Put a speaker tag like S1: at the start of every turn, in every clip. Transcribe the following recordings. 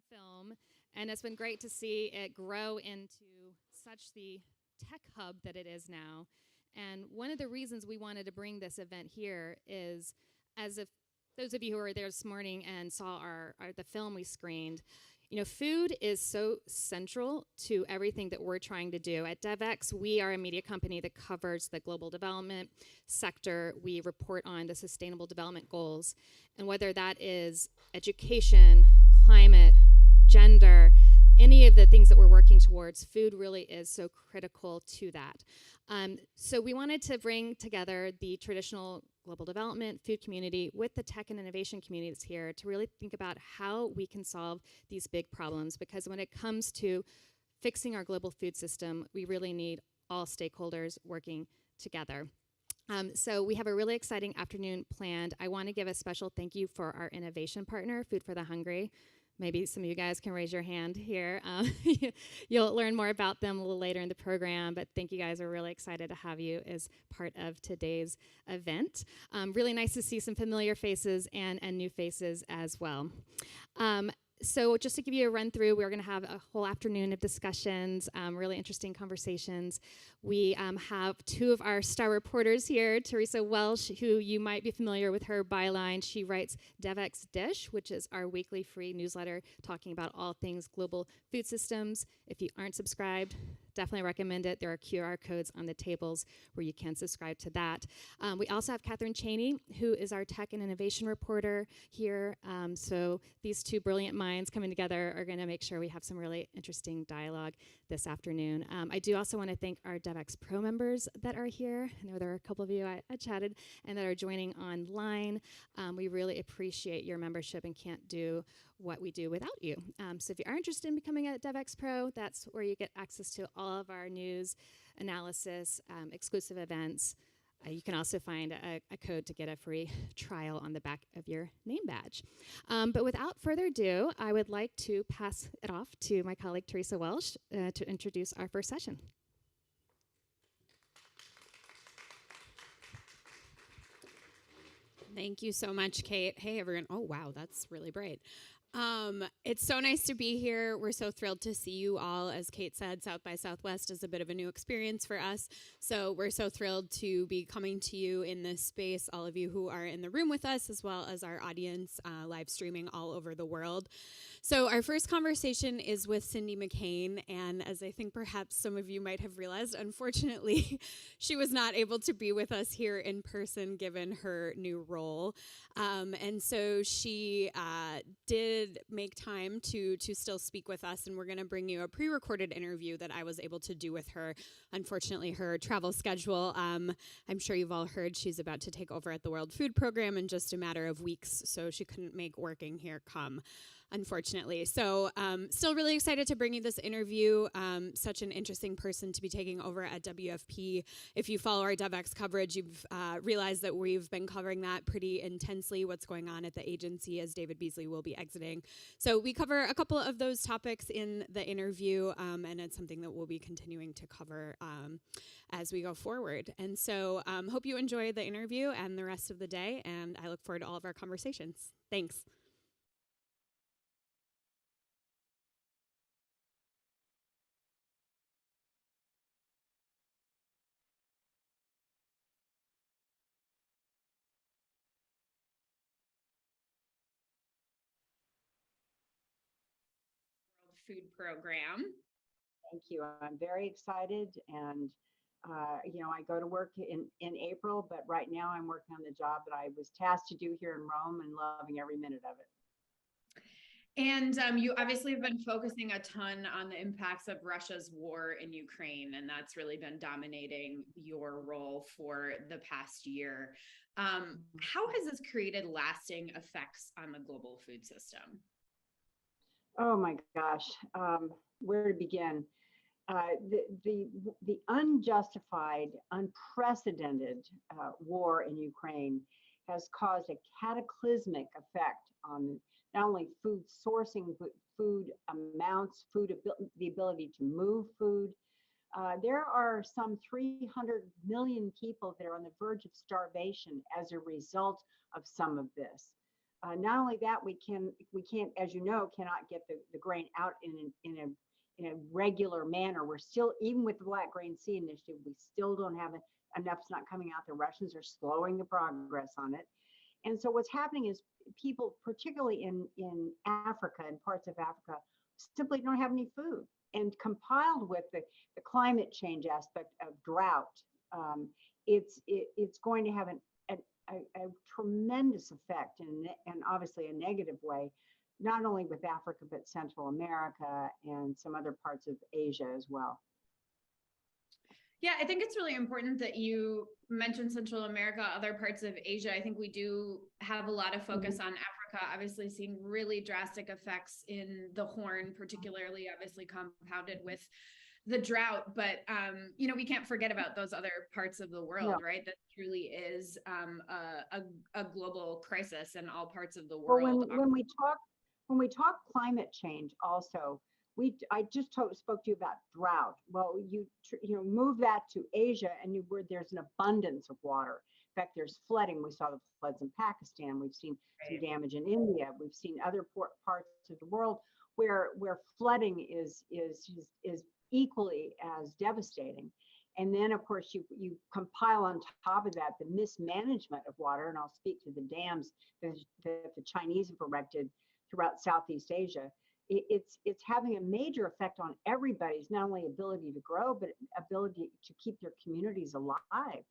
S1: film, and it's been great to see it grow into such the tech hub that it is now. And one of the reasons we wanted to bring this event here is, as if those of you who were there this morning and saw the film we screened, food is so central to everything that we're trying to do. At Devex, we are a media company that covers the global development sector. We report on the sustainable development goals. And whether that is education, climate, gender, any of the things that we're working towards, food really is so critical to that. So we wanted to bring together the traditional global development food community with the tech and innovation communities here to really think about how we can solve these big problems, because when it comes to fixing our global food system, we really need all stakeholders working together. So we have a really exciting afternoon planned. I want to give a special thank you for our innovation partner, Food for the Hungry. Maybe some of you guys can raise your hand here. You'll learn more about them a little later in the program, but thank you guys. We're really excited to have you as part of today's event. Really nice to see some familiar faces and new faces as well. So just to give you a run through, we're going to have a whole afternoon of discussions, really interesting conversations. We have two of our star reporters here, Teresa Welsh, who you might be familiar with her byline. She writes Devex Dish, which is our weekly free newsletter talking about all things global food systems. If you aren't subscribed, definitely recommend it. There are QR codes on the tables where you can subscribe to that. We also have Catherine Cheney, who is our tech and innovation reporter here. So these two brilliant minds coming together are going to make sure we have some really interesting dialogue this afternoon. I do also want to thank our Devex Pro members that are here. I know there are a couple of you I chatted and that are joining online. We really appreciate your membership and can't do what we do without you. So if you are interested in becoming a Devex Pro, that's where you get access to all of our news, analysis, exclusive events. You can also find a code to get a free trial on the back of your name badge. But without further ado, I would like to pass it off to my colleague Teresa Welsh to introduce our first session.
S2: Thank you so much, Kate. Hey, everyone. Oh, wow, that's really bright. It's so nice to be here. We're so thrilled to see you all. As Kate said, South by Southwest is a bit of a new experience for us. So we're so thrilled to be coming to you in this space, all of you who are in the room with us, as well as our audience live streaming all over the world. So our first conversation is with Cindy McCain, and as I think perhaps some of you might have realized, unfortunately, she was not able to be with us here in person given her new role. And so she did make time to still speak with us, and we're going to bring you a pre-recorded interview that I was able to do with her. Unfortunately, her travel schedule, I'm sure you've all heard she's about to take over at the World Food Program in just a matter of weeks, so she couldn't make working here come, unfortunately. So still really excited to bring you this interview. Such an interesting person to be taking over at WFP. If you follow our DevX coverage, you've realized that we've been covering that pretty intensely, what's going on at the agency as David Beasley will be exiting. So we cover a couple of those topics in the interview, and it's something that we'll be continuing to cover as we go forward. And so hope you enjoy the interview and the rest of the day, and I look forward to all of our conversations. Thanks. Food program.
S3: Thank you. I'm very excited, and I go to work in April, but right now I'm working on the job that I was tasked to do here in Rome, and loving every minute of it.
S2: And you obviously have been focusing a ton on the impacts of Russia's war in Ukraine, and that's really been dominating your role for the past year. How has this created lasting effects on the global food system?
S3: Oh my gosh, where to begin? The unjustified, unprecedented war in Ukraine has caused a cataclysmic effect on not only food sourcing, but food amounts, the ability to move food. There are some 300 million people that are on the verge of starvation as a result of some of this. Not only that, we can't, as you know, cannot get the grain out in a regular manner. We're still, even with the Black Grain Sea Initiative, we still don't have it. Enough's not coming out. The Russians are slowing the progress on it. And so what's happening is people, particularly in Africa and parts of Africa, simply don't have any food. And compiled with the climate change aspect of drought, it's going to have a tremendous effect, and obviously a negative way, not only with Africa, but Central America and some other parts of Asia as well.
S4: Yeah, I think it's really important that you mentioned Central America, other parts of Asia. I think we do have a lot of focus on Africa, obviously seeing really drastic effects in the Horn, particularly obviously compounded with the drought. But, we can't forget about those other parts of the world, right? That truly is a global crisis in all parts of the world.
S3: Well, when we talk climate change also, I just spoke to you about drought. Well, you move that to Asia, and where there's an abundance of water. In fact, there's flooding. We saw the floods in Pakistan. We've seen some damage in India. We've seen other parts of the world where flooding is equally as devastating. And then, of course, you compile on top of that the mismanagement of water, and I'll speak to the dams that the Chinese have erected throughout Southeast Asia. It's having a major effect on everybody's not only ability to grow, but ability to keep their communities alive.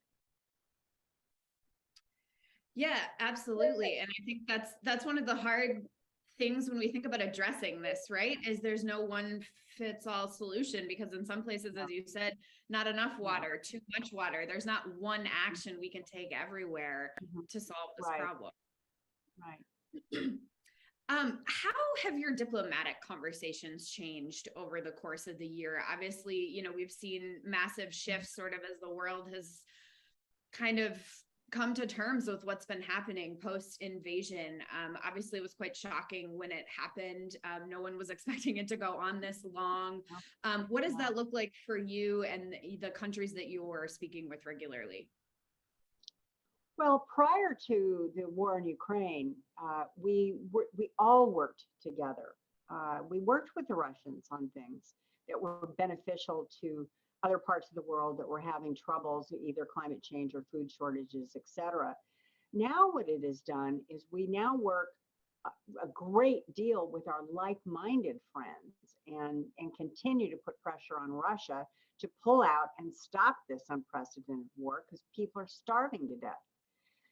S4: Yeah, absolutely. And I think that's one of the hard things when we think about addressing this, right? Is there's no one fits all solution, because in some places, as you said, not enough water, too much water. There's not one action we can take everywhere to solve this problem.
S3: Right.
S4: How have your diplomatic conversations changed over the course of the year? Obviously, we've seen massive shifts sort of as the world has kind of come to terms with what's been happening post-invasion. Obviously, it was quite shocking when it happened. No one was expecting it to go on this long. What does that look like for you and the countries that you were speaking with regularly?
S3: Well, prior to the war in Ukraine, we all worked together. We worked with the Russians on things that were beneficial to other parts of the world that were having troubles, either climate change or food shortages, et cetera. Now what it has done is we now work a great deal with our like-minded friends and continue to put pressure on Russia to pull out and stop this unprecedented war, because people are starving to death.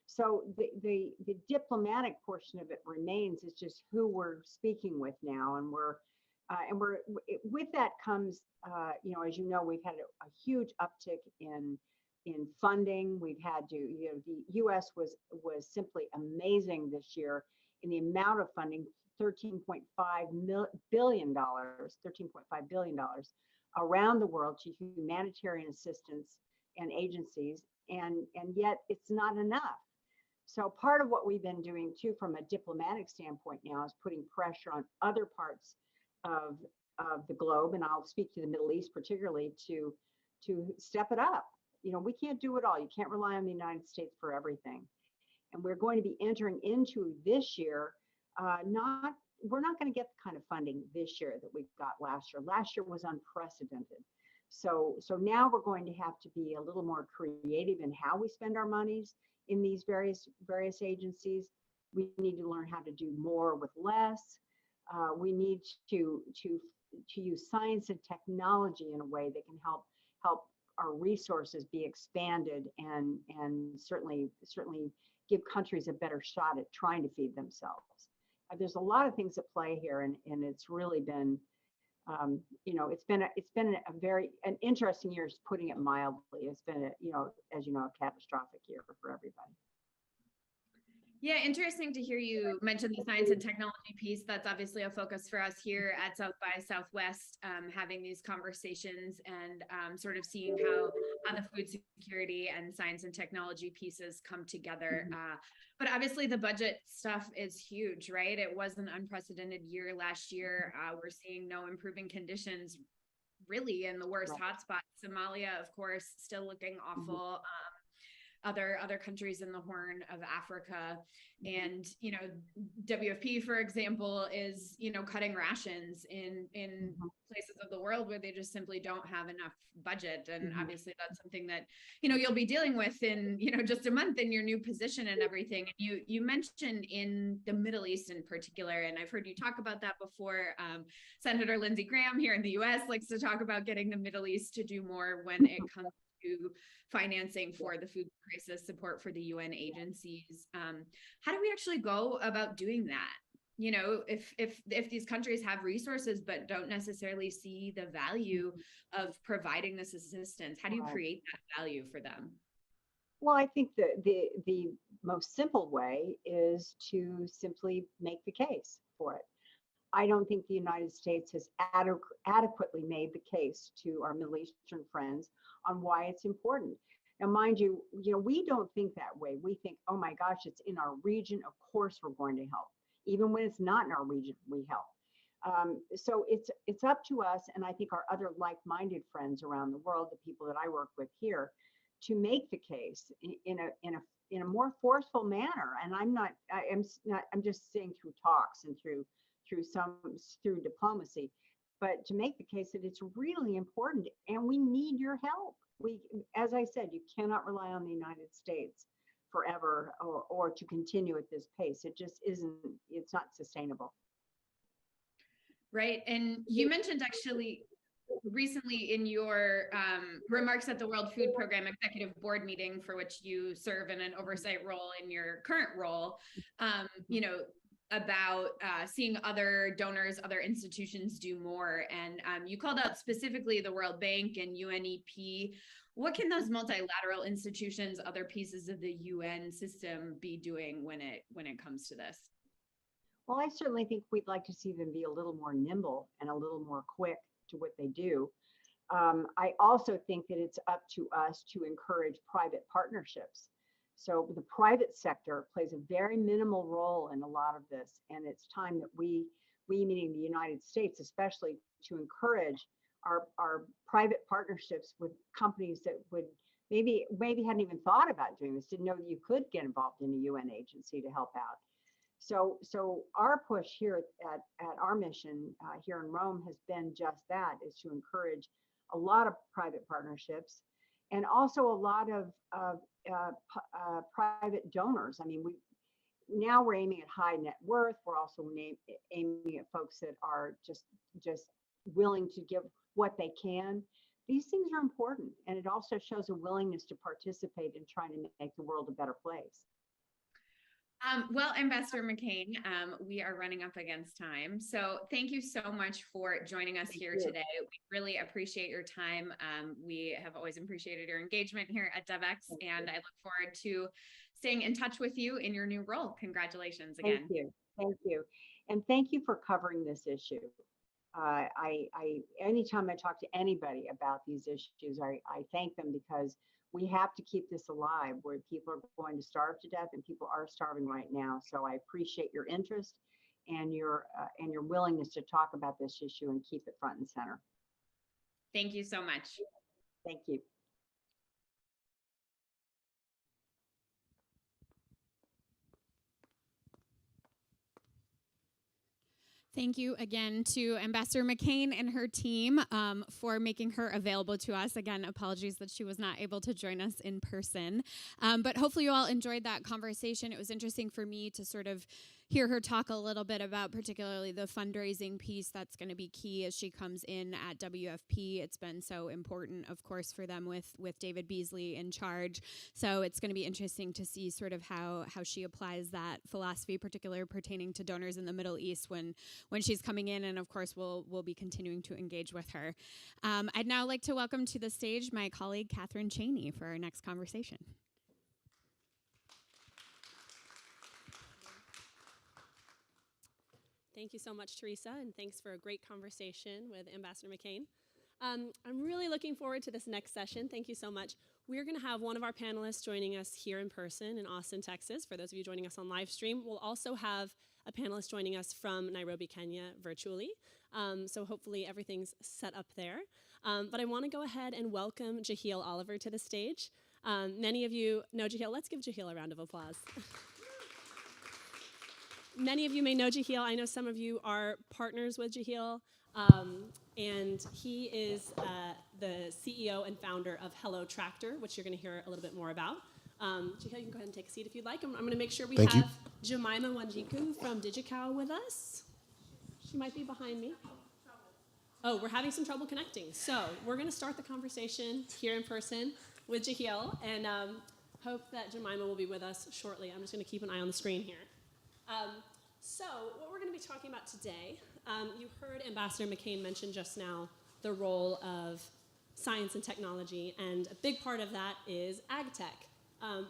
S3: So the diplomatic portion of it remains. It's just who we're speaking with now, and with that comes, as you know, we've had a huge uptick in funding. We've had to, the U.S. was simply amazing this year in the amount of funding, $13.5 billion around the world to humanitarian assistance and agencies, and yet it's not enough. So part of what we've been doing too, from a diplomatic standpoint now, is putting pressure on other parts of the globe, and I'll speak to the Middle East particularly, to step it up. We can't do it all. You can't rely on the United States for everything. And we're going to be entering into this year, we're not going to get the kind of funding this year that we got last year. Last year was unprecedented. So now we're going to have to be a little more creative in how we spend our monies in these various agencies. We need to learn how to do more with less. We need to use science and technology in a way that can help our resources be expanded, and certainly give countries a better shot at trying to feed themselves. There's a lot of things at play here, and it's really been, it's been an interesting year, putting it mildly. It's been as you know, a catastrophic year for everybody.
S4: Yeah, interesting to hear you mention the science and technology piece. That's obviously a focus for us here at South by Southwest, having these conversations and sort of seeing how the food security and science and technology pieces come together. But obviously the budget stuff is huge, right? It was an unprecedented year last year. We're seeing no improving conditions really in the worst hotspots. Somalia, of course, still looking awful. other countries in the Horn of Africa. And, WFP, for example, is, cutting rations in places of the world where they just simply don't have enough budget. And obviously that's something that, you'll be dealing with in, just a month in your new position and everything. And you mentioned in the Middle East in particular, and I've heard you talk about that before. Senator Lindsey Graham here in the US likes to talk about getting the Middle East to do more when it comes to financing for the food crisis, support for the UN agencies. How do we actually go about doing that? If these countries have resources but don't necessarily see the value of providing this assistance, how do you create that value for them?
S3: Well, I think the most simple way is to simply make the case for it. I don't think the United States has adequately made the case to our Middle Eastern friends on why it's important. Now, mind you, we don't think that way. We think, oh my gosh, it's in our region. Of course, we're going to help. Even when it's not in our region, we help. So it's up to us, and I think our other like-minded friends around the world, the people that I work with here, to make the case in a more forceful manner. And I'm just saying through talks and through diplomacy, but to make the case that it's really important and we need your help. As I said, you cannot rely on the United States forever or to continue at this pace. It just isn't, it's not sustainable.
S4: Right. And you mentioned actually recently in your remarks at the World Food Program Executive Board meeting, for which you serve in an oversight role in your current role, about seeing other donors, other institutions do more. And you called out specifically the World Bank and UNEP. What can those multilateral institutions, other pieces of the UN system, be doing when it comes to this?
S3: Well, I certainly think we'd like to see them be a little more nimble and a little more quick to what they do. I also think that it's up to us to encourage private partnerships. So the private sector plays a very minimal role in a lot of this, and it's time that we meaning the United States especially, to encourage our private partnerships with companies that would maybe hadn't even thought about doing this, didn't know that you could get involved in a UN agency to help out. So our push here at our mission here in Rome has been just that, is to encourage a lot of private partnerships and also a lot of private donors. I mean, we're aiming at high net worth. We're also aiming at folks that are just willing to give what they can. These things are important, and it also shows a willingness to participate in trying to make the world a better place.
S4: Well, Ambassador McCain, we are running up against time. So thank you so much for joining us here today. We really appreciate your time. We have always appreciated your engagement here at Devex, and I look forward to staying in touch with you in your new role. Congratulations again.
S3: Thank you. And thank you for covering this issue. Anytime I talk to anybody about these issues, I thank them, because we have to keep this alive, where people are going to starve to death, and people are starving right now. So I appreciate your interest and your willingness to talk about this issue and keep it front and center.
S4: Thank you so much.
S3: Thank you.
S2: Thank you again to Ambassador McCain and her team for making her available to us. Again, apologies that she was not able to join us in person. But hopefully you all enjoyed that conversation. It was interesting for me to sort of hear her talk a little bit about particularly the fundraising piece that's going to be key as she comes in at WFP. It's been so important, of course, for them with David Beasley in charge. So it's going to be interesting to see sort of how she applies that philosophy, particularly pertaining to donors in the Middle East when she's coming in. And of course, we'll be continuing to engage with her. I'd now like to welcome to the stage my colleague, Catherine Cheney, for our next conversation.
S5: Thank you so much, Teresa, and thanks for a great conversation with Ambassador McCain. I'm really looking forward to this next session. Thank you so much. We're going to have one of our panelists joining us here in person in Austin, Texas. For those of you joining us on live stream, we'll also have a panelist joining us from Nairobi, Kenya, virtually. So hopefully everything's set up there. But I want to go ahead and welcome Jahiel Oliver to the stage. Many of you know Jahil. Let's give Jahil a round of applause. Many of you may know Jahil. I know some of you are partners with Jahil. And he is the CEO and founder of Hello Tractor, which you're going to hear a little bit more about. Jahil, you can go ahead and take a seat if you'd like. I'm going to make sure we have Jemima Wanjiku from DigiCow with us. She might be behind me. Oh, we're having some trouble connecting. So we're going to start the conversation here in person with Jahil, and hope that Jemima will be with us shortly. I'm just going to keep an eye on the screen here. So what we're going to be talking about today, you heard Ambassador McCain mention just now the role of science and technology, and a big part of that is ag tech,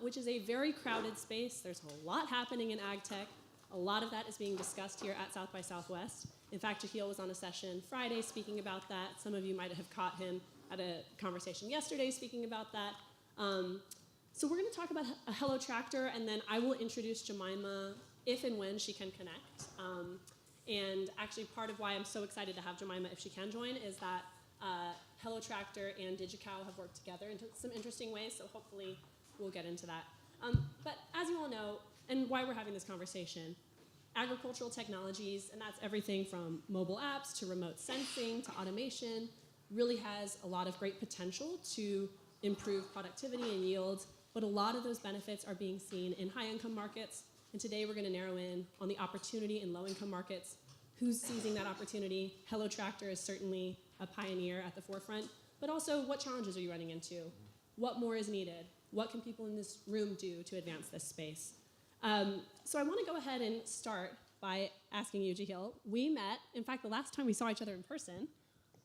S5: which is a very crowded space. There's a lot happening in ag tech. A lot of that is being discussed here at South by Southwest. In fact, Jahil was on a session Friday speaking about that. Some of you might have caught him at a conversation yesterday speaking about that. So we're going to talk about a Hello Tractor, and then I will introduce Jemima if and when she can connect. And actually, part of why I'm so excited to have Jemima if she can join is that Hello Tractor and DigiCow have worked together in some interesting ways, so hopefully we'll get into that. But as you all know, and why we're having this conversation, agricultural technologies, and that's everything from mobile apps to remote sensing to automation, really has a lot of great potential to improve productivity and yield, but a lot of those benefits are being seen in high-income markets, and today we're going to narrow in on the opportunity in low-income markets. Who's seizing that opportunity? Hello Tractor is certainly a pioneer at the forefront, but also what challenges are you running into? What more is needed? What can people in this room do to advance this space? So I want to go ahead and start by asking you, Jahil. We met, in fact, the last time we saw each other in person.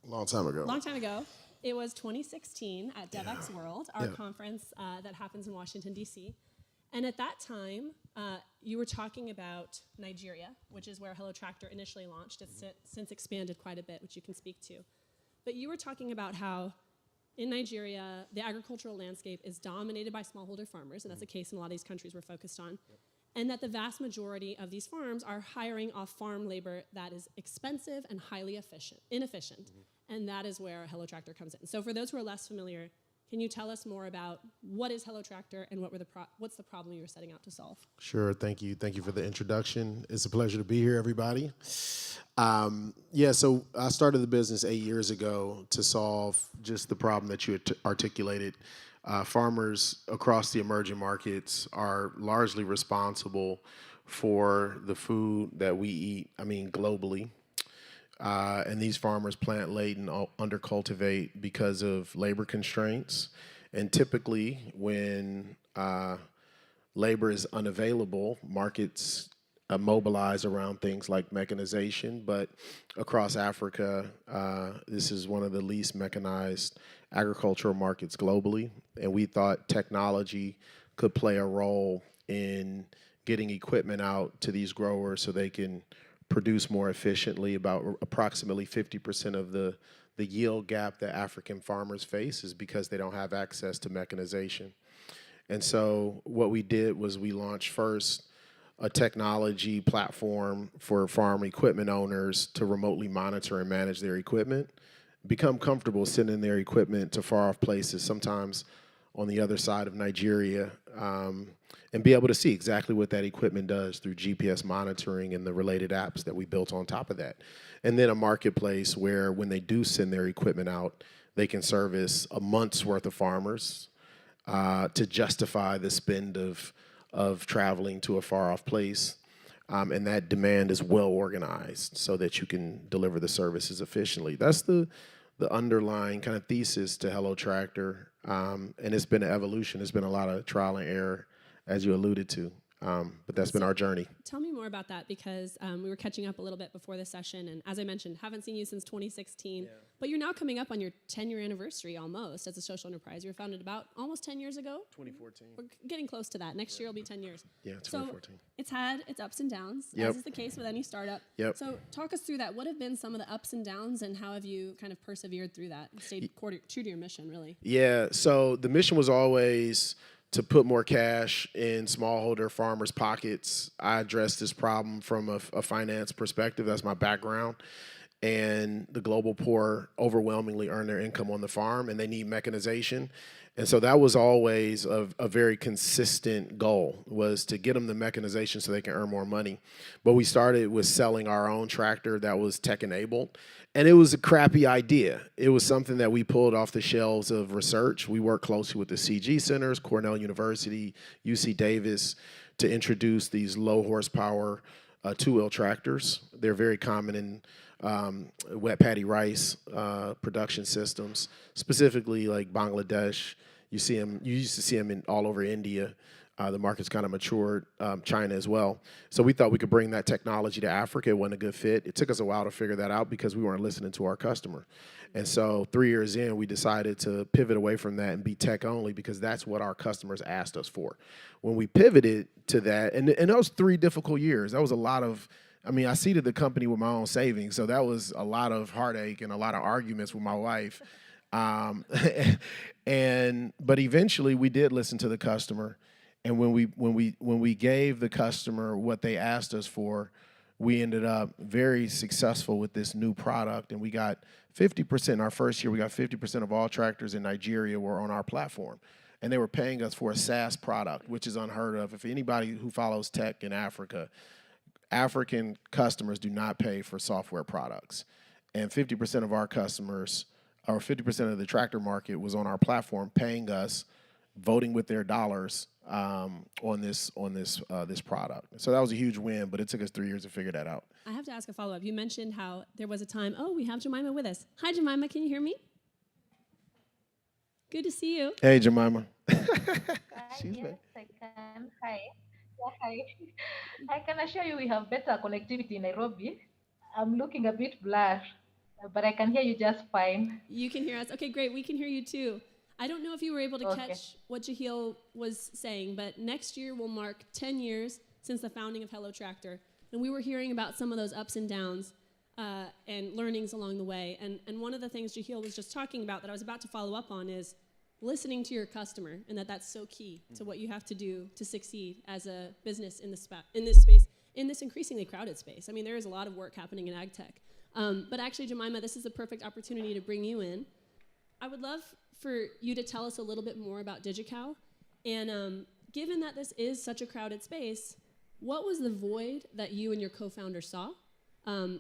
S6: Long time ago.
S5: Long time ago. It was 2016 at Devex World, our conference that happens in Washington, D.C. And at that time, you were talking about Nigeria, which is where Hello Tractor initially launched. It's since expanded quite a bit, which you can speak to. But you were talking about how in Nigeria, the agricultural landscape is dominated by smallholder farmers, and that's the case in a lot of these countries we're focused on, and that the vast majority of these farms are hiring off farm labor that is expensive and highly inefficient, and that is where Hello Tractor comes in. So for those who are less familiar, can you tell us more about what is Hello Tractor and what's the problem you were setting out to solve?
S6: Sure. Thank you. Thank you for the introduction. It's a pleasure to be here, everybody. So I started the business 8 years ago to solve just the problem that you articulated. Farmers across the emerging markets are largely responsible for the food that we eat, globally. And these farmers plant late and undercultivate because of labor constraints. And typically, when labor is unavailable, markets mobilize around things like mechanization. But across Africa, this is one of the least mechanized agricultural markets globally. And we thought technology could play a role in getting equipment out to these growers so they can produce more efficiently. About approximately 50% of the yield gap that African farmers face is because they don't have access to mechanization. And so what we did was we launched first a technology platform for farm equipment owners to remotely monitor and manage their equipment, become comfortable sending their equipment to far off places, sometimes on the other side of Nigeria, and be able to see exactly what that equipment does through GPS monitoring and the related apps that we built on top of that. And then a marketplace where when they do send their equipment out, they can service a month's worth of farmers to justify the spend of traveling to a far off place. And that demand is well organized so that you can deliver the services efficiently. That's the underlying kind of thesis to Hello Tractor. And it's been an evolution. It's been a lot of trial and error, as you alluded to. But that's been our journey.
S5: Tell me more about that, because we were catching up a little bit before the session. And as I mentioned, haven't seen you since 2016. But you're now coming up on your 10-year anniversary almost as a social enterprise. You were founded about almost 10 years ago.
S6: 2014.
S5: We're getting close to that. Next year will be 10 years.
S6: Yeah, 2014.
S5: So it's had its ups and downs,
S6: Yep.
S5: as is the case with any startup.
S6: Yep.
S5: So talk us through that. What have been some of the ups and downs, and how have you kind of persevered through that? Stayed true to your mission, really.
S6: Yeah, so the mission was always to put more cash in smallholder farmers' pockets. I addressed this problem from a finance perspective. That's my background. and the global poor overwhelmingly earn their income on the farm, and they need mechanization. And so that was always a very consistent goal, was to get them the mechanization so they can earn more money. But we started with selling our own tractor that was tech-enabled, and it was a crappy idea. It was something that we pulled off the shelves of research. We worked closely with the CG centers, Cornell University, UC Davis, to introduce these low horsepower two-wheel tractors. They're very common in wet paddy rice production systems, specifically like Bangladesh. You used to see them in all over India. The market's kind of matured, China as well. So we thought we could bring that technology to Africa. It wasn't a good fit. It took us a while to figure that out because we weren't listening to our customer. And so 3 years in, we decided to pivot away from that and be tech only, because that's what our customers asked us for. When we pivoted to that, and that was 3 difficult years. That was a lot of, I seeded the company with my own savings, so that was a lot of heartache and a lot of arguments with my wife. But eventually we did listen to the customer. And when we gave the customer what they asked us for, we ended up very successful with this new product. And we got 50%, our first year, we got 50% of all tractors in Nigeria were on our platform. And they were paying us for a SaaS product, which is unheard of. If anybody who follows tech in Africa, African customers do not pay for software products. And 50% of our customers, or 50% of the tractor market, was on our platform paying us, voting with their dollars on this product. So that was a huge win, but it took us 3 years to figure that out.
S5: I have to ask a follow-up. You mentioned how there was a time, we have Jemima with us. Hi, Jemima, can you hear me? Good to see you.
S6: Hey, Jemima.
S7: She's yes, I can. Hi. Yeah, hi. I can assure you we have better connectivity in Nairobi. I'm looking a bit blurred, but I can hear you just fine.
S5: You can hear us? Okay, great. We can hear you too. I don't know if you were able to catch what Jahil was saying, but next year will mark 10 years since the founding of Hello Tractor. And we were hearing about some of those ups and downs and learnings along the way. And one of the things Jahil was just talking about that I was about to follow up on is listening to your customer, and that's so key to what you have to do to succeed as a business in this space, in this increasingly crowded space. I mean, there is a lot of work happening in ag tech. But actually, Jemima, this is a perfect opportunity to bring you in. I would love for you to tell us a little bit more about DigiCow. And given that this is such a crowded space, what was the void that you and your co-founder saw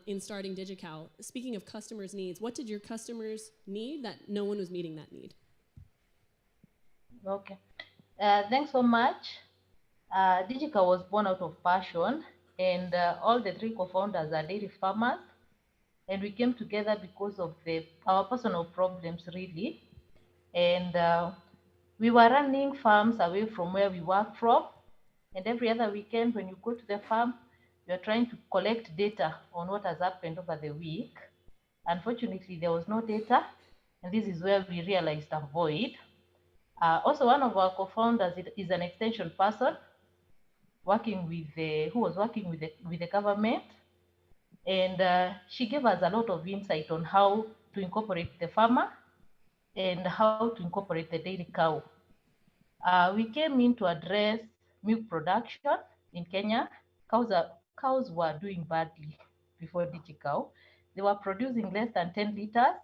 S5: in starting DigiCow? Speaking of customers' needs, what did your customers need that no one was meeting that need?
S7: Okay. Thanks so much. DigiCow was born out of passion, and all the 3 co-founders are dairy farmers. And we came together because of our personal problems, really. And we were running farms away from where we work from. And every other weekend, when you go to the farm, you're trying to collect data on what has happened over the week. Unfortunately, there was no data. And this is where we realized a void. Also, one of our co-founders is an extension person who was working with the government. And she gave us a lot of insight on how to incorporate the farmer and how to incorporate the dairy cow. We came in to address milk production in Kenya. Cows were doing badly before DigiCow. They were producing less than 10 liters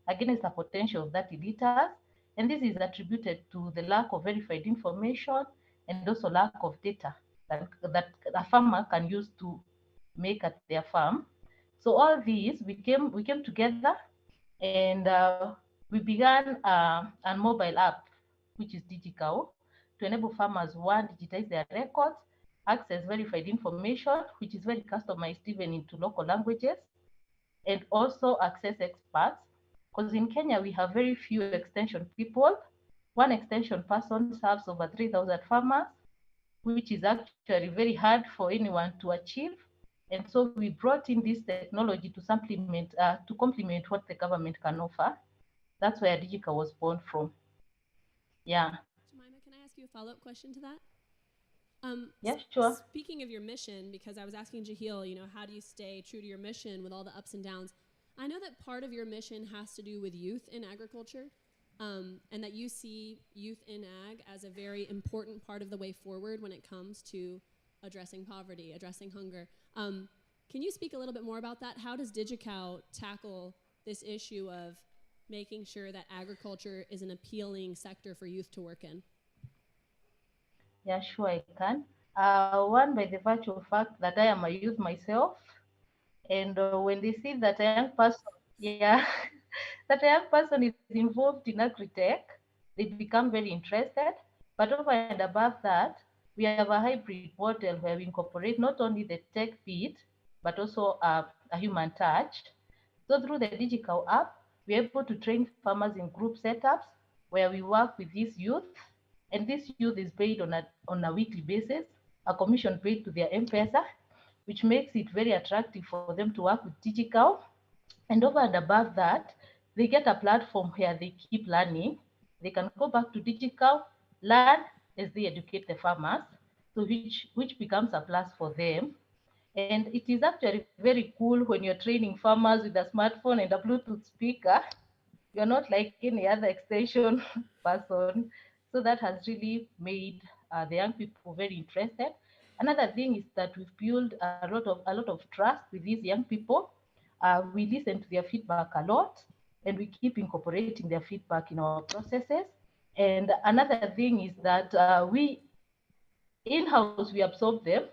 S7: against a potential of 30 liters. And this is attributed to the lack of verified information and also lack of data that a farmer can use to make at their farm. So all these, we came together, and we began a mobile app, which is DigiCow, to enable farmers, one, digitize their records, access verified information, which is very customized even into local languages, and also access experts. Because in Kenya, we have very few extension people. One extension person serves over 3,000 farmers, which is actually very hard for anyone to achieve. And so we brought in this technology to supplement, to complement what the government can offer. That's where DigiCow was born from. Yeah.
S5: Jemima, can I ask you a follow-up question to that?
S7: Yeah, sure.
S5: Speaking of your mission, because I was asking Jahil, how do you stay true to your mission with all the ups and downs? I know that part of your mission has to do with youth in agriculture, and that you see youth in ag as a very important part of the way forward when it comes to addressing poverty, addressing hunger. Can you speak a little bit more about that? How does DigiCow tackle this issue of making sure that agriculture is an appealing sector for youth to work in?
S7: Yeah, sure, I can. One, by the virtual fact that I am a youth myself, and when they see that a young person, yeah, that a young person is involved in agri-tech, they become very interested. But over and above that, we have a hybrid model where we incorporate not only the tech bit, but also a human touch. So through the digital app, we're able to train farmers in group setups where we work with these youth, and this youth is paid on a weekly basis, a commission paid to their M-Pesa, which makes it very attractive for them to work with digital. And over and above that, they get a platform where they keep learning. They can go back to digital, learn as they educate the farmers, so which becomes a plus for them. And it is actually very cool when you're training farmers with a smartphone and a Bluetooth speaker. You're not like any other extension person. So that has really made the young people very interested. Another thing is that we've built a lot of trust with these young people. We listen to their feedback a lot, and we keep incorporating their feedback in our processes. And another thing is that we in-house we absorb them.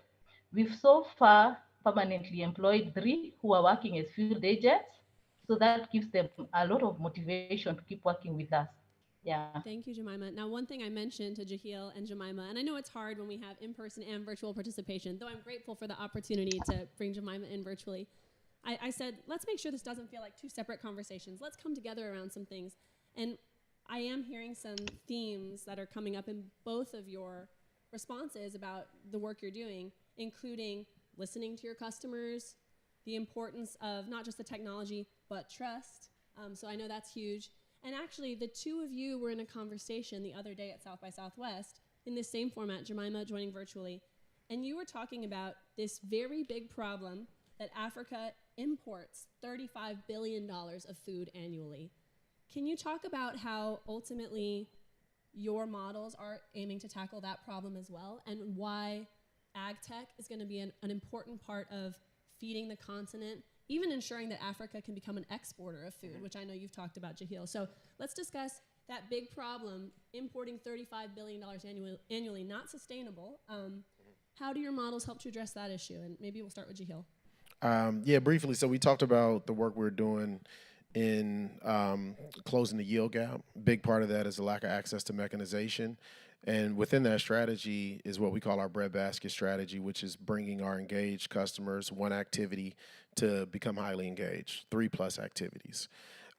S7: We've so far permanently employed 3 who are working as field agents. So that gives them a lot of motivation to keep working with us. Yeah.
S5: Thank you, Jemima. Now, one thing I mentioned to Jahil and Jemima, and I know it's hard when we have in-person and virtual participation, though I'm grateful for the opportunity to bring Jemima in virtually. I said, let's make sure this doesn't feel like 2 separate conversations. Let's come together around some things. And I am hearing some themes that are coming up in both of your responses about the work you're doing, including listening to your customers, the importance of not just the technology, but trust. So I know that's huge. And actually, the 2 of you were in a conversation the other day at South by Southwest in this same format, Jemima joining virtually. And you were talking about this very big problem that Africa imports $35 billion of food annually. Can you talk about how ultimately your models are aiming to tackle that problem as well, and why ag tech is going to be an important part of feeding the continent, even ensuring that Africa can become an exporter of food, which I know you've talked about, Jahil. So let's discuss that big problem, importing $35 billion annually, not sustainable. How do your models help to address that issue? And maybe we'll start with Jahil.
S6: Yeah, briefly. So we talked about the work we're doing in closing the yield gap. Big part of that is the lack of access to mechanization. And within that strategy is what we call our breadbasket strategy, which is bringing our engaged customers one activity to become highly engaged, 3+ activities.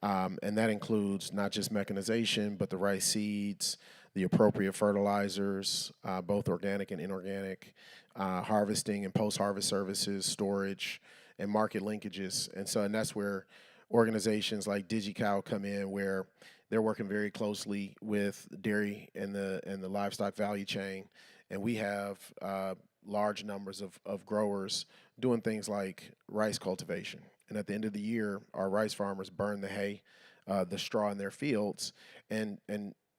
S6: And that includes not just mechanization, but the right seeds, the appropriate fertilizers, both organic and inorganic, harvesting and post-harvest services, storage, and market linkages. And that's where organizations like DigiCow come in, where they're working very closely with dairy and the livestock value chain. And we have large numbers of growers doing things like rice cultivation. And at the end of the year, our rice farmers burn the hay, the straw in their fields, and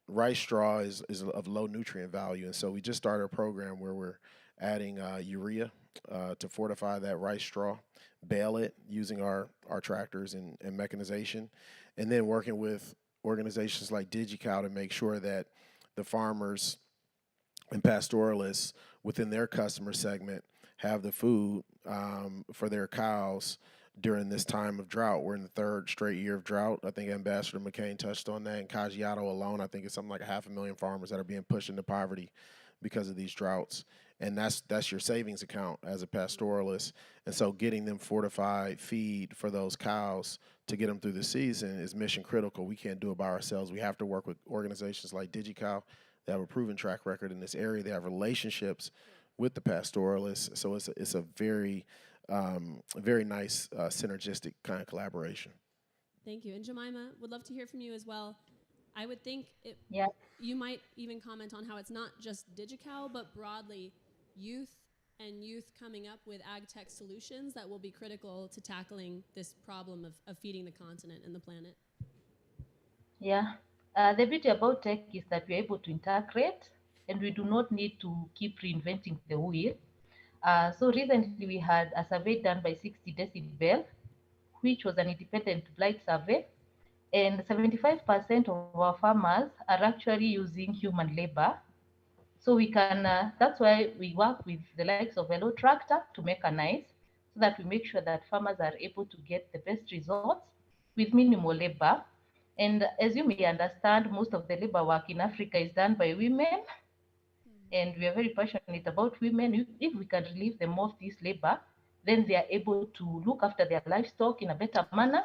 S6: rice straw is of low nutrient value. And so we just started a program where we're adding urea to fortify that rice straw, bale it using our tractors and mechanization, and then working with organizations like DigiCow to make sure that the farmers and pastoralists within their customer segment have the food for their cows during this time of drought. We're in the 3rd straight year of drought. I think Ambassador McCain touched on that. In Kajiado alone, I think it's something like 500,000 farmers that are being pushed into poverty because of these droughts. And that's your savings account as a pastoralist. And so getting them fortified feed for those cows to get them through the season is mission critical. We can't do it by ourselves. We have to work with organizations like DigiCow. They have a proven track record in this area. They have relationships with the pastoralists. So it's a very, very nice synergistic kind of collaboration.
S5: Thank you. And Jemima, would love to hear from you as well. I would think
S7: Yeah.
S5: you might even comment on how it's not just DigiCow, but broadly youth coming up with ag tech solutions that will be critical to tackling this problem of feeding the continent and the planet.
S7: Yeah. The beauty about tech is that we're able to integrate, and we do not need to keep reinventing the wheel. So recently we had a survey done by 60 Decibel, which was an independent blight survey, and 75% of our farmers are actually using human labor. So we can, that's why we work with the likes of Hello Tractor to mechanize, so that we make sure that farmers are able to get the best results with minimal labor. And as you may understand, most of the labor work in Africa is done by women, and we are very passionate about women. If we can relieve them of this labor, then they are able to look after their livestock in a better manner.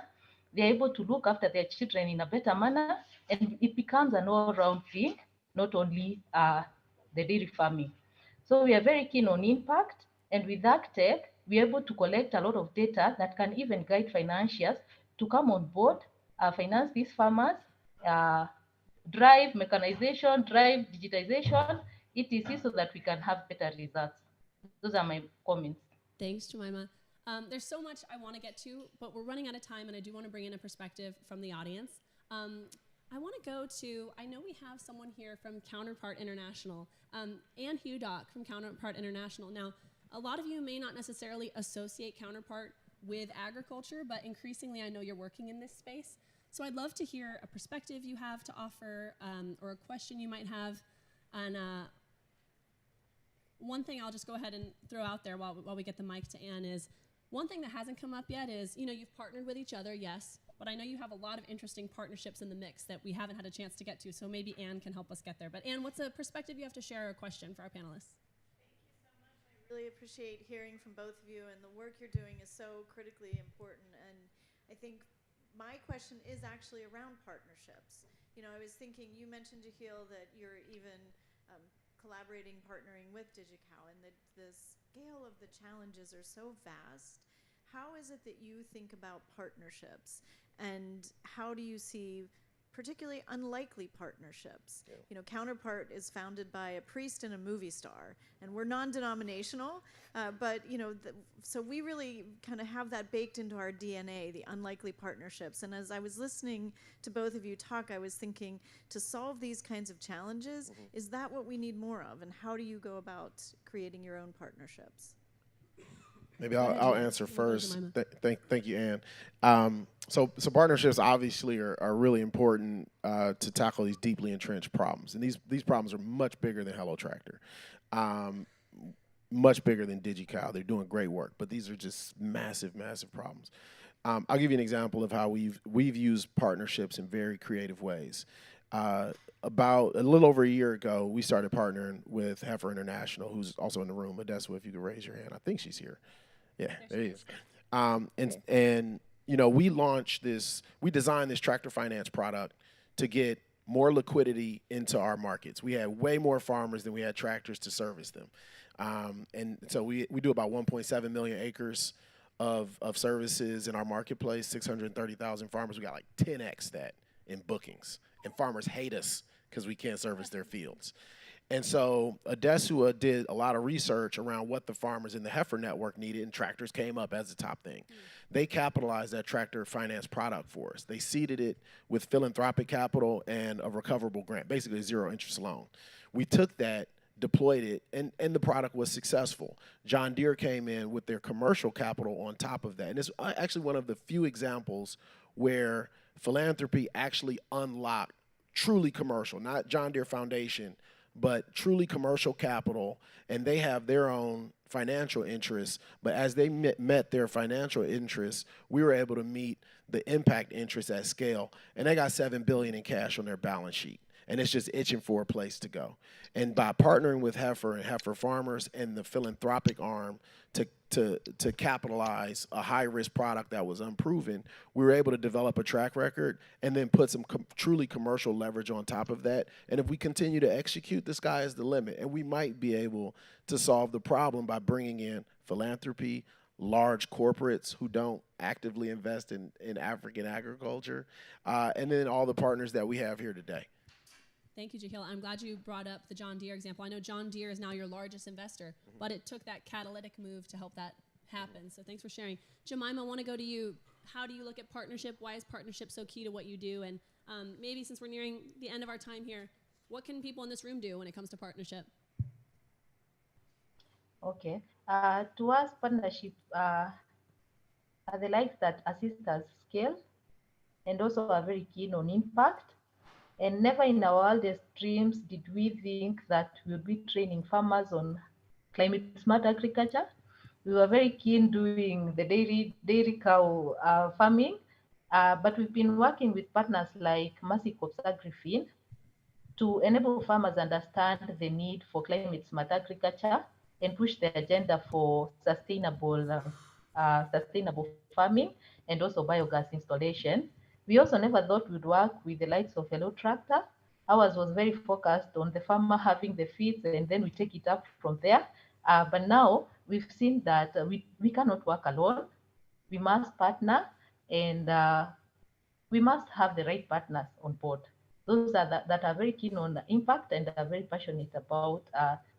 S7: They are able to look after their children in a better manner, and it becomes an all-round thing, not only the dairy farming. So we are very keen on impact, and with that tech, we are able to collect a lot of data that can even guide financiers to come on board, finance these farmers, uh, drive mechanization, drive digitization, etc., so that we can have better results. Those are my comments.
S5: Thanks, Jemima. There's so much I want to get to, but we're running out of time, and I do want to bring in a perspective from the audience. I want to go to, I know we have someone here from Counterpart International, Ann Hudock from Counterpart International. Now, a lot of you may not necessarily associate Counterpart with agriculture, but increasingly I know you're working in this space. So I'd love to hear a perspective you have to offer, or a question you might have. And one thing I'll just go ahead and throw out there while we get the mic to Ann is, one thing that hasn't come up yet is, you've partnered with each other, yes, but I know you have a lot of interesting partnerships in the mix that we haven't had a chance to get to, so maybe Ann can help us get there. But Ann, what's a perspective you have to share, or a question for our panelists?
S8: I really appreciate hearing from both of you, and the work you're doing is so critically important. And I think my question is actually around partnerships. I was thinking, you mentioned, Jahil, that you're even collaborating, partnering with DigiCow, and the scale of the challenges are so vast. How is it that you think about partnerships, and how do you see particularly unlikely partnerships? Yeah. Counterpart is founded by a priest and a movie star, and we're non-denominational, but so we really kind of have that baked into our DNA, the unlikely partnerships. And as I was listening to both of you talk, I was thinking, to solve these kinds of challenges, is that what we need more of? And how do you go about creating your own partnerships?
S6: Maybe I'll answer first. Thank you, Ann. So partnerships obviously are really important to tackle these deeply entrenched problems, and these problems are much bigger than Hello Tractor, much bigger than DigiCow. They're doing great work, but these are just massive problems. I'll give you an example of how we've used partnerships in very creative ways. About a little over a year ago, we started partnering with Heifer International, who's also in the room. Odessa, if you could raise your hand. I think she's here. Yeah, there he is. And we launched this, we designed this tractor finance product to get more liquidity into our markets. We had way more farmers than we had tractors to service them. And so we do about 1.7 million acres of services in our marketplace, 630,000 farmers. We got like 10x that in bookings. And farmers hate us because we can't service their fields. And so Odessa did a lot of research around what the farmers in the Heifer network needed, and tractors came up as the top thing. They capitalized that tractor finance product for us. They seeded it with philanthropic capital and a recoverable grant, basically a zero interest loan. We took that, deployed it, and the product was successful. John Deere came in with their commercial capital on top of that. And it's actually one of the few examples where philanthropy actually unlocked truly commercial, not John Deere Foundation, but truly commercial capital, and they have their own financial interests. But as they met their financial interests, we were able to meet the impact interests at scale, and they got $7 billion in cash on their balance sheet, and it's just itching for a place to go. And by partnering with Heifer and Heifer farmers and the philanthropic arm to capitalize a high-risk product that was unproven, we were able to develop a track record and then put some truly commercial leverage on top of that. And if we continue to execute, the sky is the limit. And we might be able to solve the problem by bringing in philanthropy, large corporates who don't actively invest in African agriculture, and then all the partners that we have here today.
S5: Thank you, Jahil. I'm glad you brought up the John Deere example. I know John Deere is now your largest investor, but it took that catalytic move to help that happen. So thanks for sharing. Jemima, I want to go to you. How do you look at partnership? Why is partnership so key to what you do? And maybe since we're nearing the end of our time here, what can people in this room do when it comes to partnership?
S7: Okay. To us, partnership are the likes that assist us scale and also are very keen on impact. And never in our wildest dreams did we think that we would be training farmers on climate smart agriculture. We were very keen doing the dairy cow farming, but we've been working with partners like Mercy Corps AgriFin to enable farmers understand the need for climate smart agriculture and push the agenda for sustainable farming and also biogas installation. We also never thought we'd work with the likes of Hello Tractor. Ours was very focused on the farmer having the feeds and then we take it up from there. But now we've seen that we cannot work alone. We must partner and we must have the right partners on board. Those that are very keen on the impact and are very passionate about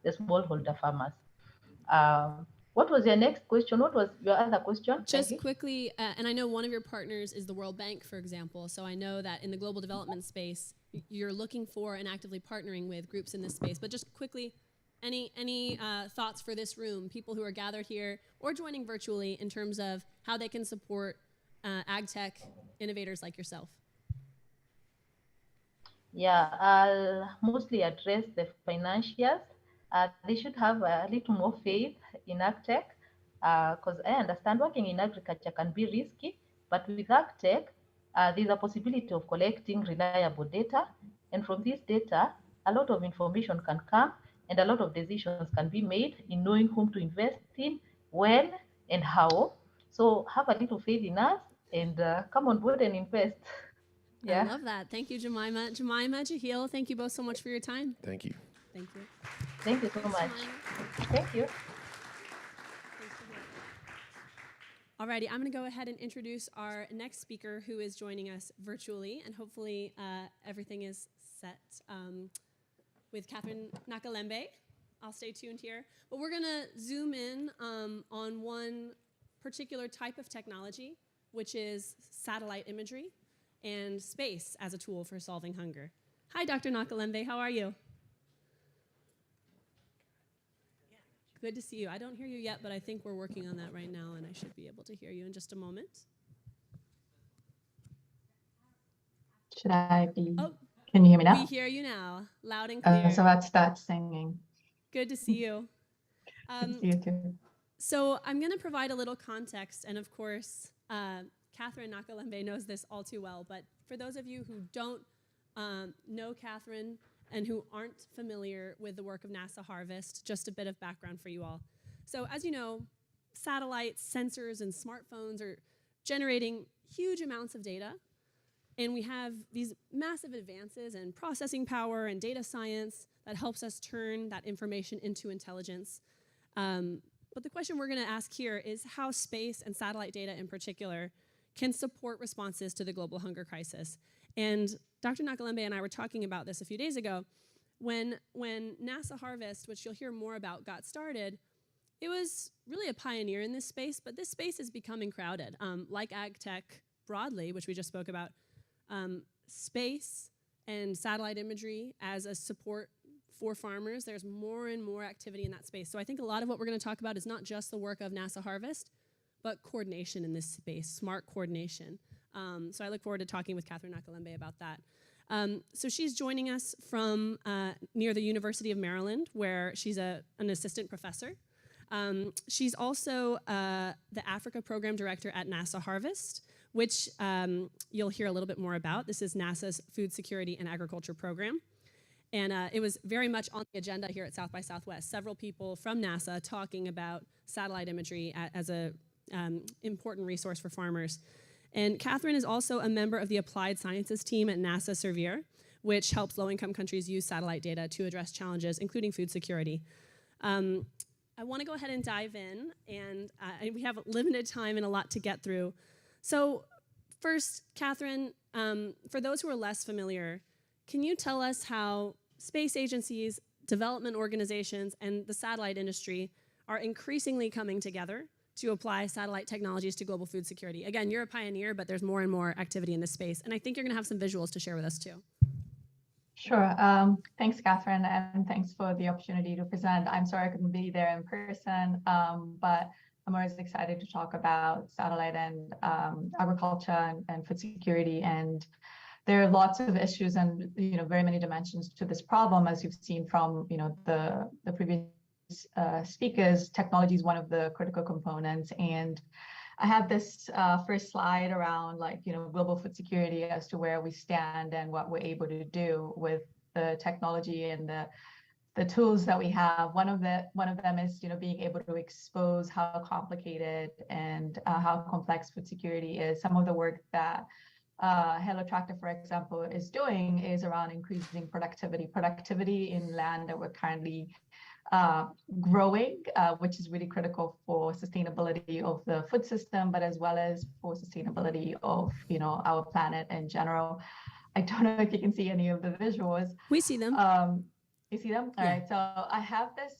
S7: the smallholder farmers. What was your next question? What was your other question?
S5: Just quickly, and I know one of your partners is the World Bank, for example. So I know that in the global development space, you're looking for and actively partnering with groups in this space. But just quickly, any thoughts for this room, people who are gathered here or joining virtually in terms of how they can support ag tech innovators like yourself?
S7: Yeah, I'll mostly address the financials. They should have a little more faith in agtech because I understand working in agriculture can be risky, but with agtech, there's a possibility of collecting reliable data. And from this data, a lot of information can come and a lot of decisions can be made in knowing whom to invest in, when, and how. So have a little faith in us and come on board and invest.
S5: Yeah. I love that. Thank you, Jemima. Jemima, Jahil, thank you both so much for your time.
S6: Thank you.
S5: Thank you.
S7: Thank you so much. Thank you.
S5: Alrighty, I'm going to go ahead and introduce our next speaker who is joining us virtually, and hopefully everything is set with Catherine Nakalembe. I'll stay tuned here. But we're going to zoom in on one particular type of technology, which is satellite imagery and space as a tool for solving hunger. Hi, Dr. Nakalembe, how are you? Good to see you. I don't hear you yet, but I think we're working on that right now, and I should be able to hear you in just a moment.
S9: Should I be?
S5: Oh,
S9: can you hear me now?
S5: We hear you now, loud and clear.
S9: So I'd start singing.
S5: Good to see you.
S9: Good to see you too.
S5: So I'm going to provide a little context, and of course, Catherine Nakalembe knows this all too well, but for those of you who don't know Catherine and who aren't familiar with the work of NASA Harvest, just a bit of background for you all. So as you know, satellites, sensors, and smartphones are generating huge amounts of data, and we have these massive advances in processing power and data science that helps us turn that information into intelligence. But the question we're going to ask here is how space and satellite data in particular can support responses to the global hunger crisis. And Dr. Nakalembe and I were talking about this a few days ago. When NASA Harvest, which you'll hear more about, got started, it was really a pioneer in this space, but this space is becoming crowded. Like ag tech broadly, which we just spoke about, space and satellite imagery as a support for farmers, there's more and more activity in that space. So I think a lot of what we're going to talk about is not just the work of NASA Harvest, but coordination in this space, smart coordination. So I look forward to talking with Catherine Nakalembe about that. So she's joining us from near the University of Maryland, where she's an assistant professor. She's also the Africa Program Director at NASA Harvest, which you'll hear a little bit more about. This is NASA's Food Security and Agriculture Program. And it was very much on the agenda here at South by Southwest. Several people from NASA talking about satellite imagery as an important resource for farmers. And Catherine is also a member of the Applied Sciences team at NASA Servier, which helps low-income countries use satellite data to address challenges, including food security. I want to go ahead and dive in, and we have limited time and a lot to get through. So first, Catherine, for those who are less familiar, can you tell us how space agencies, development organizations, and the satellite industry are increasingly coming together to apply satellite technologies to global food security? Again, you're a pioneer, but there's more and more activity in this space, and I think you're going to have some visuals to share with us too.
S9: Sure. Thanks, Catherine, and thanks for the opportunity to present. I'm sorry I couldn't be there in person, but I'm always excited to talk about satellite and agriculture and food security. And there are lots of issues and very many dimensions to this problem, as you've seen from the previous speakers. Technology is one of the critical components, and I have this first slide around global food security as to where we stand and what we're able to do with the technology and the tools that we have. One of them is being able to expose how complicated and how complex food security is. Some of the work that Hello Tractor, for example, is doing is around increasing productivity in land that we're currently growing, which is really critical for sustainability of the food system, but as well as for sustainability of our planet in general. I don't know if you can see any of the visuals.
S5: We see them.
S9: You see them? All
S5: Yeah.
S9: right. So I have this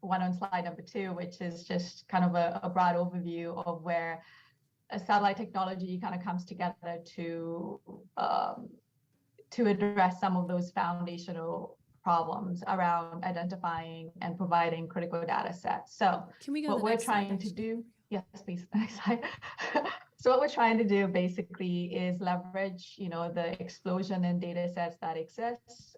S9: one on slide number 2, which is just kind of a broad overview of where a satellite technology kind of comes together to address some of those foundational problems around identifying and providing critical data sets. So
S5: Can we go
S9: what we're trying to do, yes, please. So what we're trying to do basically is leverage, the explosion in data sets that exists,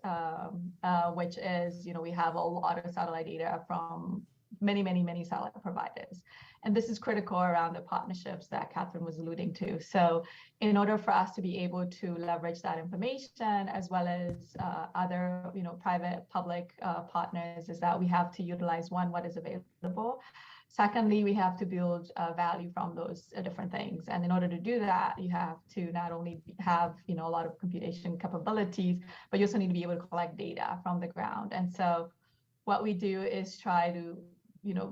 S9: which is, we have a lot of satellite data from many satellite providers. And this is critical around the partnerships that Catherine was alluding to. So in order for us to be able to leverage that information, as well as other, private, public partners, is that we have to utilize, one, what is available. Secondly, we have to build value from those different things. And in order to do that, you have to not only have, a lot of computation capabilities, but you also need to be able to collect data from the ground. And so what we do is try to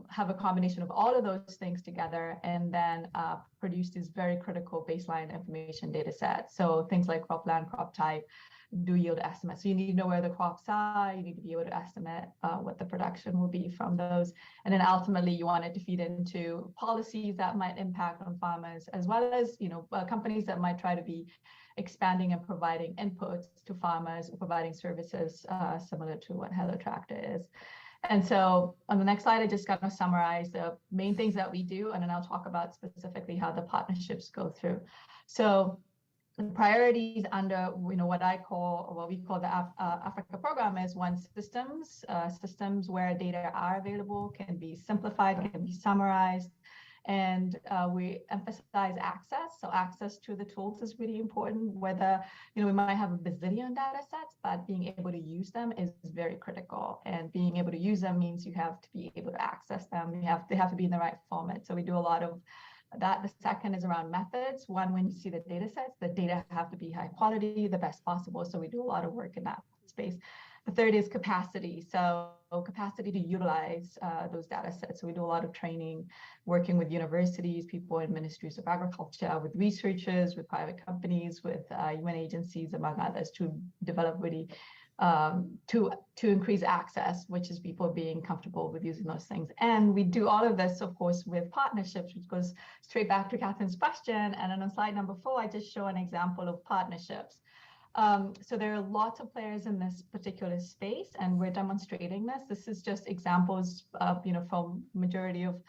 S9: have a combination of all of those things together, and then produce these very critical baseline information data sets. So things like cropland, crop type, do yield estimates. So you need to know where the crops are. You need to be able to estimate what the production will be from those. And then ultimately you want it to feed into policies that might impact on farmers, as well as, companies that might try to be expanding and providing inputs to farmers, providing services similar to what Hello Tractor is. And so on the next slide, I just kind of summarize the main things that we do, and then I'll talk about specifically how the partnerships go through. So the priorities under what we call the Africa program is, one, systems where data are available, can be simplified, can be summarized. And we emphasize access. So access to the tools is really important. Whether we might have a bazillion data sets, but being able to use them is very critical. And being able to use them means you have to be able to access them. They have to be in the right format. So we do a lot of that. The second is around methods. One, when you see the data sets, the data have to be high quality, the best possible. So we do a lot of work in that space. The third is capacity. So capacity to utilize those data sets. So we do a lot of training, working with universities, people in ministries of agriculture, with researchers, with private companies, with UN agencies, among others, to develop really to increase access, which is people being comfortable with using those things. And we do all of this, of course, with partnerships, which goes straight back to Catherine's question. And then on slide number 4, I just show an example of partnerships. So there are lots of players in this particular space, and we're demonstrating this. This is just examples of, from majority of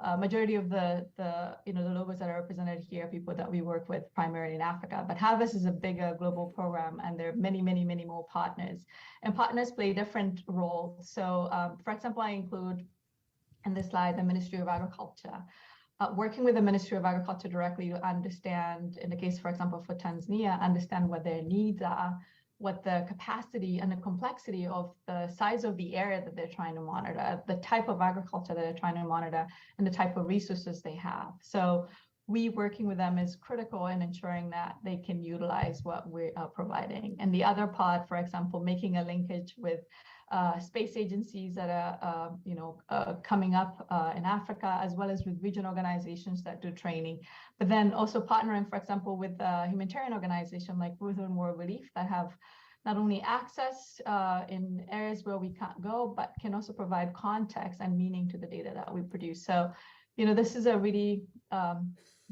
S9: the logos that are represented here, people that we work with primarily in Africa. But Harvest is a bigger global program, and there are many more partners. And partners play different roles. So, for example, I include in this slide the Ministry of Agriculture. Working with the Ministry of Agriculture directly to understand, in the case, for example, for Tanzania, understand what their needs are, what the capacity and the complexity of the size of the area that they're trying to monitor, the type of agriculture that they're trying to monitor, and the type of resources they have. So we working with them is critical in ensuring that they can utilize what we are providing. And the other part, for example, making a linkage with space agencies that are coming up in Africa, as well as with regional organizations that do training, but then also partnering, for example, with a humanitarian organization like Ruth and World Relief that have not only access in areas where we can't go, but can also provide context and meaning to the data that we produce. So, this is a really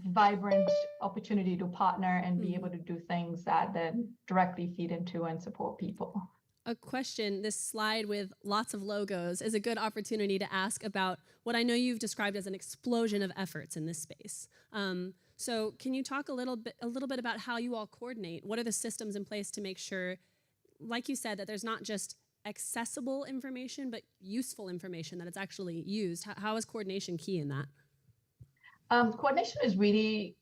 S9: vibrant opportunity to partner and be able to do things that then directly feed into and support people.
S5: A question, this slide with lots of logos is a good opportunity to ask about what I know you've described as an explosion of efforts in this space. So can you talk a little bit about how you all coordinate? What are the systems in place to make sure, like you said, that there's not just accessible information, but useful information, that it's actually used? How is coordination key in that?
S9: Coordination is really,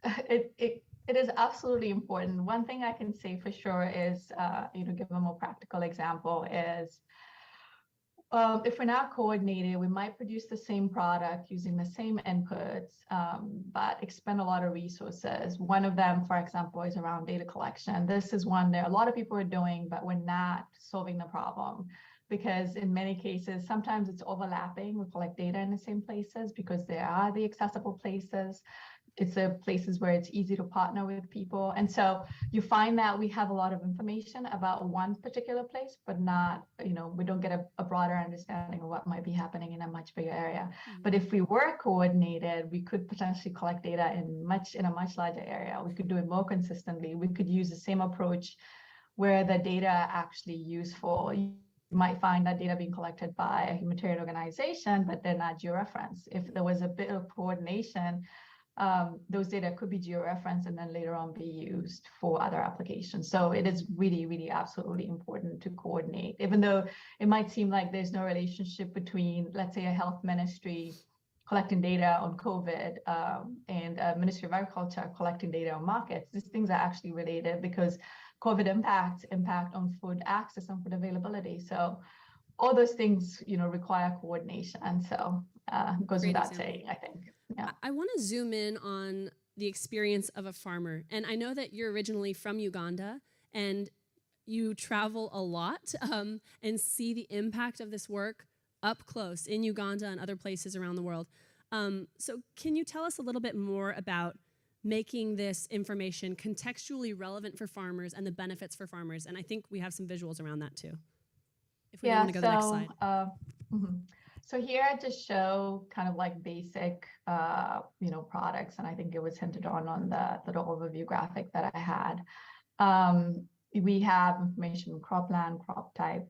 S9: it is absolutely important. One thing I can say for sure is, give a more practical example is, if we're not coordinated, we might produce the same product using the same inputs, but expend a lot of resources. One of them, for example, is around data collection. This is one that a lot of people are doing, but we're not solving the problem, because in many cases, sometimes it's overlapping. We collect data in the same places because they are the accessible places. It's the places where it's easy to partner with people. And so you find that we have a lot of information about one particular place, but not, we don't get a broader understanding of what might be happening in a much bigger area. But if we were coordinated, we could potentially collect data in a much larger area. We could do it more consistently. We could use the same approach where the data are actually useful. You might find that data being collected by a humanitarian organization, but they're not georeferenced. If there was a bit of coordination, those data could be georeferenced and then later on be used for other applications. So it is really, really absolutely important to coordinate, even though it might seem like there's no relationship between, let's say, a health ministry collecting data on COVID and a Ministry of Agriculture collecting data on markets. These things are actually related because COVID impact on food access and food availability. So all those things, require coordination. And so it goes without saying, I think. Yeah.
S5: I want to zoom in on the experience of a farmer. And I know that you're originally from Uganda and you travel a lot and see the impact of this work up close in Uganda and other places around the world. So can you tell us a little bit more about making this information contextually relevant for farmers and the benefits for farmers? And I think we have some visuals around that too. If we want to go to the next slide.
S9: So here I just show kind of like basic, products. And I think it was hinted on the little overview graphic that I had. We have information, cropland, crop type,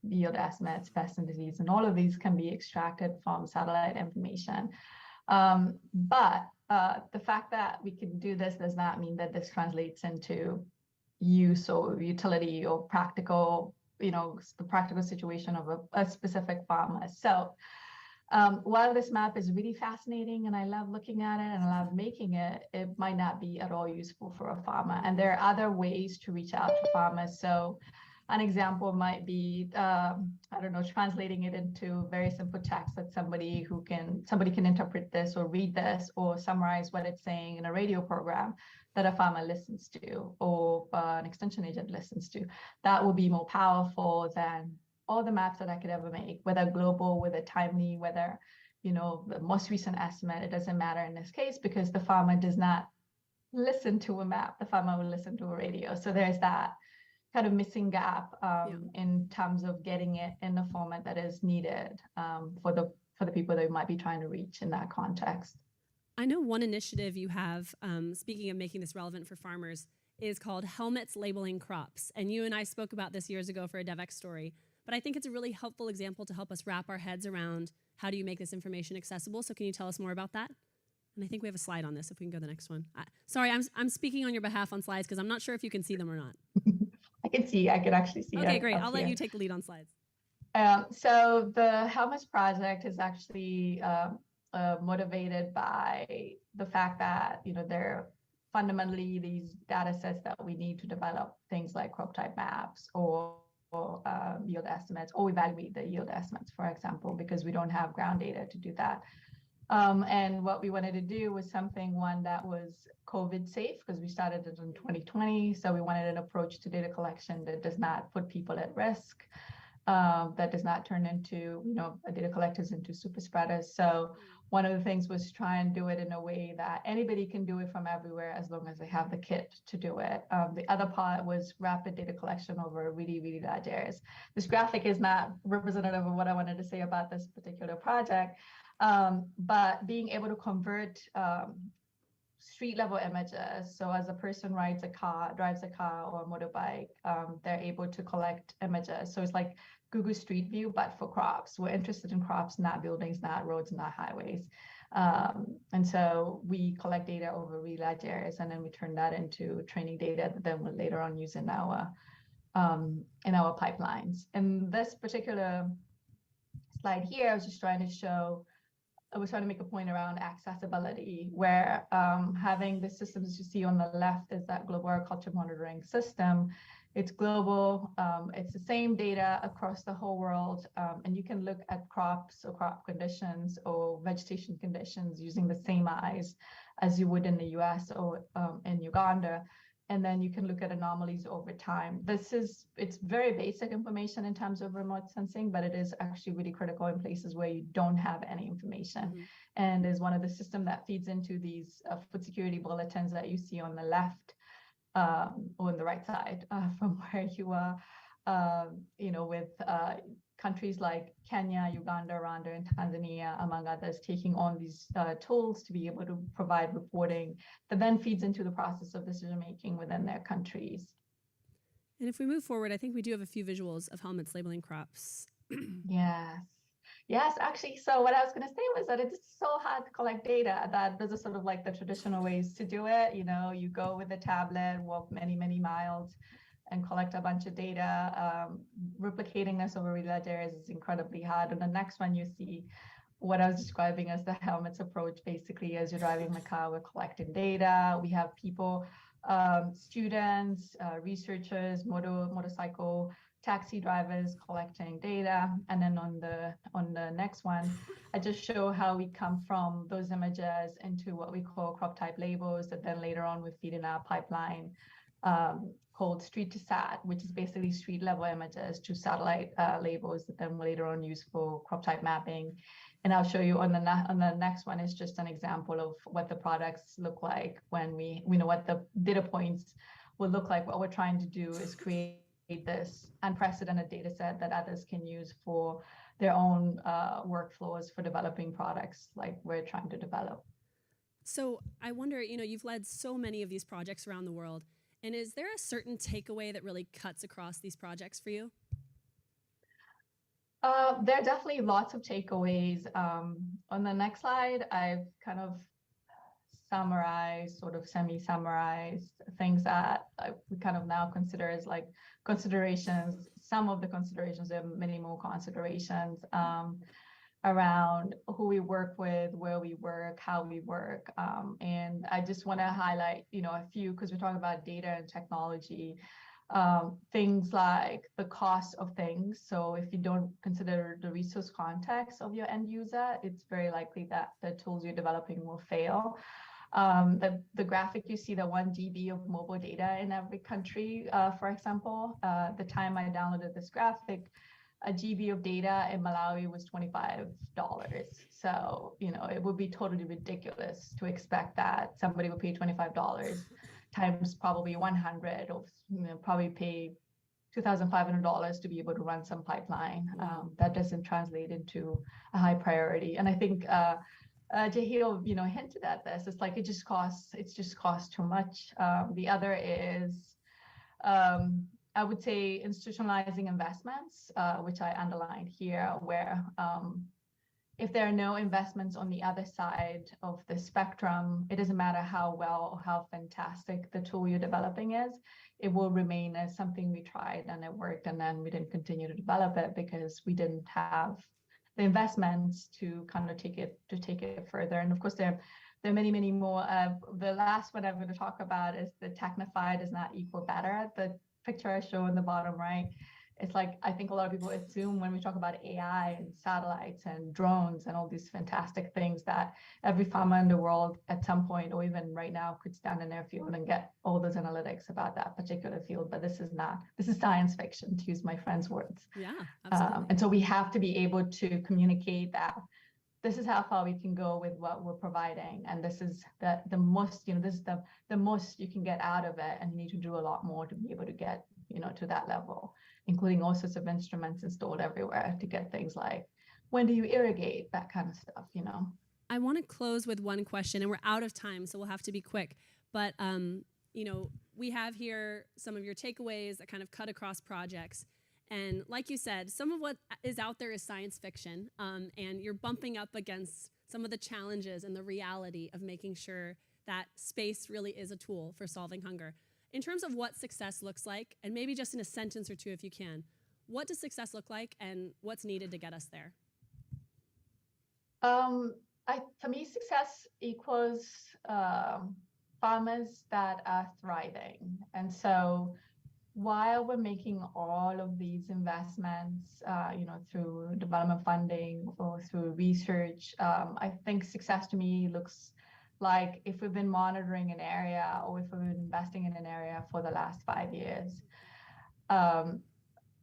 S9: yield estimates, pest and disease, and all of these can be extracted from satellite information. But the fact that we can do this does not mean that this translates into use or utility or practical, the practical situation of a specific farmer. So while this map is really fascinating and I love looking at it and I love making it, it might not be at all useful for a farmer. And there are other ways to reach out to farmers. So an example might be, translating it into very simple text that somebody can interpret this or read this or summarize what it's saying in a radio program that a farmer listens to or an extension agent listens to. That will be more powerful than all the maps that I could ever make, whether global, whether timely, whether, the most recent estimate. It doesn't matter in this case because the farmer does not listen to a map. The farmer will listen to a radio. So there's that kind of missing gap in terms of getting it in the format that is needed for the people that you might be trying to reach in that context.
S5: I know one initiative you have, speaking of making this relevant for farmers, is called Helmets Labeling Crops. And you and I spoke about this years ago for a Devex story. But I think it's a really helpful example to help us wrap our heads around how do you make this information accessible. So can you tell us more about that? And I think we have a slide on this, if we can go to the next one. Sorry, I'm speaking on your behalf on slides because I'm not sure if you can see them or not.
S9: I can actually see.
S5: Okay, great. I'll let you take the lead on slides.
S9: So the Helmets project is actually motivated by the fact that, they're fundamentally these data sets that we need to develop things like crop type maps or yield estimates, or evaluate the yield estimates, for example, because we don't have ground data to do that. And what we wanted to do was one that was COVID safe, because we started it in 2020. So we wanted an approach to data collection that does not put people at risk, that does not turn into, data collectors into super spreaders. So one of the things was try and do it in a way that anybody can do it from everywhere as long as they have the kit to do it. The other part was rapid data collection over really, really large areas. This graphic is not representative of what I wanted to say about this particular project, but being able to convert street level images. So as a person drives a car or a motorbike, they're able to collect images. So it's like Google Street View, but for crops. We're interested in crops, not buildings, not roads, not highways. And so we collect data over really large areas, and then we turn that into training data that then we'll later on use in our pipelines. And this particular slide here, I was just trying to show, I was trying to make a point around accessibility, where having the systems you see on the left is that global agriculture monitoring system. It's global, it's the same data across the whole world, and you can look at crops or crop conditions or vegetation conditions using the same eyes as you would in the US or in Uganda. And then you can look at anomalies over time. It's very basic information in terms of remote sensing, but it is actually really critical in places where you don't have any information. Mm-hmm. And is one of the systems that feeds into these food security bulletins that you see on the left or on the right side from where you are, with countries like Kenya, Uganda, Rwanda, and Tanzania, among others, taking on these tools to be able to provide reporting that then feeds into the process of decision-making within their countries.
S5: And if we move forward, I think we do have a few visuals of helmets labeling crops.
S9: Yes, actually. So what I was going to say was that it's so hard to collect data that those are sort of like the traditional ways to do it. You go with a tablet, walk many, many miles, and collect a bunch of data. Replicating this over really large areas is incredibly hard. And the next one, you see what I was describing as the helmets approach. Basically, as you're driving the car, we're collecting data. We have people, students, researchers, motorcycle, taxi drivers collecting data. And then on the next one, I just show how we come from those images into what we call crop type labels that then later on we feed in our pipeline, called street to sat, which is basically street level images to satellite labels that then later on use for crop type mapping. And I'll show you on the next one is just an example of what the products look like when we know what the data points will look like. What we're trying to do is create this unprecedented data set that others can use for their own workflows for developing products like we're trying to develop.
S5: So I wonder, you've led so many of these projects around the world. And is there a certain takeaway that really cuts across these projects for you?
S9: There are definitely lots of takeaways. On the next slide, I've kind of summarized, sort of semi-summarized things that we kind of now consider as like considerations. Some of the considerations, there are many more considerations around who we work with, where we work, how we work. And I just want to highlight, a few, because we're talking about data and technology, things like the cost of things. So if you don't consider the resource context of your end user, it's very likely that the tools you're developing will fail. The graphic you see, the 1 GB of mobile data in every country, for example, the time I downloaded this graphic, a GB of data in Malawi was $25. So, it would be totally ridiculous to expect that somebody would pay $25 times probably 100 or probably pay $2,500 to be able to run some pipeline. That doesn't translate into a high priority. And I think Jahil, hinted at this. It's like it just costs too much. The other is I would say institutionalizing investments, which I underlined here, where if there are no investments on the other side of the spectrum, it doesn't matter how well or how fantastic the tool you're developing is, it will remain as something we tried and it worked, and then we didn't continue to develop it because we didn't have the investments to kind of take it further. And of course, there are many, many more. The last one I'm going to talk about is the technified does not equal better. The picture I show in the bottom right, it's like, I think a lot of people assume when we talk about AI and satellites and drones and all these fantastic things that every farmer in the world at some point, or even right now, could stand in their field and get all those analytics about that particular field. But this is science fiction, to use my friend's words.
S5: Yeah, absolutely.
S9: And so we have to be able to communicate that this is how far we can go with what we're providing, and this is the most, this is the most you can get out of it, and you need to do a lot more to be able to get, to that level, including all sorts of instruments installed everywhere to get things like, when do you irrigate, that kind of stuff,
S5: I want to close with one question, and we're out of time, so we'll have to be quick. But we have here some of your takeaways that kind of cut across projects. And like you said, some of what is out there is science fiction, and you're bumping up against some of the challenges and the reality of making sure that space really is a tool for solving hunger. In terms of what success looks like, and maybe just in a sentence or two if you can, what does success look like and what's needed to get us there?
S9: For me, success equals farmers that are thriving. And so while we're making all of these investments, through development funding or through research, I think success to me looks like if we've been monitoring an area or if we've been investing in an area for the last 5 years,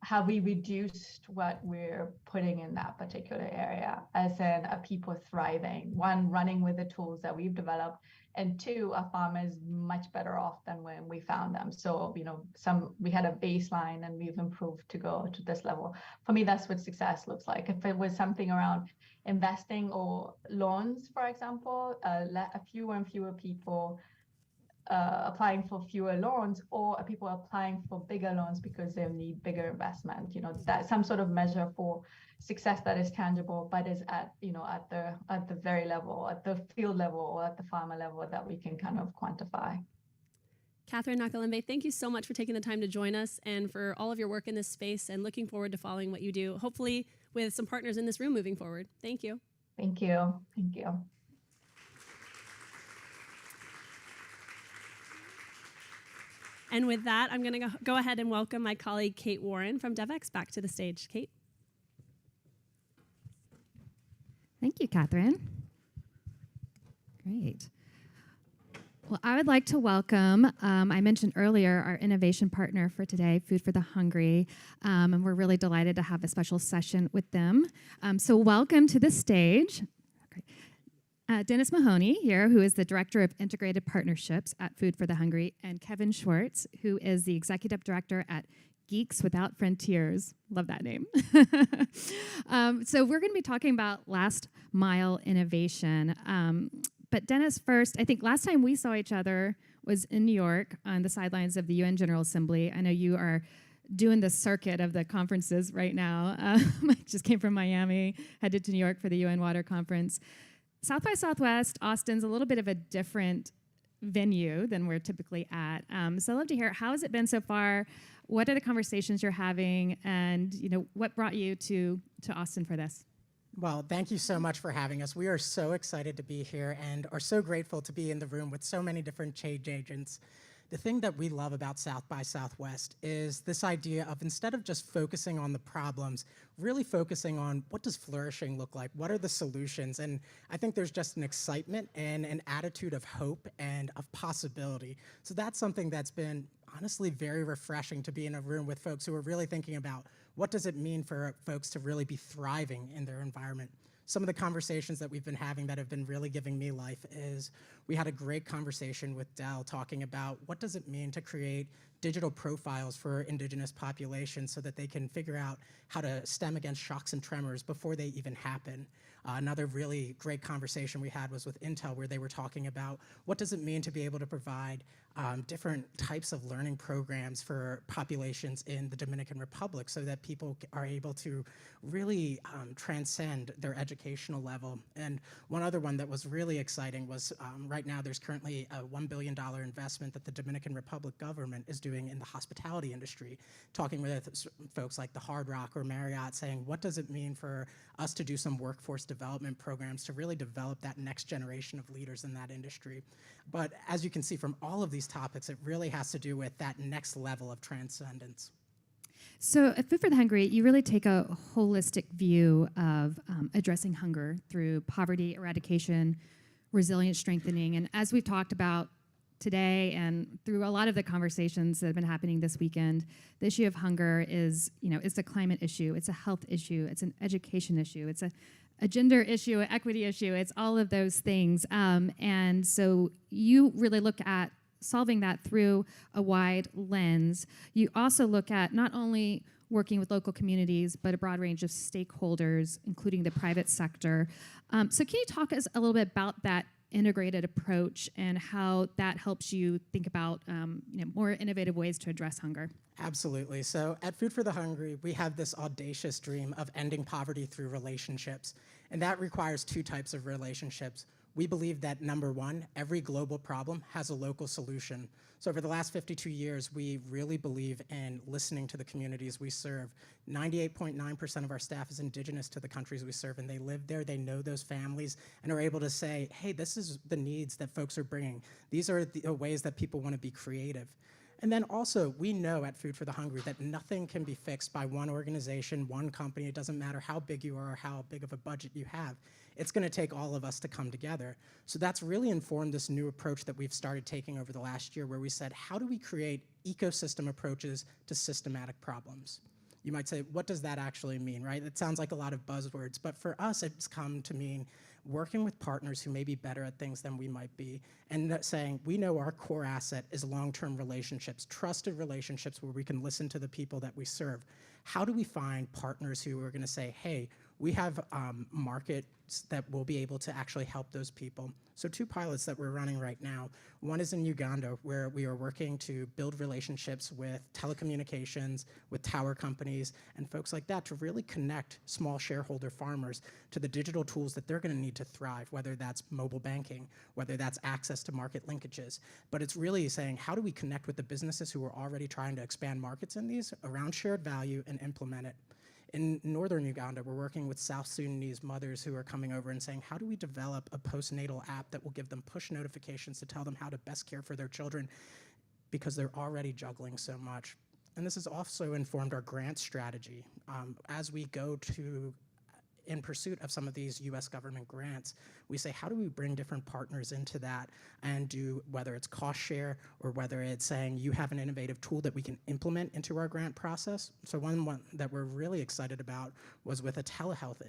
S9: have we reduced what we're putting in that particular area? As in, are people thriving? One, running with the tools that we've developed, and two, are farmers much better off than when we found them? So, we had a baseline and we've improved to go to this level. For me, that's what success looks like. If it was something around investing or loans, for example, fewer and fewer people applying for fewer loans, or are people applying for bigger loans because they need bigger investment? That's some sort of measure for success that is tangible, but is at the very level, at the field level, or at the farmer level that we can kind of quantify.
S5: Catherine Nakalembe, thank you so much for taking the time to join us and for all of your work in this space, and looking forward to following what you do, hopefully with some partners in this room moving forward. Thank you.
S9: Thank you. Thank you.
S5: And with that, I'm going to go ahead and welcome my colleague, Kate Warren from Devex, back to the stage. Kate.
S1: Thank you, Catherine. Great. Well, I would like to welcome, I mentioned earlier, our innovation partner for today, Food for the Hungry, and we're really delighted to have a special session with them. So welcome to the stage. Dennis Mahoney here, who is the Director of Integrated Partnerships at Food for the Hungry, and Kevin Schwartz, who is the Executive Director at Geeks Without Frontiers. Love that name. So we're going to be talking about last mile innovation. But Dennis, first, I think last time we saw each other was in New York on the sidelines of the UN General Assembly. I know you are doing the circuit of the conferences right now. I just came from Miami, headed to New York for the UN Water Conference. South by Southwest, Austin's a little bit of a different venue than we're typically at. So I'd love to hear, how has it been so far? What are the conversations you're having? And what brought you to Austin for this?
S10: Well, thank you so much for having us. We are so excited to be here and are so grateful to be in the room with so many different change agents. The thing that we love about South by Southwest is this idea of, instead of just focusing on the problems, really focusing on what does flourishing look like? What are the solutions? And I think there's just an excitement and an attitude of hope and of possibility. So that's something that's been honestly very refreshing, to be in a room with folks who are really thinking about what does it mean for folks to really be thriving in their environment. Some of the conversations that we've been having that have been really giving me life is, we had a great conversation with Dell talking about what does it mean to create digital profiles for indigenous populations so that they can figure out how to stem against shocks and tremors before they even happen. Another really great conversation we had was with Intel, where they were talking about what does it mean to be able to provide different types of learning programs for populations in the Dominican Republic so that people are able to really transcend their educational level. And one other one that was really exciting was right now there's currently a $1 billion investment that the Dominican Republic government is doing in the hospitality industry, talking with folks like the Hard Rock or Marriott, saying what does it mean for us to do some workforce development programs to really develop that next generation of leaders in that industry. But as you can see from all of these topics, it really has to do with that next level of transcendence.
S1: So at Food for the Hungry, you really take a holistic view of addressing hunger through poverty eradication, resilience strengthening. And as we've talked about today and through a lot of the conversations that have been happening this weekend, the issue of hunger is, it's a climate issue, it's a health issue, it's an education issue, it's a gender issue, an equity issue, it's all of those things. And so you really look at solving that through a wide lens. You also look at not only working with local communities, but a broad range of stakeholders, including the private sector. So can you talk us a little bit about that integrated approach and how that helps you think about more innovative ways to address hunger?
S10: Absolutely. So at Food for the Hungry, we have this audacious dream of ending poverty through relationships. And that requires two types of relationships. We believe that, number one, every global problem has a local solution. So over the last 52 years, we really believe in listening to the communities we serve. 98.9% of our staff is indigenous to the countries we serve, and they live there, they know those families, and are able to say, hey, this is the needs that folks are bringing. These are the ways that people want to be creative. And then also, we know at Food for the Hungry that nothing can be fixed by one organization, one company. It doesn't matter how big you are or how big of a budget you have. It's going to take all of us to come together. So that's really informed this new approach that we've started taking over the last year, where we said, how do we create ecosystem approaches to systematic problems? You might say, what does that actually mean, right? It sounds like a lot of buzzwords, but for us, it's come to mean working with partners who may be better at things than we might be, and saying, we know our core asset is long-term relationships, trusted relationships where we can listen to the people that we serve. How do we find partners who are gonna say, hey, we have markets that will be able to actually help those people? So two pilots that we're running right now. One is in Uganda, where we are working to build relationships with telecommunications, with tower companies, and folks like that to really connect small shareholder farmers to the digital tools that they're gonna need to thrive, whether that's mobile banking, whether that's access to market linkages. But it's really saying, how do we connect with the businesses who are already trying to expand markets in these around shared value and implement it? In northern Uganda, we're working with South Sudanese mothers who are coming over and saying, how do we develop a postnatal app that will give them push notifications to tell them how to best care for their children, because they're already juggling so much. And this has also informed our grant strategy. As we go to in pursuit of some of these US government grants, we say, how do we bring different partners into that and do, whether it's cost share or whether it's saying you have an innovative tool that we can implement into our grant process. So one that we're really excited about was with a telehealth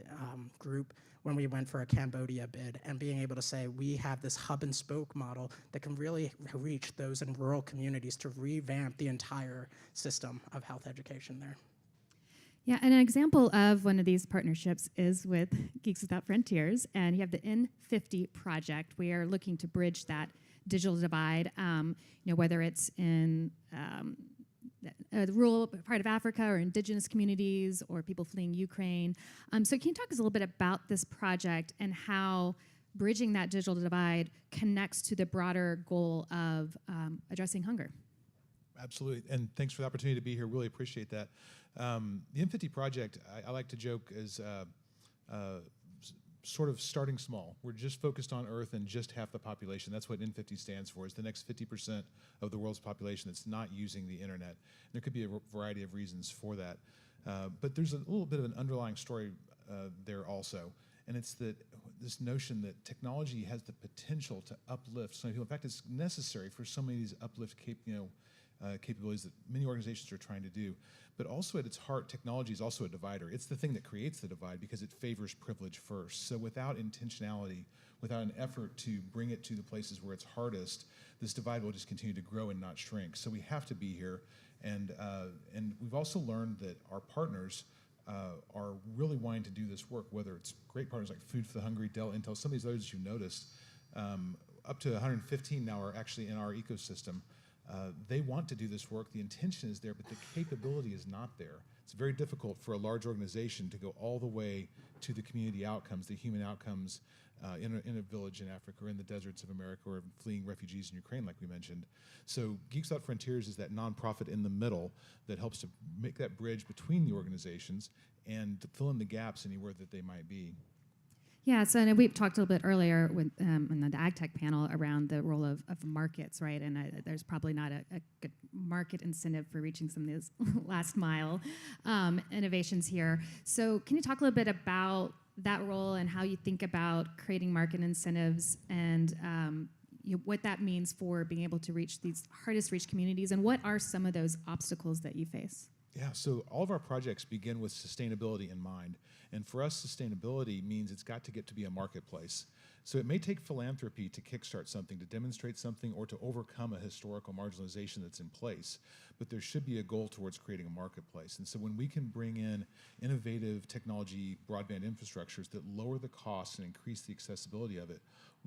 S10: group when we went for a Cambodia bid, and being able to say, we have this hub and spoke model that can really reach those in rural communities to revamp the entire system of health education there.
S1: Yeah, and an example of one of these partnerships is with Geeks Without Frontiers, and you have the N50 project. We are looking to bridge that digital divide, whether it's in the rural part of Africa or indigenous communities or people fleeing Ukraine. So can you talk us a little bit about this project and how bridging that digital divide connects to the broader goal of addressing hunger?
S11: Absolutely, and thanks for the opportunity to be here. Really appreciate that. The N50 project, I like to joke, is sort of starting small. We're just focused on Earth and just half the population. That's what N50 stands for, is the next 50% of the world's population that's not using the internet. And there could be a variety of reasons for that. But there's a little bit of an underlying story there also. And it's that this notion that technology has the potential to uplift so many people. In fact, it's necessary for so many of these uplift capabilities that many organizations are trying to do. But also at its heart, technology is also a divider. It's the thing that creates the divide because it favors privilege first. So without intentionality, without an effort to bring it to the places where it's hardest, this divide will just continue to grow and not shrink. So we have to be here. And we've also learned that our partners are really wanting to do this work, whether it's great partners like Food for the Hungry, Dell, Intel, some of these others you noticed, up to 115 now are actually in our ecosystem. They want to do this work. The intention is there, but the capability is not there. It's very difficult for a large organization to go all the way to the community outcomes, the human outcomes in a village in Africa or in the deserts of America or fleeing refugees in Ukraine, like we mentioned. So Geeks Without Frontiers is that nonprofit in the middle that helps to make that bridge between the organizations and to fill in the gaps anywhere that they might be.
S1: Yeah, so and we've talked a little bit earlier with in the Ag Tech panel around the role of markets, right? And there's probably not a good market incentive for reaching some of those last mile innovations here. So can you talk a little bit about that role and how you think about creating market incentives and what that means for being able to reach these hardest reached communities, and what are some of those obstacles that you face?
S11: Yeah, so all of our projects begin with sustainability in mind. And for us, sustainability means it's got to get to be a marketplace. So it may take philanthropy to kickstart something, to demonstrate something, or to overcome a historical marginalization that's in place. But there should be a goal towards creating a marketplace. And so when we can bring in innovative technology broadband infrastructures that lower the costs and increase the accessibility of it,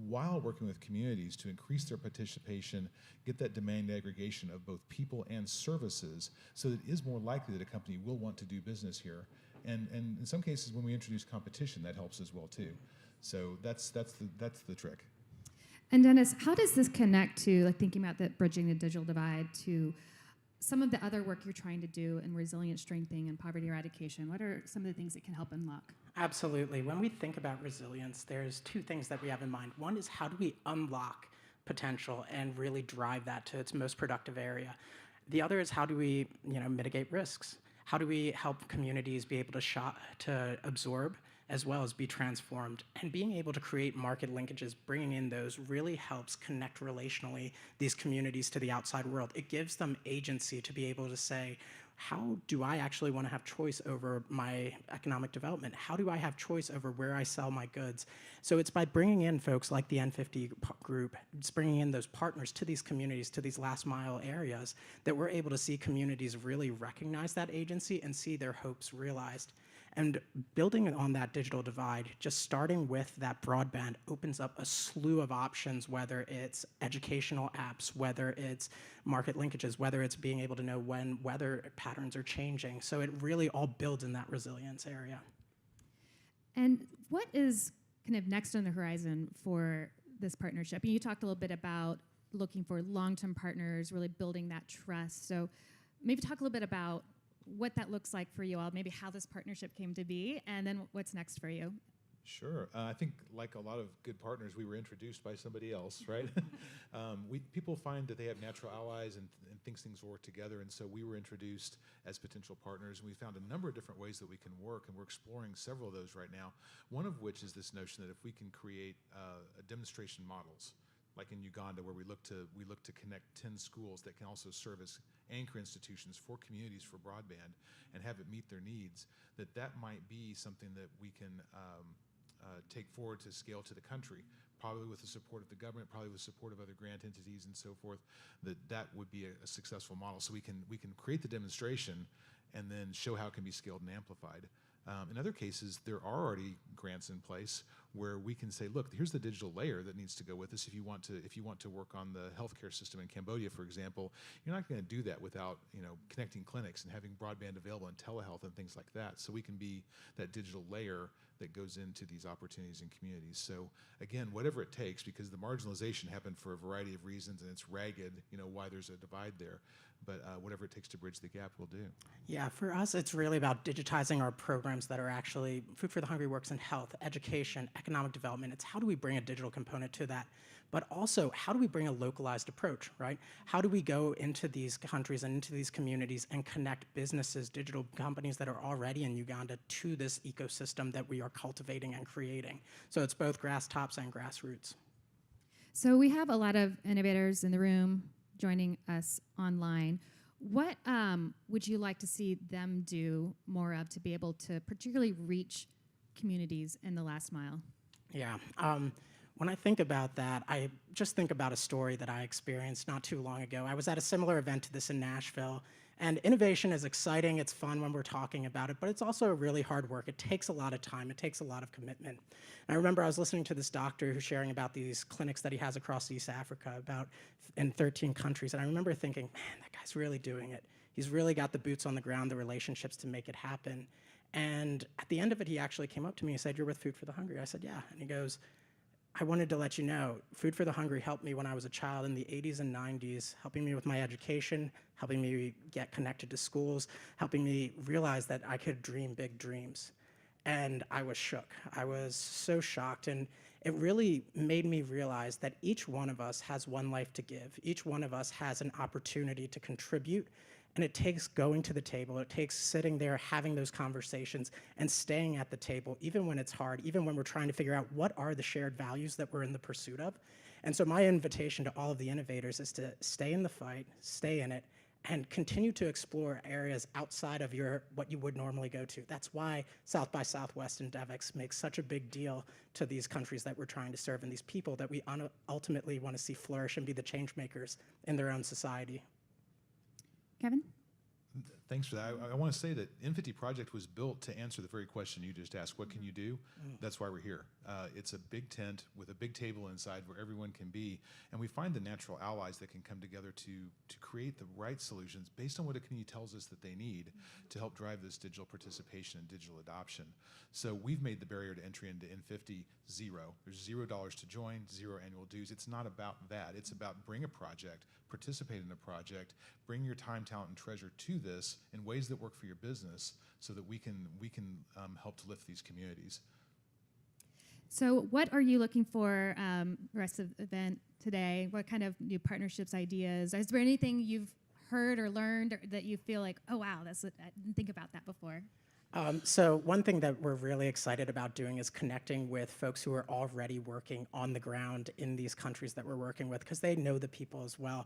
S11: while working with communities to increase their participation, get that demand aggregation of both people and services, so that it is more likely that a company will want to do business here. And in some cases, when we introduce competition, that helps as well too. So that's the trick.
S1: And Dennis, how does this connect to, like, thinking about the bridging the digital divide, to some of the other work you're trying to do in resilience strengthening and poverty eradication? What are some of the things that can help unlock?
S10: Absolutely. When we think about resilience, there's two things that we have in mind. One is, how do we unlock potential and really drive that to its most productive area? The other is, how do we, mitigate risks? How do we help communities be able to absorb as well as be transformed? And being able to create market linkages, bringing in those, really helps connect relationally these communities to the outside world. It gives them agency to be able to say, how do I actually want to have choice over my economic development? How do I have choice over where I sell my goods? So it's by bringing in folks like the N50 group, it's bringing in those partners to these communities, to these last mile areas, that we're able to see communities really recognize that agency and see their hopes realized. And building on that digital divide, just starting with that broadband, opens up a slew of options, whether it's educational apps, whether it's market linkages, whether it's being able to know when weather patterns are changing. So it really all builds in that resilience area.
S1: And what is kind of next on the horizon for this partnership? You talked a little bit about looking for long-term partners, really building that trust. So maybe talk a little bit about what that looks like for you all, maybe how this partnership came to be, and then what's next for you.
S11: Sure. I think, like a lot of good partners, we were introduced by somebody else, right? People find that they have natural allies and things work together, and so we were introduced as potential partners, and we found a number of different ways that we can work, and we're exploring several of those right now, one of which is this notion that if we can create demonstration models, like in Uganda, where we look to connect 10 schools that can also serve as anchor institutions for communities for broadband and have it meet their needs, that might be something that we can take forward to scale to the country, probably with the support of the government, probably with support of other grant entities and so forth. That would be a successful model. So we can create the demonstration and then show how it can be scaled and amplified. In other cases, there are already grants in place where we can say, look, here's the digital layer that needs to go with this. If you want to work on the healthcare system in Cambodia, for example, you're not going to do that without connecting clinics and having broadband available and telehealth and things like that. So we can be that digital layer that goes into these opportunities in communities. So again, whatever it takes, because the marginalization happened for a variety of reasons, and it's ragged, why there's a divide there. But whatever it takes to bridge the gap, we'll do.
S10: Yeah, for us, it's really about digitizing our programs that are actually Food for the Hungry works in health, education, economic development. It's how do we bring a digital component to that? But also, how do we bring a localized approach, right? How do we go into these countries and into these communities and connect businesses, digital companies that are already in Uganda, to this ecosystem that we are cultivating and creating? So it's both grass tops and grassroots.
S1: So we have a lot of innovators in the room joining us online. What would you like to see them do more of to be able to particularly reach communities in the last mile?
S10: Yeah. When I think about that, I just think about a story that I experienced not too long ago. I was at a similar event to this in Nashville, and innovation is exciting, it's fun when we're talking about it, but it's also really hard work. It takes a lot of time, it takes a lot of commitment. And I remember I was listening to this doctor who's sharing about these clinics that he has across East Africa, in 13 countries, and I remember thinking, man, that guy's really doing it. He's really got the boots on the ground, the relationships to make it happen. And at the end of it, he actually came up to me and said, "You're with Food for the Hungry?" I said, "Yeah." And he goes, "I wanted to let you know, Food for the Hungry helped me when I was a child in the 80s and 90s, helping me with my education, helping me get connected to schools, helping me realize that I could dream big dreams." And I was shook. I was so shocked. And it really made me realize that each one of us has one life to give. Each one of us has an opportunity to contribute. And it takes going to the table, it takes sitting there, having those conversations, and staying at the table, even when it's hard, even when we're trying to figure out what are the shared values that we're in the pursuit of. And so my invitation to all of the innovators is to stay in the fight, stay in it, and continue to explore areas outside of what you would normally go to. That's why South by Southwest and Devex makes such a big deal to these countries that we're trying to serve and these people that we ultimately want to see flourish and be the change makers in their own society.
S1: Kevin?
S11: Thanks for that. I want to say that N50 Project was built to answer the very question you just asked. What can you do? That's why we're here. It's a big tent with a big table inside where everyone can be, and we find the natural allies that can come together to create the right solutions based on what a community tells us that they need to help drive this digital participation and digital adoption. So we've made the barrier to entry into N50 zero. There's $0 to join, 0 annual dues. It's not about that. It's about bring a project, participate in a project, bring your time, talent, and treasure to this in ways that work for your business so that we can help to lift these communities.
S1: So what are you looking for rest of the event today? What kind of new partnerships, ideas? Is there anything you've heard or learned or that you feel like, oh, wow, I didn't think about that before?
S10: So one thing that we're really excited about doing is connecting with folks who are already working on the ground in these countries that we're working with, because they know the people as well.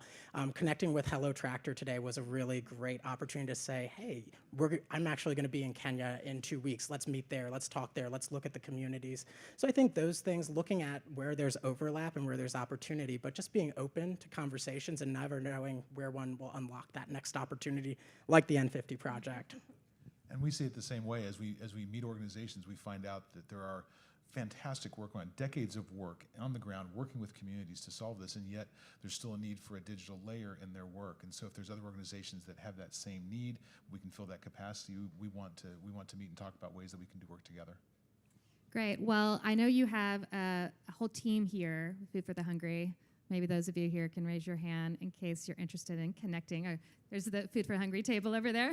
S10: Connecting with Hello Tractor today was a really great opportunity to say, hey, I'm actually going to be in Kenya in 2 weeks. Let's meet there. Let's talk there. Let's look at the communities. So I think those things, looking at where there's overlap and where there's opportunity, but just being open to conversations and never knowing where one will unlock that next opportunity, like the N50 project.
S11: And we see it the same way. As we meet organizations, we find out that there are fantastic work on decades of work on the ground, working with communities to solve this, and yet there's still a need for a digital layer in their work. And so if there's other organizations that have that same need, we can fill that capacity. We want to meet and talk about ways that we can do work together.
S1: Great. Well, I know you have a whole team here, Food for the Hungry. Maybe those of you here can raise your hand in case you're interested in connecting. There's the Food for Hungry table over there.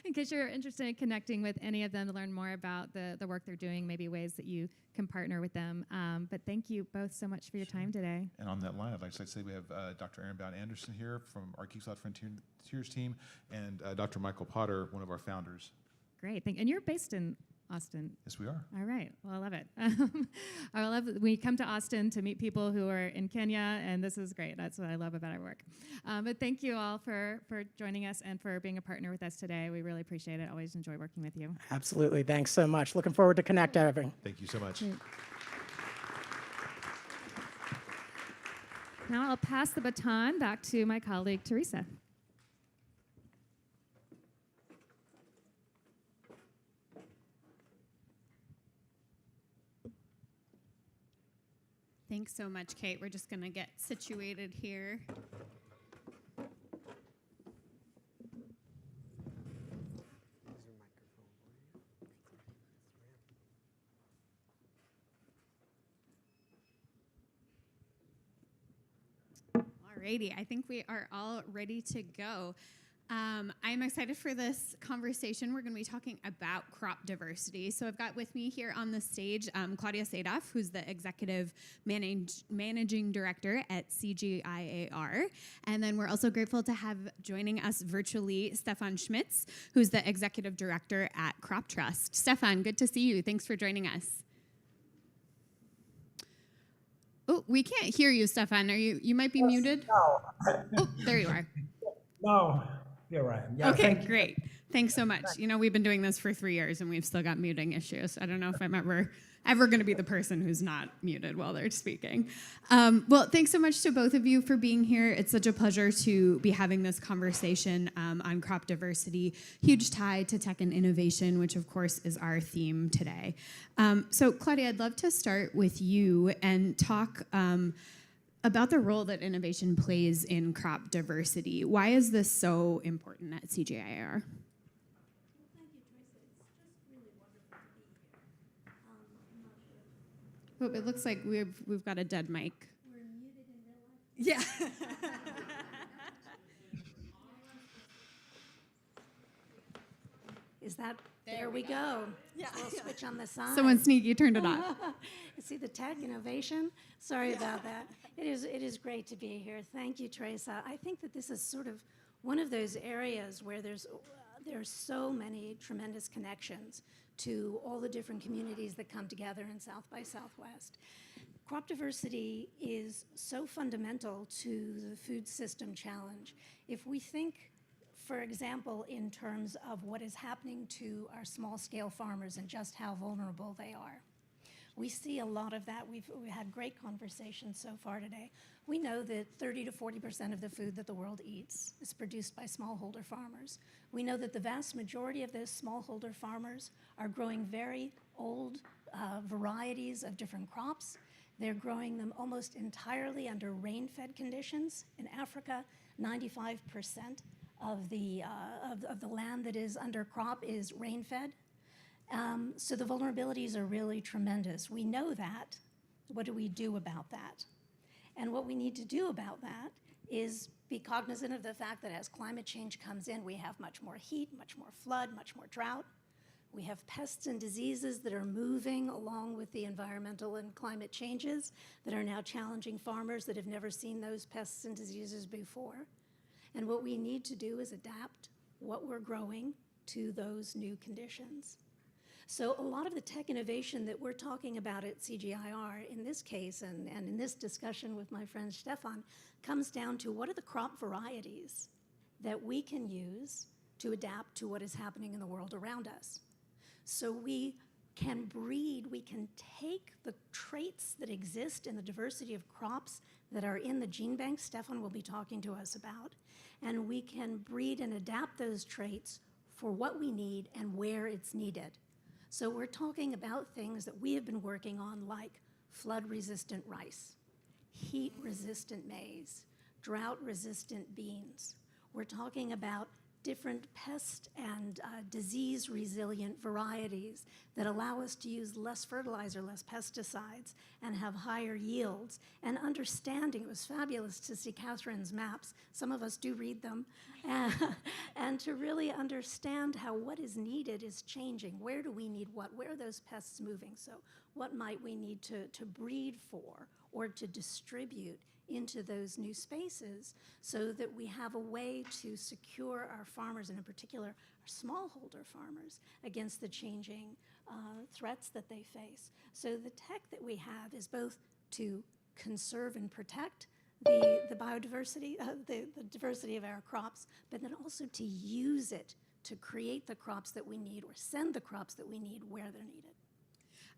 S1: In case you're interested in connecting with any of them to learn more about the work they're doing, maybe ways that you can partner with them. But thank you both so much for your time today.
S11: And on that line, I'd like to say we have Dr. Aaron Bound-Anderson here from our Geeks Out Frontiers team, and Dr. Michael Potter, one of our founders.
S1: Great. And you're based in Austin.
S11: Yes, we are.
S1: All right. Well, I love it. I love it. We come to Austin to meet people who are in Kenya, and this is great. That's what I love about our work. But thank you all for joining us and for being a partner with us today. We really appreciate it. Always enjoy working with you.
S10: Absolutely. Thanks so much. Looking forward to connecting.
S11: Thank you so much.
S1: Great. Now I'll pass the baton back to my colleague, Teresa.
S2: Thanks so much, Kate. We're just going to get situated here. Alrighty, I think we are all ready to go. I'm excited for this conversation. We're going to be talking about crop diversity. So I've got with me here on the stage Claudia Sadov, who's the Executive Managing Director at CGIAR. And then we're also grateful to have joining us virtually Stefan Schmitz, who's the Executive Director at Crop Trust. Stefan, good to see you. Thanks for joining us. Oh, we can't hear you, Stefan. You might be muted?
S12: No.
S2: Oh, there you are.
S12: No. You're right. Yeah,
S2: okay, great. Thanks so much. You know, we've been doing this for 3 years and we've still got muting issues. I don't know if I'm ever going to be the person who's not muted while they're speaking. Well, thanks so much to both of you for being here. It's such a pleasure to be having this conversation on crop diversity, huge tie to tech and innovation, which of course is our theme today. So Claudia, I'd love to start with you and talk about the role that innovation plays in crop diversity. Why is this so important at CGIAR? Oh, it looks like we've got a dead mic. We're muted in real life. Yeah.
S13: Is that there we go. Yeah. We'll switch on the side.
S2: Someone sneaky turned it off.
S13: See the tech innovation? Sorry about that. It is great to be here. Thank you, Teresa. I think that this is sort of one of those areas where there's so many tremendous connections to all the different communities that come together in South by Southwest. crop diversity is so fundamental to the food system challenge. If we think, for example, in terms of what is happening to our small-scale farmers and just how vulnerable they are, we see a lot of that. We've had great conversations so far today. We know that 30 to 40% of the food that the world eats is produced by smallholder farmers. We know that the vast majority of those smallholder farmers are growing very old varieties of different crops. They're growing them almost entirely under rain-fed conditions. In Africa, 95% of the land that is under crop is rain-fed. So the vulnerabilities are really tremendous. We know that. What do we do about that? And what we need to do about that is be cognizant of the fact that as climate change comes in, we have much more heat, much more flood, much more drought. We have pests and diseases that are moving along with the environmental and climate changes that are now challenging farmers that have never seen those pests and diseases before. And what we need to do is adapt what we're growing to those new conditions. So a lot of the tech innovation that we're talking about at CGIAR in this case and in this discussion with my friend Stefan comes down to what are the crop varieties that we can use to adapt to what is happening in the world around us. So we can breed, we can take the traits that exist in the diversity of crops that are in the gene bank Stefan will be talking to us about, and we can breed and adapt those traits for what we need and where it's needed. So we're talking about things that we have been working on like flood-resistant rice, heat-resistant maize, drought-resistant beans. We're talking about different pest and disease-resilient varieties that allow us to use less fertilizer, less pesticides, and have higher yields. And understanding, it was fabulous to see Catherine's maps. Some of us do read them. And to really understand how what is needed is changing. Where do we need what? Where are those pests moving? So what might we need to breed for or to distribute into those new spaces so that we have a way to secure our farmers, and in particular our smallholder farmers, against the changing threats that they face. So the tech that we have is both to conserve and protect the biodiversity, the diversity of our crops, but then also to use it to create the crops that we need or send the crops that we need where they're needed.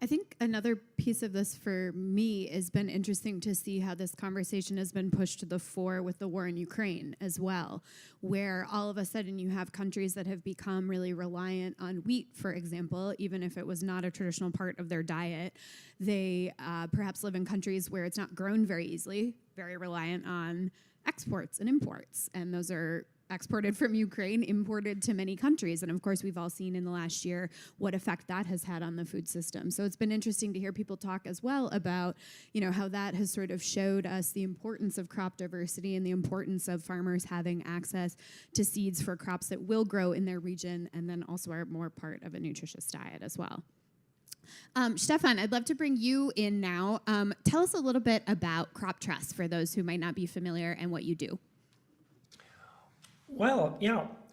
S2: I think another piece of this for me has been interesting to see how this conversation has been pushed to the fore with the war in Ukraine as well, where all of a sudden you have countries that have become really reliant on wheat, for example, even if it was not a traditional part of their diet. They perhaps live in countries where it's not grown very easily, very reliant on exports and imports, and those are exported from Ukraine, imported to many countries. And of course, we've all seen in the last year what effect that has had on the food system. So it's been interesting to hear people talk as well about, how that has sort of showed us the importance of crop diversity and the importance of farmers having access to seeds for crops that will grow in their region and then also are more part of a nutritious diet as well. Stefan, I'd love to bring you in now. Tell us a little bit about Crop Trust for those who might not be familiar and what you do.
S12: Well,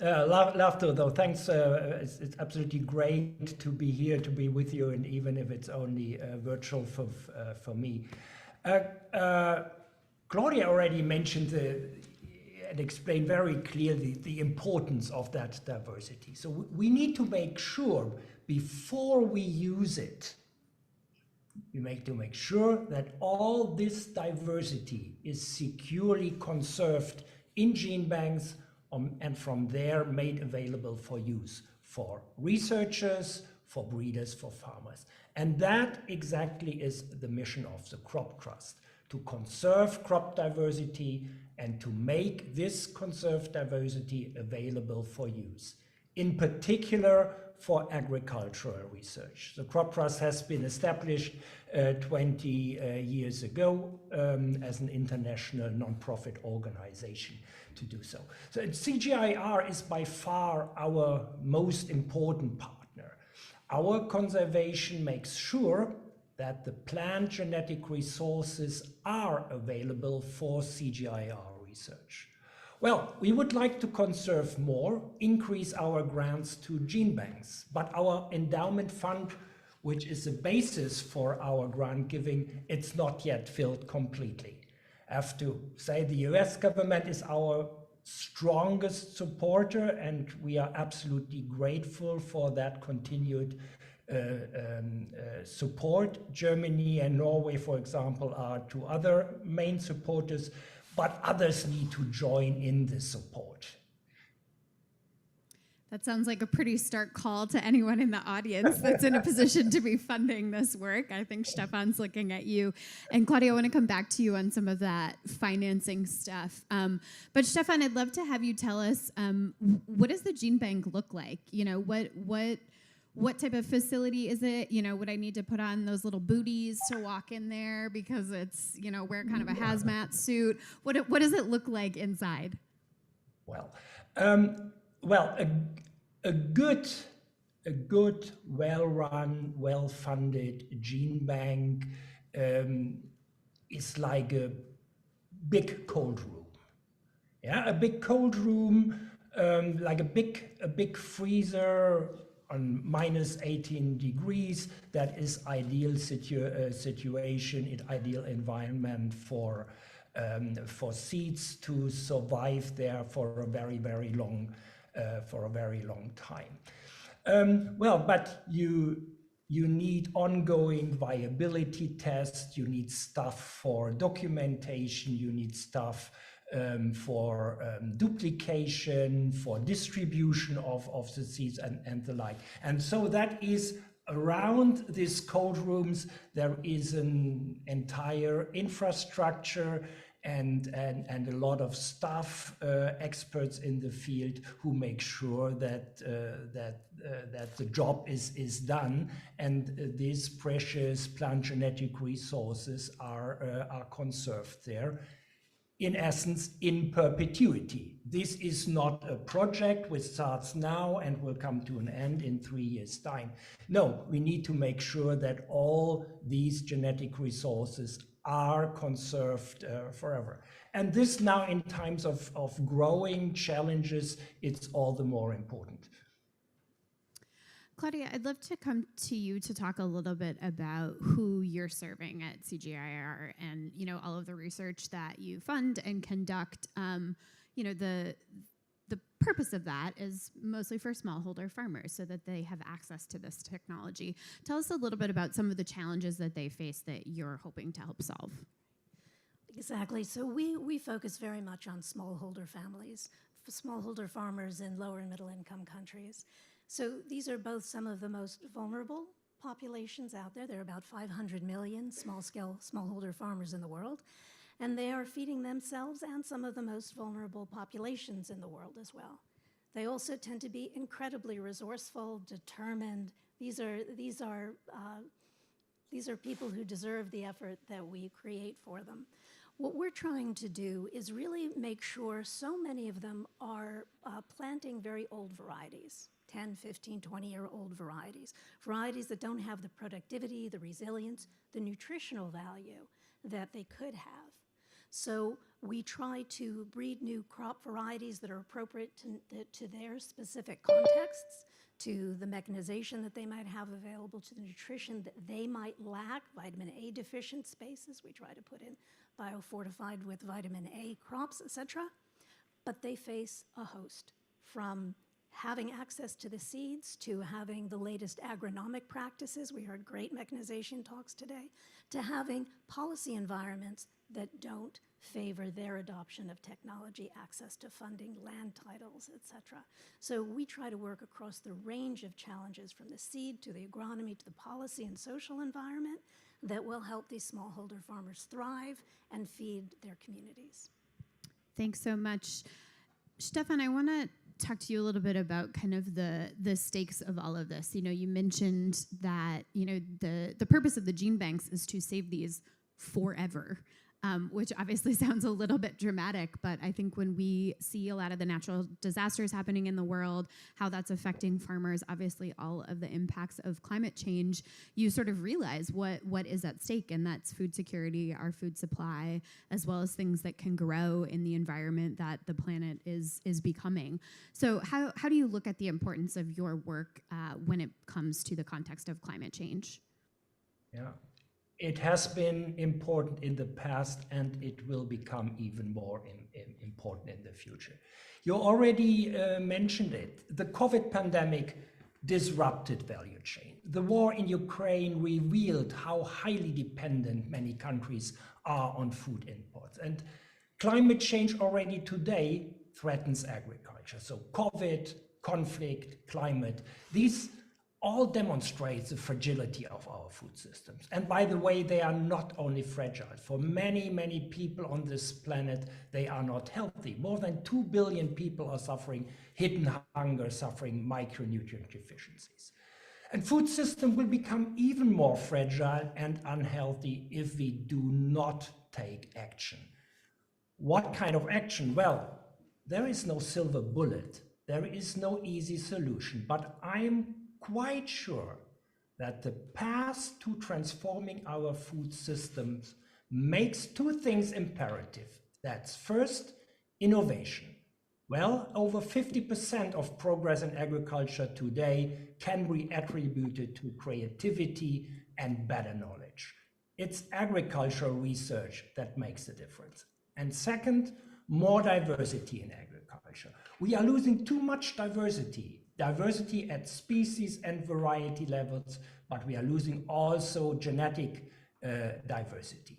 S12: love to, though. Thanks. It's absolutely great to be here, to be with you, and even if it's only virtual for me. Claudia already mentioned and explained very clearly the importance of that diversity. So we need to make sure before we use it, we make sure that all this diversity is securely conserved in gene banks, and from there made available for use for researchers, for breeders, for farmers. And that exactly is the mission of the Crop Trust, to conserve crop diversity and to make this conserved diversity available for use, in particular for agricultural research. The Crop Trust has been established 20 years ago as an international non-profit organization to do so. So CGIAR is by far our most important partner. Our conservation makes sure that the plant genetic resources are available for CGIAR research. Well, we would like to conserve more, increase our grants to gene banks, but our endowment fund which is the basis for our grant giving, it's not yet filled completely. I have to say the US government is our strongest supporter, and we are absolutely grateful for that continued support. Germany and Norway, for example, are two other main supporters, but others need to join in the support.
S2: That sounds like a pretty stark call to anyone in the audience that's in a position to be funding this work. I think Stefan's looking at you. And Claudia, I want to come back to you on some of that financing stuff. But Stefan, I'd love to have you tell us, what does the gene bank look like? You know, what type of facility is it? You know, would I need to put on those little booties to walk in there because it's, you know, wear kind of a hazmat suit? What does it look like inside?
S12: Well, a good, well-run, well-funded gene bank is like a big cold room. Yeah, a big cold room, like a big freezer on minus 18 degrees. That is ideal situation, ideal environment for seeds to survive there for a very long time. But you need ongoing viability tests, you need stuff for documentation, you need stuff for duplication, for distribution of the seeds and the like. And so that is around these cold rooms, there is an entire infrastructure and a lot of staff, experts in the field who make sure that the job is done, and these precious plant genetic resources are conserved there. In essence, in perpetuity. This is not a project which starts now and will come to an end in 3 years' time. No, we need to make sure that all these genetic resources are conserved forever. And this now, in times of growing challenges, it's all the more important.
S2: Claudia, I'd love to come to you to talk a little bit about who you're serving at CGIAR and, you know, all of the research that you fund and conduct. You know, the purpose of that is mostly for smallholder farmers so that they have access to this technology. Tell us a little bit about some of the challenges that they face that you're hoping to help solve.
S13: Exactly. So we focus very much on smallholder families, smallholder farmers in lower and middle income countries. So these are both some of the most vulnerable populations out there. There are about 500 million smallholder farmers in the world, and they are feeding themselves and some of the most vulnerable populations in the world as well. They also tend to be incredibly resourceful, determined. These are people who deserve the effort that we create for them. What we're trying to do is really make sure so many of them are planting very old varieties. 10, 15, 20-year-old varieties that don't have the productivity, the resilience, the nutritional value that they could have. So we try to breed new crop varieties that are appropriate to their specific contexts, to the mechanization that they might have available, to the nutrition that they might lack, vitamin A deficient spaces. We try to put in biofortified with vitamin A crops, etc. But they face a host, from having access to the seeds, to having the latest agronomic practices, we heard great mechanization talks today, to having policy environments that don't favor their adoption of technology, access to funding, land titles, etc. So we try to work across the range of challenges, from the seed to the agronomy to the policy and social environment, that will help these smallholder farmers thrive and feed their communities.
S2: Thanks so much. Stefan, I want to talk to you a little bit about kind of the stakes of all of this. You know, you mentioned that, you know, the purpose of the gene banks is to save these forever. which obviously sounds a little bit dramatic, but I think when we see a lot of the natural disasters happening in the world, how that's affecting farmers, obviously all of the impacts of climate change, you sort of realize what is at stake, and that's food security, our food supply, as well as things that can grow in the environment that the planet is becoming. So how do you look at the importance of your work when it comes to the context of climate change?
S12: Yeah. It has been important in the past, and it will become even more important in the future. You already mentioned it. The COVID pandemic disrupted value chain. The war in Ukraine revealed how highly dependent many countries are on food imports. And climate change already today threatens agriculture. So COVID, conflict, climate, these all demonstrates the fragility of our food systems. And by the way, they are not only fragile. For many, many people on this planet, they are not healthy. More than 2 billion people are suffering hidden hunger, suffering micronutrient deficiencies. And food system will become even more fragile and unhealthy if we do not take action. What kind of action? Well, there is no silver bullet. There is no easy solution, but I'm quite sure that the path to transforming our food systems makes two things imperative. That's first, innovation. Well, over 50% of progress in agriculture today can be attributed to creativity and better knowledge. It's agricultural research that makes a difference. And second, more diversity in agriculture. We are losing too much diversity at species and variety levels, but we are losing also genetic diversity.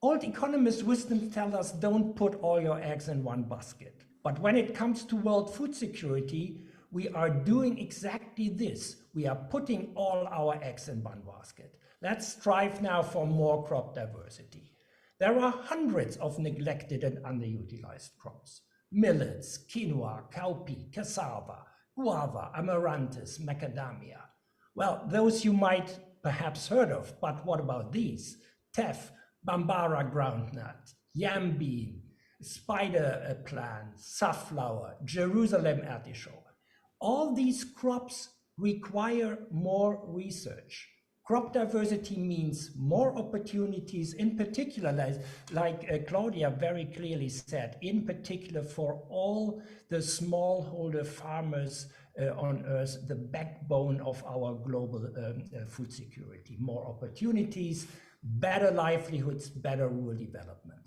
S12: Old economist wisdom tells us don't put all your eggs in one basket. But when it comes to world food security, we are doing exactly this. We are putting all our eggs in one basket. Let's strive now for more crop diversity. There are hundreds of neglected and underutilized crops. Millets, quinoa, cowpea, cassava, guava, amaranthus, macadamia. Well, those you might perhaps heard of, but what about these? Teff, Bambara groundnut, yam bean, spider plant, safflower, Jerusalem artichoke. All these crops require more research. Crop diversity means more opportunities, in particular, like Claudia very clearly said, in particular for all the smallholder farmers on Earth, the backbone of our global food security. More opportunities, better livelihoods, better rural development.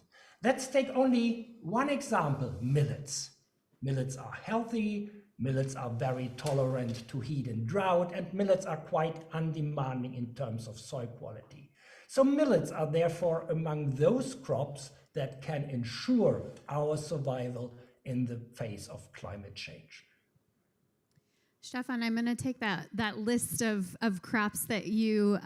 S12: Let's take only one example, millets. Millets are healthy, millets are very tolerant to heat and drought, and millets are quite undemanding in terms of soil quality. So millets are therefore among those crops that can ensure our survival in the face of climate change.
S2: Stefan, I'm going to take that list of crops that you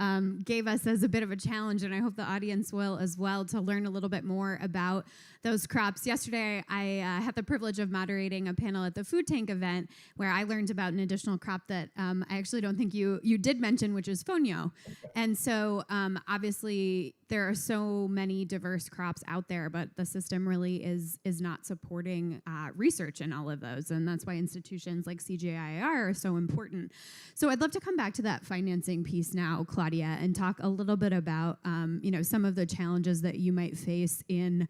S2: gave us as a bit of a challenge, and I hope the audience will as well, to learn a little bit more about those crops. Yesterday, I had the privilege of moderating a panel at the Food Tank event where I learned about an additional crop that I actually don't think you did mention, which is fonio. And so obviously there are so many diverse crops out there, but the system really is not supporting research in all of those. And that's why institutions like CGIAR are so important. So I'd love to come back to that financing piece now, Claudia, and talk a little bit about some of the challenges that you might face in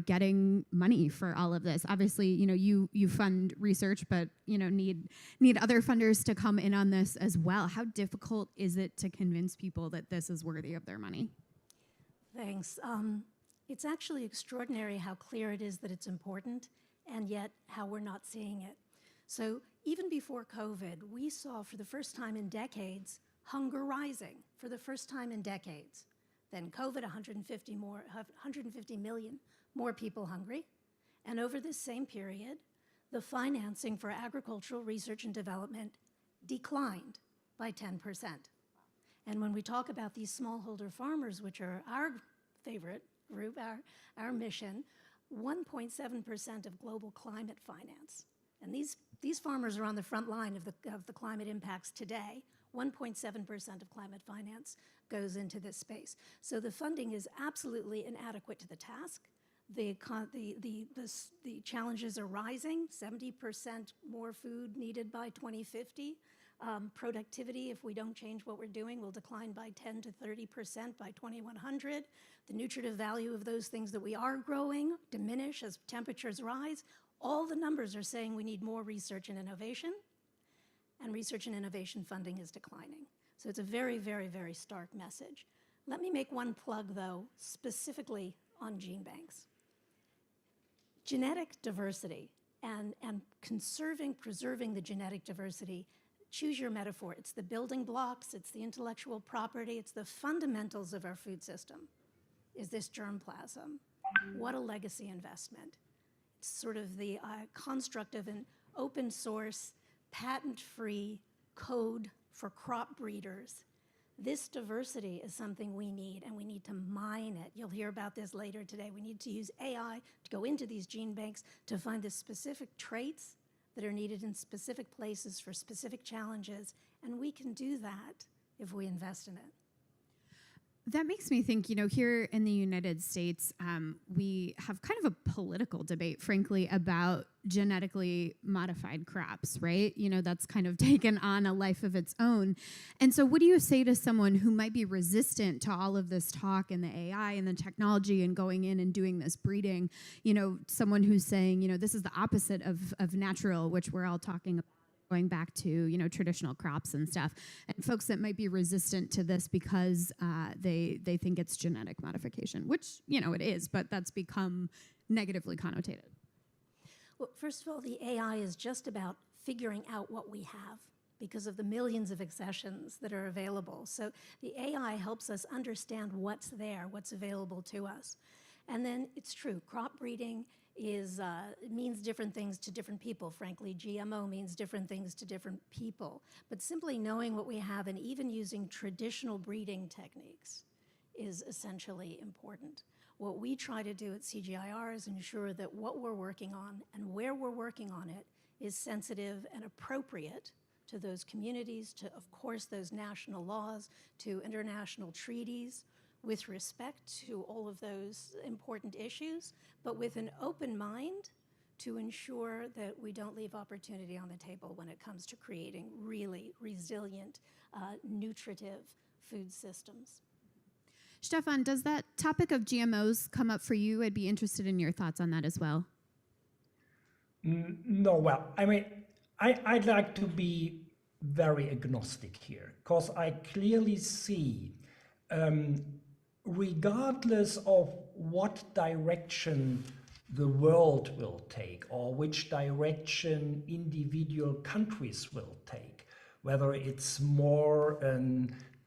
S2: getting money for all of this. Obviously, you fund research, but need other funders to come in on this as well. How difficult is it to convince people that this is worthy of their money?
S13: Thanks. It's actually extraordinary how clear it is that it's important, and yet how we're not seeing it. So even before COVID, we saw for the first time in decades hunger rising for the first time in decades. Then COVID, 150 million more people hungry. And over this same period, the financing for agricultural research and development declined by 10%. And when we talk about these smallholder farmers, which are our favorite group, our mission, 1.7% of global climate finance. And these farmers are on the front line of the climate impacts today. 1.7% of climate finance goes into this space. So the funding is absolutely inadequate to the task. The challenges are rising, 70% more food needed by 2050. Productivity, if we don't change what we're doing, will decline by 10 to 30% by 2100. The nutritive value of those things that we are growing diminish as temperatures rise. All the numbers are saying we need more research and innovation, and research and innovation funding is declining. So it's a very, very, very stark message. Let me make one plug, though, specifically on gene banks. Genetic diversity and preserving the genetic diversity, choose your metaphor. It's the building blocks, it's the intellectual property, it's the fundamentals of our food system. Is this germplasm? What a legacy investment. It's sort of the construct of an open source, patent-free code for crop breeders. This diversity is something we need, and we need to mine it. You'll hear about this later today. We need to use AI to go into these gene banks to find the specific traits that are needed in specific places for specific challenges, and we can do that if we invest in it.
S2: That makes me think, here in the United States, we have kind of a political debate, frankly, about genetically modified crops, right? That's kind of taken on a life of its own. And so what do you say to someone who might be resistant to all of this talk and the AI and the technology and going in and doing this breeding? Someone who's saying, this is the opposite of natural, which we're all talking about, going back to, traditional crops and stuff, and folks that might be resistant to this because they think it's genetic modification, which, it is, but that's become negatively connotated.
S13: Well, first of all, the AI is just about figuring out what we have because of the millions of accessions that are available. So the AI helps us understand what's there, what's available to us. And then it's true, crop breeding means different things to different people. Frankly, GMO means different things to different people. But simply knowing what we have and even using traditional breeding techniques is essentially important. What we try to do at CGIR is ensure that what we're working on and where we're working on it is sensitive and appropriate to those communities, to, of course, those national laws, to international treaties, with respect to all of those important issues, but with an open mind to ensure that we don't leave opportunity on the table when it comes to creating really resilient, nutritive food systems.
S2: Stefan, does that topic of GMOs come up for you? I'd be interested in your thoughts on that as well.
S12: No, well, I'd like to be very agnostic here, because I clearly see regardless of what direction the world will take or which direction individual countries will take, whether it's more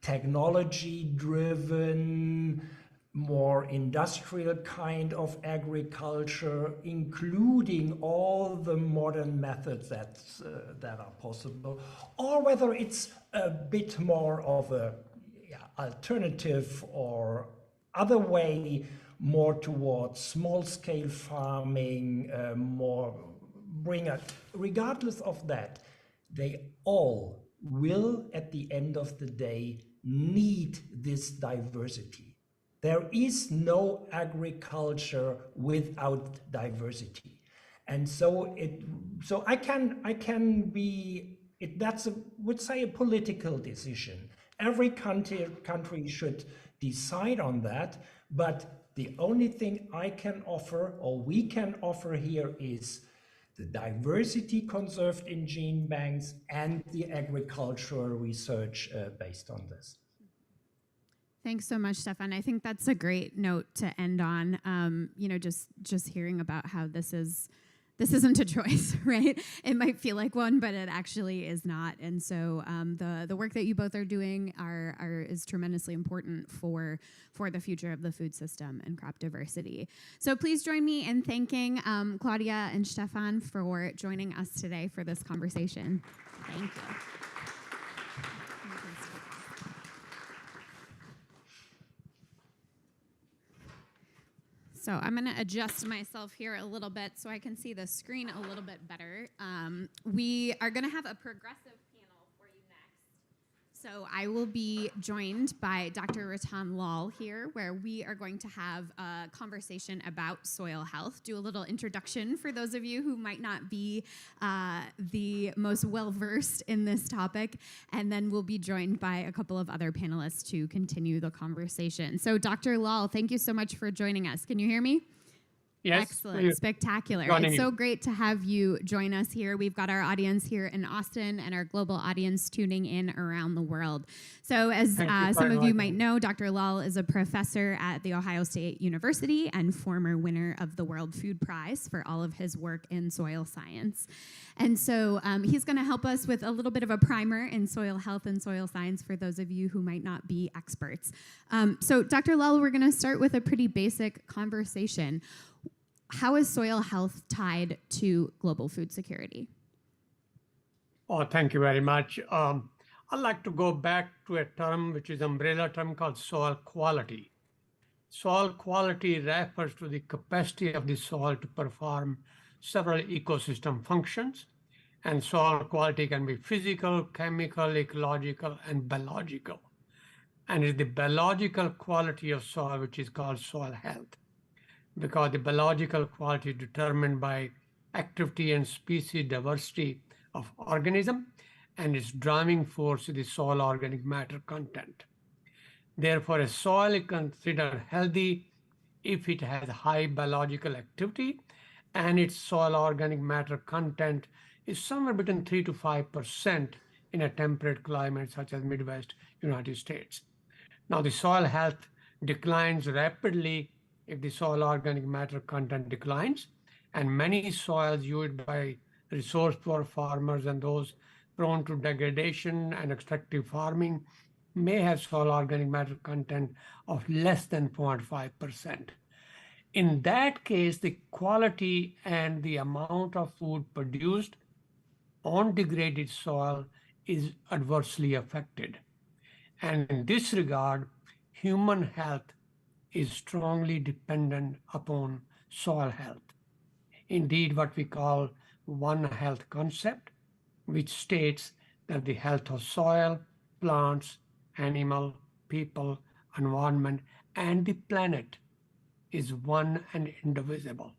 S12: technology-driven, more industrial kind of agriculture, including all the modern methods that are possible, or whether it's a bit more of a alternative or other way, more towards small-scale farming, regardless of that, they all will, at the end of the day, need this diversity. There is no agriculture without diversity. And so I can be, that's would say a political decision. Every country should decide on that, but the only thing I can offer, or we can offer here, is the diversity conserved in gene banks and the agricultural research based on this.
S2: Thanks so much, Stefan. I think that's a great note to end on. Just hearing about how this isn't a choice, right? It might feel like one, but it actually is not. And so the work that you both are doing is tremendously important for the future of the food system and crop diversity. So please join me in thanking Claudia and Stefan for joining us today for this conversation. Thank you. So I'm going to adjust myself here a little bit so I can see the screen a little bit better. We are going to have a progressive panel for you next. So I will be joined by Dr. Ratan Lal here, where we are going to have a conversation about soil health, do a little introduction for those of you who might not be the most well-versed in this topic, and then we'll be joined by a couple of other panelists to continue the conversation. So Dr. Lal, thank you so much for joining us. Can you hear me?
S14: Yes.
S2: Excellent. Spectacular. It's so great to have you join us here. We've got our audience here in Austin and our global audience tuning in around the world. So as some of you might know, Dr. Lal is a professor at The Ohio State University and former winner of the World Food Prize for all of his work in soil science. And so he's going to help us with a little bit of a primer in soil health and soil science for those of you who might not be experts. So Dr. Lal, we're going to start with a pretty basic conversation. How is soil health tied to global food security?
S14: Oh, thank you very much. I'd like to go back to a term which is an umbrella term called soil quality. Soil quality refers to the capacity of the soil to perform several ecosystem functions. And soil quality can be physical, chemical, ecological, and biological. And it's the biological quality of soil which is called soil health, because the biological quality is determined by activity and species diversity of organism, and its driving force is the soil organic matter content. Therefore, a soil is considered healthy if it has high biological activity and its soil organic matter content is somewhere between 3 to 5% in a temperate climate such as Midwest United States. Now, the soil health declines rapidly if the soil organic matter content declines, and many soils used by resource poor farmers and those prone to degradation and extractive farming may have soil organic matter content of less than 0.5%. In that case, the quality and the amount of food produced on degraded soil is adversely affected. And in this regard, human health is strongly dependent upon soil health. Indeed, what we call One Health concept, which states that the health of soil, plants, animal, people, environment, and the planet is one and indivisible.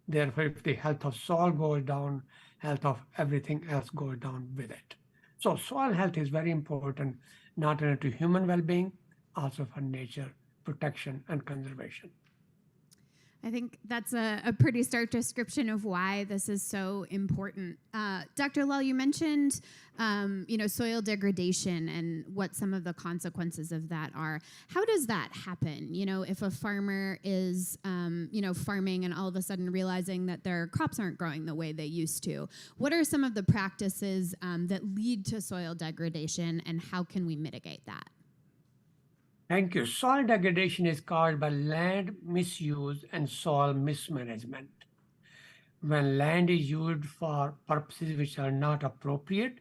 S14: Therefore, if the health of soil goes down, health of everything else goes down with it. So soil health is very important, not only to human well-being, also for nature protection and conservation.
S2: I think that's a pretty stark description of why this is so important. Dr. Lal, you mentioned soil degradation and what some of the consequences of that are. How does that happen? If a farmer is farming and all of a sudden realizing that their crops aren't growing the way they used to, what are some of the practices that lead to soil degradation, and how can we mitigate that?
S14: Thank you. Soil degradation is caused by land misuse and soil mismanagement. When land is used for purposes which are not appropriate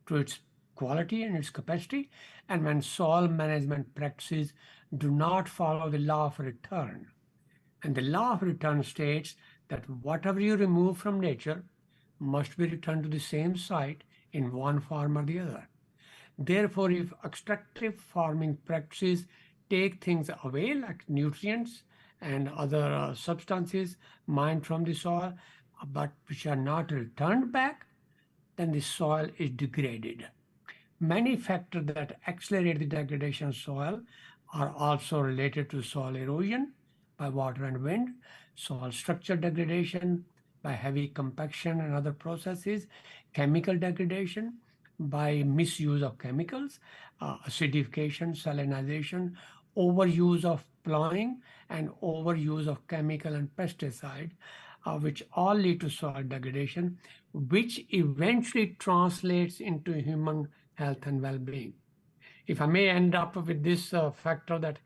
S14: to its quality and its capacity, and when soil management practices do not follow the law of return. And the law of return states that whatever you remove from nature must be returned to the same site in one form or the other. Therefore, if extractive farming practices take things away, like nutrients and other substances mined from the soil, but which are not returned back, then the soil is degraded. Many factors that accelerate the degradation of soil are also related to soil erosion by water and wind, soil structure degradation by heavy compaction and other processes, chemical degradation by misuse of chemicals, acidification, salinization, overuse of plowing, and overuse of chemical and pesticide, which all lead to soil degradation, which eventually translates into human health and well-being. If I may end up with this factor that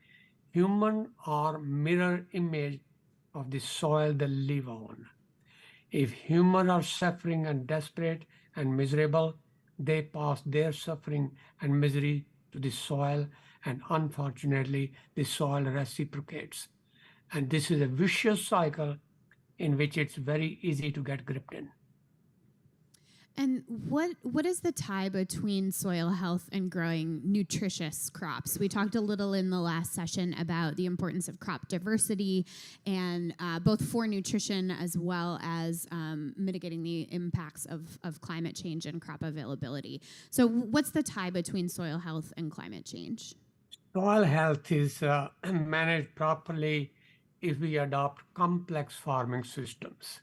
S14: humans are mirror image of the soil they live on. If humans are suffering and desperate and miserable, they pass their suffering and misery to the soil, and unfortunately, the soil reciprocates. And this is a vicious cycle in which it's very easy to get gripped in.
S2: And what is the tie between soil health and growing nutritious crops? We talked a little in the last session about the importance of crop diversity and both for nutrition as well as mitigating the impacts of climate change and crop availability. So what's the tie between soil health and climate change?
S14: Soil health is managed properly if we adopt complex farming systems.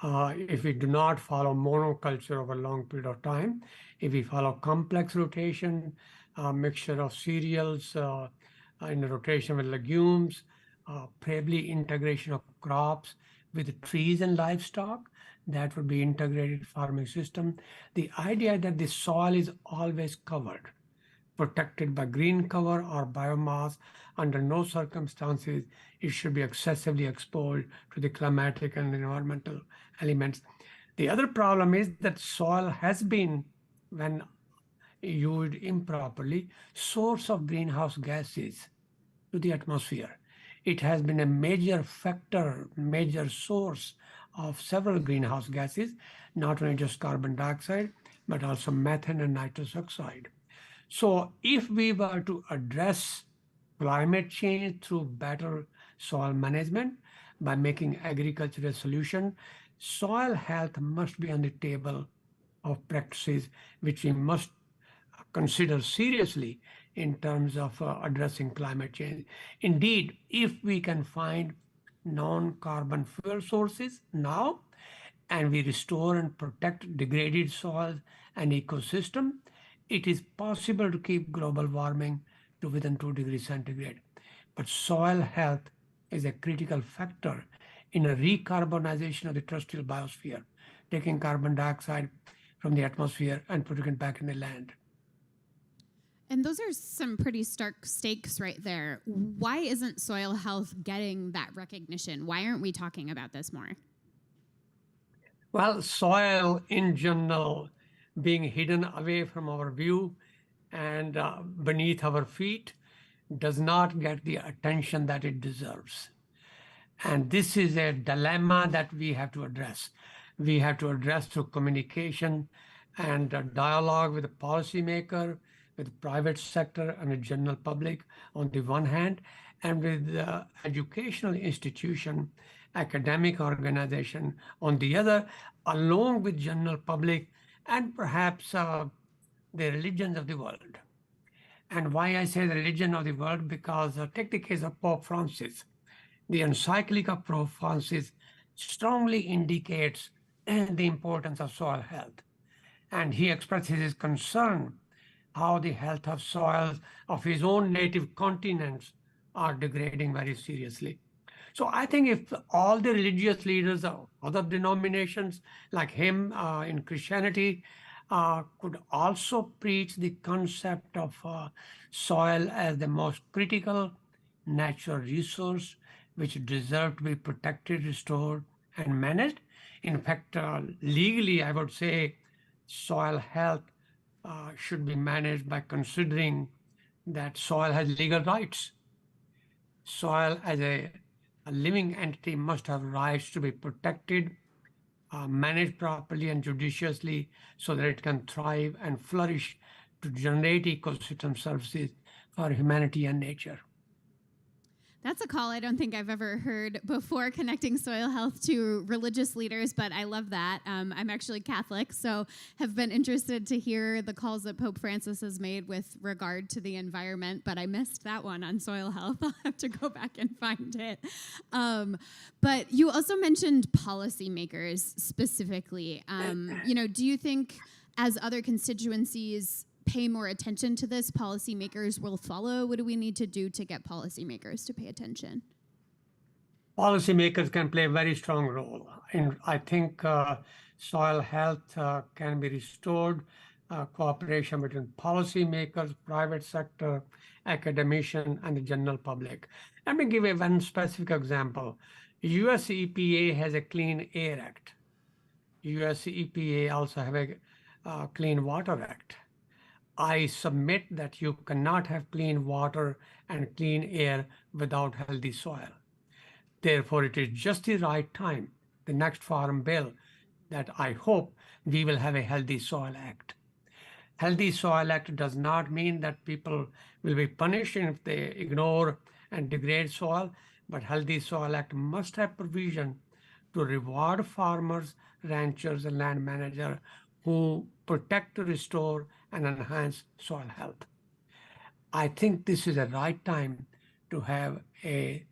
S14: If we do not follow monoculture over a long period of time, if we follow complex rotation, mixture of cereals in rotation with legumes, probably integration of crops with trees and livestock, that would be integrated farming system. The idea that the soil is always covered, protected by green cover or biomass, under no circumstances it should be excessively exposed to the climatic and environmental elements. The other problem is that soil has been, when used improperly, source of greenhouse gases to the atmosphere. It has been a major factor, major source of several greenhouse gases, not only just carbon dioxide, but also methane and nitrous oxide. So if we were to address climate change through better soil management by making agriculture a solution, soil health must be on the table of practices which we must consider seriously in terms of addressing climate change. Indeed, if we can find non-carbon fuel sources now, and we restore and protect degraded soils and ecosystem, it is possible to keep global warming to within 2 degrees centigrade. But soil health is a critical factor in a recarbonization of the terrestrial biosphere, taking carbon dioxide from the atmosphere and putting it back in the land.
S2: And those are some pretty stark stakes right there. Why isn't soil health getting that recognition? Why aren't we talking about this more?
S14: Well, soil in general being hidden away from our view and beneath our feet does not get the attention that it deserves. And this is a dilemma that we have to address. We have to address through communication and dialogue with the policymaker, with the private sector and the general public on the one hand, and with the educational institution, academic organization on the other, along with general public and perhaps the religions of the world. And why I say the religion of the world, because take the case of Pope Francis. The encyclic of Pope Francis strongly indicates the importance of soil health. And he expresses his concern how the health of soils of his own native continents are degrading very seriously. So I think if all the religious leaders of other denominations like him in Christianity could also preach the concept of soil as the most critical natural resource which deserve to be protected, restored, and managed. In fact, legally, I would say soil health should be managed by considering that soil has legal rights. Soil as a living entity must have rights to be protected, managed properly and judiciously so that it can thrive and flourish to generate ecosystem services for humanity and nature.
S2: That's a call I don't think I've ever heard before, connecting soil health to religious leaders, but I love that. I'm actually Catholic, so have been interested to hear the calls that Pope Francis has made with regard to the environment, but I missed that one on soil health. I'll have to go back and find it. But you also mentioned policymakers specifically. Do you think as other constituencies pay more attention to this, policymakers will follow? What do we need to do to get policymakers to pay attention?
S14: Policymakers can play a very strong role. And I think soil health can be restored, cooperation between policymakers, private sector, academician, and the general public. Let me give you one specific example. US EPA has a Clean Air Act. US EPA also have a Clean Water Act. I submit that you cannot have clean water and clean air without healthy soil. Therefore, it is just the right time, the next farm bill, that I hope we will have a Healthy Soil Act. Healthy Soil Act does not mean that people will be punished if they ignore and degrade soil, but Healthy Soil Act must have provision to reward farmers, ranchers, and land managers who protect, restore, and enhance soil health. I think this is the right time to have a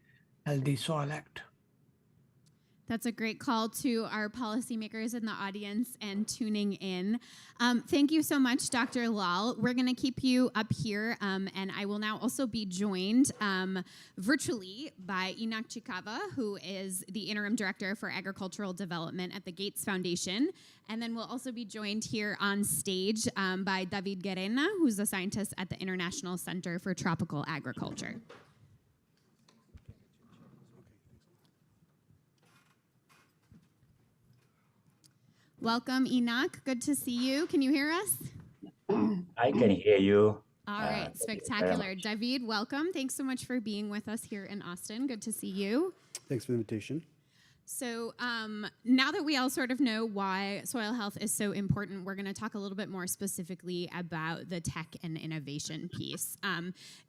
S14: Healthy Soil Act.
S2: That's a great call to our policymakers in the audience and tuning in. Thank you so much, Dr. Lal. We're going to keep you up here, and I will now also be joined virtually by Enoch Chikava, who is the Interim Director for Agricultural Development at the Gates Foundation. And then we'll also be joined here on stage by David Guerena, who's a scientist at the International Center for Tropical Agriculture. Welcome, Enoch. Good to see you. Can you hear us?
S15: I can hear you.
S2: All right, spectacular. David, welcome. Thanks so much for being with us here in Austin. Good to see you.
S16: Thanks for the invitation.
S2: So now that we all sort of know why soil health is so important, we're going to talk a little bit more specifically about the tech and innovation piece.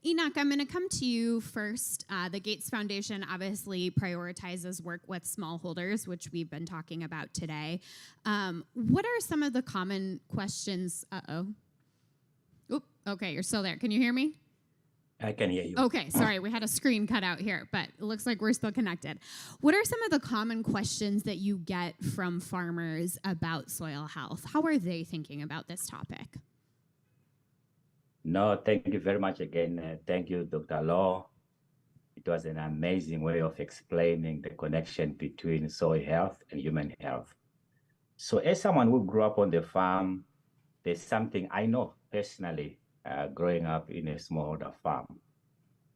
S2: Enoch, I'm going to come to you first. The Gates Foundation obviously prioritizes work with smallholders, which we've been talking about today. What are some of the common questions? Oop, okay, you're still there. Can you hear me?
S15: I can hear you.
S2: Okay, sorry, we had a screen cut out here, but it looks like we're still connected. What are some of the common questions that you get from farmers about soil health? How are they thinking about this topic?
S15: No, thank you very much again. Thank you, Dr. Law. It was an amazing way of explaining the connection between soil health and human health. So as someone who grew up on the farm, there's something I know personally, growing up in a smallholder farm,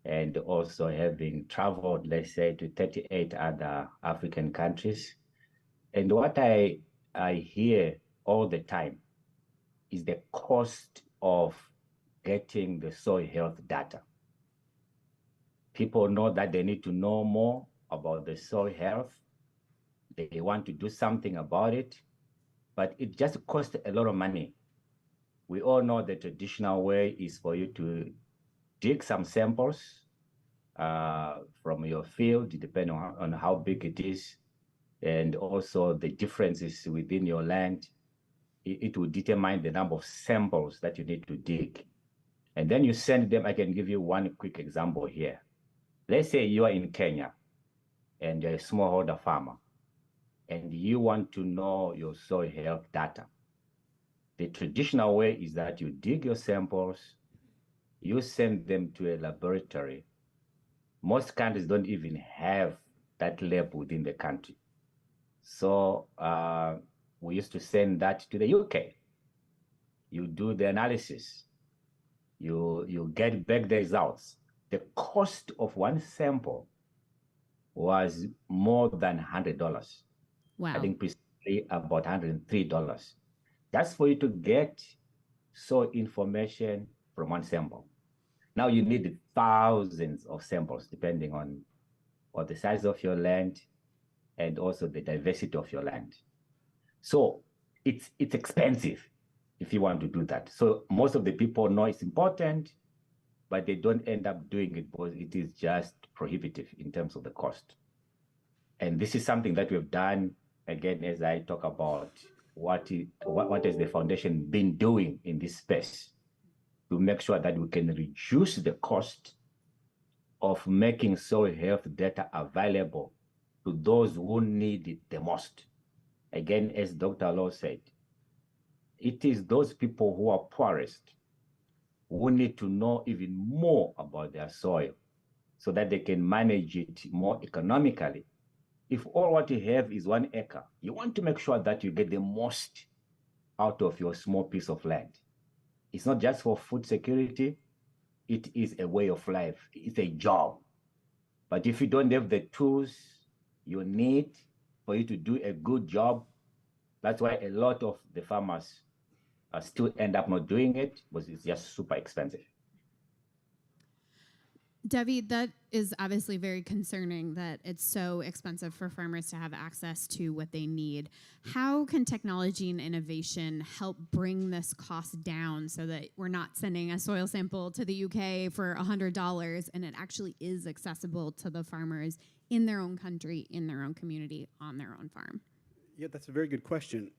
S15: and also having traveled, let's say, to 38 other African countries. And what I hear all the time is the cost of getting the soil health data. People know that they need to know more about the soil health. They want to do something about it, but it just costs a lot of money. We all know the traditional way is for you to dig some samples from your field, depending on how big it is, and also the differences within your land. It will determine the number of samples that you need to dig. And then you send them. I can give you one quick example here. Let's say you are in Kenya and you're a smallholder farmer and you want to know your soil health data. The traditional way is that you dig your samples, you send them to a laboratory. Most countries don't even have that lab within the country. So we used to send that to the UK. You do the analysis, you get back the results. The cost of one sample was more than $100.
S2: Wow.
S15: I think precisely about $103. That's for you to get soil information from one sample. Now you need thousands of samples depending on the size of your land and also the diversity of your land. So it's expensive if you want to do that. So most of the people know it's important, but they don't end up doing it because it is just prohibitive in terms of the cost. And this is something that we've done, again, as I talk about what has the foundation been doing in this space to make sure that we can reduce the cost of making soil health data available to those who need it the most. Again, as Dr. Law said, it is those people who are poorest who need to know even more about their soil so that they can manage it more economically. If all what you have is 1 acre, you want to make sure that you get the most out of your small piece of land. It's not just for food security, it is a way of life, it's a job. But if you don't have the tools you need for you to do a good job, that's why a lot of the farmers still end up not doing it because it's just super expensive.
S2: Debbie, that is obviously very concerning that it's so expensive for farmers to have access to what they need. How can technology and innovation help bring this cost down so that we're not sending a soil sample to the UK for $100 and it actually is accessible to the farmers in their own country, in their own community, on their own farm?
S16: Yeah, that's a very good question.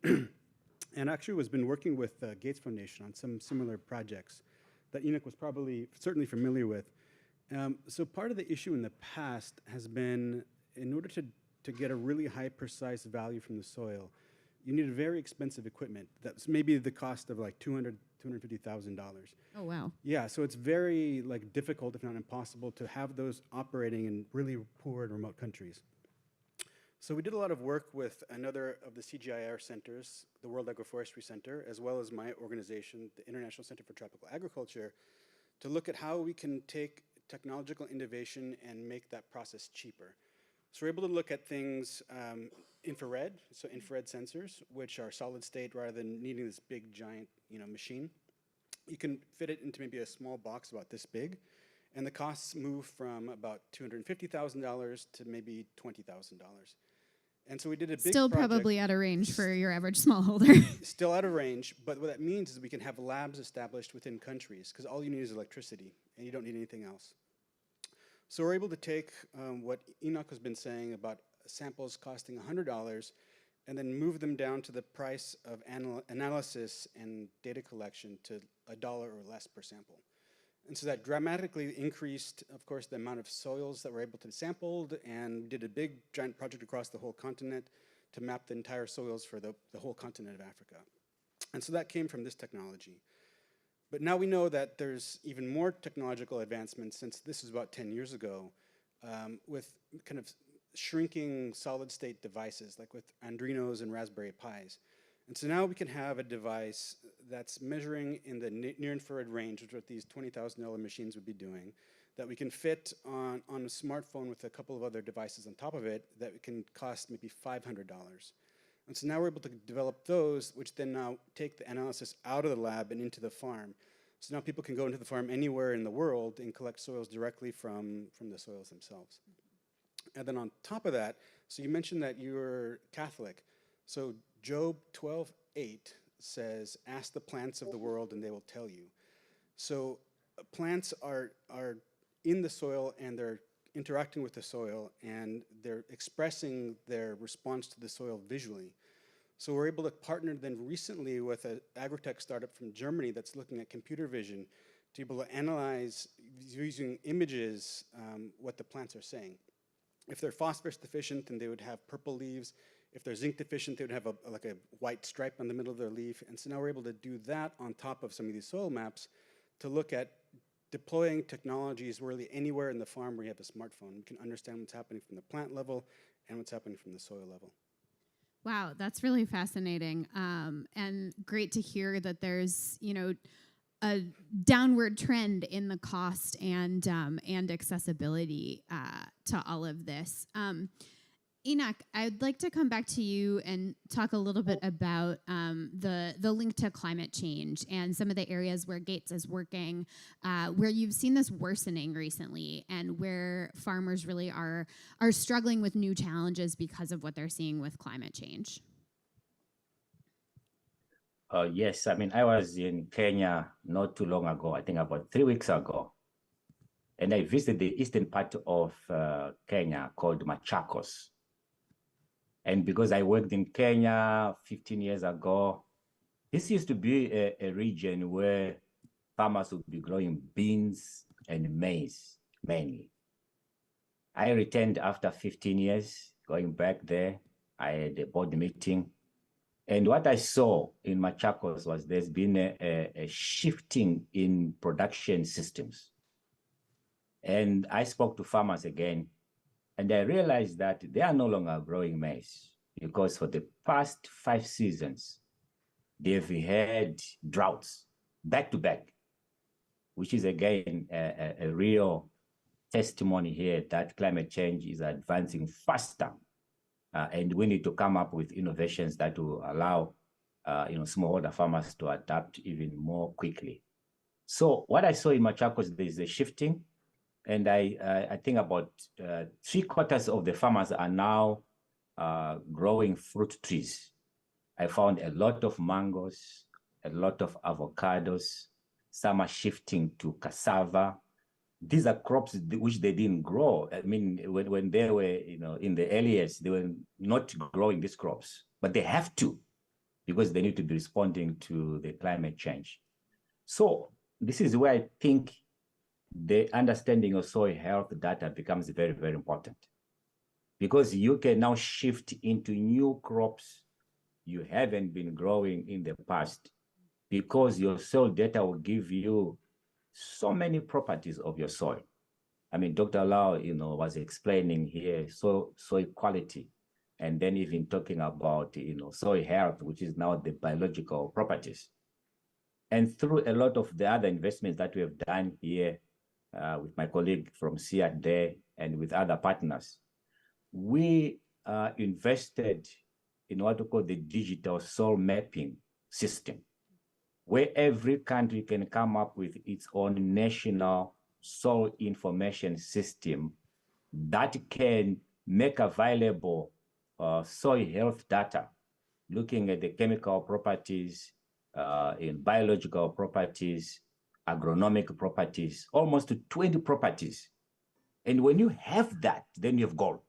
S16: And actually was been working with Gates Foundation on some similar projects that Enoch was certainly familiar with. So part of the issue in the past has been, in order to get a really high precise value from the soil, you need very expensive equipment. That's maybe the cost of like $250,000.
S2: Oh, wow.
S16: Yeah, so it's very difficult, if not impossible, to have those operating in really poor and remote countries. So we did a lot of work with another of the CGIAR centers, the World Agroforestry Center, as well as my organization, the International Center for Tropical Agriculture, to look at how we can take technological innovation and make that process cheaper. So we're able to look at things infrared, so infrared sensors, which are solid state rather than needing this big giant machine. You can fit it into maybe a small box about this big, and the costs move from about $250,000 to maybe $20,000. And so we did a big
S2: Still
S16: project.
S2: probably out of range for your average smallholder.
S16: Still out of range, but what that means is we can have labs established within countries, because all you need is electricity, and you don't need anything else. So we're able to take what Enoch has been saying about samples costing $100 and then move them down to the price of analysis and data collection to $1 or less per sample. And so that dramatically increased, of course, the amount of soils that were able to be sampled, and did a big giant project across the whole continent to map the entire soils for the whole continent of Africa. And so that came from this technology. But now we know that there's even more technological advancements, since this is about 10 years ago, with kind of shrinking solid state devices, like with Arduinos and Raspberry Pis. And so now we can have a device that's measuring in the near infrared range, which is what these $20,000 machines would be doing, that we can fit on a smartphone with a couple of other devices on top of it that can cost maybe $500. And so now we're able to develop those, which then now take the analysis out of the lab and into the farm. So now people can go into the farm anywhere in the world and collect soils directly from the soils themselves. And then on top of that, so you mentioned that you're Catholic. So Job 12:8 says, "Ask the plants of the world and they will tell you." So plants are in the soil, and they're interacting with the soil, and they're expressing their response to the soil visually. So we're able to partner then recently with an agritech startup from Germany that's looking at computer vision to be able to analyze, using images, what the plants are saying. If they're phosphorus deficient, then they would have purple leaves. If they're zinc deficient, they would have like a white stripe on the middle of their leaf. And so now we're able to do that on top of some of these soil maps to look at deploying technologies really anywhere in the farm where you have a smartphone. You can understand what's happening from the plant level and what's happening from the soil level.
S2: Wow, that's really fascinating, and great to hear that there's a downward trend in the cost and accessibility to all of this. Enoch, I'd like to come back to you and talk a little bit about the link to climate change and some of the areas where Gates is working, where you've seen this worsening recently, and where farmers really are struggling with new challenges because of what they're seeing with climate change.
S15: Yes, I mean, I was in Kenya not too long ago, I think about 3 weeks ago. And I visited the eastern part of Kenya called Machakos. And because I worked in Kenya 15 years ago, this used to be a region where farmers would be growing beans and maize mainly. I returned after 15 years, going back there. I had a board meeting. And what I saw in Machakos was there's been a shifting in production systems. And I spoke to farmers again, and I realized that they are no longer growing maize, because for the past 5 seasons, they've had droughts back to back, which is again a real testimony here that climate change is advancing faster. And we need to come up with innovations that will allow smallholder farmers to adapt even more quickly. So what I saw in Machakos, there's a shifting. And I think about 3/4 of the farmers are now growing fruit trees. I found a lot of mangoes, a lot of avocados. Some are shifting to cassava. These are crops which they didn't grow. I mean, when they were, in the early years, they were not growing these crops, but they have to, because they need to be responding to the climate change. So this is where I think the understanding of soil health data becomes very, very important, because you can now shift into new crops you haven't been growing in the past, because your soil data will give you so many properties of your soil. I mean, Dr. Lau, was explaining here soil quality, and then even talking about, soil health, which is now the biological properties. And through a lot of the other investments that we have done here with my colleague from SEAT there and with other partners, we invested in what we call the digital soil mapping system, where every country can come up with its own national soil information system that can make available soil health data, looking at the chemical properties, in biological properties, agronomic properties, almost 20 properties. And when you have that, then you have gold.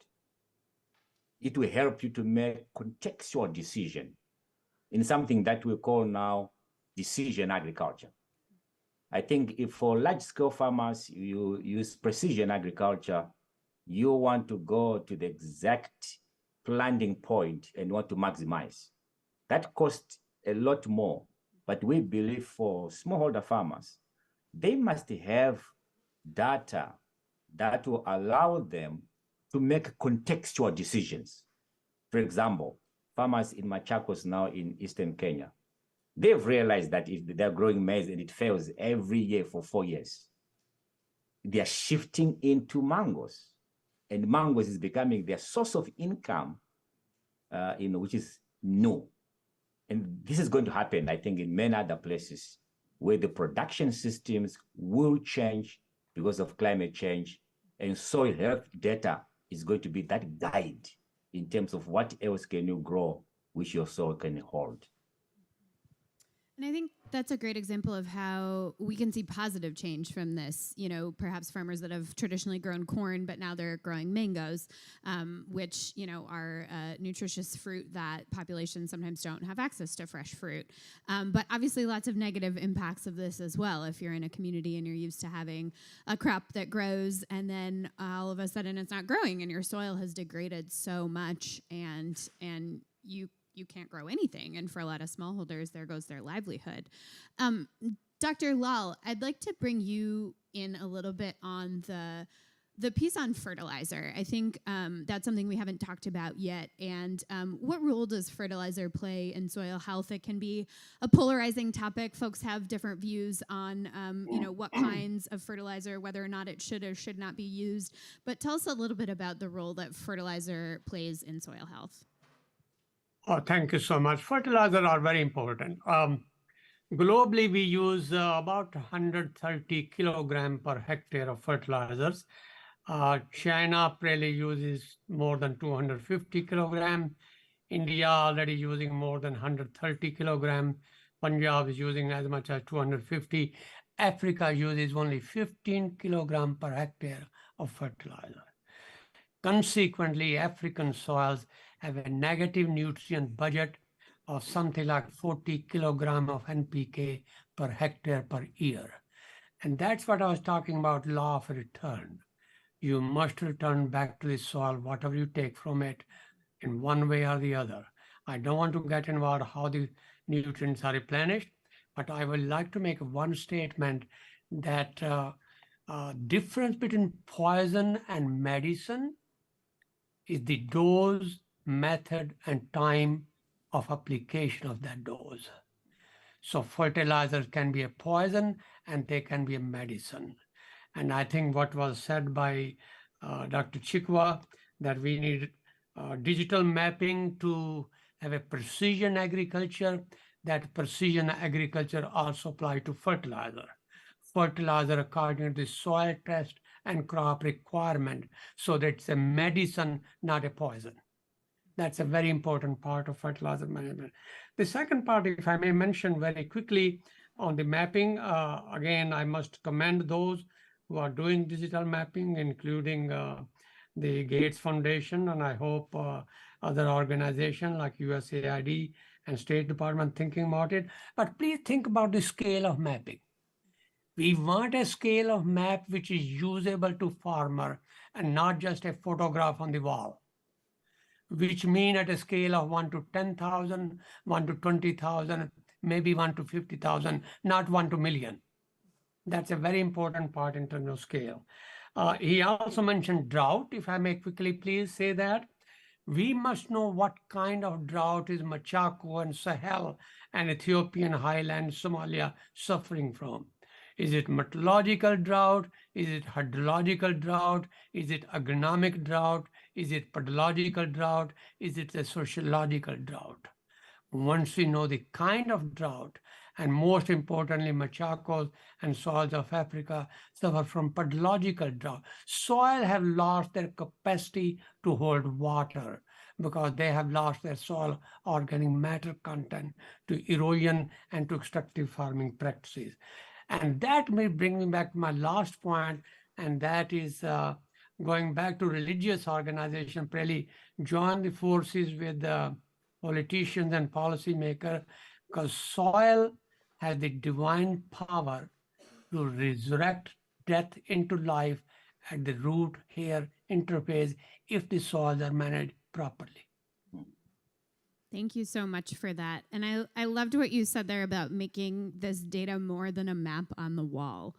S15: It will help you to make contextual decision in something that we call now decision agriculture. I think if for large-scale farmers, you use precision agriculture, you want to go to the exact planting point and want to maximize. That costs a lot more, but we believe for smallholder farmers, they must have data that will allow them to make contextual decisions. For example, farmers in Machakos now in Eastern Kenya, they've realized that if they're growing maize and it fails every year for 4 years, they are shifting into mangoes. And mangoes is becoming their source of income, which is new. And this is going to happen, I think, in many other places where the production systems will change because of climate change. And soil health data is going to be that guide in terms of what else can you grow which your soil can hold.
S2: And I think that's a great example of how we can see positive change from this. Perhaps farmers that have traditionally grown corn, but now they're growing mangoes, which, are nutritious fruit that populations sometimes don't have access to fresh fruit. But obviously lots of negative impacts of this as well. If you're in a community and you're used to having a crop that grows and then all of a sudden it's not growing and your soil has degraded so much and you can't grow anything. And for a lot of smallholders, there goes their livelihood. Dr. Lal, I'd like to bring you in a little bit on the piece on fertilizer. I think that's something we haven't talked about yet. And what role does fertilizer play in soil health? It can be a polarizing topic. Folks have different views on what kinds of fertilizer, whether or not it should or should not be used. But tell us a little bit about the role that fertilizer plays in soil health.
S14: Oh, thank you so much. Fertilizers are very important. Globally, we use about 130 kilogram per hectare of fertilizers. China probably uses more than 250 kilogram. India already using more than 130 kilogram. Punjab is using as much as 250. Africa uses only 15 kilogram per hectare of fertilizer. Consequently, African soils have a negative nutrient budget of something like 40 kilogram of NPK per hectare per year. And that's what I was talking about, law of return. You must return back to the soil whatever you take from it in one way or the other. I don't want to get involved how the nutrients are replenished, but I would like to make one statement that difference between poison and medicine is the dose, method, and time of application of that dose. So fertilizers can be a poison and they can be a medicine. And I think what was said by Dr. Chikwa, that we need digital mapping to have a precision agriculture, that precision agriculture also apply to fertilizer. Fertilizer according to the soil test and crop requirement so that it's a medicine, not a poison. That's a very important part of fertilizer management. The second part, if I may mention very quickly on the mapping, again, I must commend those who are doing digital mapping, including the Gates Foundation, and I hope other organizations like USAID and State Department thinking about it. But please think about the scale of mapping. We want a scale of map which is usable to farmer and not just a photograph on the wall, which mean at a scale of 1 to 10,000, 1 to 20,000, maybe 1 to 50,000, not 1 to million. That's a very important part in terms of scale. He also mentioned drought. If I may quickly please say that. We must know what kind of drought is Machaco and Sahel and Ethiopian highlands, Somalia suffering from. Is it meteorological drought? Is it hydrological drought? Is it agronomic drought? Is it pedological drought? Is it a sociological drought? Once we know the kind of drought, and most importantly, Machacos and soils of Africa suffer from pedological drought. Soil have lost their capacity to hold water because they have lost their soil organic matter content to erosion and to extractive farming practices. And that may bring me back to my last point, and that is going back to religious organization, really join the forces with the politicians and policymakers, because soil has the divine power to resurrect death into life at the root hair interface if the soils are managed properly.
S2: Thank you so much for that. And I loved what you said there about making this data more than a map on the wall.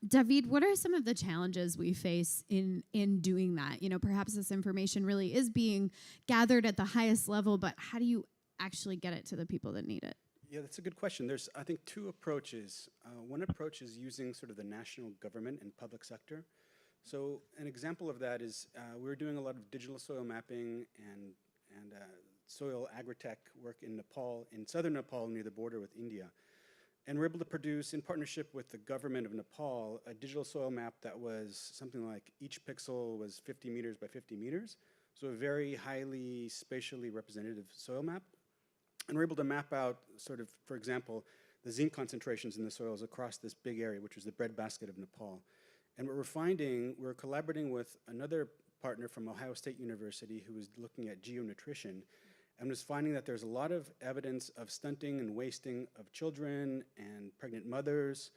S2: David, what are some of the challenges we face in doing that? You know, perhaps this information really is being gathered at the highest level, but how do you actually get it to the people that need it?
S16: Yeah, that's a good question. There's, I think, two approaches. One approach is using sort of the national government and public sector. So an example of that is we're doing a lot of digital soil mapping and soil agritech work in Nepal, in southern Nepal near the border with India. And we're able to produce, in partnership with the government of Nepal, a digital soil map that was something like each pixel was 50 meters by 50 meters. So a very highly spatially representative soil map. And we're able to map out sort of, for example, the zinc concentrations in the soils across this big area, which is the breadbasket of Nepal. And what we're finding, we're collaborating with another partner from Ohio State University who was looking at geonutrition and was finding that there's a lot of evidence of stunting and wasting of children and pregnant mothers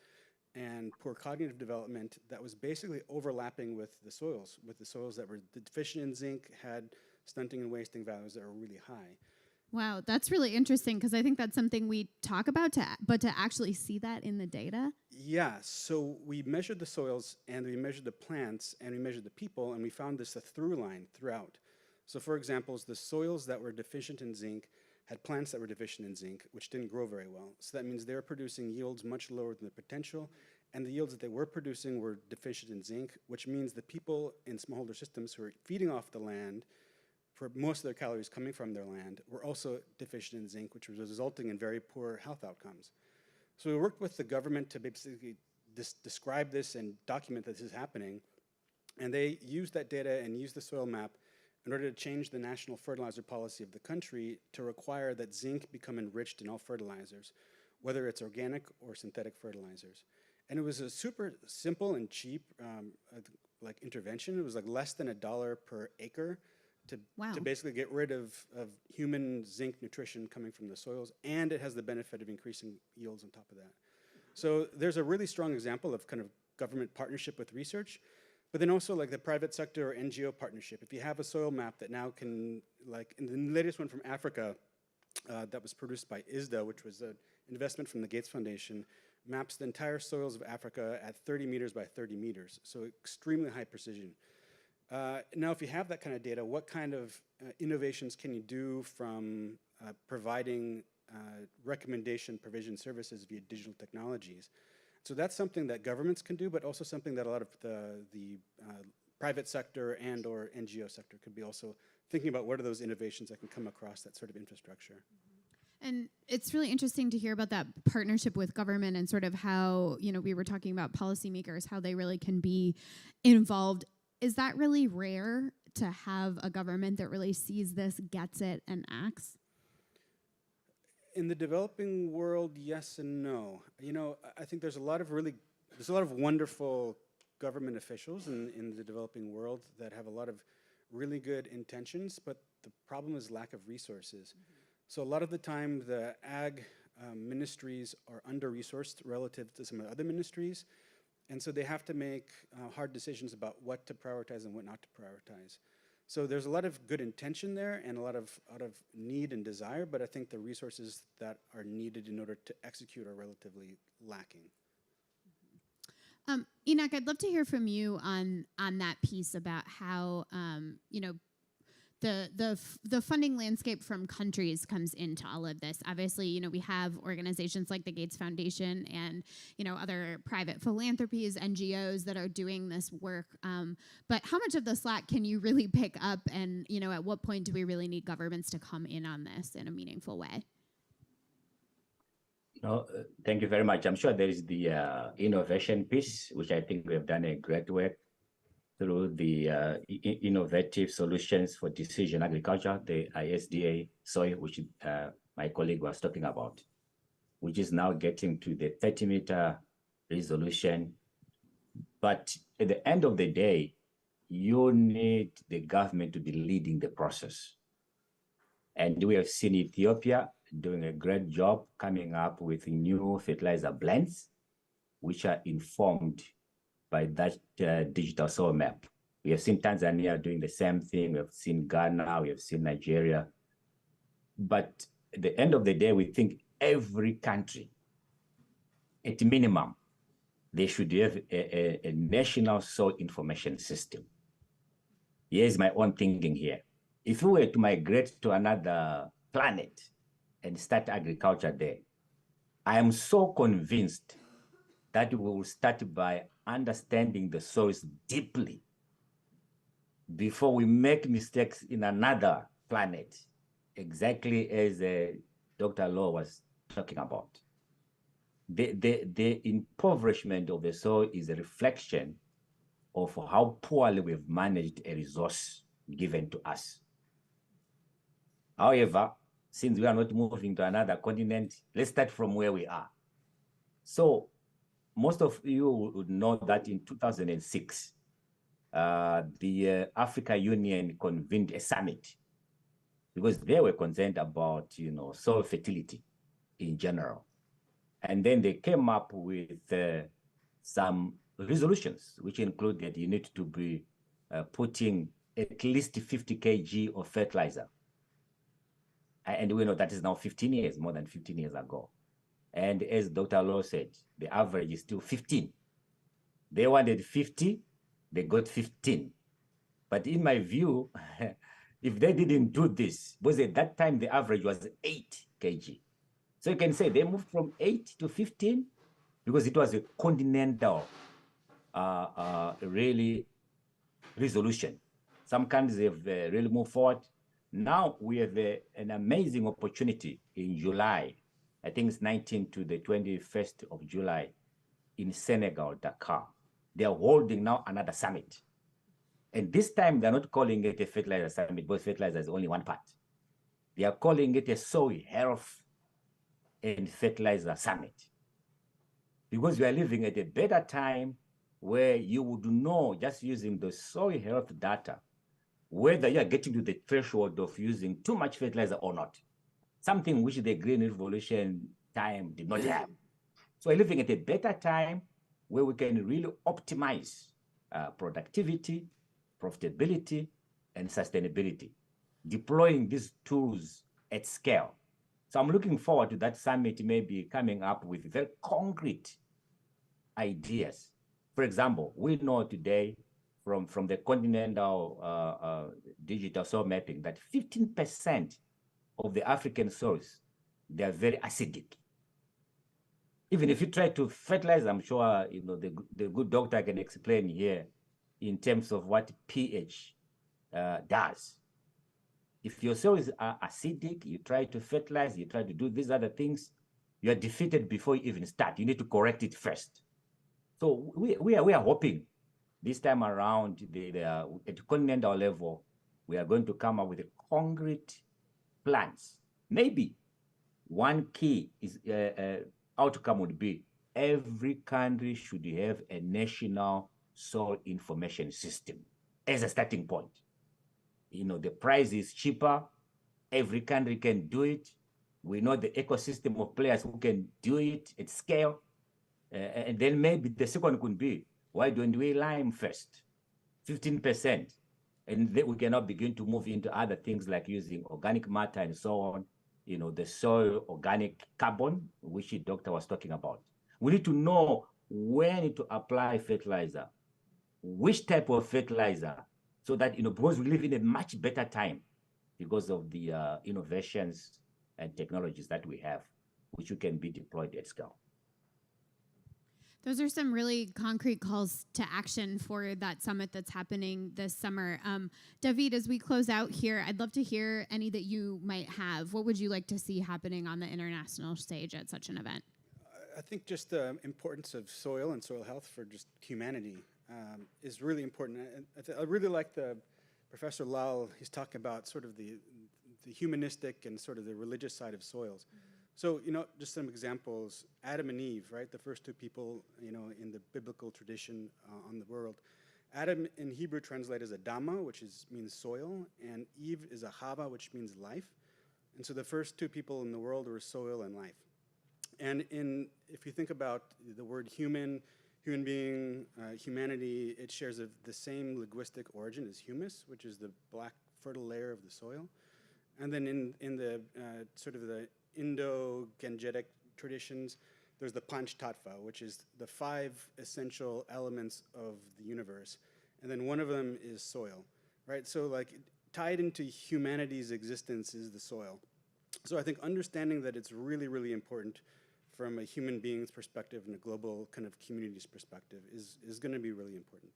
S16: and poor cognitive development that was basically overlapping with the soils that were deficient in zinc had stunting and wasting values that were really high.
S2: Wow, that's really interesting because I think that's something we talk about, but to actually see that in the data?
S16: Yeah, so we measured the soils and we measured the plants and we measured the people, and we found this a through line throughout. So for example, the soils that were deficient in zinc had plants that were deficient in zinc, which didn't grow very well. So that means they were producing yields much lower than the potential, and the yields that they were producing were deficient in zinc, which means the people in smallholder systems who are feeding off the land for most of their calories coming from their land were also deficient in zinc, which was resulting in very poor health outcomes. So we worked with the government to basically describe this and document that this is happening, and they used that data and used the soil map in order to change the national fertilizer policy of the country to require that zinc become enriched in all fertilizers, whether it's organic or synthetic fertilizers. And it was a super simple and cheap like intervention. It was like less than $1 per acre to basically get rid of human zinc nutrition coming from the soils, and it has the benefit of increasing yields on top of that. So there's a really strong example of kind of government partnership with research, but then also like the private sector or NGO partnership. If you have a soil map that now can, like in the latest one from Africa that was produced by ISDA, which was an investment from the Gates Foundation, maps the entire soils of Africa at 30 meters by 30 meters, so extremely high precision. Now, if you have that kind of data, what kind of innovations can you do from providing recommendation provision services via digital technologies? So that's something that governments can do, but also something that a lot of the private sector and or NGO sector could be also thinking about. What are those innovations that can come across that sort of infrastructure?
S2: And it's really interesting to hear about that partnership with government and sort of how, we were talking about policymakers, how they really can be involved. Is that really rare to have a government that really sees this, gets it, and acts?
S16: In the developing world, yes and no. I think there's a lot of wonderful government officials in the developing world that have a lot of really good intentions, but the problem is lack of resources. So a lot of the time, the ag ministries are under-resourced relative to some of the other ministries, and so they have to make hard decisions about what to prioritize and what not to prioritize. So there's a lot of good intention there and a lot of need and desire, but I think the resources that are needed in order to execute are relatively lacking.
S2: Enoch, I'd love to hear from you on that piece about how the funding landscape from countries comes into all of this. Obviously, we have organizations like the Gates Foundation and, other private philanthropies, NGOs that are doing this work. But how much of the slack can you really pick up? And, at what point do we really need governments to come in on this in a meaningful way?
S15: Thank you very much. I'm sure there is the innovation piece, which I think we have done a great work through the innovative solutions for precision agriculture, the ISDA soy, which my colleague was talking about, which is now getting to the 30-meter resolution. But at the end of the day, you need the government to be leading the process. And we have seen Ethiopia doing a great job coming up with new fertilizer blends, which are informed by that digital soil map. We have seen Tanzania doing the same thing. We have seen Ghana, we have seen Nigeria. But at the end of the day, we think every country, at minimum, they should have a national soil information system. Here's my own thinking here. If we were to migrate to another planet and start agriculture there, I am so convinced that we will start by understanding the soils deeply before we make mistakes in another planet, exactly as Dr. Law was talking about. The impoverishment of the soil is a reflection of how poorly we've managed a resource given to us. However, since we are not moving to another continent, let's start from where we are. So most of you would know that in 2006, the Africa Union convened a summit because they were concerned about, soil fertility in general. And then they came up with some resolutions, which included you need to be putting at least 50 kg of fertilizer. And we know that is now 15 years, more than 15 years ago. And as Dr. Law said, the average is still 15. They wanted 50, they got 15. But in my view, if they didn't do this, because at that time the average was 8 kg. So you can say they moved from 8 to 15 because it was a continental really resolution. Some countries have really moved forward. Now we have an amazing opportunity in July. I think it's 19th to the 21st of July in Senegal, Dakar. They are holding now another summit. And this time they're not calling it a fertilizer summit, because fertilizer is only one part. They are calling it a soil health and fertilizer summit. Because we are living at a better time where you would know, just using the soil health data, whether you are getting to the threshold of using too much fertilizer or not. Something which the Green Revolution time did not have. So we're living at a better time where we can really optimize productivity, profitability, and sustainability, deploying these tools at scale. So I'm looking forward to that summit maybe coming up with very concrete ideas. For example, we know today from the continental digital soil mapping that 15% of the African soils, they are very acidic. Even if you try to fertilize, I'm sure the good doctor can explain here in terms of what pH does. If your soil is acidic, you try to fertilize, you try to do these other things, you are defeated before you even start. You need to correct it first. So we are hoping this time around, at continental level, we are going to come up with a concrete plans. Maybe one key is outcome would be every country should have a national soil information system as a starting point. You know, the price is cheaper. Every country can do it. We know the ecosystem of players who can do it at scale. And then maybe the second could be, why don't we lime first? 15%. And then we cannot begin to move into other things like using organic matter and so on, you know, the soil organic carbon, which the doctor was talking about. We need to know when to apply fertilizer, which type of fertilizer, so that, you know, because we live in a much better time because of the innovations and technologies that we have, which can be deployed at scale.
S2: Those are some really concrete calls to action for that summit that's happening this summer. David, as we close out here, I'd love to hear any that you might have. What would you like to see happening on the international stage at such an event?
S16: I think just the importance of soil and soil health for just humanity is really important. I really like the Professor Lal. He's talking about sort of the humanistic and sort of the religious side of soils. So, you know, just some examples, Adam and Eve, right? The first two people, you know, in the biblical tradition on the world. Adam in Hebrew translated as Adama, which means soil, and Eve is a Hava, which means life. And so the first two people in the world were soil and life. And if you think about the word human being, humanity, it shares the same linguistic origin as humus, which is the black fertile layer of the soil. And then in the sort of the Indo-Gangetic traditions, there's the Panch Tattva, which is the 5 essential elements of the universe. And then one of them is soil, right? So like tied into humanity's existence is the soil. So I think understanding that it's really, really important from a human being's perspective and a global kind of community's perspective is going to be really important.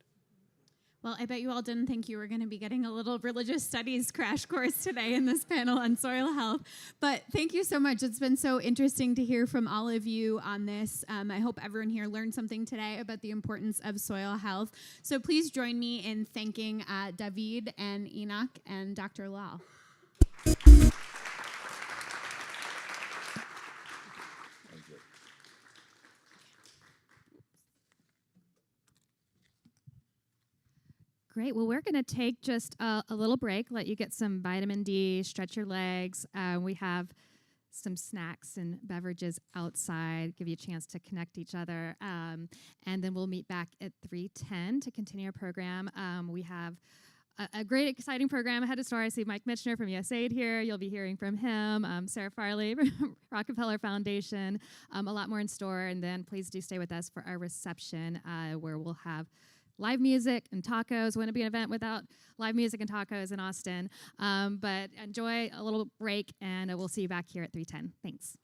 S2: Well, I bet you all didn't think you were going to be getting a little religious studies crash course today in this panel on soil health. But thank you so much. It's been so interesting to hear from all of you on this. I hope everyone here learned something today about the importance of soil health. So please join me in thanking David and Enoch and Dr. Lal.
S1: Great. Well, we're going to take just a little break, let you get some vitamin D, stretch your legs. We have some snacks and beverages outside, give you a chance to connect each other. And then we'll meet back at 3:10 to continue our program. We have a great, exciting program ahead of store. I see Mike Mitchner from USAID here. You'll be hearing from him. Sarah Farley from Rockefeller Foundation. A lot more in store. And then please do stay with us for our reception where we'll have live music and tacos. Wouldn't be an event without live music and tacos in Austin. But enjoy a little break, and we'll see you back here at 3:10. Thanks.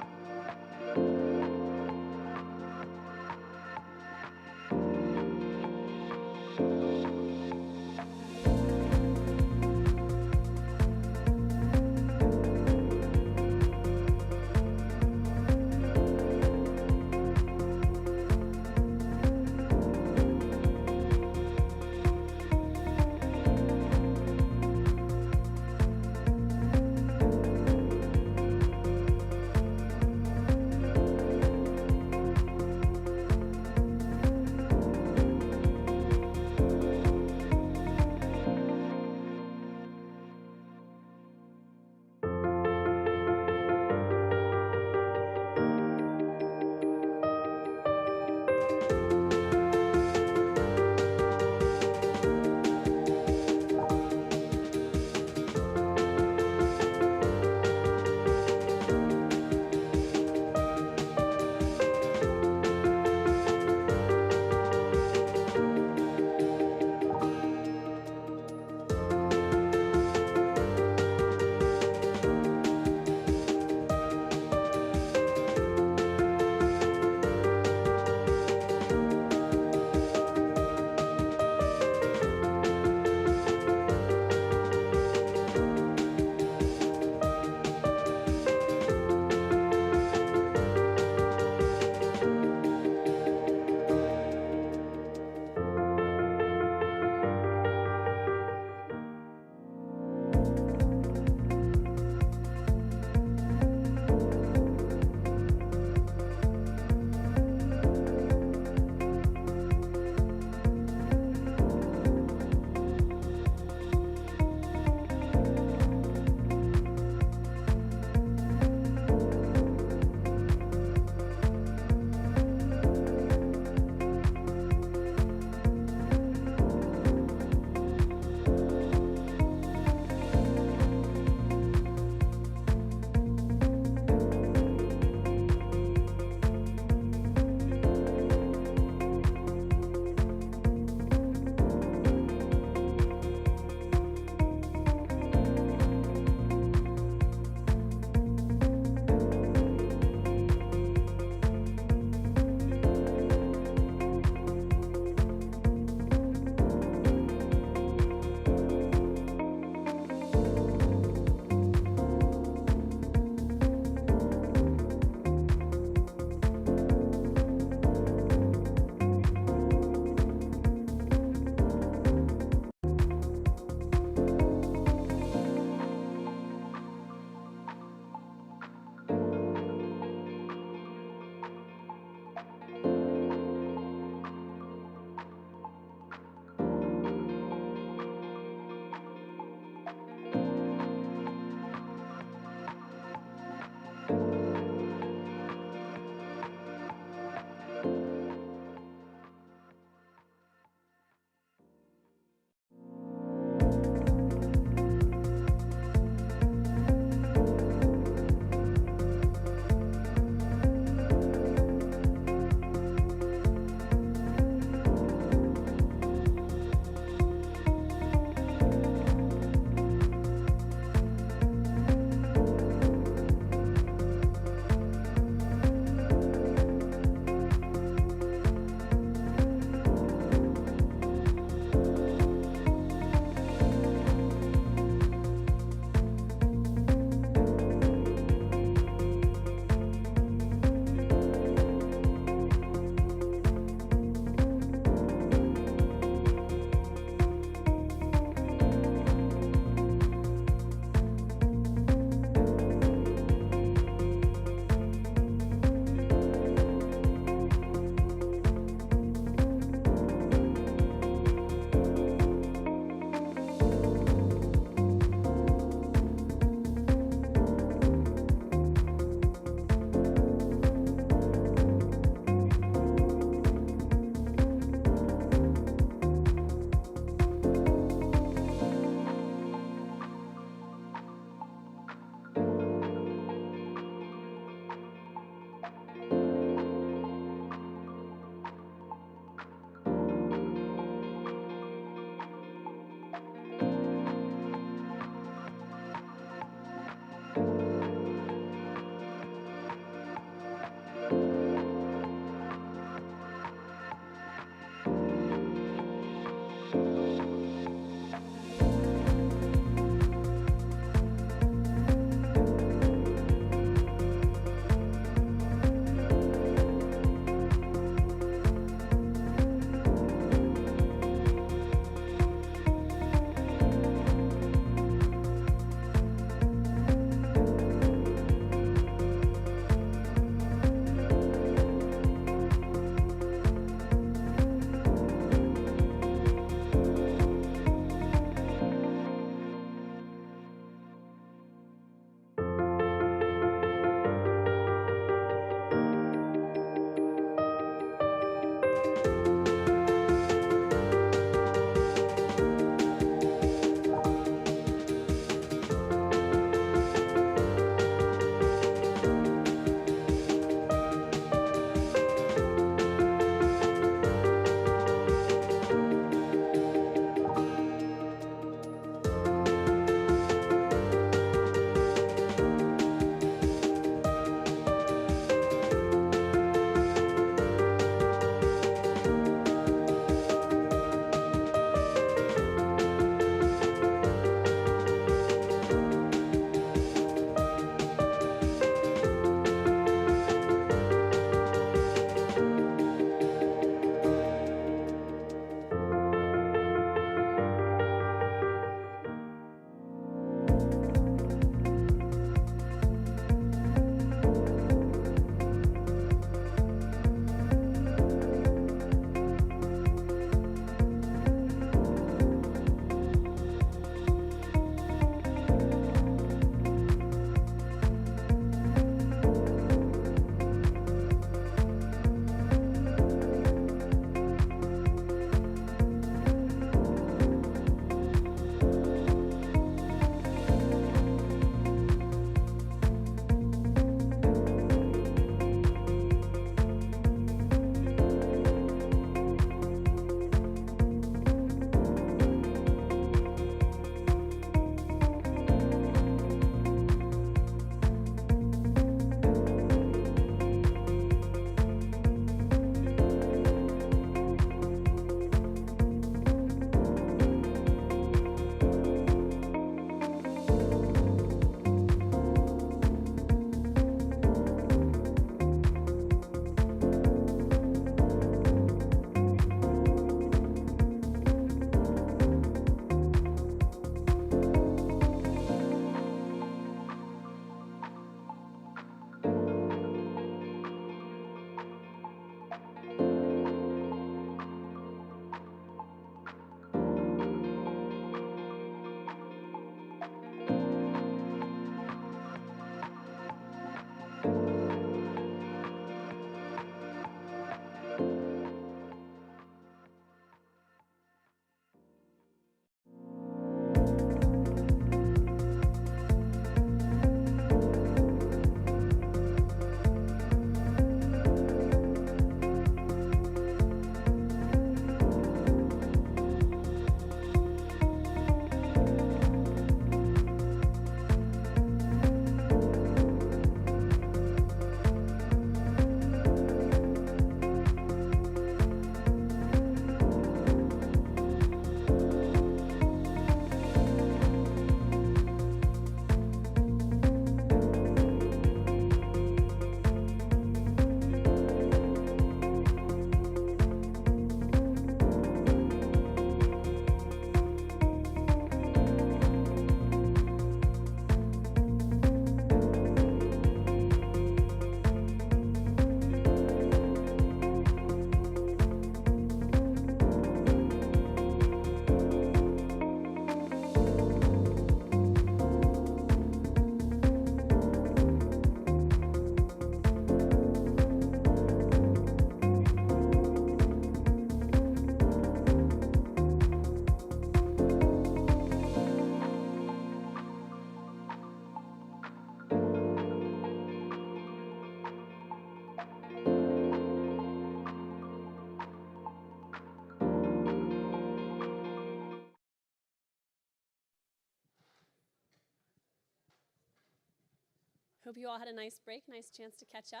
S5: Hope you all had a nice break, nice chance to catch up.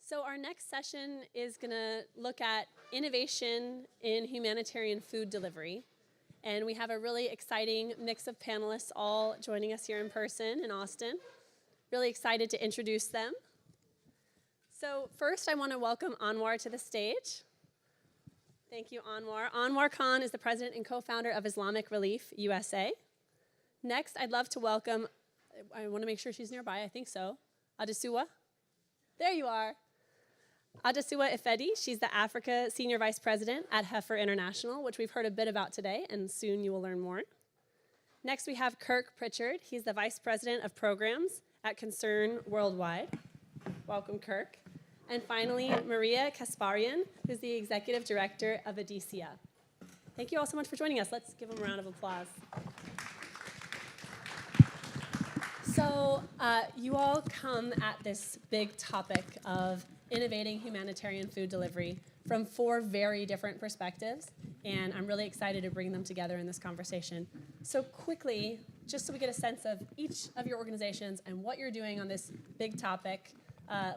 S5: So our next session is going to look at innovation in humanitarian food delivery. And we have a really exciting mix of panelists all joining us here in person in Austin. Really excited to introduce them. So first, I want to welcome Anwar to the stage. Thank you, Anwar. Anwar Khan is the president and co-founder of Islamic Relief USA. Next, I'd love to welcome, I want to make sure she's nearby, I think so, Adesua. There you are. Adesua Ifedi, she's the Africa Senior Vice President at Heifer International, which we've heard a bit about today, and soon you will learn more. Next, we have Kirk Pritchard. He's the Vice President of Programs at Concern Worldwide. Welcome, Kirk. And finally, Maria Kasparian, who's the Executive Director of ADISIA. Thank you all so much for joining us. Let's give them a round of applause. So you all come at this big topic of innovating humanitarian food delivery from 4 very different perspectives, and I'm really excited to bring them together in this conversation. So quickly, just so we get a sense of each of your organizations and what you're doing on this big topic,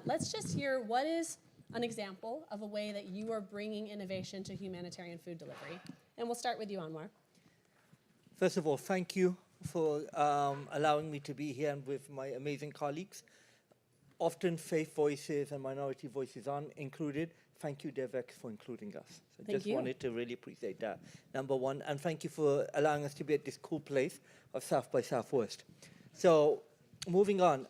S5: let's just hear what is an example of a way that you are bringing innovation to humanitarian food delivery. And we'll start with you, Anwar.
S17: First of all, thank you for allowing me to be here and with my amazing colleagues. Often faith voices and minority voices aren't included. Thank you, Devex, for including us. So
S5: Thank
S17: just
S5: you.
S17: wanted to really appreciate that, number one. And thank you for allowing us to be at this cool place of South by Southwest. So moving on,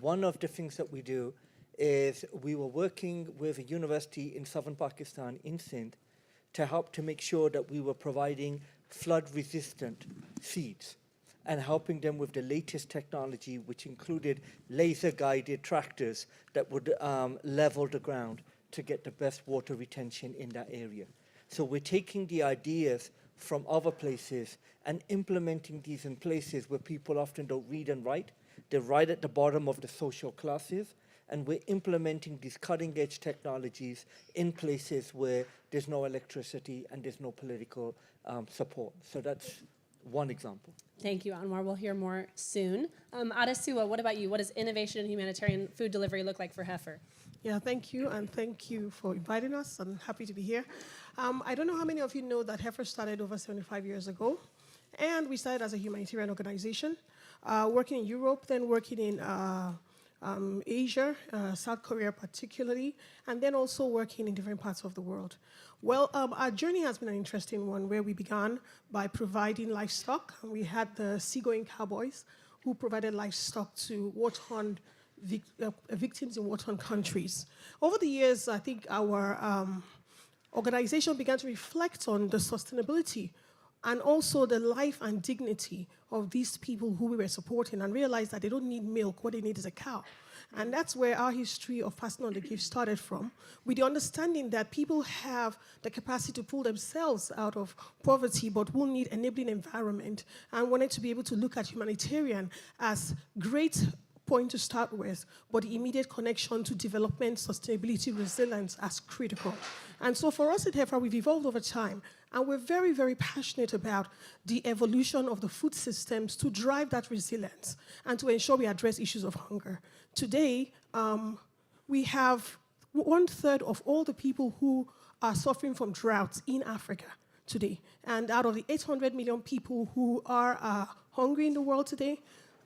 S17: one of the things that we do is we were working with a university in southern Pakistan, in Sindh, to help to make sure that we were providing flood-resistant seeds and helping them with the latest technology, which included laser-guided tractors that would level the ground to get the best water retention in that area. So we're taking the ideas from other places and implementing these in places where people often don't read and write. They're right at the bottom of the social classes, and we're implementing these cutting-edge technologies in places where there's no electricity and there's no political support. So that's one example.
S5: Thank you, Anwar. We'll hear more soon. Adesua, what about you? What does innovation in humanitarian food delivery look like for Heifer?
S18: Yeah, thank you, and thank you for inviting us. I'm happy to be here. I don't know how many of you know that Heifer started over 75 years ago, and we started as a humanitarian organization, working in Europe, then working in Asia, South Korea particularly, and then also working in different parts of the world. Well, our journey has been an interesting one where we began by providing livestock. We had the seagoing cowboys who provided livestock to war-torn victims in war-torn countries. Over the years, I think our organization began to reflect on the sustainability and also the life and dignity of these people who we were supporting, and realized that they don't need milk, what they need is a cow. And that's where our history of passing on the gift started from, with the understanding that people have the capacity to pull themselves out of poverty, but will need enabling environment, and wanted to be able to look at humanitarian as great point to start with, but the immediate connection to development, sustainability, resilience as critical. And so for us at Heifer, we've evolved over time, and we're very, very passionate about the evolution of the food systems to drive that resilience and to ensure we address issues of hunger. Today, we have 1/3 of all the people who are suffering from droughts in Africa today. And out of the 800 million people who are hungry in the world today,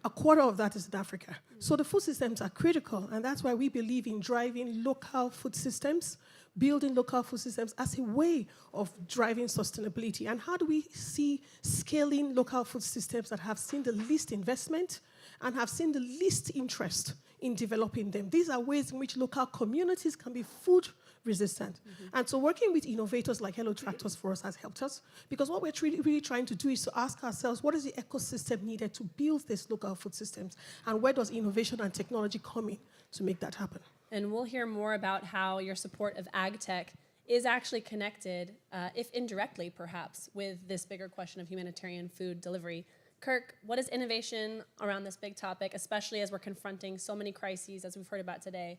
S18: 1/4 of that is in Africa. So the food systems are critical, and that's why we believe in driving local food systems, building local food systems as a way of driving sustainability. And how do we see scaling local food systems that have seen the least investment and have seen the least interest in developing them? These are ways in which local communities can be food resistant. And so working with innovators like Hello Tractors for us has helped us, because what we're really trying to do is to ask ourselves, what is the ecosystem needed to build these local food systems, and where does innovation and technology come in to make that happen?
S5: And we'll hear more about how your support of ag tech is actually connected, if indirectly perhaps, with this bigger question of humanitarian food delivery. Kirk, what is innovation around this big topic, especially as we're confronting so many crises as we've heard about today?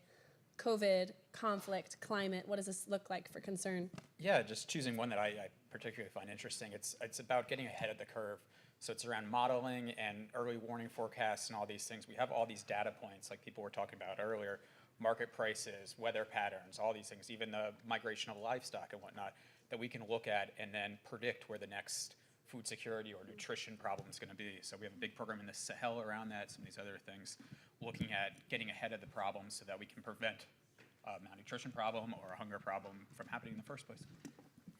S5: COVID, conflict, climate, what does this look like for Concern?
S19: Yeah, just choosing one that I particularly find interesting. It's about getting ahead of the curve So it's around modeling and early warning forecasts and all these things. We have all these data points like people were talking about earlier, market prices, weather patterns, all these things, even the migration of livestock and whatnot, that we can look at and then predict where the next food security or nutrition problem is going to be. So we have a big program in the Sahel around that, some of these other things, looking at getting ahead of the problem so that we can prevent a malnutrition problem or a hunger problem from happening in the first place.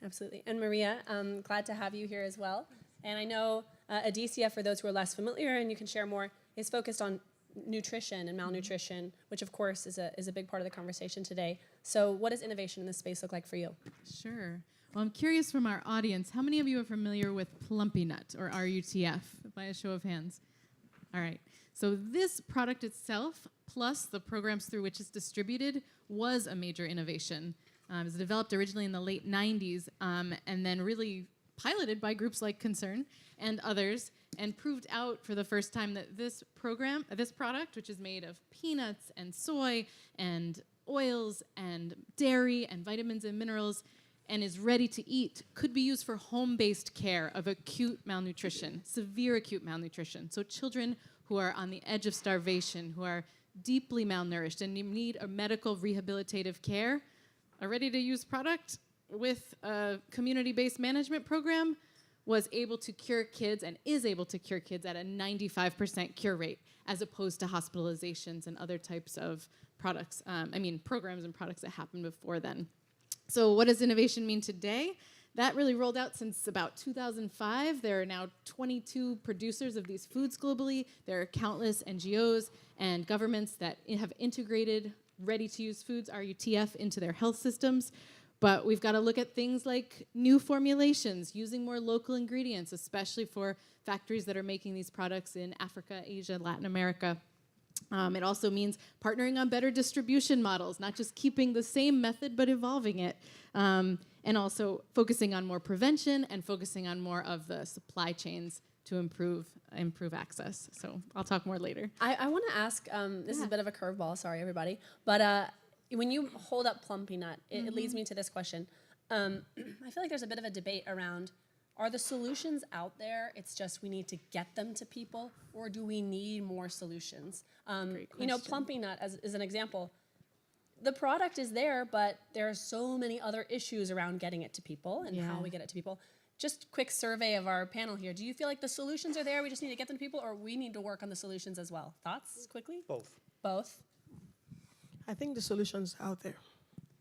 S5: Absolutely. And Maria, glad to have you here as well. And I know ADCF, for those who are less familiar, and you can share more, is focused on nutrition and malnutrition, which of course is a big part of the conversation today. So what does innovation in this space look like for you?
S20: Sure. Well, I'm curious from our audience, how many of you are familiar with Plumpy Nut, or RUTF, by a show of hands? All right. So this product itself, plus the programs through which it's distributed, was a major innovation. It was developed originally in the late 90s and then really piloted by groups like Concern and others, and proved out for the first time that this product, which is made of peanuts and soy and oils and dairy and vitamins and minerals, and is ready to eat, could be used for home-based care of acute malnutrition, severe acute malnutrition. So children who are on the edge of starvation, who are deeply malnourished and need a medical rehabilitative care, a ready-to-use product with a community-based management program was able to cure kids and is able to cure kids at a 95% cure rate, as opposed to hospitalizations and other types of products, programs and products that happened before then. So what does innovation mean today? That really rolled out since about 2005. There are now 22 producers of these foods globally. There are countless NGOs and governments that have integrated ready-to-use foods, RUTF, into their health systems. But we've got to look at things like new formulations, using more local ingredients, especially for factories that are making these products in Africa, Asia, Latin America. It also means partnering on better distribution models, not just keeping the same method, but evolving it. And also focusing on more prevention and focusing on more of the supply chains to improve access. So I'll talk more later.
S5: I want to ask, this is a bit of a curveball, sorry everybody, but when you hold up Plumpy Nut, it leads me to this question. I feel like there's a bit of a debate around, are the solutions out there, it's just we need to get them to people, or do we need more solutions? Plumpy Nut, as an example, the product is there, but there are so many other issues around getting it to people and how we get it to people. Just quick survey of our panel here. Do you feel like the solutions are there, we just need to get them to people, or we need to work on the solutions as well? Thoughts, quickly? Both?
S18: I think the solution's out there.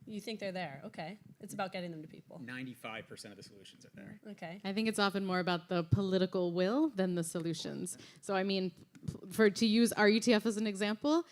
S5: You think they're there? Okay. It's about getting them to people.
S19: 95% of the solutions are there.
S5: Okay.
S20: I think it's often more about the political will than the solutions. So I mean, to use RUTF as an example,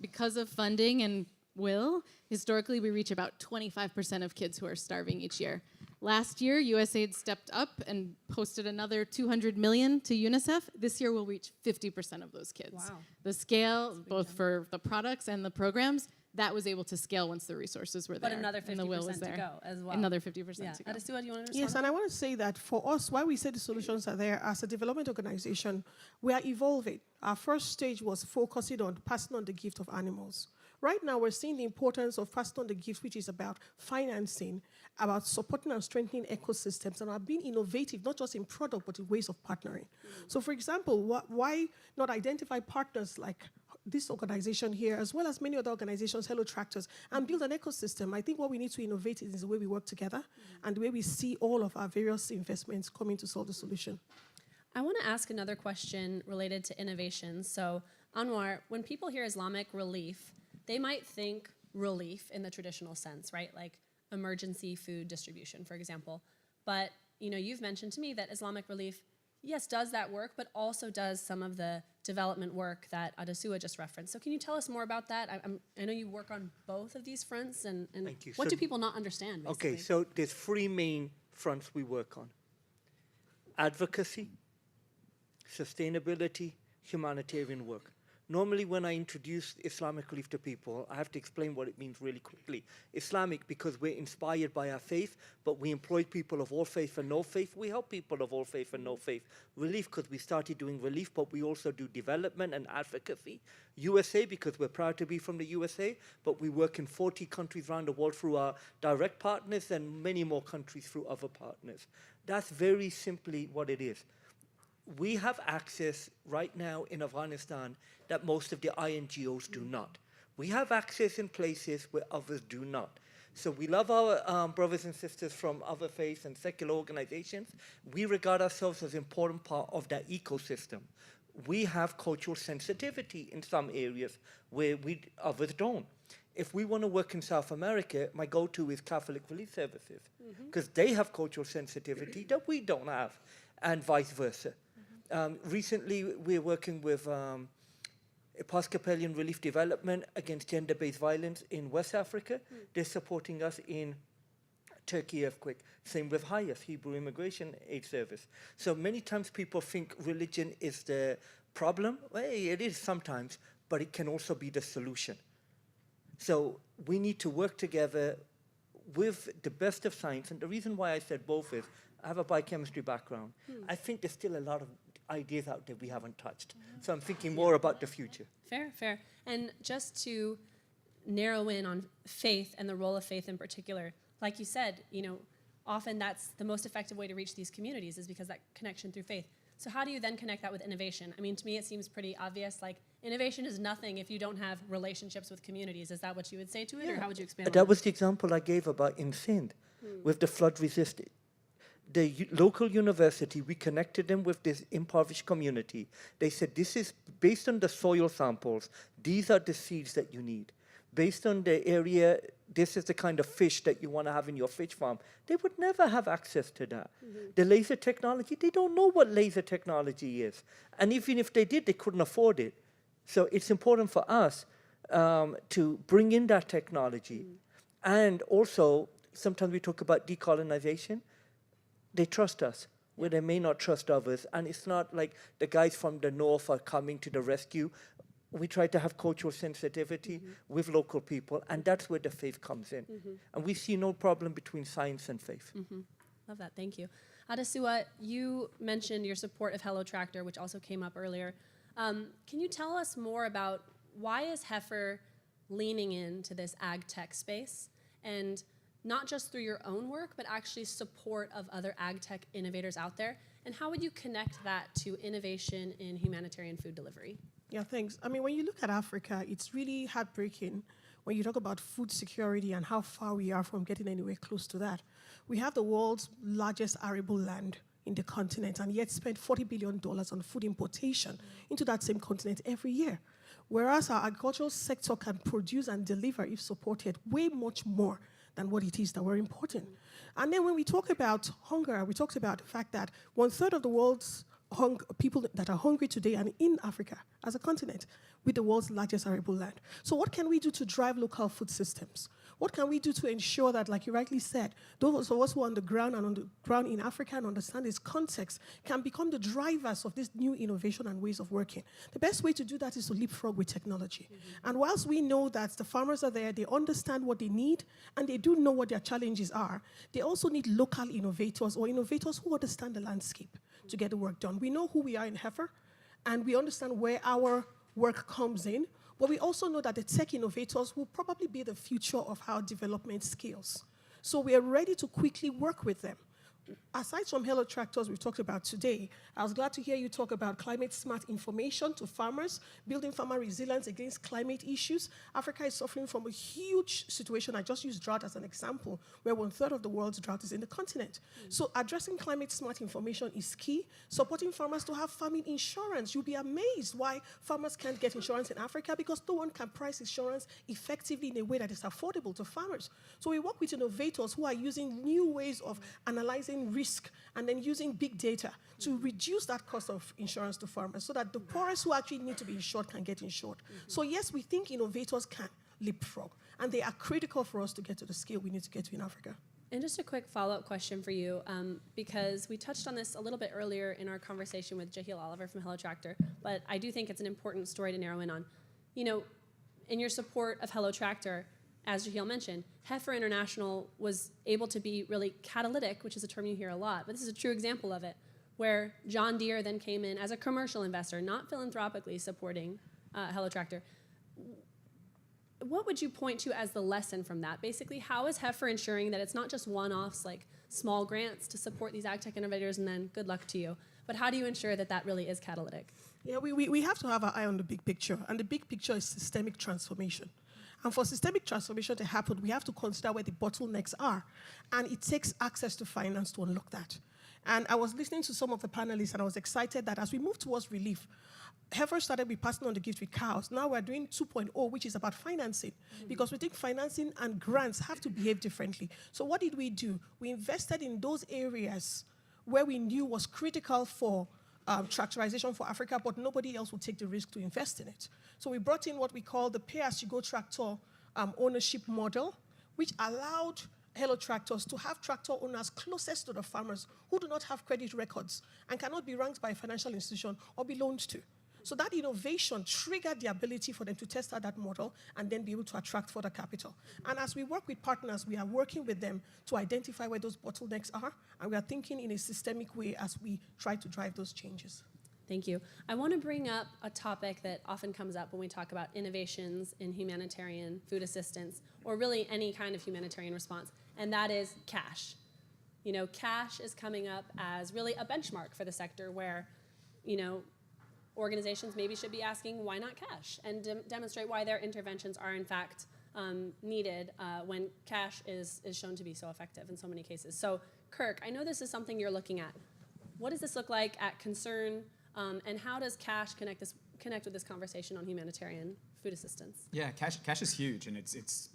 S20: because of funding and will, historically we reach about 25% of kids who are starving each year. Last year, USAID stepped up and posted another $200 million to UNICEF. This year, we'll reach 50% of those kids.
S5: Wow.
S20: The scale, both for the products and the programs, that was able to scale once the resources were there.
S5: But another 50% to go as well.
S20: Another 50% to go.
S5: Adesua, do you want to respond?
S18: Yes, and I want to say that for us, why we say the solutions are there, as a development organization, we are evolving. Our first stage was focusing on passing on the gift of animals. Right now, we're seeing the importance of passing on the gift, which is about financing, about supporting and strengthening ecosystems, and about being innovative, not just in product, but in ways of partnering. So, for example, why not identify partners like this organization here, as well as many other organizations, Hello Tractors, and build an ecosystem? I think what we need to innovate is the way we work together and the way we see all of our various investments coming to solve the solution.
S5: I want to ask another question related to innovation. So, Anwar, when people hear Islamic relief, they might think relief in the traditional sense, right? Like emergency food distribution, for example. But you've mentioned to me that Islamic relief, yes, does that work, but also does some of the development work that Adesua just referenced. So can you tell us more about that? I know you work on both of these fronts, and what do people not understand, basically?
S17: Okay, so there's three main fronts we work on: advocacy, sustainability, humanitarian work. Normally, when I introduce Islamic relief to people, I have to explain what it means really quickly. Islamic, because we're inspired by our faith, but we employ people of all faith and no faith. We help people of all faith and no faith. Relief, because we started doing relief, but we also do development and advocacy. USA, because we're proud to be from the USA, but we work in 40 countries around the world through our direct partners and many more countries through other partners. That's very simply what it is. we have access right now in Afghanistan that most of the INGOs do not. We have access in places where others do not. So we love our brothers and sisters from other faiths and secular organizations. We regard ourselves as an important part of that ecosystem. We have cultural sensitivity in some areas where others don't. If we want to work in South America, my go-to is Catholic Relief Services, because they have cultural sensitivity that we don't have, and vice versa. Recently, we're working with Episcopalian Relief Development against gender-based violence in West Africa. They're supporting us in Turkey earthquake. Same with HIAS, Hebrew Immigration Aid Service. So many times people think religion is the problem. Well, it is sometimes, but it can also be the solution. So we need to work together with the best of science. And the reason why I said both is I have a biochemistry background. I think there's still a lot of ideas out there we haven't touched. So I'm thinking more about the future.
S5: Fair, fair. And just to narrow in on faith and the role of faith in particular, like you said, often that's the most effective way to reach these communities is because that connection through faith. So how do you then connect that with innovation? I mean, to me, it seems pretty obvious. Like, innovation is nothing if you don't have relationships with communities. Is that what you would say to it, or how would you expand on
S17: that? That was the example I gave about in Sindh with the flood resistant. The local university, we connected them with this impoverished community. They said, this is based on the soil samples, these are the seeds that you need. Based on the area, this is the kind of fish that you want to have in your fish farm. They would never have access to that. The laser technology, they don't know what laser technology is. And even if they did, they couldn't afford it. So it's important for us to bring in that technology. And also, sometimes we talk about decolonization. They trust us, where they may not trust others. And it's not like the guys from the north are coming to the rescue. We try to have cultural sensitivity with local people, and that's where the faith comes in. And we see no problem between science and faith.
S5: Love that, thank you. Adesua, you mentioned your support of Hello Tractor, which also came up earlier. Can you tell us more about why is Heifer leaning into this ag tech space? And not just through your own work, but actually support of other ag tech innovators out there? And how would you connect that to innovation in humanitarian food delivery?
S18: Yeah, thanks. I mean, when you look at Africa, it's really heartbreaking when you talk about food security and how far we are from getting anywhere close to that. We have the world's largest arable land in the continent and yet spend $40 billion on food importation into that same continent every year. Whereas our agricultural sector can produce and deliver, if supported, way much more than what it is that we're importing. And then when we talk about hunger, we talked about the fact that 1/3 of the world's people that are hungry today and in Africa as a continent with the world's largest arable land. So what can we do to drive local food systems? What can we do to ensure that, like you rightly said, those of us who are on the ground in Africa and understand this context can become the drivers of this new innovation and ways of working? The best way to do that is to leapfrog with technology. And whilst we know that the farmers are there, they understand what they need, and they do know what their challenges are, they also need local innovators or innovators who understand the landscape to get the work done. We know who we are in Heifer, and we understand where our work comes in, but we also know that the tech innovators will probably be the future of how development scales. So we are ready to quickly work with them. Aside from Hello Tractors we've talked about today, I was glad to hear you talk about climate-smart information to farmers, building farmer resilience against climate issues. Africa is suffering from a huge situation. I just used drought as an example, where 1/3 of the world's drought is in the continent. So addressing climate-smart information is key. Supporting farmers to have farming insurance. You'll be amazed why farmers can't get insurance in Africa, because no one can price insurance effectively in a way that is affordable to farmers. So we work with innovators who are using new ways of analyzing risk and then using big data to reduce that cost of insurance to farmers so that the poorest who actually need to be insured can get insured. So yes, we think innovators can leapfrog, and they are critical for us to get to the scale we need to get to in Africa.
S5: And just a quick follow-up question for you, because we touched on this a little bit earlier in our conversation with Jahil Oliver from Hello Tractor, but I do think it's an important story to narrow in on. In your support of Hello Tractor, as Jahil mentioned, Heifer International was able to be really catalytic, which is a term you hear a lot, but this is a true example of it, where John Deere then came in as a commercial investor, not philanthropically supporting Hello Tractor. What would you point to as the lesson from that? Basically, how is Heifer ensuring that it's not just one-offs like small grants to support these ag tech innovators, and then good luck to you. But how do you ensure that that really is catalytic?
S18: Yeah, we have to have our eye on the big picture, and the big picture is systemic transformation. And for systemic transformation to happen, we have to consider where the bottlenecks are, and it takes access to finance to unlock that. And I was listening to some of the panelists, and I was excited that as we move towards relief, Heifer started with passing on the gift with cows. Now we're doing 2.0, which is about financing, because we think financing and grants have to behave differently. So what did we do? We invested in those areas where we knew was critical for tractorization for Africa, but nobody else would take the risk to invest in it. So we brought in what we call the pay-as-you-go tractor ownership model, which allowed Hello Tractors to have tractor owners closest to the farmers who do not have credit records and cannot be ranked by a financial institution or be loaned to. So that innovation triggered the ability for them to test out that model and then be able to attract further capital. And as we work with partners, we are working with them to identify where those bottlenecks are, and we are thinking in a systemic way as we try to drive those changes.
S5: Thank you. I want to bring up a topic that often comes up when we talk about innovations in humanitarian food assistance, or really any kind of humanitarian response, and that is cash. You know, cash is coming up as really a benchmark for the sector where, you know, organizations maybe should be asking why not cash, and demonstrate why their interventions are in fact needed when cash is shown to be so effective in so many cases. So Kirk, I know this is something you're looking at. What does this look like at Concern, and how does cash connect with this conversation on humanitarian food assistance?
S19: Yeah, cash is huge, and it's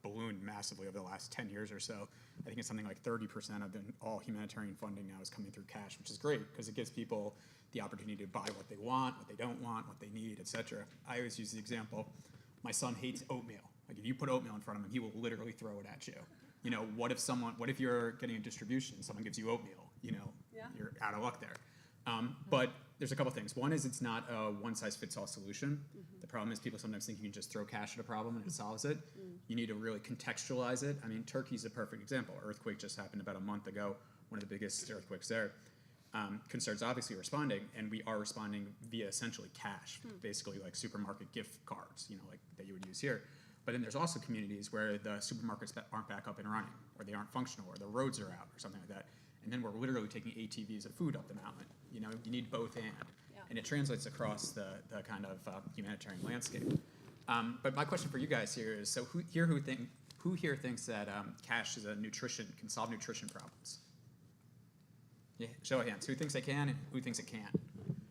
S19: ballooned massively over the last 10 years or so. I think it's something like 30% of all humanitarian funding now is coming through cash, which is great because it gives people the opportunity to buy what they want, what they don't want, what they need, etc. I always use the example, my son hates oatmeal. Like if you put oatmeal in front of him, he will literally throw it at you. You know, what if you're getting a distribution and someone gives you oatmeal? You know, you're out of luck there. But there's a couple things. One is it's not a one-size-fits-all solution. The problem is people sometimes think you can just throw cash at a problem and it solves it. You need to really contextualize it. I mean, Turkey's a perfect example. Earthquake just happened about a month ago, one of the biggest earthquakes there. Concerns obviously responding, and we are responding via essentially cash, basically like supermarket gift cards, you know, like that you would use here. But then there's also communities where the supermarkets aren't back up and running, or they aren't functional, or the roads are out, or something like that. And then we're literally taking ATVs of food up the mountain. You know, you need both and it translates across the kind of humanitarian landscape. But my question for you guys here is: so who here thinks that cash can solve nutrition problems? Yeah, show of hands. Who thinks it can, and who thinks it can't?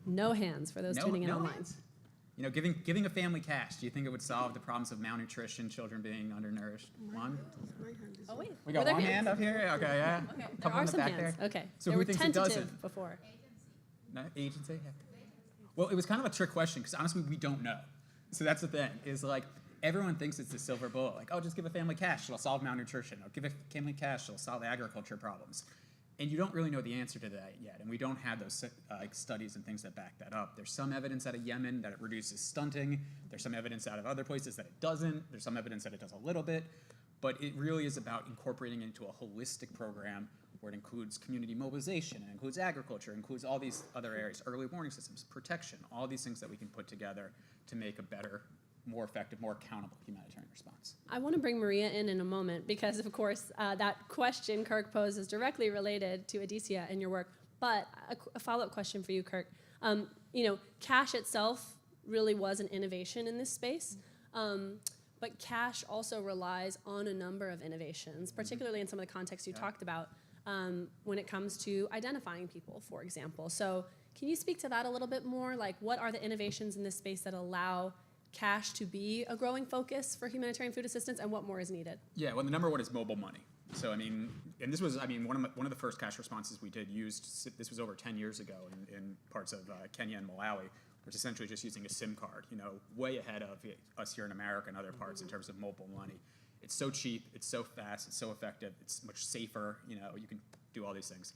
S5: No hands for those tuning in online.
S19: Hands. You know, giving a family cash, do you think it would solve the problems of malnutrition, children being undernourished? One?
S5: Oh, wait.
S19: We got one hand up here? Okay, yeah.
S5: Okay, there
S19: Couple
S5: are
S19: in the
S5: some
S19: back
S5: hands.
S19: there.
S5: Okay.
S19: So
S5: they
S19: who
S5: were
S19: thinks it
S5: tentative
S19: doesn't?
S5: before.
S19: No, agency? Yeah. Well, it was kind of a trick question because honestly, we don't know. So that's the thing, is like, everyone thinks it's the silver bullet. Like, oh, just give a family cash, it'll solve malnutrition. Or give a family cash, it'll solve agriculture problems. And you don't really know the answer to that yet, and we don't have those studies and things that back that up. There's some evidence out of Yemen that it reduces stunting. There's some evidence out of other places that it doesn't. There's some evidence that it does a little bit. But it really is about incorporating it into a holistic program where it includes community mobilization, it includes agriculture, it includes all these other areas, early warning systems, protection, all these things that we can put together to make a better, more effective, more accountable humanitarian response.
S5: I want to bring Maria in a moment because, of course, that question Kirk posed is directly related to Adicia and your work. But a follow-up question for you, Kirk. You know, cash itself really was an innovation in this space, but cash also relies on a number of innovations, particularly in some of the contexts you talked about when it comes to identifying people, for example. So can you speak to that a little bit more? Like, what are the innovations in this space that allow cash to be a growing focus for humanitarian food assistance, and what more is needed?
S19: Yeah, well, the number one is mobile money. So, I mean, and this was, I mean, one of the first cash responses we did this was over 10 years ago in parts of Kenya and Malawi, which is essentially just using a SIM card, you know, way ahead of us here in America and other parts in terms of mobile money. It's so cheap, it's so fast, it's so effective, it's much safer, you know, you can do all these things.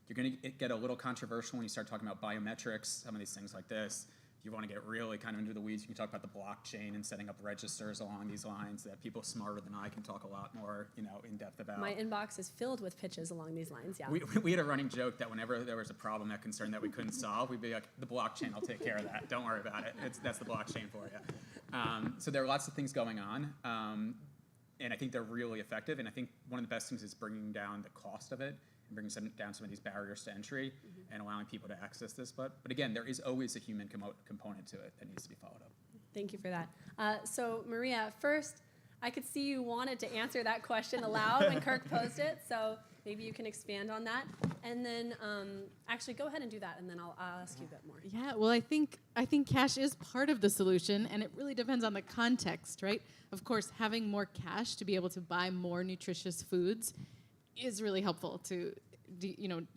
S19: You're going to get a little controversial when you start talking about biometrics, some of these things like this. You want to get really kind of into the weeds, you can talk about the blockchain and setting up registers along these lines that people smarter than I can talk a lot more, you know, in depth about.
S5: My inbox is filled with pitches along these lines, yeah.
S19: We had a running joke that whenever there was a problem, that concern that we couldn't solve, we'd be like, the blockchain, I'll take care of that. Don't worry about it. That's the blockchain for you. So there are lots of things going on. And I think they're really effective. And I think one of the best things is bringing down the cost of it and bringing down some of these barriers to entry and allowing people to access this. But again, there is always a human component to it that needs to be followed up.
S5: Thank you for that. So Maria, first, I could see you wanted to answer that question aloud when Kirk posed it. So maybe you can expand on that. And then actually go ahead and do that, and then I'll ask you a bit more.
S20: Yeah, well, I think cash is part of the solution, and it really depends on the context, right? Of course, having more cash to be able to buy more nutritious foods is really helpful to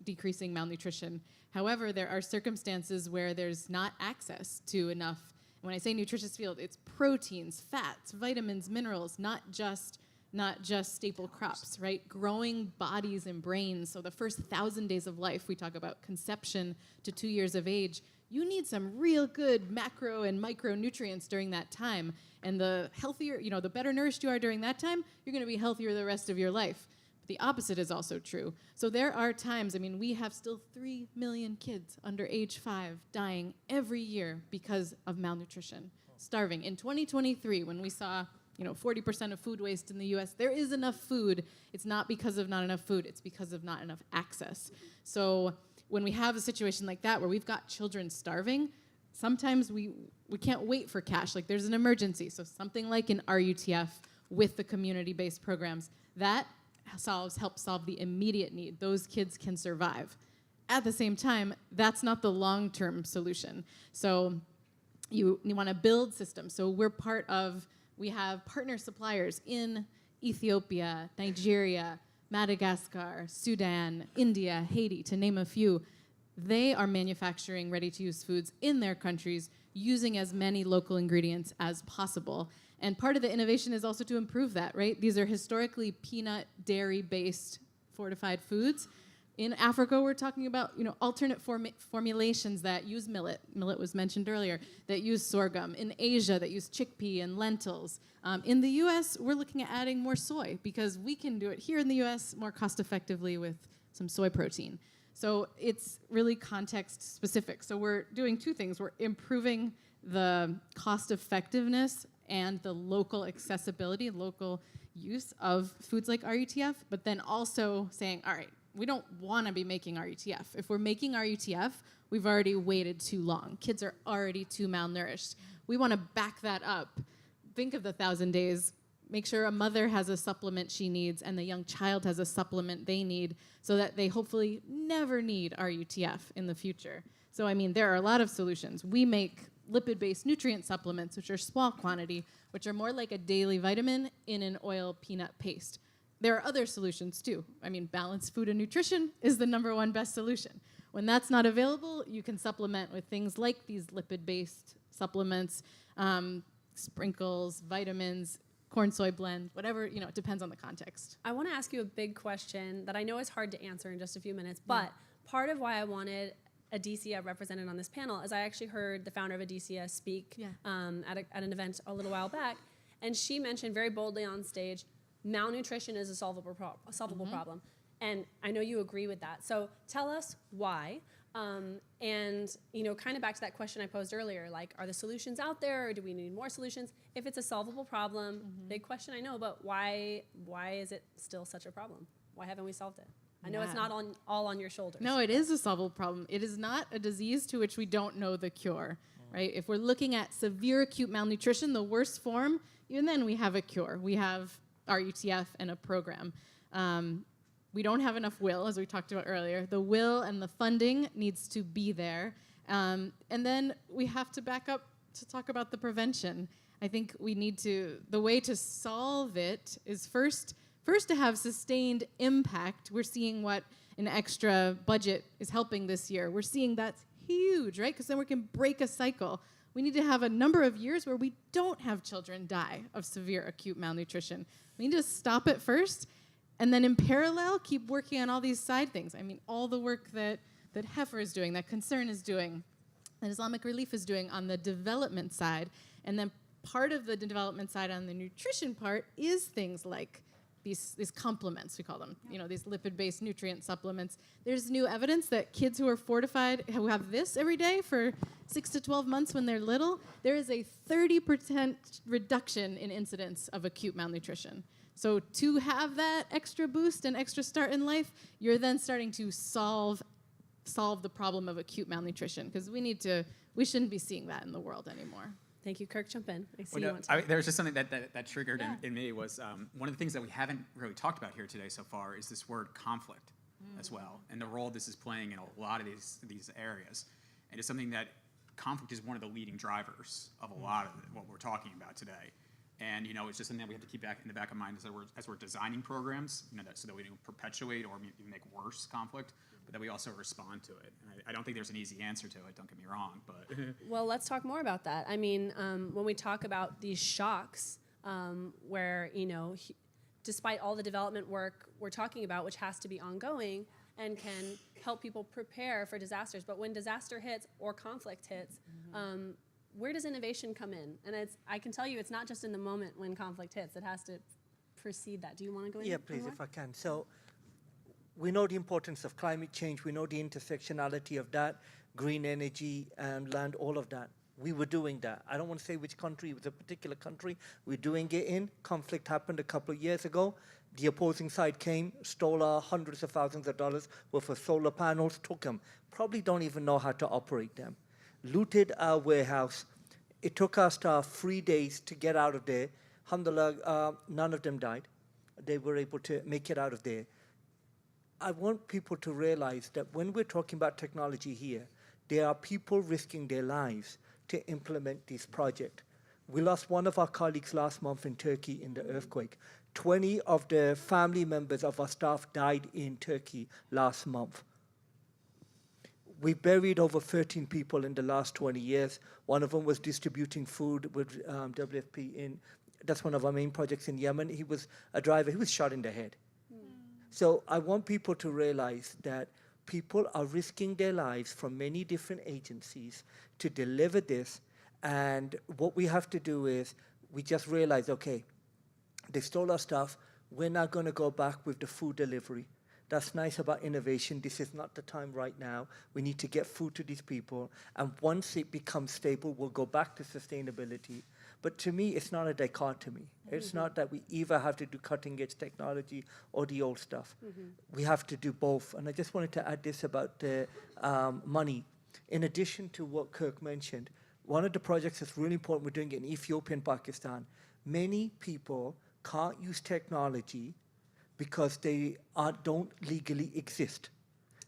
S20: decreasing malnutrition. However, there are circumstances where there's not access to enough. When I say nutritious field, it's proteins, fats, vitamins, minerals, not just staple crops, right? Growing bodies and brains. So the first 1,000 days of life, we talk about conception to 2 years of age. You need some real good macro and micronutrients during that time. And the healthier, the better nourished you are during that time, you're going to be healthier the rest of your life. But the opposite is also true. So there are times, we have still 3 million kids under age 5 dying every year because of malnutrition, starving. In 2023, when we saw 40% of food waste in the US, there is enough food. It's not because of not enough food, it's because of not enough access. So when we have a situation like that where we've got children starving, sometimes we can't wait for cash, like there's an emergency. So something like an RUTF with the community-based programs, that helps solve the immediate need. Those kids can survive. At the same time, that's not the long-term solution. So you want to build systems. So we have partner suppliers in Ethiopia, Nigeria, Madagascar, Sudan, India, Haiti, to name a few. They are manufacturing ready-to-use foods in their countries using as many local ingredients as possible. And part of the innovation is also to improve that, right? These are historically peanut, dairy-based fortified foods. In Africa, we're talking about alternate formulations that use millet. Millet was mentioned earlier, that use sorghum. In Asia, that use chickpea and lentils. In the U.S., we're looking at adding more soy because we can do it here in the U.S. more cost-effectively with some soy protein. So it's really context-specific. So we're doing two things. We're improving the cost-effectiveness and the local accessibility, local use of foods like RUTF, but then also saying, all right, we don't want to be making RUTF. If we're making RUTF, we've already waited too long. Kids are already too malnourished. We want to back that up. Think of the 1,000 days. Make sure a mother has a supplement she needs and the young child has a supplement they need so that they hopefully never need RUTF in the future. So, there are a lot of solutions. We make lipid-based nutrient supplements, which are small quantity, which are more like a daily vitamin in an oil peanut paste. There are other solutions too. Balanced food and nutrition is the #1 best solution. When that's not available, you can supplement with things like these lipid-based supplements, sprinkles, vitamins, corn soy blend, whatever, it depends on the context.
S5: I want to ask you a big question that I know is hard to answer in just a few minutes, but part of why I wanted Adicia represented on this panel is I actually heard the founder of Adicia speak at an event a little while back, and she mentioned very boldly on stage, malnutrition is a solvable problem. And I know you agree with that. So tell us why. And kind of back to that question I posed earlier, like, are the solutions out there or do we need more solutions? If it's a solvable problem, big question I know, but why is it still such a problem? Why haven't we solved it? I know it's not all on your shoulders.
S20: No, it is a solvable problem. It is not a disease to which we don't know the cure, right? If we're looking at severe acute malnutrition, the worst form, even then we have a cure. We have RUTF and a program. We don't have enough will, as we talked about earlier. The will and the funding needs to be there. And then we have to back up to talk about the prevention. I think the way to solve it is first to have sustained impact. We're seeing what an extra budget is helping this year. We're seeing that's huge, right? Because then we can break a cycle. We need to have a number of years where we don't have children die of severe acute malnutrition. We need to stop it first, and then in parallel, keep working on all these side things. All the work that Heifer is doing, that Concern is doing, that Islamic Relief is doing on the development side. And then part of the development side on the nutrition part is things like these complements, we call them, these lipid-based nutrient supplements. There's new evidence that kids who are fortified, who have this every day for 6 to 12 months when they're little, there is a 30% reduction in incidence of acute malnutrition. So to have that extra boost and extra start in life, you're then starting to solve the problem of acute malnutrition, because we shouldn't be seeing that in the world anymore.
S5: Thank you. Kirk, jump in. I see
S19: Well,
S5: you
S19: no,
S5: want to.
S19: there was just something that triggered in me was one of the things that we haven't really talked about here today so far is this word conflict as well, and the role this is playing in a lot of these areas. And it's something that conflict is one of the leading drivers of a lot of what we're talking about today. And it's just something that we have to keep back in the back of mind as we're designing programs, so that we don't perpetuate or even make worse conflict, but that we also respond to it. And I don't think there's an easy answer to it. Don't get me wrong, but
S5: Well, let's talk more about that. I mean, when we talk about these shocks, where despite all the development work we're talking about, which has to be ongoing and can help people prepare for disasters, but when disaster hits or conflict hits, where does innovation come in? And I can tell you, it's not just in the moment when conflict hits. It has to precede that. Do you want to go in?
S17: Yeah, please, if I can. So we know the importance of climate change. We know the intersectionality of that, green energy and land, all of that. We were doing that. I don't want to say which country, it was a particular country we're doing it in. Conflict happened a couple of years ago. The opposing side came, stole our hundreds of thousands of dollars worth of solar panels, took them. Probably don't even know how to operate them. Looted our warehouse. It took us 3 days to get out of there. Alhamdulillah, none of them died. They were able to make it out of there. I want people to realize that when we're talking about technology here, there are people risking their lives to implement this project. We lost one of our colleagues last month in Turkey in the earthquake. 20 of the family members of our staff died in Turkey last month. We buried over 13 people in the last 20 years. One of them was distributing food with WFP that's one of our main projects in Yemen. He was a driver, he was shot in the head. So I want people to realize that people are risking their lives from many different agencies to deliver this. And what we have to do is we just realize, okay, they stole our stuff. We're not going to go back with the food delivery. That's nice about innovation. This is not the time right now. We need to get food to these people. And once it becomes stable, we'll go back to sustainability. But to me, it's not a dichotomy. It's not that we either have to do cutting-edge technology or the old stuff. We have to do both. And I just wanted to add this about the money. In addition to what Kirk mentioned, one of the projects that's really important, we're doing it in Ethiopia and Pakistan. Many people can't use technology because they don't legally exist.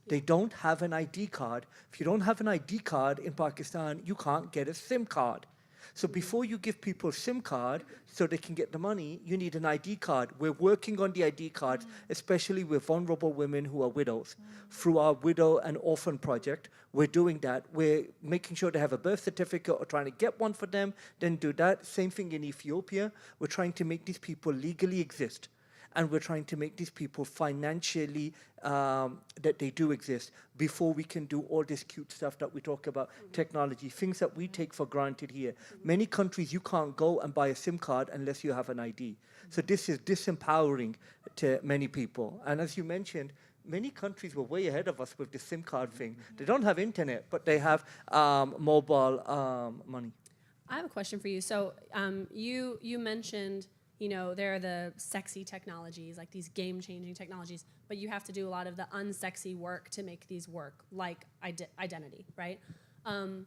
S17: They don't have an ID card. If you don't have an ID card in Pakistan, you can't get a SIM card. So before you give people a SIM card so they can get the money, you need an ID card. We're working on the ID cards, especially with vulnerable women who are widows. Through our widow and orphan project, we're doing that. We're making sure they have a birth certificate or trying to get one for them, then do that. Same thing in Ethiopia. We're trying to make these people legally exist. And we're trying to make these people financially, that they do exist before we can do all this cute stuff that we talk about, technology, things that we take for granted here. Many countries, you can't go and buy a SIM card unless you have an ID. So this is disempowering to many people. And as you mentioned, many countries were way ahead of us with the SIM card thing. They don't have internet, but they have mobile money.
S5: I have a question for you. So you mentioned, there are the sexy technologies, like these game-changing technologies, but you have to do a lot of the unsexy work to make these work, like identity, right? And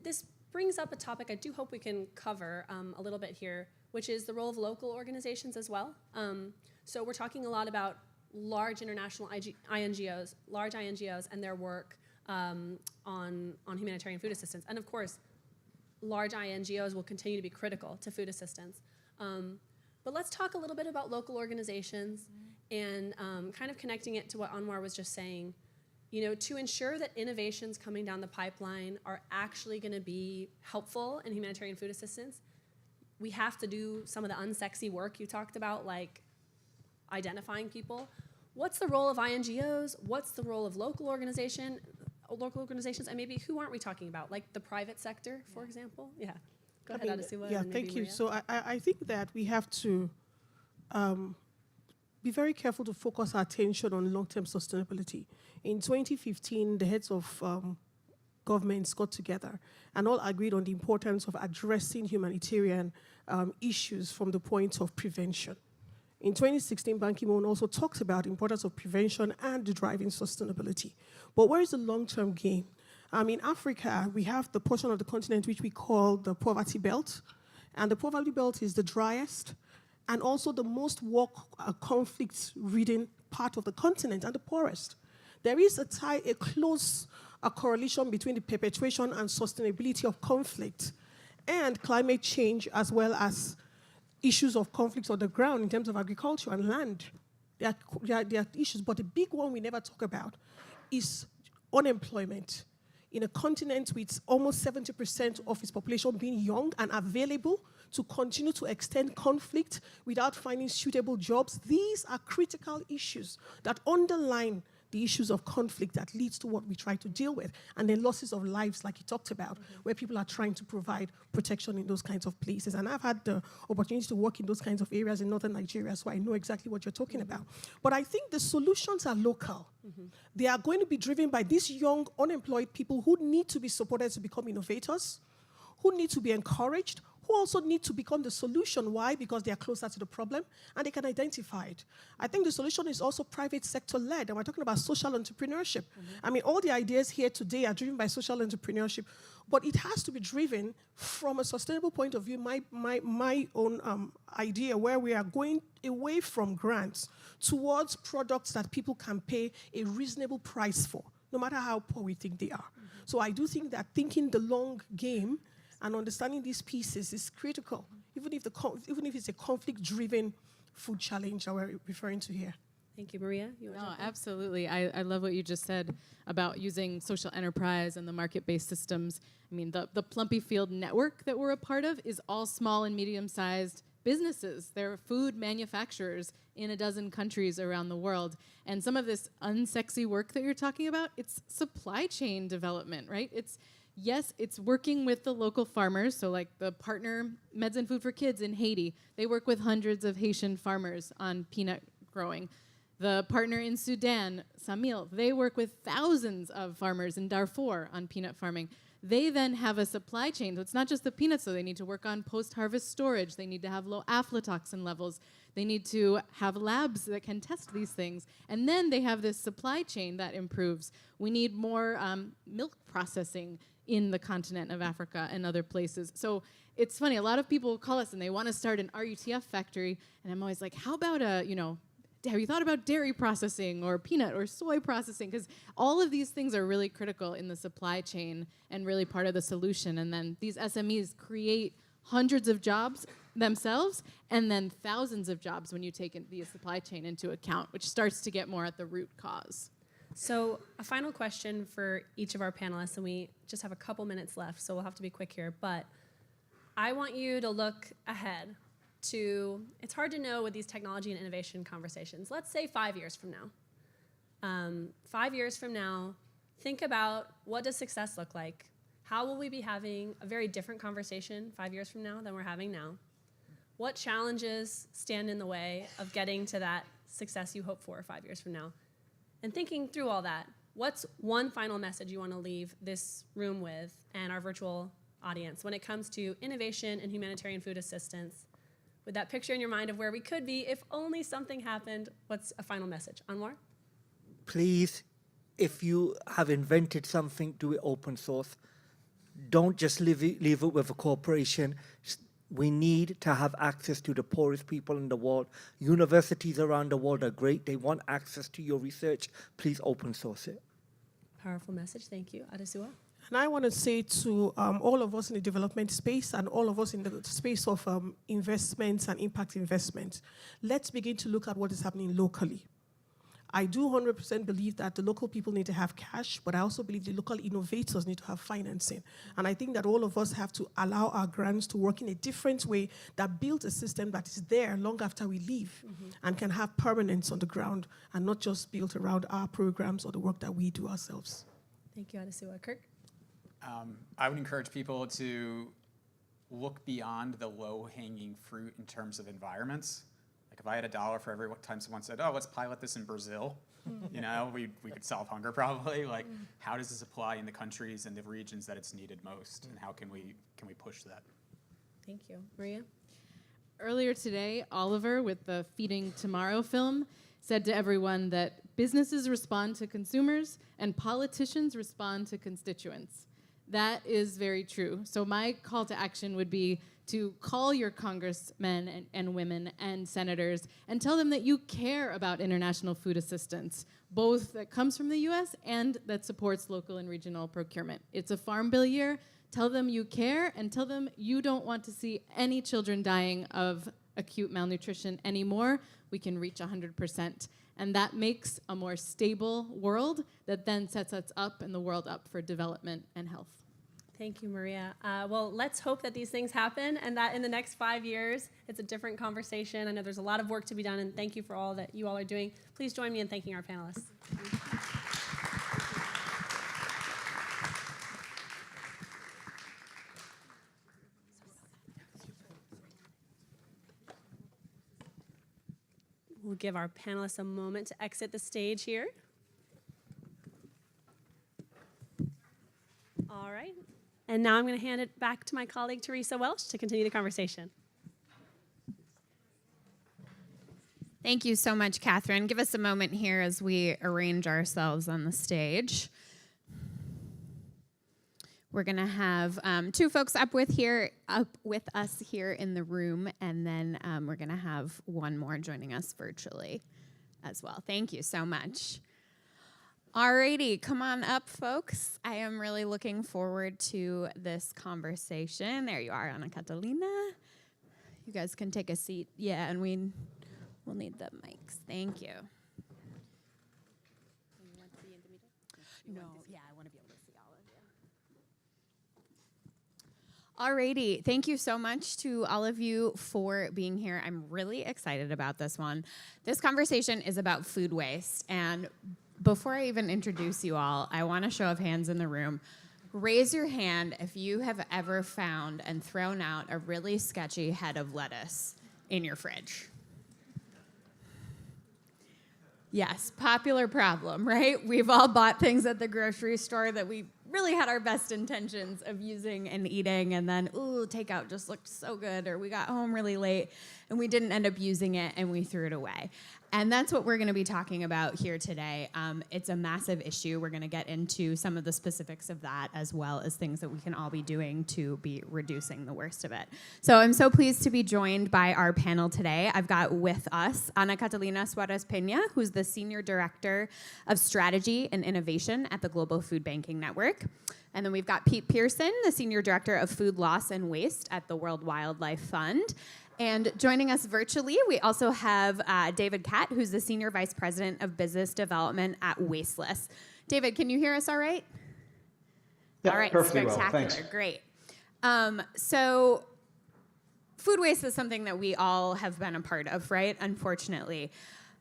S5: this brings up a topic I do hope we can cover a little bit here, which is the role of local organizations as well. So we're talking a lot about large international INGOs and their work on humanitarian food assistance. And of course, large INGOs will continue to be critical to food assistance. But let's talk a little bit about local organizations and kind of connecting it to what Anwar was just saying. To ensure that innovations coming down the pipeline are actually going to be helpful in humanitarian food assistance, we have to do some of the unsexy work you talked about, like identifying people. What's the role of INGOs? What's the role of local organizations? And maybe who aren't we talking about? Like the private sector, for example? Yeah. Go ahead, Adesiwa.
S18: Yeah, thank you. So I think that we have to be very careful to focus our attention on long-term sustainability. In 2015, the heads of governments got together and all agreed on the importance of addressing humanitarian issues from the point of prevention. In 2016, Ban Ki-moon also talked about the importance of prevention and driving sustainability. But where is the long-term gain? In Africa, we have the portion of the continent which we call the poverty belt. And the poverty belt is the driest and also the most conflict-ridden part of the continent and the poorest. There is a close correlation between the perpetuation and sustainability of conflict and climate change, as well as issues of conflicts on the ground in terms of agriculture and land. There are issues, but the big one we never talk about is unemployment. In a continent with almost 70% of its population being young and available to continue to extend conflict without finding suitable jobs, these are critical issues that underline the issues of conflict that leads to what we try to deal with, and then losses of lives, like you talked about, where people are trying to provide protection in those kinds of places. And I've had the opportunity to work in those kinds of areas in northern Nigeria, so I know exactly what you're talking about. But I think the solutions are local. They are going to be driven by these young, unemployed people who need to be supported to become innovators, who need to be encouraged, who also need to become the solution. Why? Because they are closer to the problem and they can identify it. I think the solution is also private sector led, and we're talking about social entrepreneurship. All the ideas here today are driven by social entrepreneurship, but it has to be driven from a sustainable point of view. My own idea, where we are going away from grants towards products that people can pay a reasonable price for, no matter how poor we think they are. So I do think that thinking the long game and understanding these pieces is critical, even if it's a conflict-driven food challenge that we're referring to here.
S5: Thank you, Maria.
S20: No, absolutely. I love what you just said about using social enterprise and the market-based systems. The Plumpy Field network that we're a part of is all small and medium-sized businesses. They're food manufacturers in a dozen countries around the world. And some of this unsexy work that you're talking about, it's supply chain development, right? Yes, it's working with the local farmers. So like the partner Meds and Food for Kids in Haiti, they work with hundreds of Haitian farmers on peanut growing. The partner in Sudan, Samil, they work with thousands of farmers in Darfur on peanut farming. They then have a supply chain. So it's not just the peanuts, so they need to work on post-harvest storage. They need to have low aflatoxin levels. They need to have labs that can test these things. And then they have this supply chain that improves. We need more milk processing in the continent of Africa and other places. So it's funny, a lot of people call us and they want to start an RUTF factory, and I'm always like, how about have you thought about dairy processing or peanut or soy processing? Because all of these things are really critical in the supply chain and really part of the solution. And then these SMEs create hundreds of jobs themselves and then thousands of jobs when you take the supply chain into account, which starts to get more at the root cause.
S5: So a final question for each of our panelists, and we just have a couple minutes left, so we'll have to be quick here. But I want you to look ahead to, it's hard to know with these technology and innovation conversations. Let's say 5 years from now. 5 years from now, think about, what does success look like? How will we be having a very different conversation 5 years from now than we're having now? What challenges stand in the way of getting to that success you hope for 5 years from now? And thinking through all that, what's one final message you want to leave this room with and our virtual audience when it comes to innovation and humanitarian food assistance? With that picture in your mind of where we could be if only something happened, what's a final message? Anwar?
S17: Please, if you have invented something, do it open source. Don't just leave it with a corporation. We need to have access to the poorest people in the world. Universities around the world are great. They want access to your research. Please open source it.
S5: Powerful message. Thank you. Adesua?
S18: And I want to say to all of us in the development space and all of us in the space of investments and impact investment, let's begin to look at what is happening locally. I do 100% believe that the local people need to have cash, but I also believe the local innovators need to have financing. And I think that all of us have to allow our grants to work in a different way that builds a system that is there long after we leave and can have permanence on the ground and not just built around our programs or the work that we do ourselves.
S5: Thank you, Adesua. Kirk?
S19: I would encourage people to look beyond the low-hanging fruit in terms of environments. Like if I had $1 for every time someone said, "Oh, let's pilot this in Brazil," we could solve hunger probably. Like, how does this apply in the countries and the regions that it's needed most, and how can we push that?
S5: Thank you, Maria.
S20: Earlier today, Oliver, with the Feeding Tomorrow film, said to everyone that businesses respond to consumers and politicians respond to constituents. That is very true. So my call to action would be to call your congressmen and women and senators and tell them that you care about international food assistance, both that comes from the US and that supports local and regional procurement. It's a Farm Bill year. Tell them you care and tell them you don't want to see any children dying of acute malnutrition anymore. We can reach 100%. And that makes a more stable world that then sets us up and the world up for development and health.
S5: Thank you, Maria. Well, let's hope that these things happen and that in the next 5 years, it's a different conversation. I know there's a lot of work to be done, and thank you for all that you all are doing. Please join me in thanking our panelists. We'll give our panelists a moment to exit the stage here. All right. And now I'm going to hand it back to my colleague, Teresa Welch, to continue the conversation.
S2: Thank you so much, Catherine. Give us a moment here as we arrange ourselves on the stage. We're going to have two folks up with us here in the room, and then we're going to have one more joining us virtually as well. Thank you so much. Alrighty, come on up, folks. I am really looking forward to this conversation. There you are, Ana Catalina. You guys can take a seat. Yeah, and we'll need the mics. Thank you. No, yeah, I want to be able to see all of you. Alrighty, thank you so much to all of you for being here. I'm really excited about this one. This conversation is about food waste, and before I even introduce you all, I want a show of hands in the room. Raise your hand if you have ever found and thrown out a really sketchy head of lettuce in your fridge. Yes, popular problem, right? We've all bought things at the grocery store that we really had our best intentions of using and eating, and then, ooh, takeout just looked so good, or we got home really late and we didn't end up using it and we threw it away. And that's what we're going to be talking about here today. It's a massive issue. We're going to get into some of the specifics of that, as well as things that we can all be doing to be reducing the worst of it. So I'm so pleased to be joined by our panel today. I've got with us Ana Catalina Suarez Peña, who's the Senior Director of Strategy and Innovation at the Global Food Banking Network. And then we've got Pete Pearson, the Senior Director of Food Loss and Waste at the World Wildlife Fund. And joining us virtually, we also have David Catt, who's the Senior Vice President of Business Development at Wasteless. David, can you hear us all right?
S21: Yeah,
S2: all right,
S21: perfectly
S2: spectacular,
S21: well. Thanks.
S2: Great. So food waste is something that we all have been a part of, right? Unfortunately.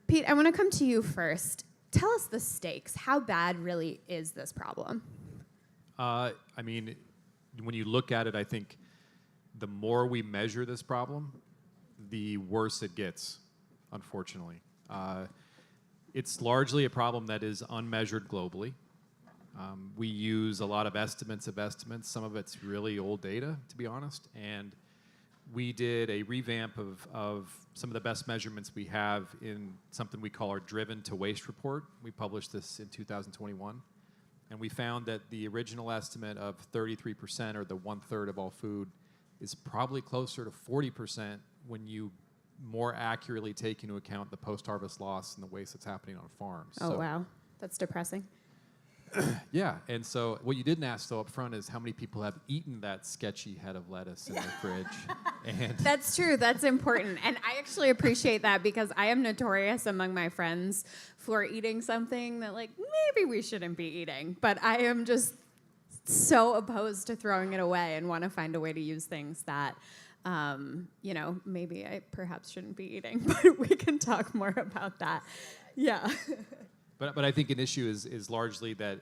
S2: Pete, I want to come to you first. Tell us the stakes. How bad really is this problem?
S22: I mean, when you look at it, I think the more we measure this problem, the worse it gets, unfortunately. It's largely a problem that is unmeasured globally. We use a lot of estimates of estimates. Some of it's really old data, to be honest. And we did a revamp of some of the best measurements we have in something we call our Driven to Waste report. We published this in 2021. And we found that the original estimate of 33%, or the 1/3 of all food, is probably closer to 40% when you more accurately take into account the post-harvest loss and the waste that's happening on farms.
S2: Oh, wow. That's depressing.
S22: Yeah, and so what you didn't ask, though, up front is how many people have eaten that sketchy head of lettuce in their fridge. And
S2: That's true. That's important. And I actually appreciate that, because I am notorious among my friends for eating something that, like, maybe we shouldn't be eating. But I am just so opposed to throwing it away and want to find a way to use things that, maybe I perhaps shouldn't be eating. But we can talk more about that. Yeah.
S22: But I think an issue is largely that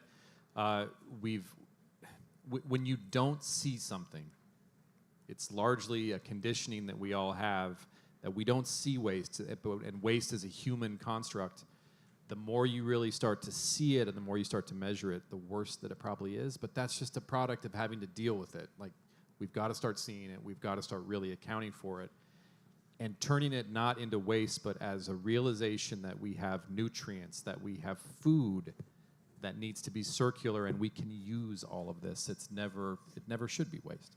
S22: when you don't see something, it's largely a conditioning that we all have, that we don't see waste, and waste is a human construct. The more you really start to see it and the more you start to measure it, the worse that it probably is. But that's just a product of having to deal with it. Like, we've got to start seeing it. We've got to start really accounting for it. and turning it not into waste, but as a realization that we have nutrients, that we have food that needs to be circular, and we can use all of this. It never should be waste.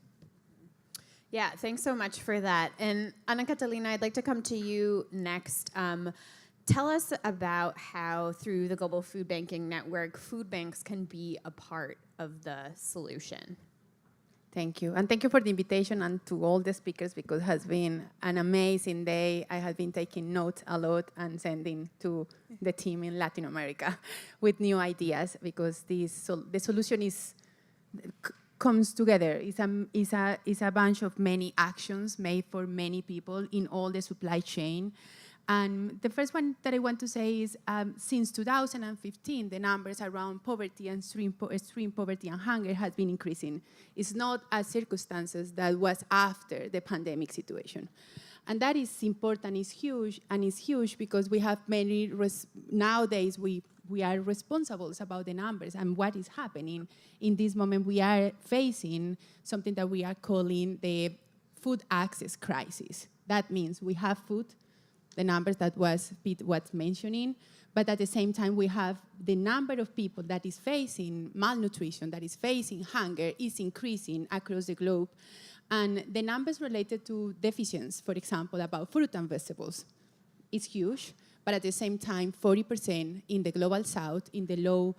S2: Yeah, thanks so much for that. And Ana Catalina, I'd like to come to you next. Tell us about how, through the Global Food Banking Network, food banks can be a part of the solution.
S4: Thank you. And thank you for the invitation and to all the speakers, because it has been an amazing day. I have been taking notes a lot and sending to the team in Latin America with new ideas, because the solution comes together. It's a bunch of many actions made for many people in all the supply chain. And the first one that I want to say is, since 2015, the numbers around poverty and extreme poverty and hunger has been increasing. It's not a circumstances that was after the pandemic situation. And that is important, it's huge because we have many, nowadays we are responsible about the numbers and what is happening. In this moment, we are facing something that we are calling the food access crisis. That means we have food, the numbers that Pete was mentioning, but at the same time, we have the number of people that is facing malnutrition, that is facing hunger, is increasing across the globe. And the numbers related to deficiencies, for example, about fruit and vegetables, is huge, but at the same time, 40% in the global south, in the low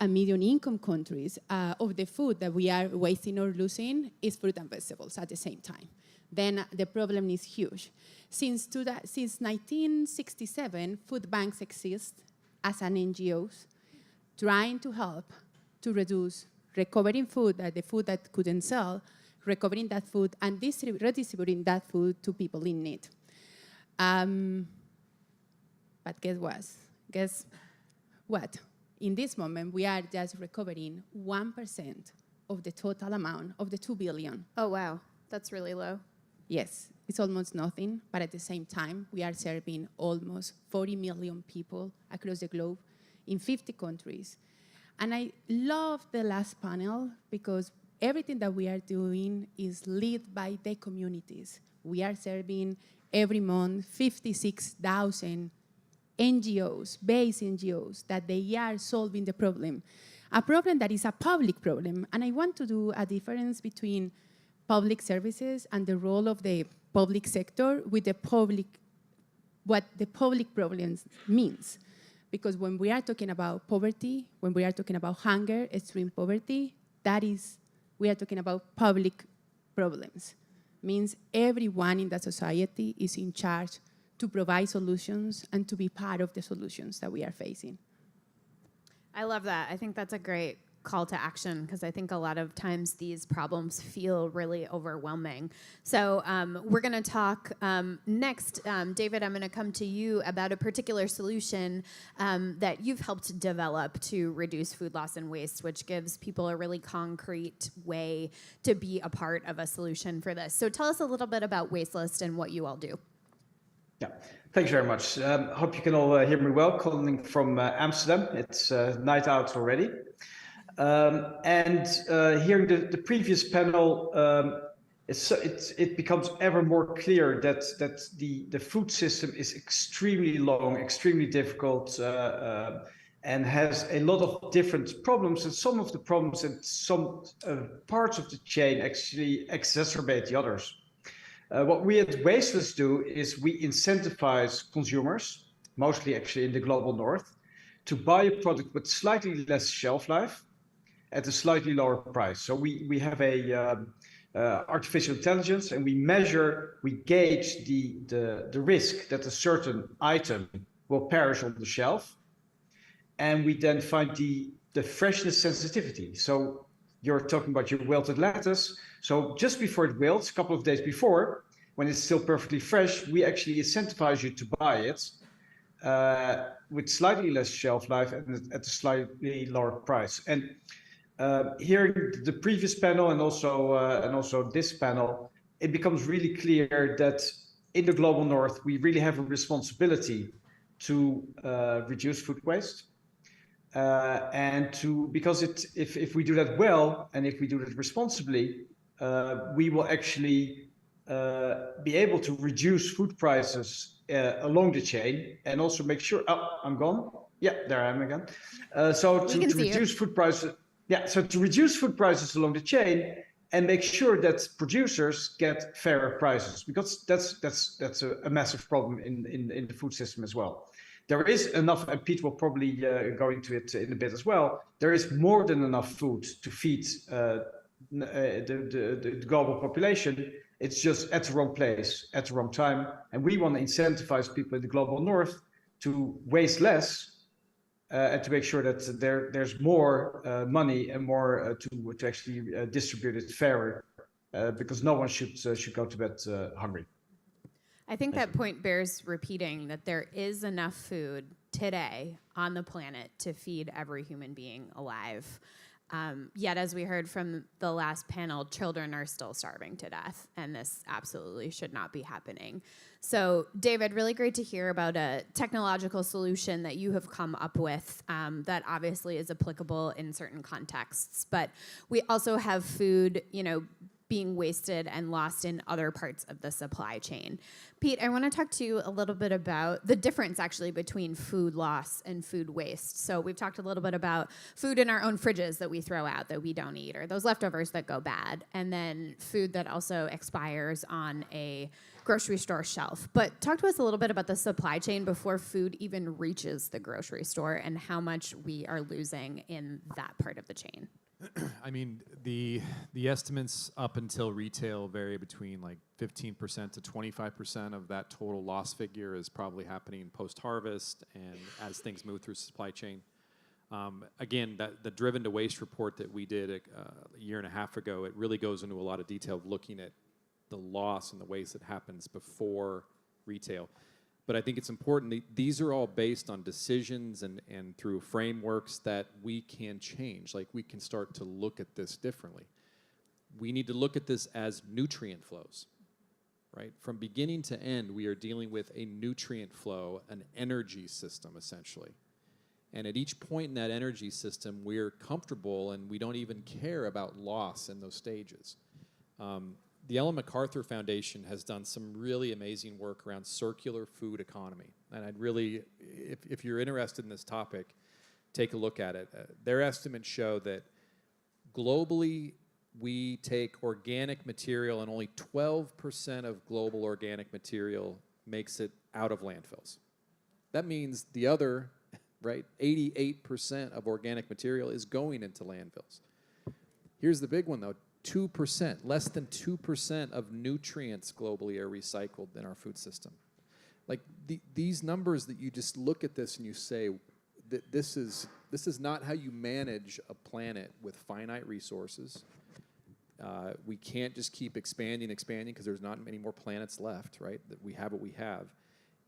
S4: and medium income countries, of the food that we are wasting or losing is fruit and vegetables at the same time. Then the problem is huge. Since 1967, food banks exist as an NGOs trying to help to reduce recovering food, the food that couldn't sell, recovering that food and redistributing that food to people in need. But guess what? In this moment, we are just recovering 1% of the total amount of the 2 billion.
S2: Oh, wow. That's really low.
S4: Yes, it's almost nothing, but at the same time, we are serving almost 40 million people across the globe in 50 countries. And I love the last panel because everything that we are doing is led by the communities. We are serving every month 56,000 NGOs, base NGOs, that they are solving the problem. A problem that is a public problem. And I want to do a difference between public services and the role of the public sector with the public, what the public problems means. Because when we are talking about poverty, when we are talking about hunger, extreme poverty, we are talking about public problems. Means everyone in the society is in charge to provide solutions and to be part of the solutions that we are facing.
S2: I love that. I think that's a great call to action because I think a lot of times these problems feel really overwhelming. So we're going to talk next. David, I'm going to come to you about a particular solution that you've helped develop to reduce food loss and waste, which gives people a really concrete way to be a part of a solution for this. So tell us a little bit about Wastelist and what you all do.
S21: Yeah, thanks very much. Hope you can all hear me well, calling from Amsterdam. It's night out already. Hearing the previous panel, it becomes ever more clear that the food system is extremely long, extremely difficult, and has a lot of different problems. And some of the problems and some parts of the chain actually exacerbate the others. What we at Wastelist do is we incentivize consumers, mostly actually in the global north, to buy a product with slightly less shelf life at a slightly lower price. So we have a artificial intelligence, and we gauge the risk that a certain item will perish on the shelf, and we then find the freshness sensitivity. So you're talking about your wilted lettuce. So just before it wilts, a couple of days before, when it's still perfectly fresh, we actually incentivize you to buy it with slightly less shelf life and at a slightly lower price. And hearing the previous panel and also this panel, it becomes really clear that in the global north, we really have a responsibility to reduce food waste. Because if we do that well and if we do that responsibly, we will actually be able to reduce food prices along the chain and also make sure, oh, I'm gone. Yeah, there I am again. So to reduce food prices, so to reduce food prices along the chain and make sure that producers get fairer prices, because that's a massive problem in the food system as well. There is enough, and Pete will probably go into it in a bit as well. There is more than enough food to feed the global population. It's just at the wrong place, at the wrong time. And we want to incentivize people in the global north to waste less and to make sure that there's more money and more to actually distribute it fairer, because no one should go to bed hungry.
S2: I think that point bears repeating, that there is enough food today on the planet to feed every human being alive. Yet, as we heard from the last panel, children are still starving to death, and this absolutely should not be happening. So, David, really great to hear about a technological solution that you have come up with that obviously is applicable in certain contexts. But we also have food, being wasted and lost in other parts of the supply chain. Pete, I want to talk to you a little bit about the difference actually between food loss and food waste. So we've talked a little bit about food in our own fridges that we throw out that we don't eat, or those leftovers that go bad, and then food that also expires on a grocery store shelf. But talk to us a little bit about the supply chain before food even reaches the grocery store and how much we are losing in that part of the chain.
S22: I mean, the estimates up until retail vary between like 15% to 25% of that total loss figure is probably happening post-harvest and as things move through supply chain. Again, the Driven to Waste report that we did a year and a half ago, it really goes into a lot of detail of looking at the loss and the waste that happens before retail. But I think it's important, these are all based on decisions and through frameworks that we can change. Like, we can start to look at this differently. We need to look at this as nutrient flows, right? From beginning to end, we are dealing with a nutrient flow, an energy system, essentially. And at each point in that energy system, we're comfortable and we don't even care about loss in those stages. The Ellen MacArthur Foundation has done some really amazing work around circular food economy. And I'd really, if you're interested in this topic, take a look at it. Their estimates show that globally, we take organic material and only 12% of global organic material makes it out of landfills. That means the other, right, 88% of organic material is going into landfills. Here's the big one, though. 2%, less than 2% of nutrients globally are recycled in our food system. Like these numbers that you just look at this and you say, that this is not how you manage a planet with finite resources. We can't just keep expanding because there's not many more planets left, right? That we have what we have.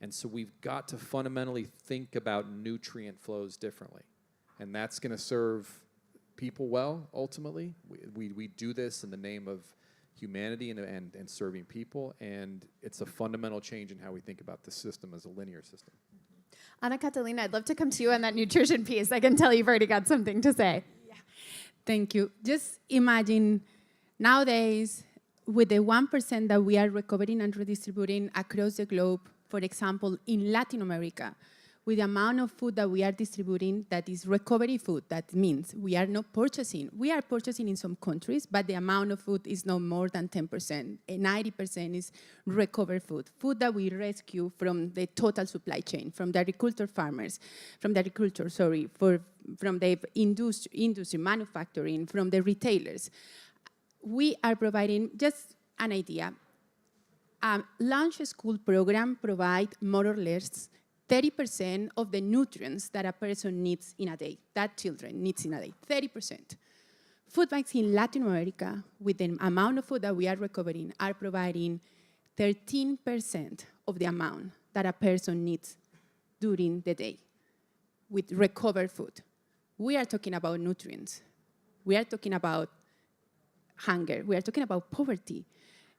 S22: And so we've got to fundamentally think about nutrient flows differently. And that's going to serve people well, ultimately. We do this in the name of humanity and serving people, and it's a fundamental change in how we think about the system as a linear system.
S2: Ana Catalina, I'd love to come to you on that nutrition piece. I can tell you've already got something to say.
S4: Yeah. Thank you. Just imagine nowadays, with the 1% that we are recovering and redistributing across the globe, for example, in Latin America, with the amount of food that we are distributing that is recovery food, that means we are not purchasing. We are purchasing in some countries, but the amount of food is no more than 10%. 90% is recovered food, food that we rescue from the total supply chain, from the agriculture farmers, from the industry, manufacturing, from the retailers. We are providing, just an idea, Lunch School program provide more or less 30% of the nutrients that a person needs in a day, that children needs in a day, 30%. Food banks in Latin America, with the amount of food that we are recovering, are providing 13% of the amount that a person needs during the day with recovered food. We are talking about nutrients. We are talking about hunger. We are talking about poverty.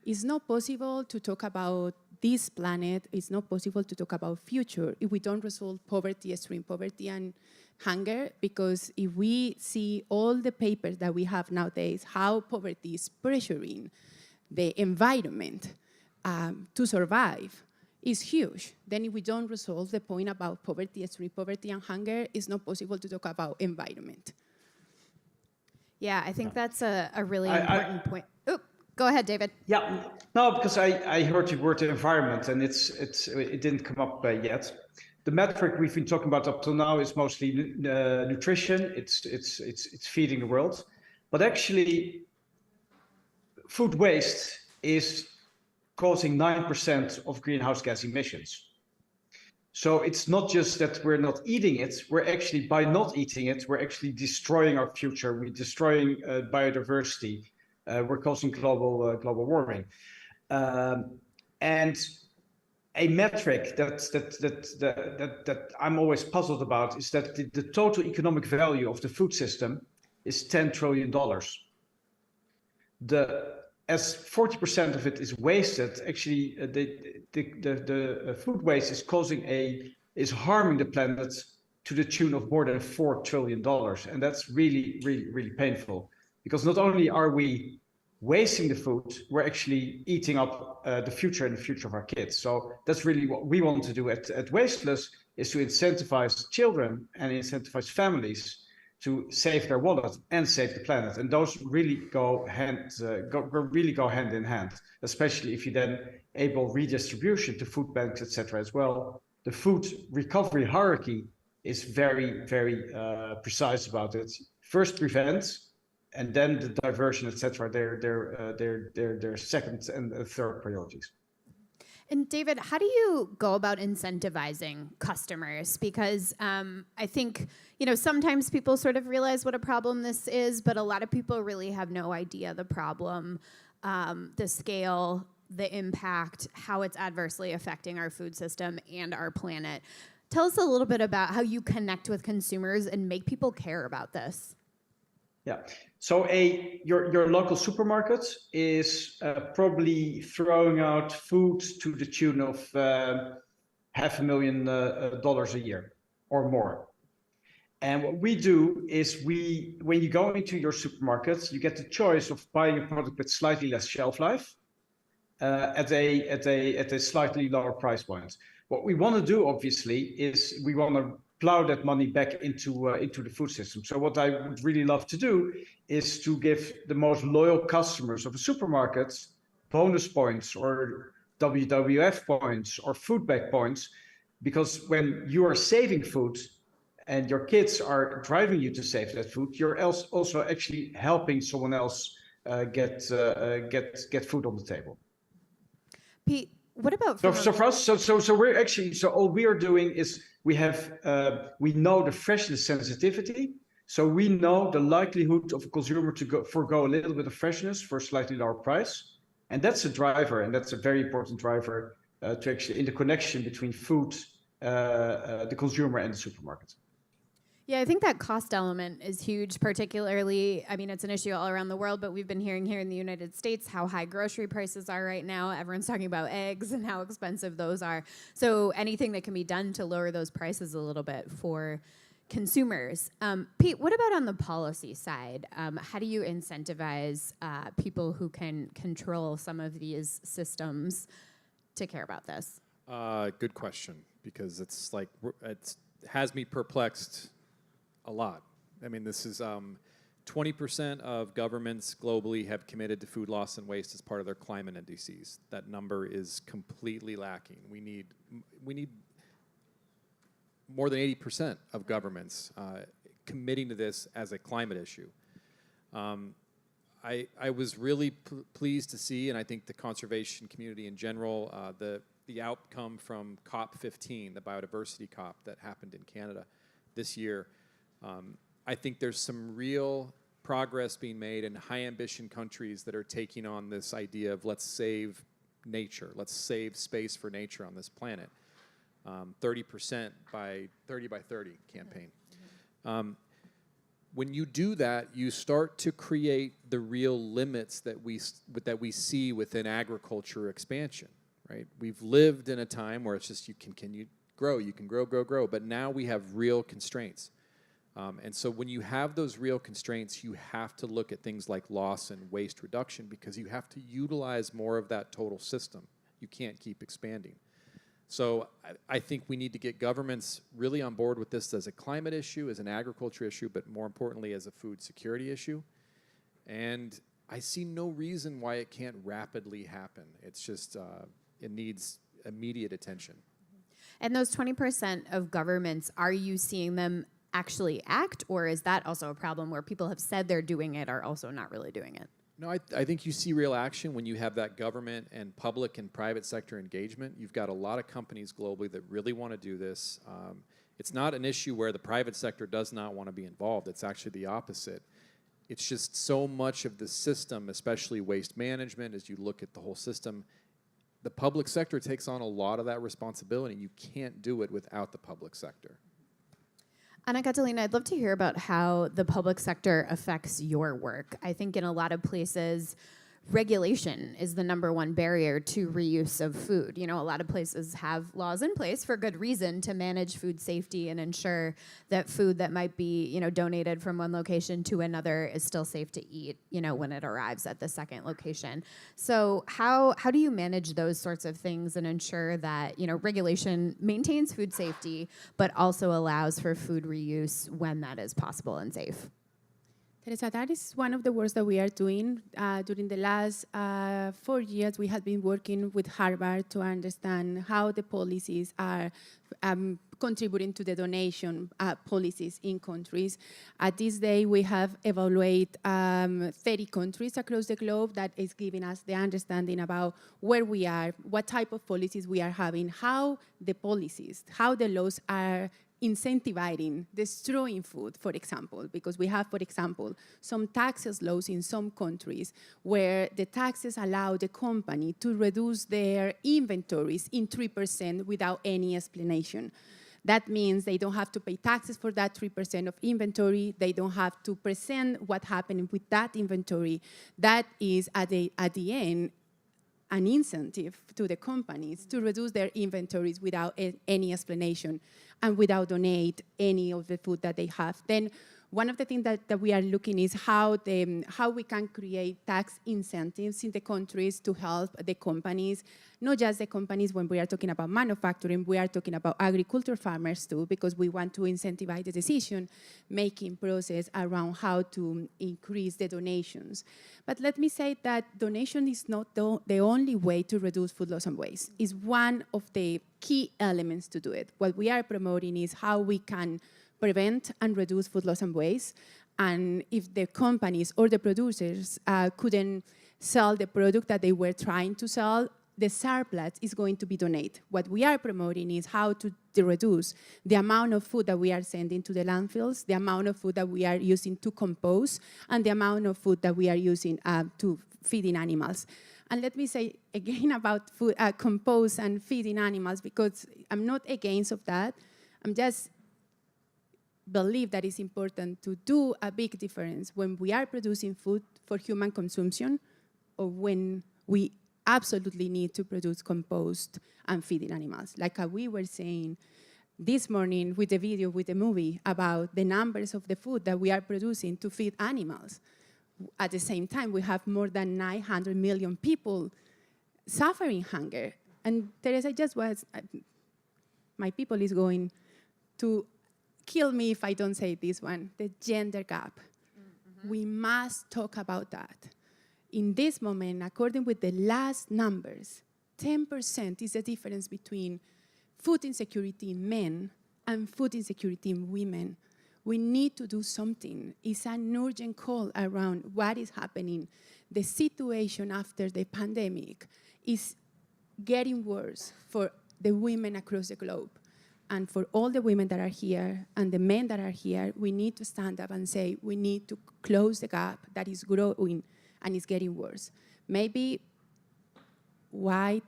S4: It's not possible to talk about this planet. It's not possible to talk about future if we don't resolve poverty, extreme poverty, and hunger, because if we see all the papers that we have nowadays, how poverty is pressuring the environment, to survive is huge. Then if we don't resolve the point about poverty, extreme poverty, and hunger, it's not possible to talk about environment.
S2: Yeah, I think that's a really important point. Oh, go ahead, David.
S21: Yeah, no, because I heard the word environment, and it didn't come up yet. The metric we've been talking about up till now is mostly nutrition. It's feeding the world, but actually, food waste is causing 9% of greenhouse gas emissions. So it's not just that we're not eating it, we're actually, by not eating it, we're actually destroying our future, we're destroying biodiversity, we're causing global warming. And a metric that I'm always puzzled about is that the total economic value of the food system is $10 trillion. As 40% of it is wasted, actually the food waste is harming the planet to the tune of more than $4 trillion. And that's really, really, really painful, because not only are we wasting the food, we're actually eating up the future and the future of our kids. So that's really what we want to do at Wasteless, is to incentivize children and incentivize families to save their wallet and save the planet, and those really go hand in hand. Especially if you then enable redistribution to food banks, etc. as well. The food recovery hierarchy is very, very precise about it. First prevent, and then the diversion, etc. They're second and third priorities.
S2: And David, how do you go about incentivizing customers? Because I think, sometimes people sort of realize what a problem this is, but a lot of people really have no idea the problem, the scale, the impact, how it's adversely affecting our food system and our planet. Tell us a little bit about how you connect with consumers and make people care about this.
S21: Yeah. So your local supermarket is probably throwing out food to the tune of $500,000 a year or more. And what we do is when you go into your supermarket, you get the choice of buying a product with slightly less shelf life at a slightly lower price point. What we want to do, obviously, is we want to plow that money back into the food system. So what I would really love to do is to give the most loyal customers of a supermarket bonus points or WWF points or food bag points, because when you are saving food and your kids are driving you to save that food, you're also actually helping someone else get food on the table.
S2: Pete, what about
S21: so for us? So we're actually, so all we are doing is we know the freshness sensitivity, so we know the likelihood of a consumer to forgo a little bit of freshness for a slightly lower price, and that's a driver, and that's a very important driver to actually in the connection between food, the consumer, and the supermarket.
S2: Yeah, I think that cost element is huge, particularly, it's an issue all around the world, but we've been hearing here in the United States how high grocery prices are right now. Everyone's talking about eggs and how expensive those are. So anything that can be done to lower those prices a little bit for consumers. Pete, what about on the policy side? How do you incentivize people who can control some of these systems to care about this?
S22: Good question, because it has me perplexed a lot. This is 20% of governments globally have committed to food loss and waste as part of their climate indices. That number is completely lacking. We need more than 80% of governments committing to this as a climate issue. I was really pleased to see, and I think the conservation community in general, the outcome from COP15, the biodiversity COP that happened in Canada this year. I think there's some real progress being made in high ambition countries that are taking on this idea of let's save nature, let's save space for nature on this planet. 30% by 30 by 30 campaign. When you do that, you start to create the real limits that we see within agriculture expansion, right? We've lived in a time where it's just you can grow, but now we have real constraints. And so when you have those real constraints, you have to look at things like loss and waste reduction, because you have to utilize more of that total system.
S3: you can't keep expanding. So I think we need to get governments really on board with this as a climate issue, as an agriculture issue, but more importantly as a food security issue. And I see no reason why it can't rapidly happen. It's just, it needs immediate attention.
S2: And those 20% of governments, are you seeing them actually act, or is that also a problem where people have said they're doing it are also not really doing it?
S3: No, I think you see real action when you have that government and public and private sector engagement. You've got a lot of companies globally that really want to do this. It's not an issue where the private sector does not want to be involved. It's actually the opposite. It's just so much of the system, especially waste management, as you look at the whole system, the public sector takes on a lot of that responsibility. You can't do it without the public sector.
S2: Ana Catalina, I'd love to hear about how the public sector affects your work. I think in a lot of places, regulation is the #1 barrier to reuse of food. You know, a lot of places have laws in place for good reason to manage food safety and ensure that food that might be, you know, donated from one location to another is still safe to eat, you know, when it arrives at the second location. So how do you manage those sorts of things and ensure that, you know, regulation maintains food safety, but also allows for food reuse when that is possible and safe?
S4: Teresa, that is one of the works that we are doing. During the last 4 years, we have been working with Harvard to understand how the policies are contributing to the donation policies in countries. At this day, we have evaluated 30 countries across the globe. That is giving us the understanding about where we are, what type of policies we are having, how the policies, how the laws are incentivizing destroying food, for example, because we have, for example, some taxes laws in some countries where the taxes allow the company to reduce their inventories in 3% without any explanation. That means they don't have to pay taxes for that 3% of inventory. They don't have to present what happened with that inventory. That is, at the end, an incentive to the companies to reduce their inventories without any explanation and without donate any of the food that they have. Then one of the things that we are looking is how we can create tax incentives in the countries to help the companies, not just the companies when we are talking about manufacturing, we are talking about agriculture farmers too, because we want to incentivize the decision-making process around how to increase the donations. But let me say that donation is not the only way to reduce food loss and waste. It's one of the key elements to do it. What we are promoting is how we can prevent and reduce food loss and waste. And if the companies or the producers couldn't sell the product that they were trying to sell, the surplus is going to be donated. What we are promoting is how to reduce the amount of food that we are sending to the landfills, the amount of food that we are using to compose, and the amount of food that we are using to feeding animals. And let me say again about food, compose and feeding animals, because I'm not against of that. I'm just believe that it's important to do a big difference when we are producing food for human consumption or when we absolutely need to produce compost and feeding animals. Like we were saying this morning with the video, with the movie, about the numbers of the food that we are producing to feed animals. At the same time, we have more than 900 million people suffering hunger. And Teresa just was, my people is going to kill me if I don't say this one, the gender gap. Mm-hmm. We must talk about that. In this moment, according with the last numbers, 10% is the difference between food insecurity in men and food insecurity in women. We need to do something. It's an urgent call around what is happening. The situation after the pandemic is getting worse for the women across the globe. And for all the women that are here and the men that are here, we need to stand up and say, we need to close the gap that is growing and is getting worse. Maybe white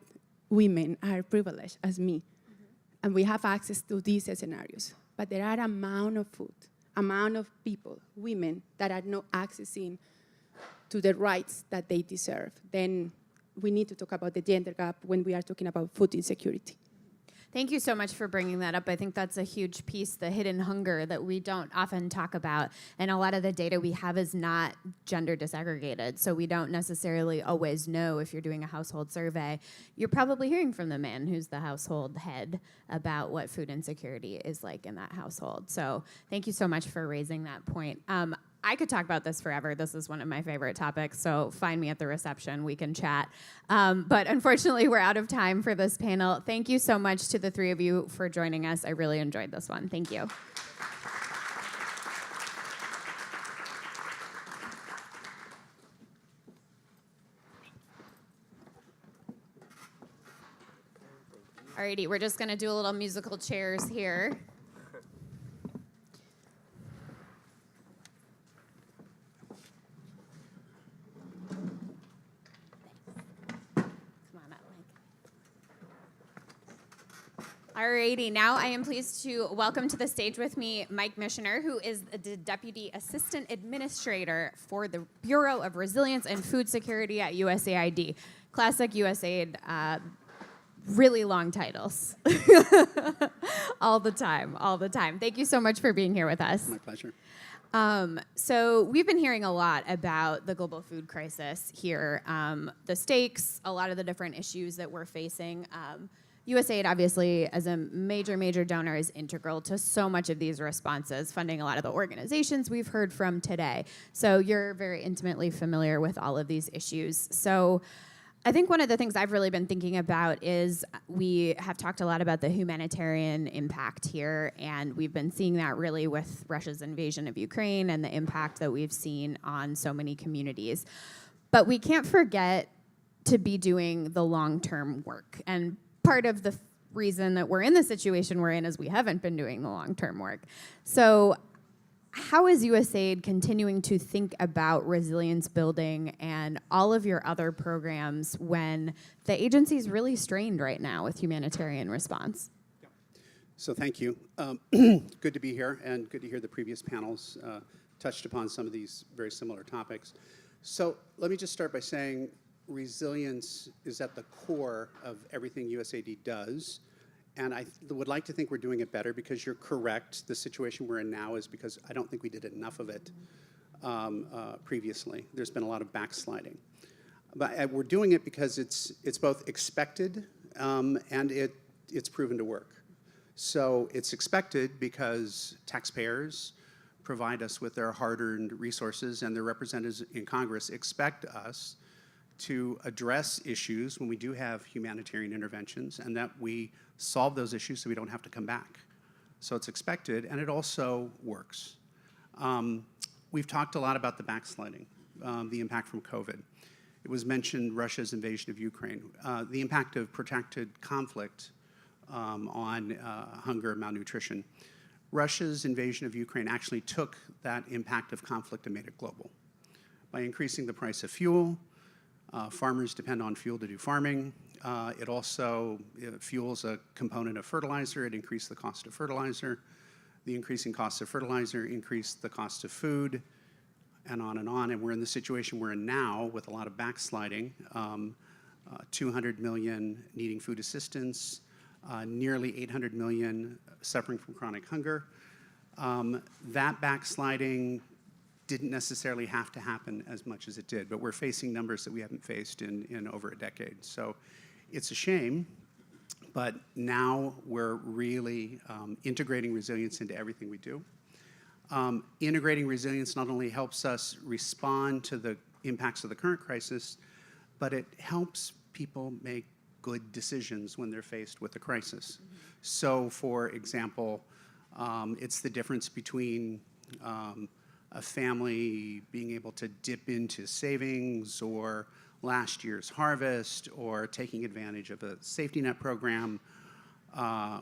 S4: women are privileged as me, and we have access to these scenarios. But there are amount of food, amount of people, women, that are not accessing to the rights that they deserve. Then we need to talk about the gender gap when we are talking about food insecurity.
S2: Thank you so much for bringing that up. I think that's a huge piece, the hidden hunger that we don't often talk about. And a lot of the data we have is not gender disaggregated. So we don't necessarily always know if you're doing a household survey. You're probably hearing from the man who's the household head about what food insecurity is like in that household. So thank you so much for raising that point. I could talk about this forever. This is one of my favorite topics, so find me at the reception. We can chat. But unfortunately, we're out of time for this panel. Thank you so much to the three of you for joining us. I really enjoyed this one. Thank you. Alrighty, we're just gonna do a little musical chairs here. Alrighty, now I am pleased to welcome to the stage with me Mike Missioner, who is the Deputy Assistant Administrator for the Bureau of Resilience and Food Security at USAID. Classic USAID, really long titles. All the time. Thank you so much for being here with us.
S6: My pleasure.
S2: So we've been hearing a lot about the global food crisis here, the stakes, a lot of the different issues that we're facing. USAID, obviously, as a major donor, is integral to so much of these responses, funding a lot of the organizations we've heard from today. So you're very intimately familiar with all of these issues. So I think one of the things I've really been thinking about is we have talked a lot about the humanitarian impact here, and we've been seeing that really with Russia's invasion of Ukraine and the impact that we've seen on so many communities. But we can't forget to be doing the long-term work. And part of the reason that we're in the situation we're in is we haven't been doing the long-term work. So how is USAID continuing to think about resilience building and all of your other programs when the agency is really strained right now with humanitarian response?
S6: So thank you. Good to be here, and good to hear the previous panels touched upon some of these very similar topics. So let me just start by saying resilience is at the core of everything USAID does. And I would like to think we're doing it better, because you're correct. The situation we're in now is because I don't think we did enough of it previously. There's been a lot of backsliding. But we're doing it because it's both expected and it's proven to work. So it's expected because taxpayers provide us with their hard-earned resources, and their representatives in Congress expect us to address issues when we do have humanitarian interventions, and that we solve those issues so we don't have to come back. So it's expected, and it also works. We've talked a lot about the backsliding, the impact from COVID. It was mentioned Russia's invasion of Ukraine, the impact of protracted conflict on hunger and malnutrition. Russia's invasion of Ukraine actually took that impact of conflict and made it global. By increasing the price of fuel, farmers depend on fuel to do farming. It also fuels a component of fertilizer. It increased the cost of fertilizer. The increasing cost of fertilizer increased the cost of food, and on and on. And we're in the situation we're in now with a lot of backsliding, 200 million needing food assistance, nearly 800 million suffering from chronic hunger. That backsliding didn't necessarily have to happen as much as it did, but we're facing numbers that we haven't faced in over a decade. So it's a shame, but now we're really integrating resilience into everything we do. Integrating resilience not only helps us respond to the impacts of the current crisis, but it helps people make good decisions when they're faced with a crisis. So, for example, it's the difference between a family being able to dip into savings or last year's harvest, or taking advantage of a safety net program,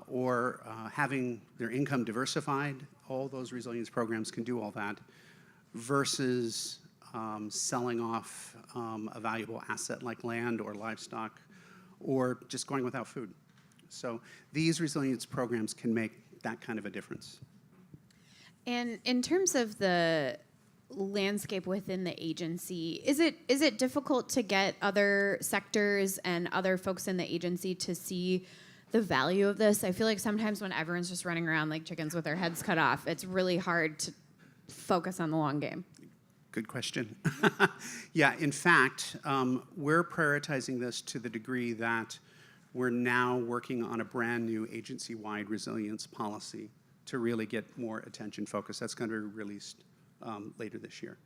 S6: or having their income diversified. All those resilience programs can do all that, versus selling off a valuable asset like land or livestock, or just going without food. So these resilience programs can make that kind of a difference.
S2: And in terms of the landscape within the agency, is it difficult to get other sectors and other folks in the agency to see the value of this? I feel like sometimes when everyone's just running around like chickens with their heads cut off, it's really hard to focus on the long game.
S6: Good question. Yeah, in fact, we're prioritizing this to the degree that we're now working on a brand new agency-wide resilience policy to really get more attention focus. That's going to be released later this year.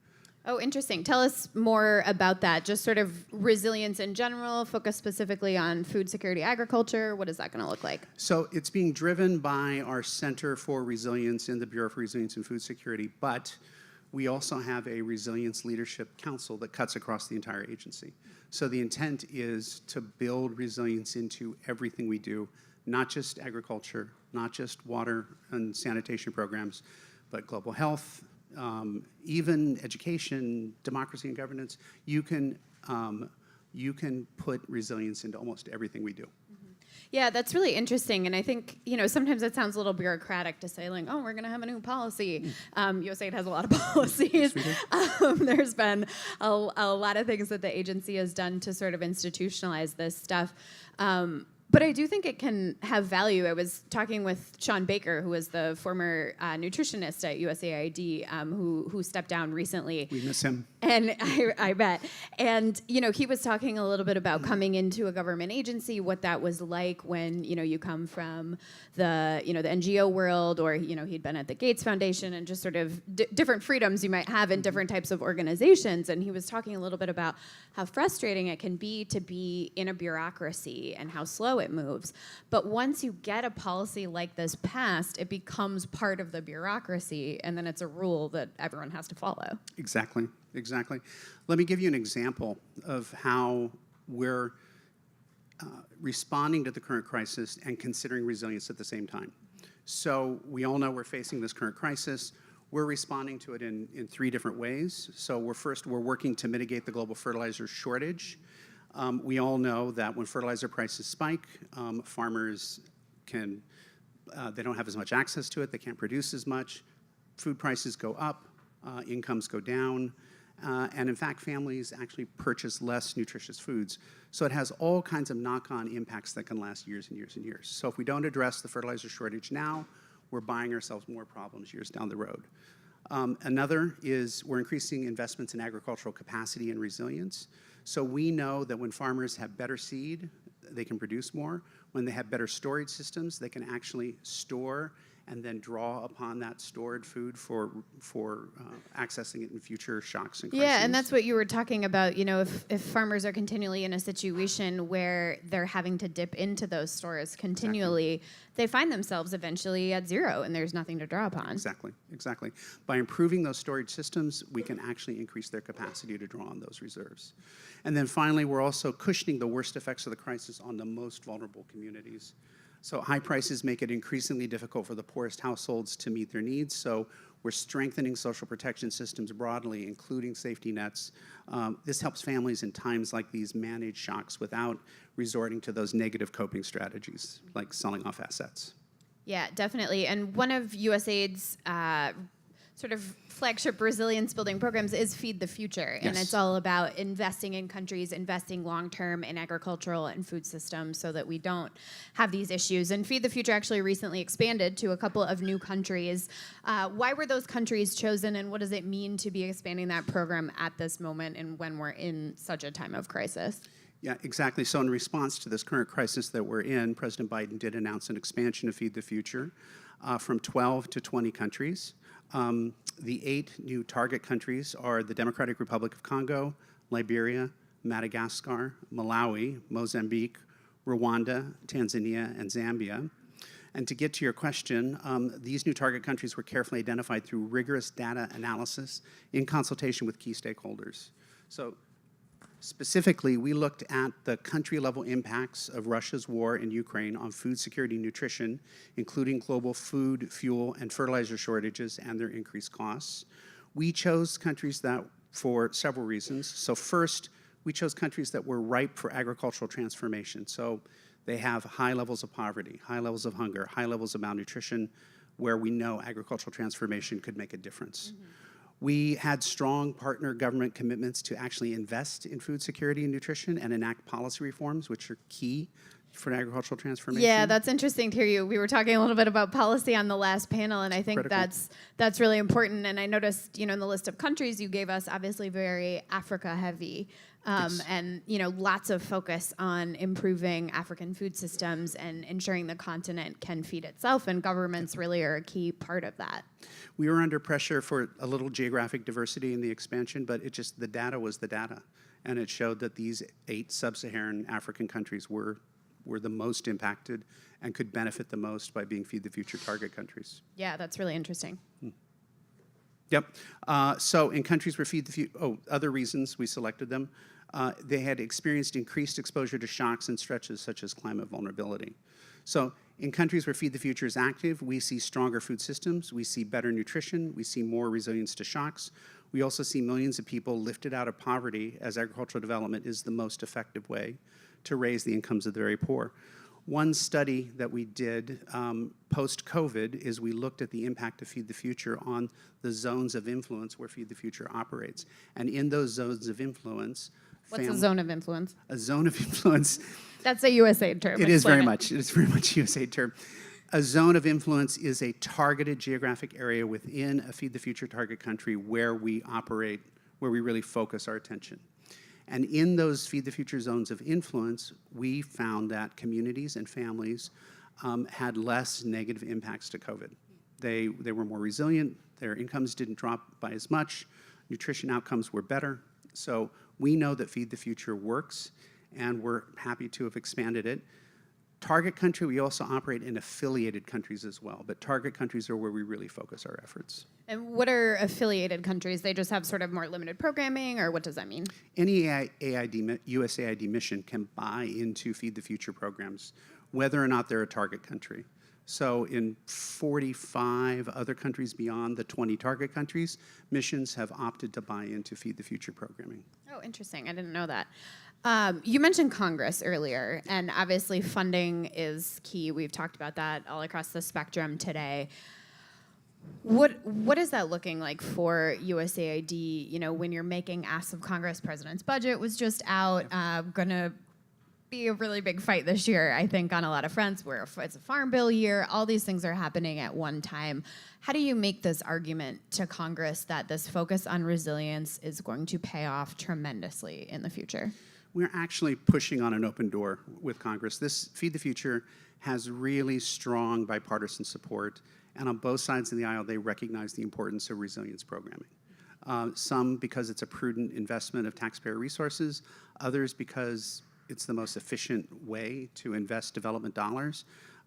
S2: Oh, interesting. Tell us more about that. Just sort of resilience in general, focus specifically on food security agriculture. What is that going to look like?
S6: So it's being driven by our Center for Resilience in the Bureau for Resilience and Food Security, but we also have a Resilience Leadership Council that cuts across the entire agency. So the intent is to build resilience into everything we do, not just agriculture, not just water and sanitation programs, but global health, even education, democracy and governance. You can put resilience into almost everything we do.
S2: Yeah, that's really interesting. And I think, sometimes it sounds a little bureaucratic to say, like, oh, we're going to have a new policy. USAID has a lot of policies. There's been a lot of things that the agency has done to sort of institutionalize this stuff. But I do think it can have value. I was talking with Sean Baker, who was the former nutritionist at USAID, who stepped down recently.
S6: We miss him.
S2: And I bet. And, he was talking a little bit about coming into a government agency, what that was like when, you come from the, the NGO world, or, he'd been at the Gates Foundation, and just sort of different freedoms you might have in different types of organizations. And he was talking a little bit about how frustrating it can be to be in a bureaucracy and how slow it moves. But once you get a policy like this passed, it becomes part of the bureaucracy, and then it's a rule that everyone has to follow.
S6: Exactly. Let me give you an example of how we're responding to the current crisis and considering resilience at the same time. So we all know we're facing this current crisis. We're responding to it in 3 different ways. So we're working to mitigate the global fertilizer shortage. We all know that when fertilizer prices spike, farmers they don't have as much access to it, they can't produce as much, food prices go up, incomes go down, and in fact, families actually purchase less nutritious foods. So it has all kinds of knock-on impacts that can last years and years and years. So if we don't address the fertilizer shortage now, we're buying ourselves more problems years down the road. Another is we're increasing investments in agricultural capacity and resilience. So we know that when farmers have better seed, they can produce more. When they have better storage systems, they can actually store and then draw upon that stored food for accessing it in future shocks and crises.
S2: Yeah, and that's what you were talking about. If farmers are continually in a situation where they're having to dip into those stores continually, they find themselves eventually at zero, and there's nothing to draw upon.
S6: Exactly. By improving those storage systems, we can actually increase their capacity to draw on those reserves. And then finally, we're also cushioning the worst effects of the crisis on the most vulnerable communities. So high prices make it increasingly difficult for the poorest households to meet their needs. So we're strengthening social protection systems broadly, including safety nets. This helps families in times like these manage shocks without resorting to those negative coping strategies, like selling off assets.
S2: Yeah, definitely. And one of USAID's sort of flagship resilience building programs is Feed the Future. And it's all about investing in countries, investing long-term in agricultural and food systems so that we don't have these issues. And Feed the Future actually recently expanded to a couple of new countries. Why were those countries chosen, and what does it mean to be expanding that program at this moment and when we're in such a time of crisis?
S6: Yeah, exactly. So in response to this current crisis that we're in, President Biden did announce an expansion of Feed the Future from 12 to 20 countries. The 8 new target countries are the Democratic Republic of Congo, Liberia, Madagascar, Malawi, Mozambique, Rwanda, Tanzania, and Zambia. And to get to your question, these new target countries were carefully identified through rigorous data analysis in consultation with key stakeholders. So specifically, we looked at the country-level impacts of Russia's war in Ukraine on food security and nutrition, including global food, fuel, and fertilizer shortages and their increased costs. We chose countries that for several reasons. So first, we chose countries that were ripe for agricultural transformation. So they have high levels of poverty, high levels of hunger, high levels of malnutrition, where we know agricultural transformation could make a difference. We had strong partner government commitments to actually invest in food security and nutrition and enact policy reforms, which are key for agricultural transformation.
S2: Yeah, that's interesting to hear you. We were talking a little bit about policy on the last panel, and I think
S6: Critical.
S2: that's really important. And I noticed, in the list of countries you gave us, obviously very Africa heavy,
S6: Yes.
S2: and lots of focus on improving African food systems and ensuring the continent can feed itself. And governments really are a key part of that.
S6: We were under pressure for a little geographic diversity in the expansion, but the data was the data. And it showed that these 8 sub-Saharan African countries were the most impacted and could benefit the most by being Feed the Future target countries.
S2: Yeah, that's really interesting.
S6: Yep. So in countries where Feed the Future, other reasons we selected them, they had experienced increased exposure to shocks and stretches such as climate vulnerability. So in countries where Feed the Future is active, we see stronger food systems, we see better nutrition, we see more resilience to shocks. We also see millions of people lifted out of poverty, as agricultural development is the most effective way to raise the incomes of the very poor. One study that we did post-COVID is we looked at the impact of Feed the Future on the zones of influence where Feed the Future operates. And in those zones of influence...
S2: What's a zone of influence?
S6: A zone of influence...
S2: That's a USAID term.
S6: It is very much. It is very much a USAID term. A zone of influence is a targeted geographic area within a Feed the Future target country where we operate, where we really focus our attention. And in those Feed the Future zones of influence, we found that communities and families had less negative impacts to COVID. They were more resilient, their incomes didn't drop by as much, nutrition outcomes were better. So we know that Feed the Future works, and we're happy to have expanded it. Target country, we also operate in affiliated countries as well, but target countries are where we really focus our efforts.
S2: And what are affiliated countries? They just have sort of more limited programming, or what does that mean?
S6: Any USAID mission can buy into Feed the Future programs, whether or not they're a target country. So in 45 other countries beyond the 20 target countries, missions have opted to buy into Feed the Future programming.
S2: Oh, interesting. I didn't know that. You mentioned Congress earlier, and obviously funding is key. We've talked about that all across the spectrum today. What is that looking like for USAID? When you're making asks of Congress, President's budget was just out. Going to be a really big fight this year, I think, on a lot of fronts. Where it's a farm bill year. All these things are happening at one time. How do you make this argument to Congress that this focus on resilience is going to pay off tremendously in the future?
S6: We're actually pushing on an open door with Congress. This Feed the Future has really strong bipartisan support, and on both sides of the aisle, they recognize the importance of resilience programming. Some because it's a prudent investment of taxpayer resources, others because it's the most efficient way to invest development dollars.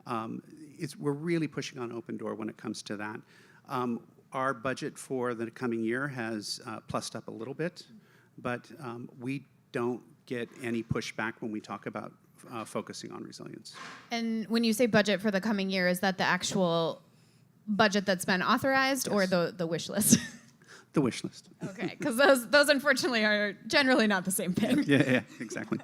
S6: We're really pushing on open door when it comes to that. Our budget for the coming year has plussed up a little bit, but we don't get any pushback when we talk about focusing on resilience.
S2: And when you say budget for the coming year, is that the actual budget that's been authorized, yes, or the wish list?
S6: The wish list.
S2: Okay, because those unfortunately are generally not the same thing.
S6: Yeah, exactly.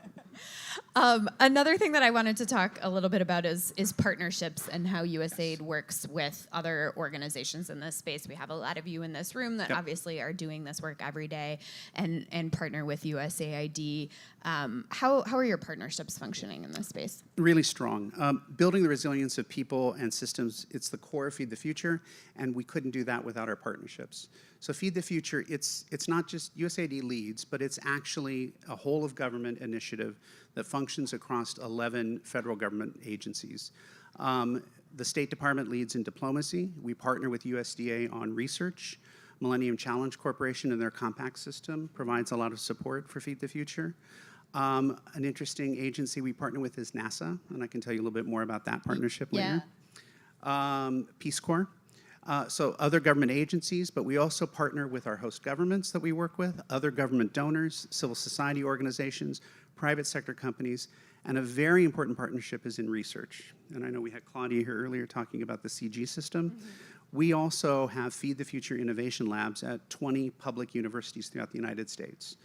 S2: Another thing that I wanted to talk a little bit about is partnerships and how USAID works with other organizations in this space. We have a lot of you in this room that obviously are doing this work every day and partner with USAID. How are your partnerships functioning in this space?
S6: Really strong. Building the resilience of people and systems, it's the core of Feed the Future, and we couldn't do that without our partnerships. So Feed the Future, it's not just USAID leads, but it's actually a whole of government initiative that functions across 11 federal government agencies. The State Department leads in diplomacy. We partner with USDA on research. Millennium Challenge Corporation and their compact system provides a lot of support for Feed the Future. An interesting agency we partner with is NASA, and I can tell you a little bit more about that partnership later. Peace Corps. So other government agencies, but we also partner with our host governments that we work with, other government donors, civil society organizations, private sector companies, and a very important partnership is in research. And I know we had Claudia here earlier talking about the CG system. Mm-hmm. We also have Feed the Future Innovation Labs at 20 public universities throughout the United States.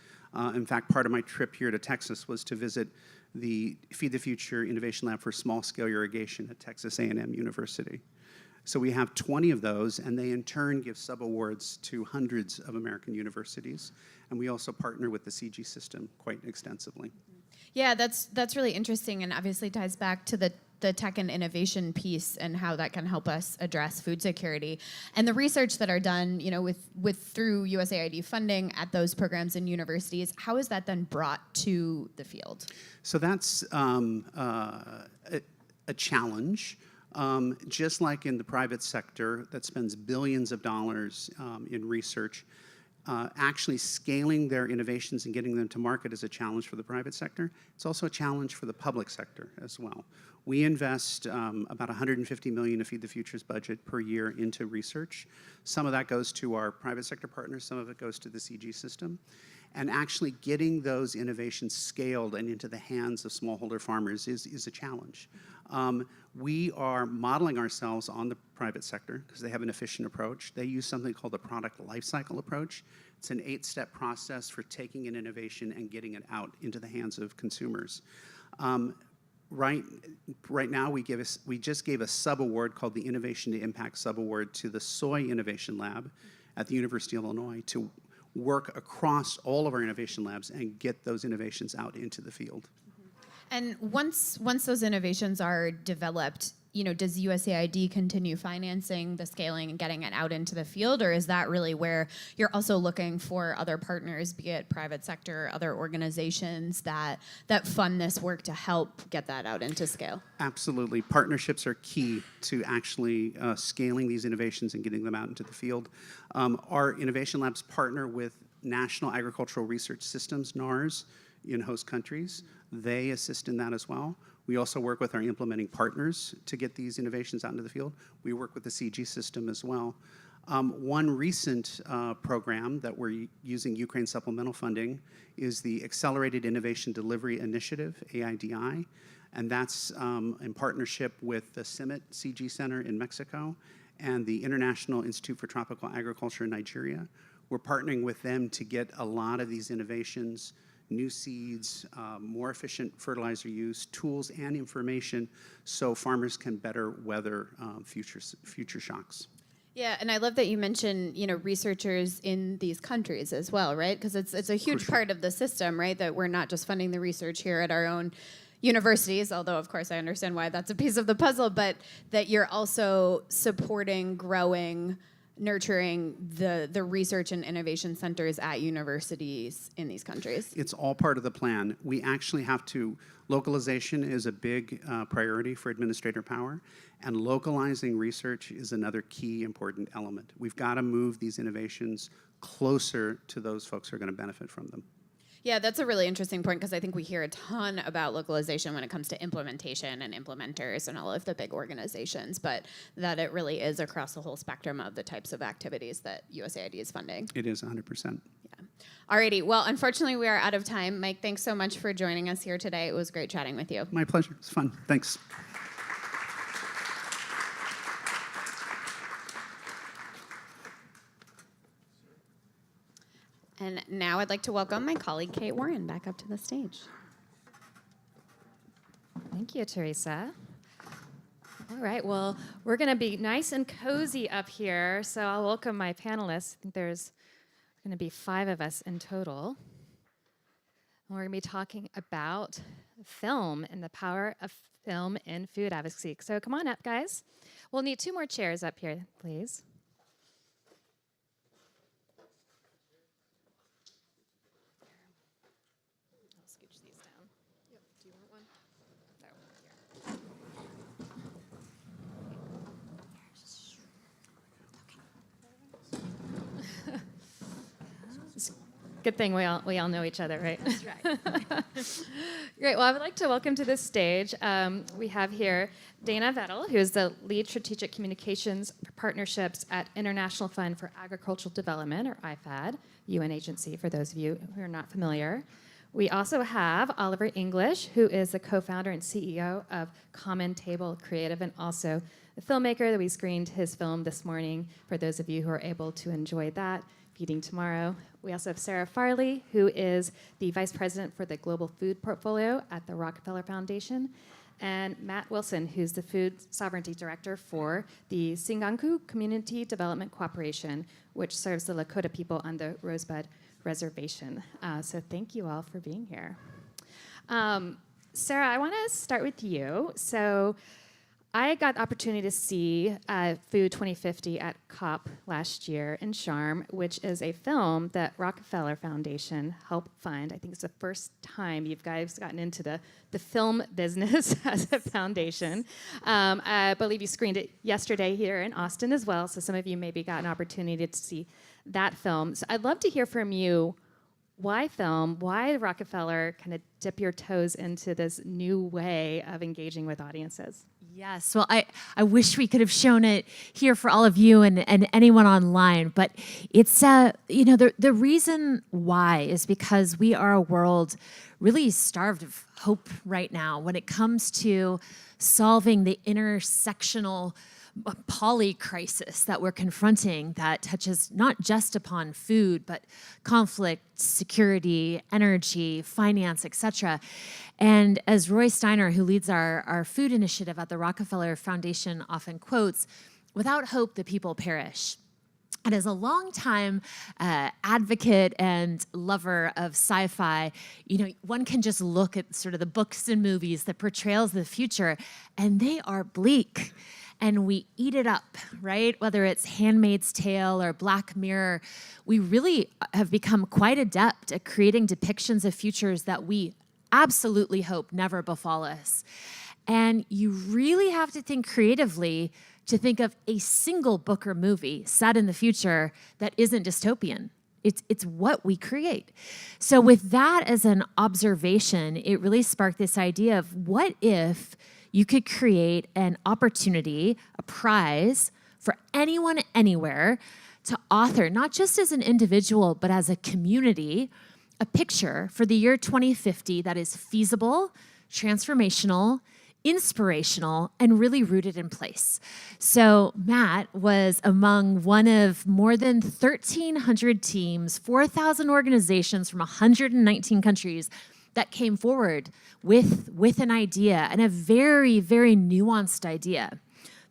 S6: In fact, part of my trip here to Texas was to visit the Feed the Future Innovation Lab for small-scale irrigation at Texas A&M University. So we have 20 of those, and they in turn give sub-awards to hundreds of American universities. And we also partner with the CG system quite extensively.
S7: Yeah, that's really interesting, and obviously ties back to the tech and innovation piece and how that can help us address food security. And the research that are done, with through USAID funding at those programs in universities, how is that then brought to the field?
S6: So that's a challenge. Just like in the private sector that spends billions of dollars in research, actually scaling their innovations and getting them to market is a challenge for the private sector. It's also a challenge for the public sector as well. We invest about $150 million to Feed the Future's budget per year into research. Some of that goes to our private sector partners, some of it goes to the CG system. And actually getting those innovations scaled and into the hands of smallholder farmers is a challenge. We are modeling ourselves on the private sector because they have an efficient approach. They use something called the product lifecycle approach. It's an 8-step process for taking an innovation and getting it out into the hands of consumers. Right now, we just gave a sub-award called the Innovation to Impact sub-award to the Soy Innovation Lab at the University of Illinois to work across all of our innovation labs and get those innovations out into the field.
S7: And once those innovations are developed, does USAID continue financing the scaling and getting it out into the field, or is that really where you're also looking for other partners, be it private sector, other organizations that fund this work to help get that out into scale?
S6: Absolutely. Partnerships are key to actually scaling these innovations and getting them out into the field. Our innovation labs partner with National Agricultural Research Systems, NARS, in host countries. They assist in that as well. We also work with our implementing partners to get these innovations out into the field. We work with the CG system as well. One recent program that we're using Ukraine supplemental funding is the Accelerated Innovation Delivery Initiative, AIDI, and that's in partnership with the CIMMYT CG Center in Mexico and the International Institute for Tropical Agriculture in Nigeria. We're partnering with them to get a lot of these innovations, new seeds, more efficient fertilizer use, tools and information so farmers can better weather future shocks.
S7: Yeah, and I love that you mentioned, researchers in these countries as well, right? Because it's a huge part of the system, right? That we're not just funding the research here at our own universities, although of course I understand why that's a piece of the puzzle, but that you're also supporting, growing, nurturing the research and innovation centers at universities in these countries.
S6: It's all part of the plan. We actually have to, localization is a big priority for administrator power, and localizing research is another key important element. We've got to move these innovations closer to those folks who are going to benefit from them.
S7: Yeah, that's a really interesting point because I think we hear a ton about localization when it comes to implementation and implementers and all of the big organizations, but that it really is across the whole spectrum of the types of activities that USAID is funding.
S6: It is 100%.
S7: Yeah. Alrighty, well, unfortunately we are out of time. Mike, thanks so much for joining us here today. It was great chatting with you.
S6: My pleasure. It's fun. Thanks.
S7: And now I'd like to welcome my colleague, Kate Warren, back up to the stage.
S1: Thank you, Teresa. All right, well, we're going to be nice and cozy up here, so I'll welcome my panelists. I think there's going to be 5 of us in total. And we're going to be talking about film and the power of film in food advocacy. So come on up, guys. We'll need 2 more chairs up here, please. Good thing we all know each other, right?
S7: That's right.
S1: Great. Well, I would like to welcome to this stage, we have here Dana Vettel, who is the Lead Strategic Communications Partnerships at International Fund for Agricultural Development, or IFAD, UN agency, for those of you who are not familiar. We also have Oliver English, who is the co-founder and CEO of Common Table Creative, and also the filmmaker that we screened his film this morning, for those of you who are able to enjoy that. Feeding Tomorrow. We also have Sarah Farley, who is the Vice President for the Global Food Portfolio at the Rockefeller Foundation, and Matt Wilson, who's the Food Sovereignty Director for the Singanku Community Development Cooperation, which serves the Lakota people on the Rosebud Reservation. So thank you all for being here. Sarah, I want to start with you. So I got the opportunity to see Food 2050 at COP last year in Sharm, which is a film that Rockefeller Foundation helped fund. I think it's the first time you guys gotten into the film business as a foundation. I believe you screened it yesterday here in Austin as well, so some of you maybe got an opportunity to see that film. So I'd love to hear from you. Why film? Why Rockefeller kind of dip your toes into this new way of engaging with audiences?
S8: Yes, well, I wish we could have shown it here for all of you and anyone online, but it's, the reason why is because we are a world really starved of hope right now when it comes to solving the intersectional poly crisis that we're confronting that touches not just upon food, but conflict, security, energy, finance, etc. And as Roy Steiner, who leads our food initiative at the Rockefeller Foundation, often quotes, "Without hope, the people perish." And as a longtime advocate and lover of sci-fi, one can just look at sort of the books and movies that portrayals the future, and they are bleak. And we eat it up, right? Whether it's Handmaid's Tale or Black Mirror, we really have become quite adept at creating depictions of futures that we absolutely hope never befall us. And you really have to think creatively to think of a single book or movie set in the future that isn't dystopian. It's what we create. So with that as an observation, it really sparked this idea of what if you could create an opportunity, a prize for anyone, anywhere, to author, not just as an individual, but as a community, a picture for the year 2050 that is feasible, transformational, inspirational, and really rooted in place. So Matt was among one of more than 1,300 teams, 4,000 organizations from 119 countries that came forward with an idea, and a very, very nuanced idea.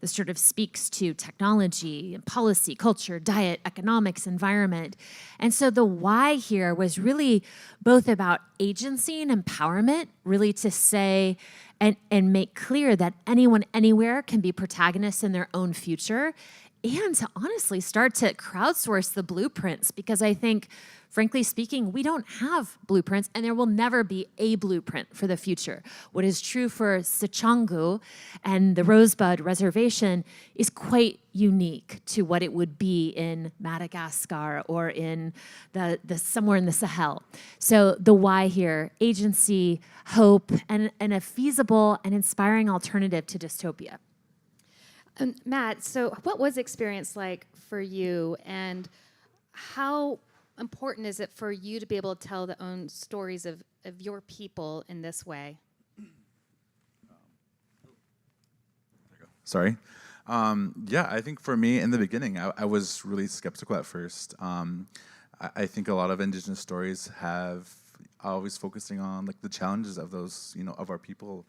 S8: This sort of speaks to technology, policy, culture, diet, economics, environment. And so the why here was really both about agency and empowerment, really to say and make clear that anyone, anywhere can be protagonists in their own future, and to honestly start to crowdsource the blueprints, because I think, frankly speaking, we don't have blueprints, and there will never be a blueprint for the future. What is true for Sichangu and the Rosebud Reservation is quite unique to what it would be in Madagascar or in the somewhere in the Sahel. So the why here, agency, hope, and a feasible and inspiring alternative to dystopia.
S1: Matt, so what was the experience like for you, and how important is it for you to be able to tell the own stories of your people in this way?
S9: Sorry. Yeah, I think for me in the beginning, I was really skeptical at first. I think a lot of Indigenous stories have always focusing on like the challenges of those, of our people,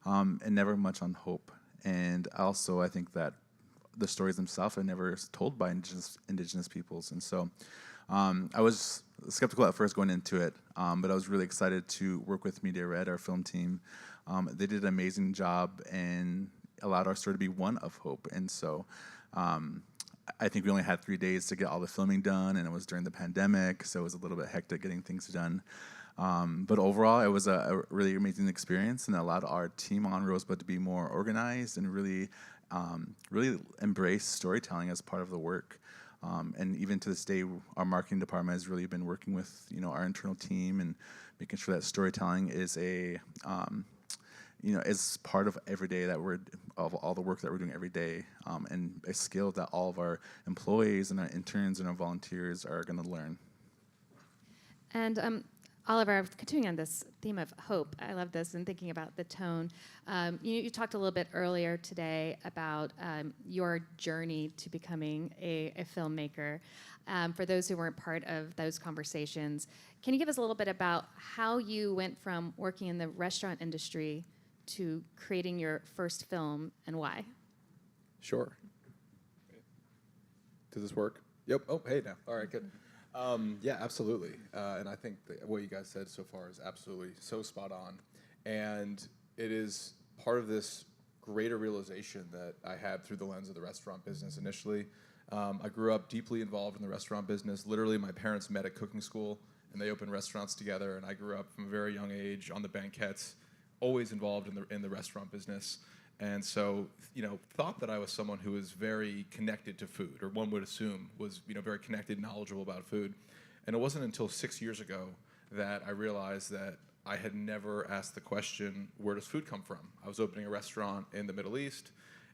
S9: and never much on hope. And also, I think that the stories themselves are never told by indigenous peoples. And so I was skeptical at first going into it, but I was really excited to work with Media Red, our film team. They did an amazing job and allowed our story to be one of hope. And so I think we only had 3 days to get all the filming done, and it was during the pandemic, so it was a little bit hectic getting things done. But overall, it was a really amazing experience, and allowed our team on Rosebud to be more organized and really embrace storytelling as part of the work. And even to this day, our marketing department has really been working with our internal team and making sure that storytelling is is part of every day of all the work that we're doing every day, and a skill that all of our employees and our interns and our volunteers are going to learn.
S1: And Oliver, continuing on this theme of hope, I love this and thinking about the tone. You talked a little bit earlier today about your journey to becoming a filmmaker. For those who weren't part of those conversations, can you give us a little bit about how you went from working in the restaurant industry to creating your first film, and why?
S3: Sure. Does this work? Yep. Oh, hey now. All right, good.
S10: Yeah, absolutely. And I think that what you guys said so far is absolutely so spot on. And it is part of this greater realization that I had through the lens of the restaurant business initially. I grew up deeply involved in the restaurant business. Literally, my parents met at cooking school, and they opened restaurants together. And I grew up from a very young age on the banquettes, always involved in the restaurant business. And so, thought that I was someone who was very connected to food, or one would assume was, very connected, knowledgeable about food. And it wasn't until 6 years ago that I realized that I had never asked the question, where does food come from? I was opening a restaurant in the Middle East,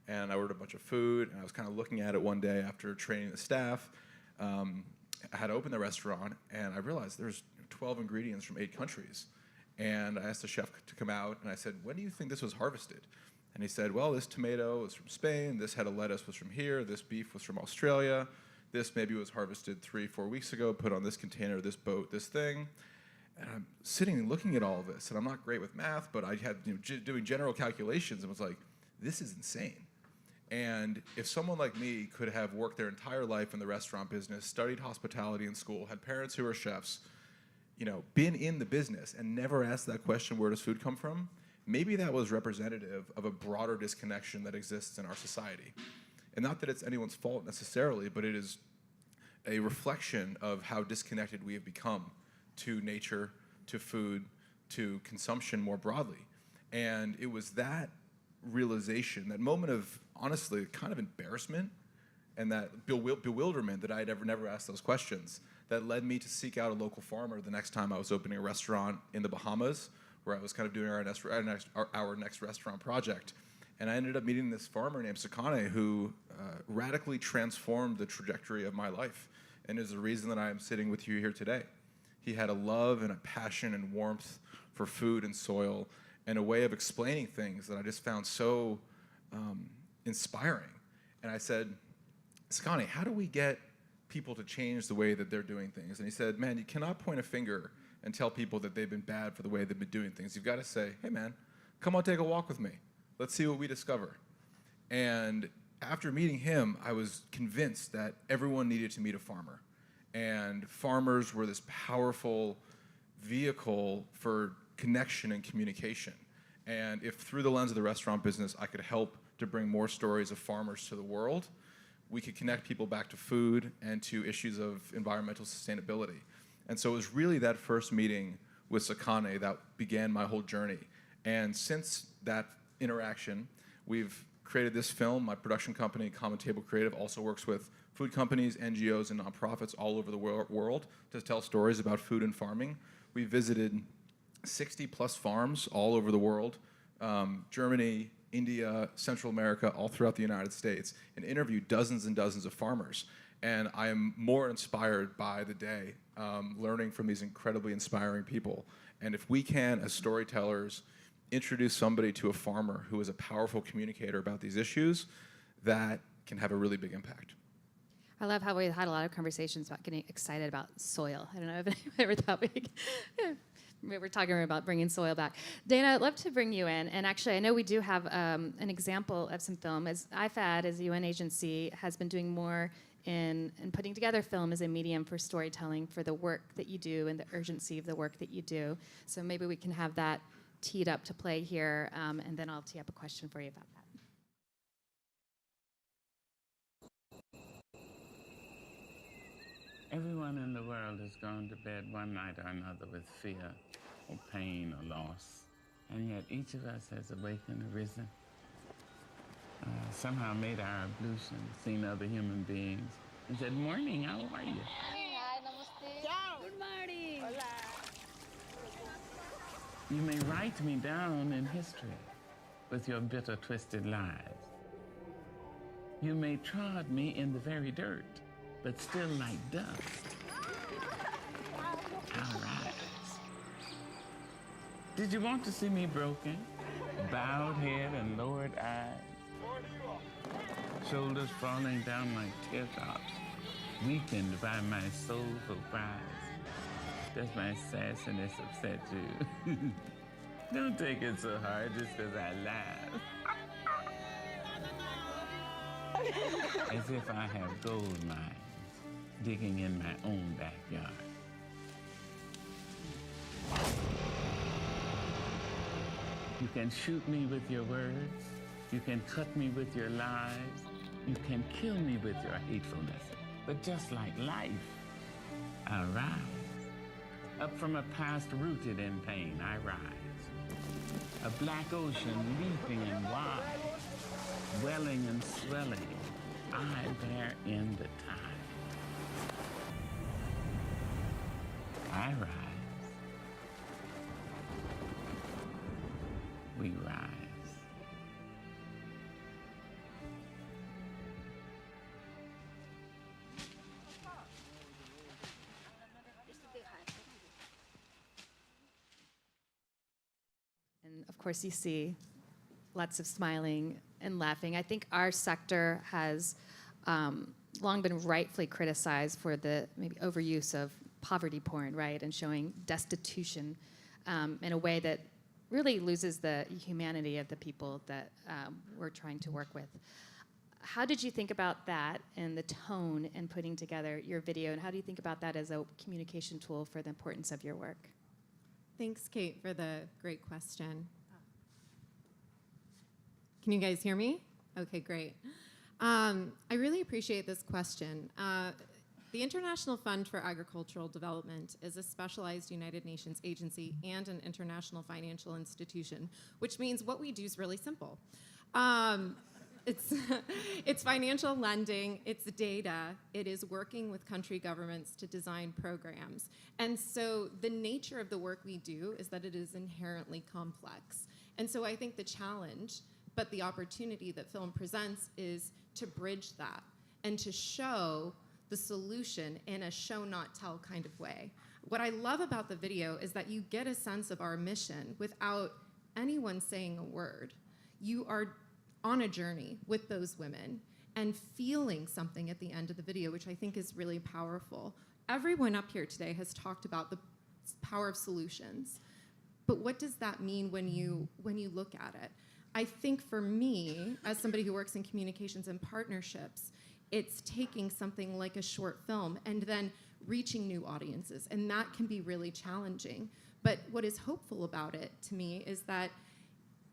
S10: and I ordered a bunch of food, and I was kind of looking at it one day after training the staff. I had opened the restaurant, and I realized there's 12 ingredients from 8 countries. And I asked the chef to come out, and I said, when do you think this was harvested? And he said, well, this tomato was from Spain, this head of lettuce was from here, this beef was from Australia, this maybe was harvested 3-4 weeks ago, put on this container, this boat, this thing. And I'm sitting and looking at all of this, and I'm not great with math, but I had doing general calculations and was like, this is insane. And if someone like me could have worked their entire life in the restaurant business, studied hospitality in school, had parents who are chefs, been in the business and never asked that question, where does food come from? Maybe that was representative of a broader disconnection that exists in our society. And not that it's anyone's fault necessarily, but it is a reflection of how disconnected we have become to nature, to food, to consumption more broadly. And it was that realization, that moment of, honestly, kind of embarrassment and that bewilderment that I had never asked those questions, that led me to seek out a local farmer the next time I was opening a restaurant in the Bahamas, where I was kind of doing our next restaurant project. And I ended up meeting this farmer named Sakane who radically transformed the trajectory of my life and is the reason that I am sitting with you here today. He had a love and a passion and warmth for food and soil and a way of explaining things that I just found so inspiring. And I said, Sakane, how do we get people to change the way that they're doing things? And he said, man, you cannot point a finger and tell people that they've been bad for the way they've been doing things. You've got to say, hey man, come on, take a walk with me. Let's see what we discover. And after meeting him, I was convinced that everyone needed to meet a farmer. And farmers were this powerful vehicle for connection and communication. And if through the lens of the restaurant business, I could help to bring more stories of farmers to the world, we could connect people back to food and to issues of environmental sustainability. And so it was really that first meeting with Sakane that began my whole journey. And since that interaction, we've created this film. My production company, Common Table Creative, also works with food companies, NGOs, and nonprofits all over the world to tell stories about food and farming. We visited 60 plus farms all over the world, Germany, India, Central America, all throughout the United States, and interviewed dozens and dozens of farmers. And I am more inspired by the day, learning from these incredibly inspiring people. And if we can, as storytellers, introduce somebody to a farmer who is a powerful communicator about these issues, that can have a really big impact.
S1: I love how we had a lot of conversations about getting excited about soil. I don't know if anyone ever thought we were talking about bringing soil back. Dana, I'd love to bring you in. And actually, I know we do have an example of some film. As IFAD, as a UN agency, has been doing more in putting together film as a medium for storytelling for the work that you do and the urgency of the work that you do. So maybe we can have that teed up to play here, and then I'll tee up a question for you about that.
S11: Everyone in the world has gone to bed one night or another with fear or pain or loss. And yet each of us has awakened, arisen, somehow made our ablution, seen other human beings, and said, morning, how are you?
S23: Good morning. Hola.
S11: You may write me down in history with your bitter, twisted lies. You may trod me in the very dirt, but still like dust, I'll rise. Did you want to see me broken? Bowed head and lowered eyes, shoulders falling down like teardrops, weakened by my soulful cries. Does my sassiness upset you? Don't take it so hard just because I laugh. As if I have gold mines digging in my own backyard. You can shoot me with your words. You can cut me with your lies. You can kill me with your hatefulness. But just like life, I rise. Up from a past rooted in pain, I rise. A black ocean leaping and wide, welling and swelling, I bear in the tide. I rise. We rise.
S1: And of course, you see lots of smiling and laughing. I think our sector has long been rightfully criticized for the maybe overuse of poverty porn, right? And showing destitution in a way that really loses the humanity of the people that we're trying to work with. How did you think about that and the tone in putting together your video? And how do you think about that as a communication tool for the importance of your work?
S12: Thanks, Kate, for the great question. Can you guys hear me? Okay, great. I really appreciate this question. The International Fund for Agricultural Development is a specialized United Nations agency and an international financial institution, which means what we do is really simple. It's financial lending, it's data, it is working with country governments to design programs. And so the nature of the work we do is that it is inherently complex. And so I think the challenge, but the opportunity that film presents is to bridge that and to show the solution in a show not tell kind of way. What I love about the video is that you get a sense of our mission without anyone saying a word. You are on a journey with those women and feeling something at the end of the video, which I think is really powerful. Everyone up here today has talked about the power of solutions, but what does that mean when you look at it? I think for me, as somebody who works in communications and partnerships, it's taking something like a short film and then reaching new audiences, and that can be really challenging. But what is hopeful about it to me is that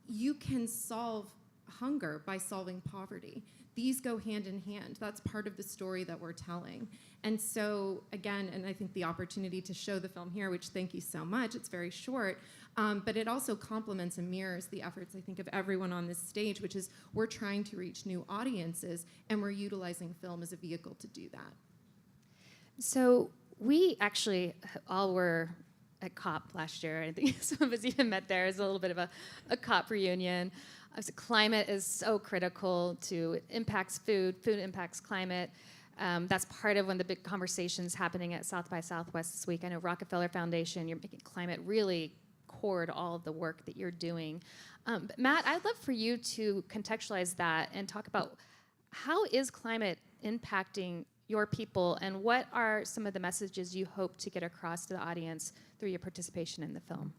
S12: you can solve hunger by solving poverty. These go hand in hand. That's part of the story that we're telling. And so, again, and I think the opportunity to show the film here, which thank you so much, it's very short, but it also complements and mirrors the efforts, I think, of everyone on this stage, which is we're trying to reach new audiences, and we're utilizing film as a vehicle to do that.
S1: So we actually all were at COP last year. I think some of us even met there as a little bit of a COP reunion. Climate is so critical to impacts food impacts climate. That's part of one of the big conversations happening at South by Southwest this week. I know Rockefeller Foundation, you're making climate really core to all of the work that you're doing. But Matt, I'd love for you to contextualize that and talk about how is climate impacting your people and what are some of the messages you hope to get across to the audience through your participation in the film?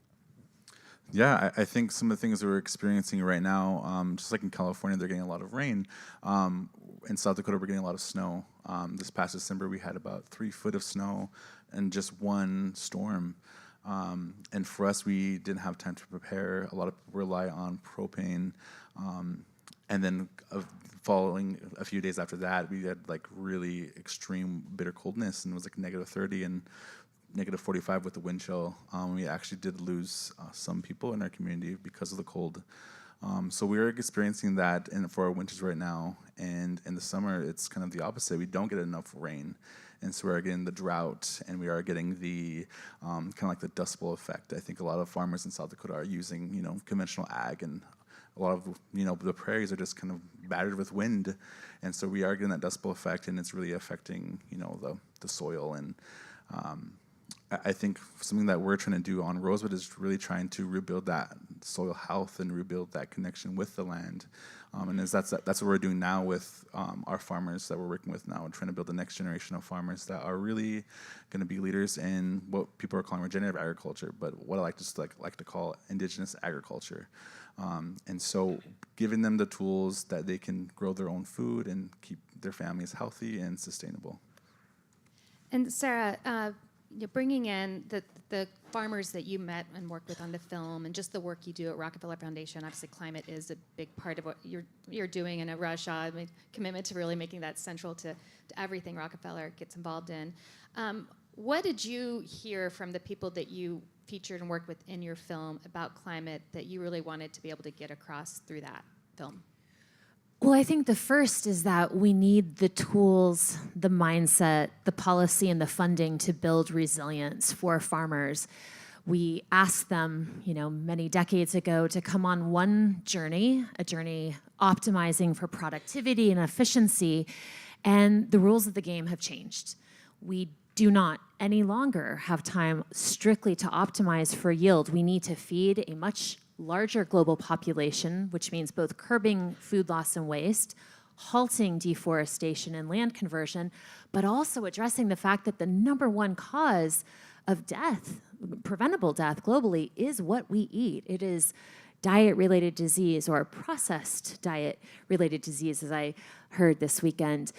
S9: Yeah, I think some of the things that we're experiencing right now, just like in California, they're getting a lot of rain. In South Dakota, we're getting a lot of snow. This past December, we had about 3 foot of snow in just one storm. And for us, we didn't have time to prepare. A lot of people rely on propane. And then following a few days after that, we had like really extreme bitter coldness, and it was like -30 and -45 with the wind chill. We actually did lose some people in our community because of the cold. So we're experiencing that for our winters right now. And in the summer, it's kind of the opposite. We don't get enough rain. And so we're getting the drought, and we are getting the kind of like the Dust Bowl effect. I think a lot of farmers in South Dakota are using, conventional ag, and a lot of, the prairies are just kind of battered with wind. And so we are getting that Dust Bowl effect, and it's really affecting, the soil. And I think something that we're trying to do on Rosewood is really trying to rebuild that soil health and rebuild that connection with the land. And that's what we're doing now with our farmers that we're working with now, and trying to build the next generation of farmers that are really going to be leaders in what people are calling regenerative agriculture, but what I like to call indigenous agriculture. And so giving them the tools that they can grow their own food and keep their families healthy and sustainable.
S1: And Sarah, you're bringing in the farmers that you met and worked with on the film, and just the work you do at Rockefeller Foundation. Obviously, climate is a big part of what you're doing in Russia. I mean, commitment to really making that central to everything Rockefeller gets involved in. What did you hear from the people that you featured and worked with in your film about climate that you really wanted to be able to get across through that film?
S8: Well, I think the first is that we need the tools, the mindset, the policy, and the funding to build resilience for farmers. We asked them, many decades ago to come on one journey, a journey optimizing for productivity and efficiency, and the rules of the game have changed. We do not any longer have time strictly to optimize for yield. We need to feed a much larger global population, which means both curbing food loss and waste, halting deforestation and land conversion, but also addressing the fact that the number one cause of death, preventable death globally, is what we eat. It is diet-related disease or processed diet-related disease, as I heard this weekend.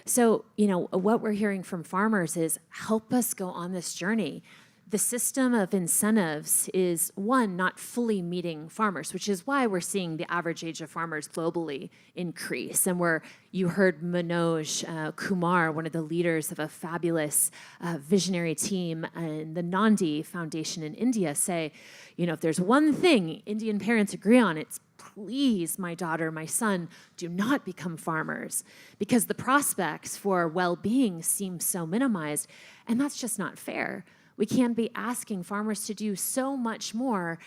S8: So, what we're hearing from farmers is help us go on this journey. The system of incentives is, one, not fully meeting farmers, which is why we're seeing the average age of farmers globally increase. And where you heard Manoj Kumar, one of the leaders of a fabulous visionary team in the Nandi Foundation in India, say, if there's one thing Indian parents agree on, it's please, my daughter, my son, do not become farmers, because the prospects for well-being seem so minimized, and that's just not fair. We can't be asking farmers to do so much more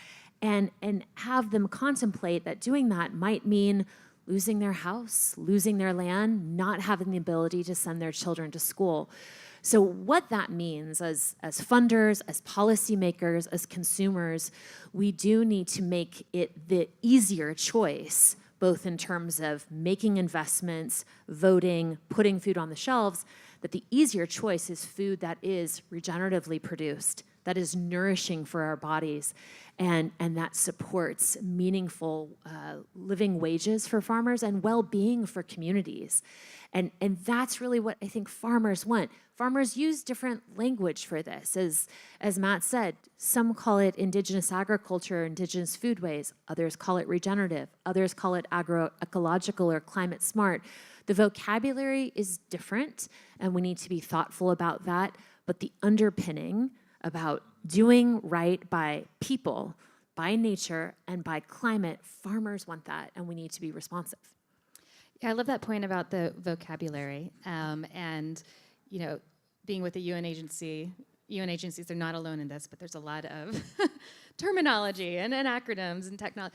S8: and have them contemplate that doing that might mean losing their house, losing their land, not having the ability to send their children to school. So what that means as funders, as policymakers, as consumers, we do need to make it the easier choice, both in terms of making investments, voting, putting food on the shelves, that the easier choice is food that is regeneratively produced, that is nourishing for our bodies, and that supports meaningful living wages for farmers and well-being for communities. And that's really what I think farmers want. Farmers use different language for this. As Matt said, some call it indigenous agriculture, indigenous foodways. Others call it regenerative. Others call it agroecological or climate smart. The vocabulary is different, and we need to be thoughtful about that. But the underpinning about doing right by people, by nature, and by climate, farmers want that, and we need to be responsive.
S1: Yeah, I love that point about the vocabulary, and being with the UN agencies are not alone in this, but there's a lot of terminology and acronyms and technology.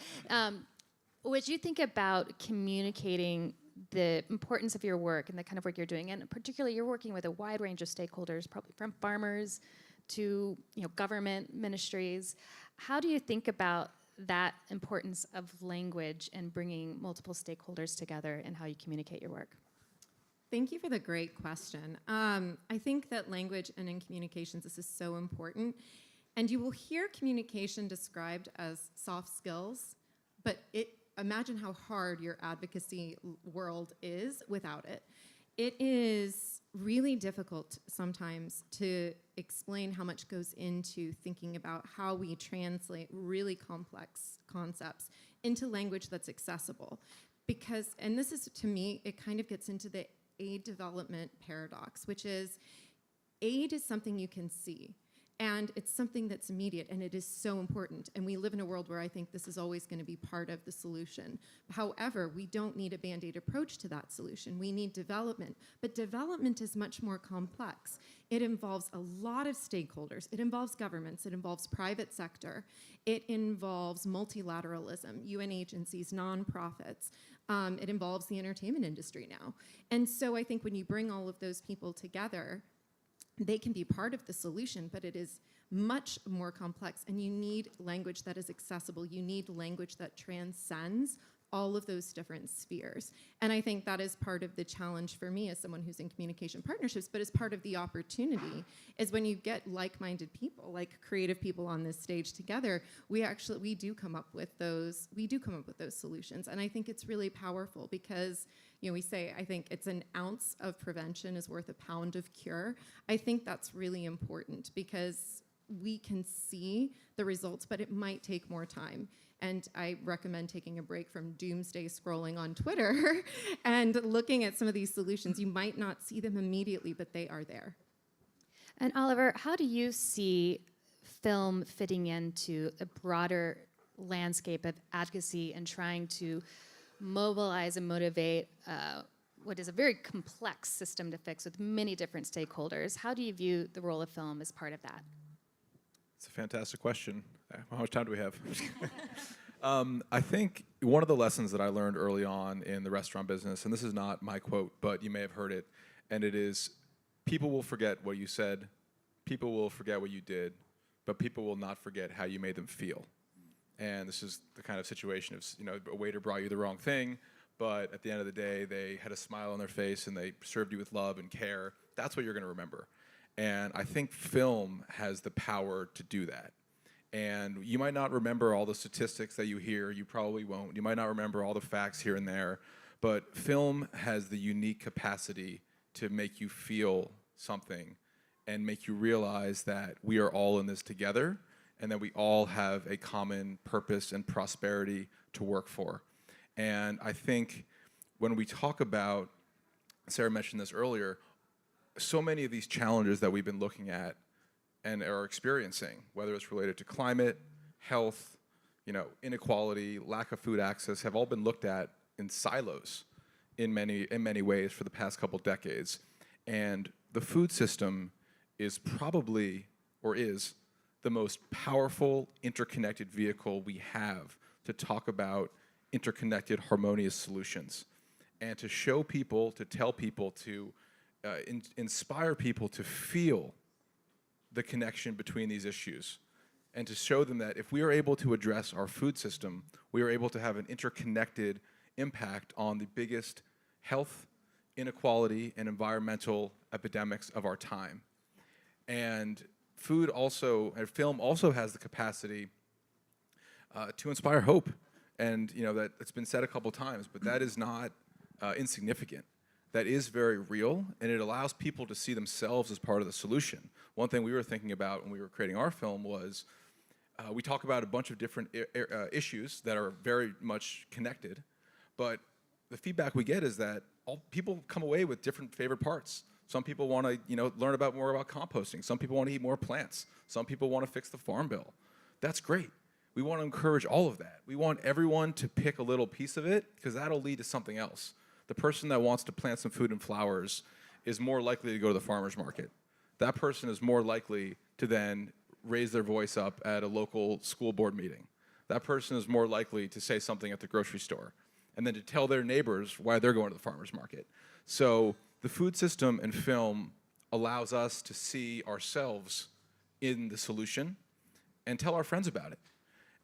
S1: What you think about communicating the importance of your work and the kind of work you're doing, and particularly you're working with a wide range of stakeholders, probably from farmers to government ministries. How do you think about that importance of language and bringing multiple stakeholders together in how you communicate your work?
S12: Thank you for the great question. I think that language and in communications, this is so important. And you will hear communication described as soft skills, but imagine how hard your advocacy world is without it. It is really difficult sometimes to explain how much goes into thinking about how we translate really complex concepts into language that's accessible. Because, and this is, to me, it kind of gets into the aid development paradox, which is aid is something you can see. And it's something that's immediate, and it is so important. And we live in a world where I think this is always going to be part of the solution. However, we don't need a Band-Aid approach to that solution. We need development. But development is much more complex. It involves a lot of stakeholders. It involves governments. It involves private sector. It involves multilateralism, UN agencies, nonprofits. It involves the entertainment industry now. And so I think when you bring all of those people together, they can be part of the solution, but it is much more complex, and you need language that is accessible. You need language that transcends all of those different spheres. And I think that is part of the challenge for me as someone who's in communication partnerships, but as part of the opportunity is when you get like-minded people, like creative people on this stage together, we do come up with those solutions. And I think it's really powerful because, you know, we say, I think it's an ounce of prevention is worth a pound of cure. I think that's really important because we can see the results, but it might take more time. And I recommend taking a break from doomsday scrolling on Twitter and looking at some of these solutions. You might not see them immediately, but they are there.
S1: And Oliver, how do you see film fitting into a broader landscape of advocacy and trying to mobilize and motivate what is a very complex system to fix with many different stakeholders? How do you view the role of film as part of that?
S10: It's a fantastic question. How much time do we have? I think one of the lessons that I learned early on in the restaurant business, and this is not my quote, but you may have heard it, and it is, people will forget what you said, people will forget what you did, but people will not forget how you made them feel. And this is the kind of situation of, you know, a waiter brought you the wrong thing, but at the end of the day, they had a smile on their face and they served you with love and care. That's what you're going to remember. And I think film has the power to do that. And you might not remember all the statistics that you hear, you probably won't. You might not remember all the facts here and there, but film has the unique capacity to make you feel something and make you realize that we are all in this together and that we all have a common purpose and prosperity to work for. And I think when we talk about, Sarah mentioned this earlier, so many of these challenges that we've been looking at and are experiencing, whether it's related to climate, health, you know, inequality, lack of food access, have all been looked at in silos in many ways for the past couple decades. And the food system is probably, or is, the most powerful interconnected vehicle we have to talk about interconnected, harmonious solutions. And to show people, to tell people, to inspire people to feel the connection between these issues and to show them that if we are able to address our food system, we are able to have an interconnected impact on the biggest health, inequality, and environmental epidemics of our time. And food also, and film also has the capacity to inspire hope. And you know, that it's been said a couple times, but that is not insignificant. That is very real, and it allows people to see themselves as part of the solution. One thing we were thinking about when we were creating our film was we talk about a bunch of different issues that are very much connected, but the feedback we get is that all people come away with different favorite parts. Some people want to, you know, learn more about composting. Some people want to eat more plants. Some people want to fix the farm bill. That's great. We want to encourage all of that. We want everyone to pick a little piece of it because that'll lead to something else. The person that wants to plant some food and flowers is more likely to go to the farmer's market. That person is more likely to then raise their voice up at a local school board meeting. That person is more likely to say something at the grocery store and then to tell their neighbors why they're going to the farmer's market. So the food system and film allows us to see ourselves in the solution and tell our friends about it.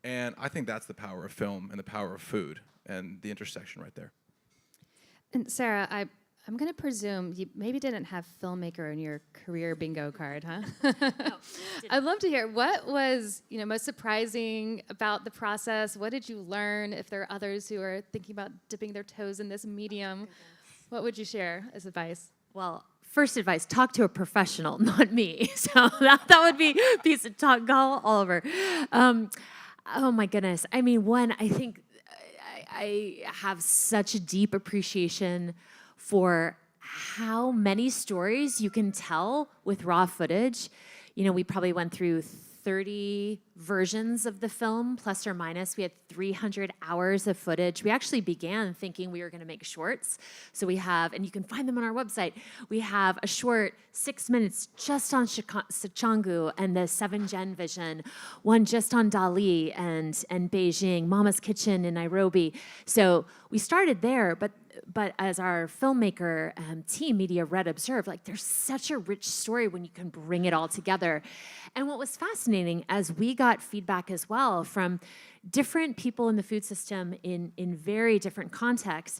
S10: And I think that's the power of film and the power of food and the intersection right there.
S1: And Sarah, I'm going to presume you maybe didn't have filmmaker in your career bingo card, huh? No, I'd love to hear what was, you know, most surprising about the process. What did you learn? If there are others who are thinking about dipping their toes in this medium, what would you share as advice?
S8: Well, first advice, talk to a professional, not me. So that would be a piece of talk, call Oliver. Oh my goodness. I mean, one, I think I have such a deep appreciation for how many stories you can tell with raw footage. You know, we probably went through 30 versions of the film, plus or minus. We had 300 hours of footage. We actually began thinking we were going to make shorts. So we have, and you can find them on our website, we have a short 6 minutes just on Sichangu and the 7-gen vision, one just on Dali and Beijing, Mama's Kitchen in Nairobi. So we started there, but as our filmmaker team, Media Red, observed, like there's such a rich story when you can bring it all together. And what was fascinating as we got got feedback as well from different people in the food system in very different contexts.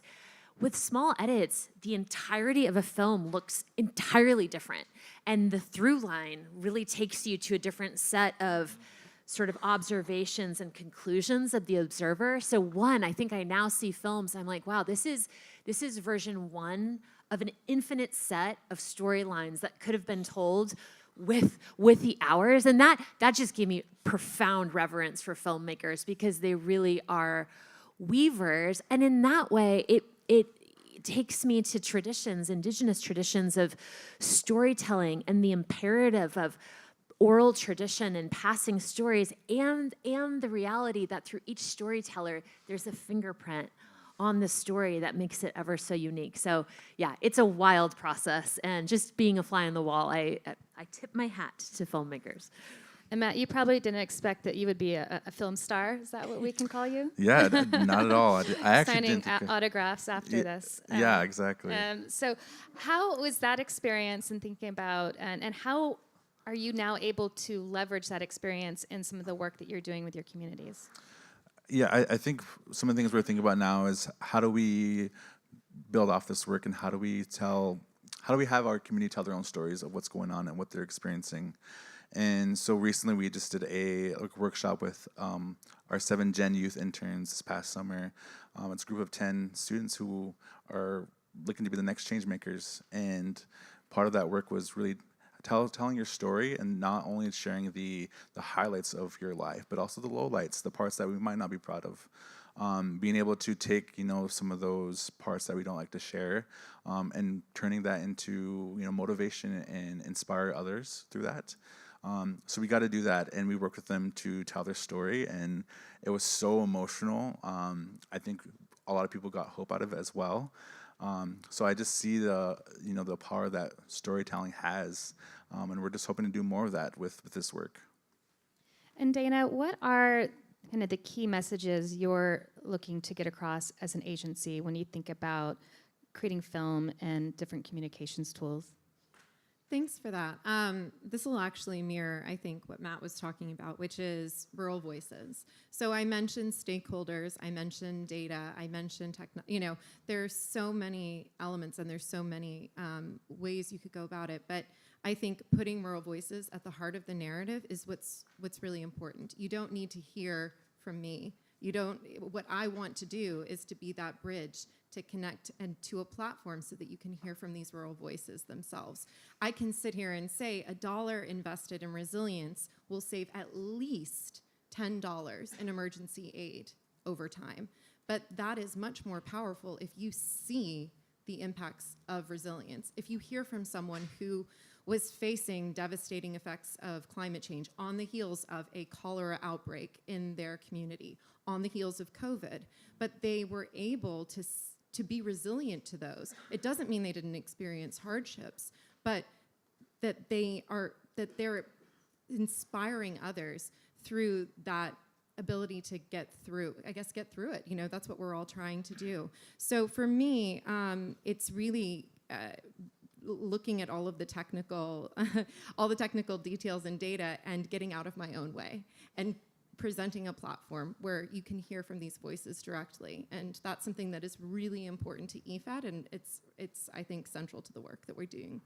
S8: With small edits, the entirety of a film looks entirely different. And the through line really takes you to a different set of sort of observations and conclusions of the observer. So one, I think I now see films, I'm like, wow, this is version 1 of an infinite set of storylines that could have been told with the hours. And that just gave me profound reverence for filmmakers, because they really are weavers. And in that way, it takes me to traditions, indigenous traditions of storytelling and the imperative of oral tradition and passing stories, and the reality that through each storyteller, there's a fingerprint on the story that makes it ever so unique. So yeah, it's a wild process, and just being a fly on the wall, I tip my hat to filmmakers.
S1: And Matt, you probably didn't expect that you would be a film star. Is that what we can call you?
S9: Yeah, not at all. I actually
S1: Signing
S9: didn't
S1: autographs after this.
S9: Yeah, exactly.
S1: So how was that experience in thinking about, and how are you now able to leverage that experience in some of the work that you're doing with your communities?
S9: Yeah, I think some of the things we're thinking about now is how do we build off this work, and how do we have our community tell their own stories of what's going on and what they're experiencing. And so recently we just did a workshop with our 7 Gen youth interns this past summer. It's a group of 10 students who are looking to be the next change makers. And part of that work was really telling your story, and not only sharing the highlights of your life, but also the lowlights, the parts that we might not be proud of. Being able to take, some of those parts that we don't like to share, and turning that into, motivation and inspire others through that. So we got to do that, and we worked with them to tell their story, and it was so emotional. I think a lot of people got hope out of it as well. So I just see the power that storytelling has, and we're just hoping to do more of that with this work.
S1: And Dana, what are kind of the key messages you're looking to get across as an agency when you think about creating film and different communications tools?
S12: Thanks for that. This will actually mirror, I think, what Matt was talking about, which is rural voices. So I mentioned stakeholders, I mentioned data, I mentioned there's so many elements, and there's so many ways you could go about it. But I think putting rural voices at the heart of the narrative is what's really important. You don't need to hear from me. What I want to do is to be that bridge to connect and to a platform so that you can hear from these rural voices themselves. I can sit here and say $1 invested in resilience will save at least $10 in emergency aid over time. But that is much more powerful if you see the impacts of resilience. If you hear from someone who was facing devastating effects of climate change on the heels of a cholera outbreak in their community, on the heels of COVID, but they were able to be resilient to those. It doesn't mean they didn't experience hardships, but that they're inspiring others through that ability to get through it. That's what we're all trying to do. So for me, it's really looking at all the technical details and data, and getting out of my own way and presenting a platform where you can hear from these voices directly. And that's something that is really important to EFAD, and it's I think central to the work that we're doing.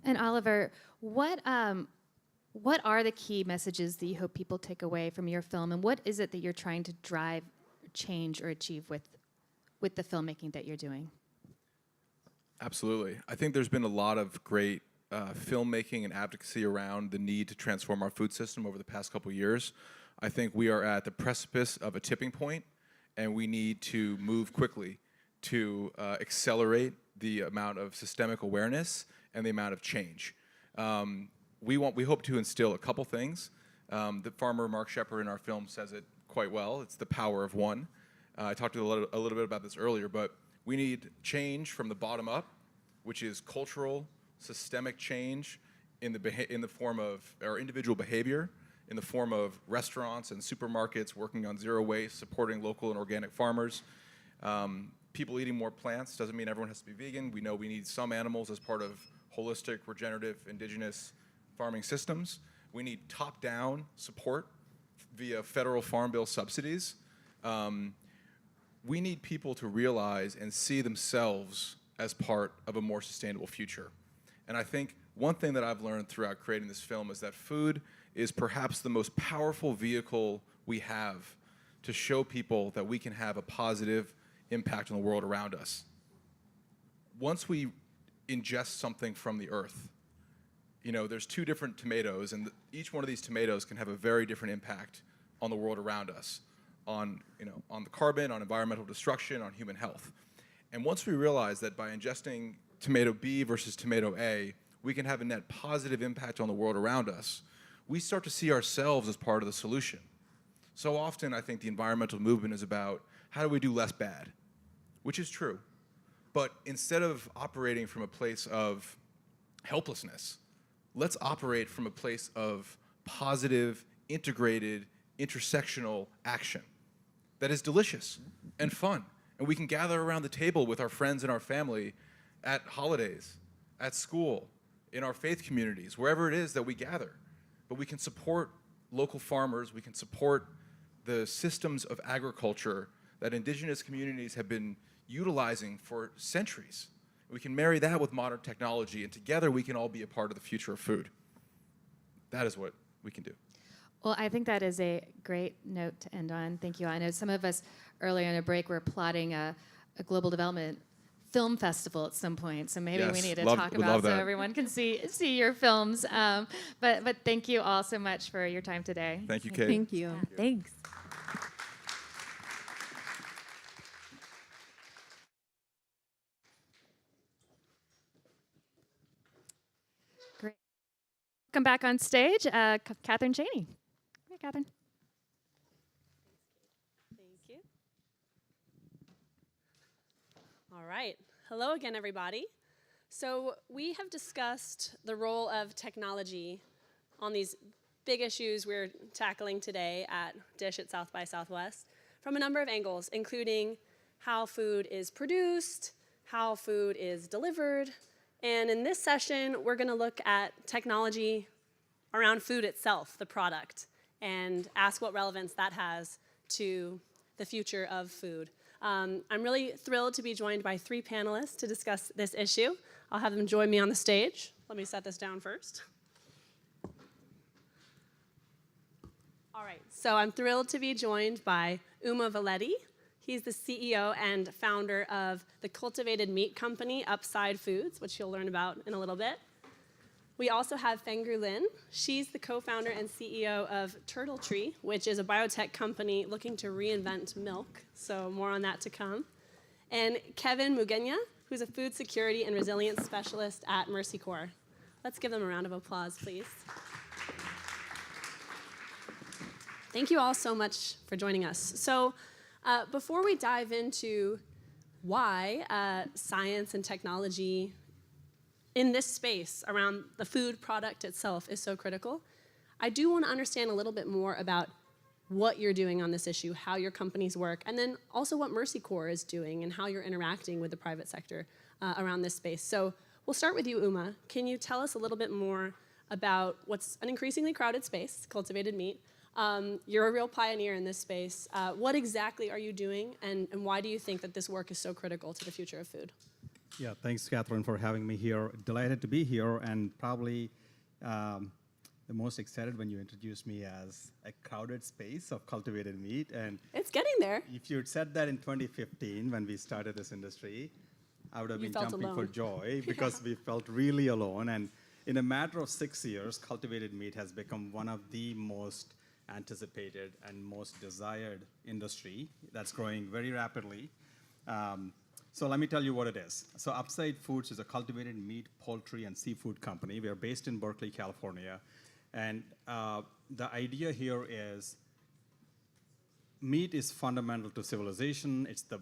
S1: And Oliver, what are the key messages that you hope people take away from your film, and what is it that you're trying to drive, change, or achieve with the filmmaking that you're doing?
S10: Absolutely. I think there's been a lot of great filmmaking and advocacy around the need to transform our food system over the past couple years. I think we are at the precipice of a tipping point, and we need to move quickly to accelerate the amount of systemic awareness and the amount of change. We hope to instill a couple things. The farmer Mark Shepard in our film says it quite well. It's the power of one. I talked a little bit about this earlier, but we need change from the bottom up, which is cultural, systemic change in the form of our individual behavior, in the form of restaurants and supermarkets working on zero waste, supporting local and organic farmers. People eating more plants doesn't mean everyone has to be vegan. We know we need some animals as part of holistic, regenerative, indigenous farming systems. We need top-down support via federal farm bill subsidies. We need people to realize and see themselves as part of a more sustainable future. And I think one thing that I've learned throughout creating this film is that food is perhaps the most powerful vehicle we have to show people that we can have a positive impact on the world around us. Once we ingest something from the earth, you know, there's two different tomatoes, and each one of these tomatoes can have a very different impact on the world around us, on, you know, on the carbon, on environmental destruction, on human health. And once we realize that by ingesting tomato B versus tomato A, we can have a net positive impact on the world around us, we start to see ourselves as part of the solution. So often, I think the environmental movement is about how do we do less bad, which is true. But instead of operating from a place of helplessness, let's operate from a place of positive, integrated, intersectional action that is delicious and fun. And we can gather around the table with our friends and our family at holidays, at school, in our faith communities, wherever it is that we gather. But we can support local farmers, we can support the systems of agriculture that indigenous communities have been utilizing for centuries. We can marry that with modern technology, and together we can all be a part of the future of food. That is what we can do.
S1: Well, I think that is a great note to end on. Thank you. I know some of us earlier in a break were plotting a global development film festival at some point, so maybe we need to talk about so everyone can see your films. But thank you all so much for your time today.
S10: Thank you, Kate.
S7: Thank you.
S8: Yeah, thanks.
S1: Great. Welcome back on stage, Catherine Cheney. Hey, Catherine.
S5: Thank you. All right. Hello again, everybody. So we have discussed the role of technology on these big issues we're tackling today at Dish at South by Southwest from a number of angles, including how food is produced, how food is delivered, and in this session, we're going to look at technology around food itself, the product, and ask what relevance that has to the future of food. I'm really thrilled to be joined by three panelists to discuss this issue. I'll have them join me on the stage. Let me set this down first. All right, so I'm thrilled to be joined by Uma Valetti. He's the CEO and founder of the cultivated meat company, Upside Foods, which you'll learn about in a little bit. We also have Fengru Lin. She's the co-founder and CEO of Turtle Tree, which is a biotech company looking to reinvent milk, so more on that to come. And Kevin Mugenya, who's a food security and resilience specialist at Mercy Corps. Let's give them a round of applause, please. Thank you all so much for joining us. So before we dive into why science and technology in this space around the food product itself is so critical, I do want to understand a little bit more about what you're doing on this issue, how your companies work, and then also what Mercy Corps is doing and how you're interacting with the private sector around this space. So we'll start with you, Uma. Can you tell us a little bit more about what's an increasingly crowded space, cultivated meat? You're a real pioneer in this space. What exactly are you doing, and why do you think that this work is so critical to the future of food?
S13: Yeah, thanks, Catherine, for having me here. Delighted to be here, and probably the most excited when you introduced me as a crowded space of cultivated meat. And
S5: it's getting there.
S13: If you had said that in 2015 when we started this industry, I would have been jumping for joy because we felt really alone. And in a matter of 6 years, cultivated meat has become one of the most anticipated and most desired industry that's growing very rapidly. So let me tell you what it is. So Upside Foods is a cultivated meat, poultry, and seafood company. We are based in Berkeley, California. And the idea here is meat is fundamental to civilization. It's the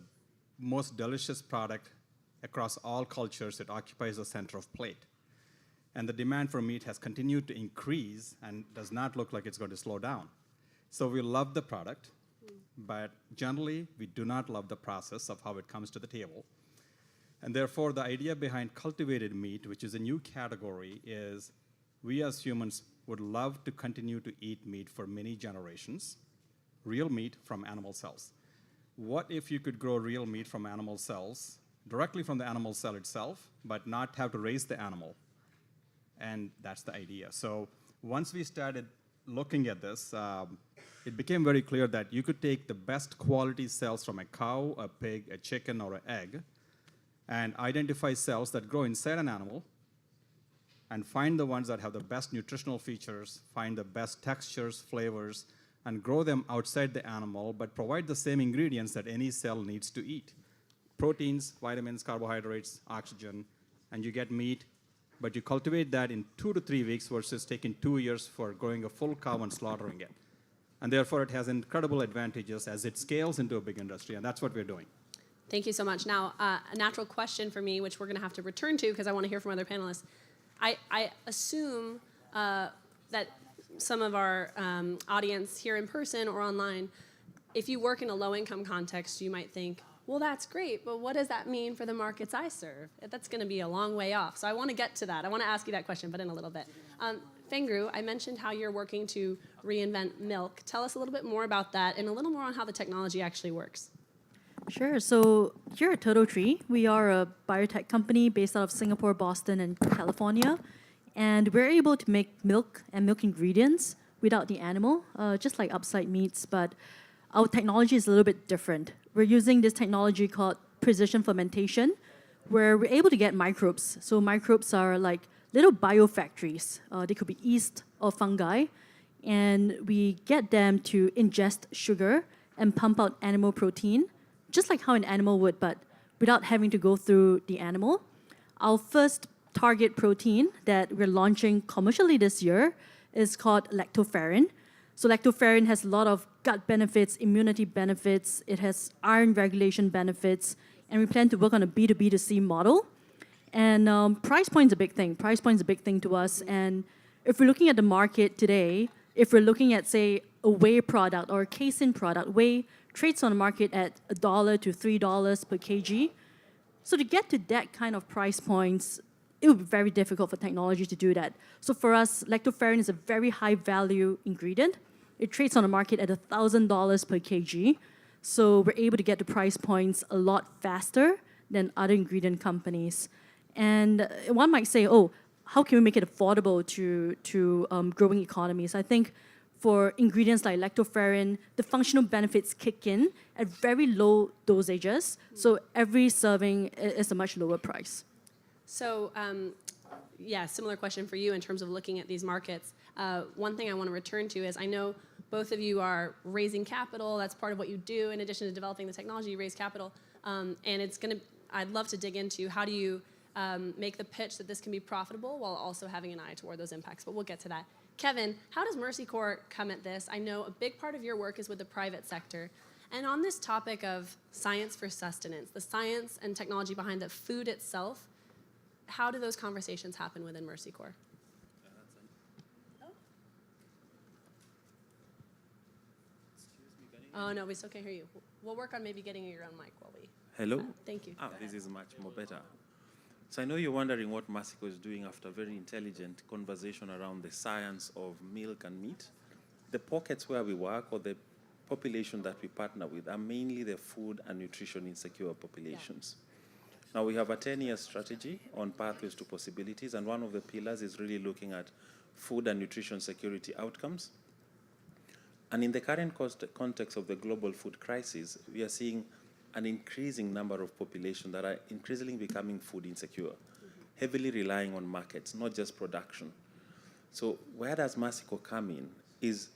S13: most delicious product across all cultures. It occupies the center of plate. And the demand for meat has continued to increase and does not look like it's going to slow down. So we love the product, but generally we do not love the process of how it comes to the table. And therefore, the idea behind cultivated meat, which is a new category, is we as humans would love to continue to eat meat for many generations, real meat from animal cells. What if you could grow real meat from animal cells, directly from the animal cell itself, but not have to raise the animal? And that's the idea. So once we started looking at this, it became very clear that you could take the best quality cells from a cow, a pig, a chicken, or an egg, and identify cells that grow inside an animal, and find the ones that have the best nutritional features, find the best textures, flavors, and grow them outside the animal, but provide the same ingredients that any cell needs to eat. Proteins, vitamins, carbohydrates, oxygen, and you get meat, but you cultivate that in 2 to 3 weeks versus taking 2 years for growing a full cow and slaughtering it. And therefore, it has incredible advantages as it scales into a big industry, and that's what we're doing.
S5: Thank you so much. Now, a natural question for me, which we're going to have to return to because I want to hear from other panelists. I assume that some of our audience here in person or online, if you work in a low-income context, you might think, well, that's great, but what does that mean for the markets I serve? That's going to be a long way off. So I want to get to that. I want to ask you that question, but in a little bit. Fengru, I mentioned how you're working to reinvent milk. Tell us a little bit more about that and a little more on how the technology actually works.
S14: Sure. So here at Turtle Tree, we are a biotech company based out of Singapore, Boston, and California. And we're able to make milk and milk ingredients without the animal, just like upside meats, but our technology is a little bit different. We're using this technology called precision fermentation, where we're able to get microbes. So microbes are like little biofactories. They could be yeast or fungi. And we get them to ingest sugar and pump out animal protein, just like how an animal would, but without having to go through the animal. Our first target protein that we're launching commercially this year is called lactoferrin. So lactoferrin has a lot of gut benefits, immunity benefits, it has iron regulation benefits, and we plan to work on a B2B2C model. And price point's a big thing. Price point's a big thing to us. And if we're looking at the market today, if we're looking at, say, a whey product or a casein product, whey trades on the market at $1 to $3 per kg. So to get to that kind of price points, it would be very difficult for technology to do that. So for us, lactoferrin is a very high value ingredient. It trades on the market at $1,000 per kg. So we're able to get to price points a lot faster than other ingredient companies. And one might say, oh, how can we make it affordable to growing economies? I think for ingredients like lactoferrin, the functional benefits kick in at very low dosages. So every serving is a much lower price.
S5: So, yeah, similar question for you in terms of looking at these markets. One thing I want to return to is I know both of you are raising capital. That's part of what you do. In addition to developing the technology, you raise capital. And I'd love to dig into how do you make the pitch that this can be profitable while also having an eye toward those impacts. But we'll get to that. Kevin, how does Mercy Corps come at this? I know a big part of your work is with the private sector. And on this topic of science for sustenance, the science and technology behind the food itself, how do those conversations happen within Mercy Corps? Oh, no, we still can't hear you. We'll work on maybe getting your own mic while we...
S15: Hello?
S5: Thank you.
S15: This is much more better. So I know you're wondering what Mercy Corps is doing after a very intelligent conversation around the science of milk and meat. The pockets where we work or the population that we partner with are mainly the food and nutrition insecure populations. Yeah. Now we have a 10-year strategy on pathways to possibilities, and one of the pillars is really looking at food and nutrition security outcomes. And in the current context of the global food crisis, we are seeing an increasing number of population that are increasingly becoming food insecure, heavily relying on markets, not just production. So where does Mercy Corps come in is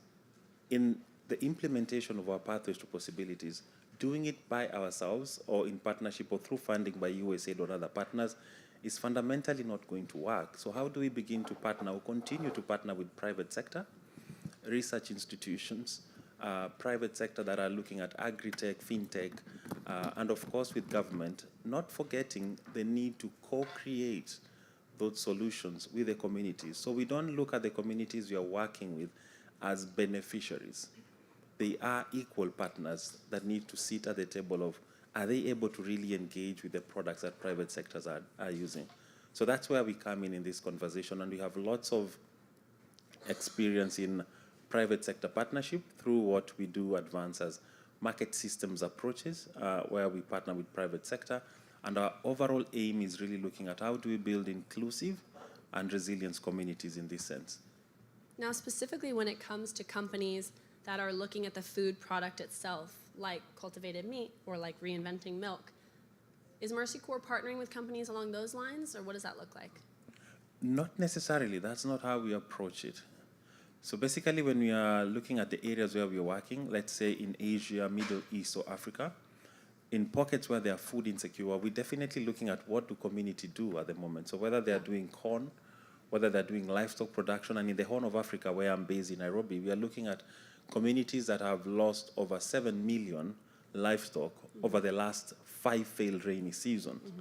S15: in the implementation of our pathways to possibilities. Doing it by ourselves or in partnership or through funding by USAID or other partners is fundamentally not going to work. So how do we begin to partner or continue to partner with private sector, research institutions, private sector that are looking at agri-tech, fintech, and of course with government, not forgetting the need to co-create those solutions with the communities. So we don't look at the communities we are working with as beneficiaries. They are equal partners that need to sit at the table of, are they able to really engage with the products that private sectors are using? So that's where we come in this conversation, and we have lots of experience in private sector partnership through what we do advance as market systems approaches, where we partner with private sector. And our overall aim is really looking at how do we build inclusive and resilient communities in this sense.
S5: Now, specifically when it comes to companies that are looking at the food product itself, like cultivated meat or like reinventing milk, is Mercy Corps partnering with companies along those lines, or what does that look like?
S15: Not necessarily. That's not how we approach it. So basically, when we are looking at the areas where we are working, let's say in Asia, Middle East, or Africa, in pockets where they are food insecure, we're definitely looking at what do community do at the moment. So whether they are doing corn, whether they're doing livestock production, and in the Horn of Africa, where I'm based in Nairobi, we are looking at communities that have lost over 7 million livestock over the last 5 failed rainy seasons.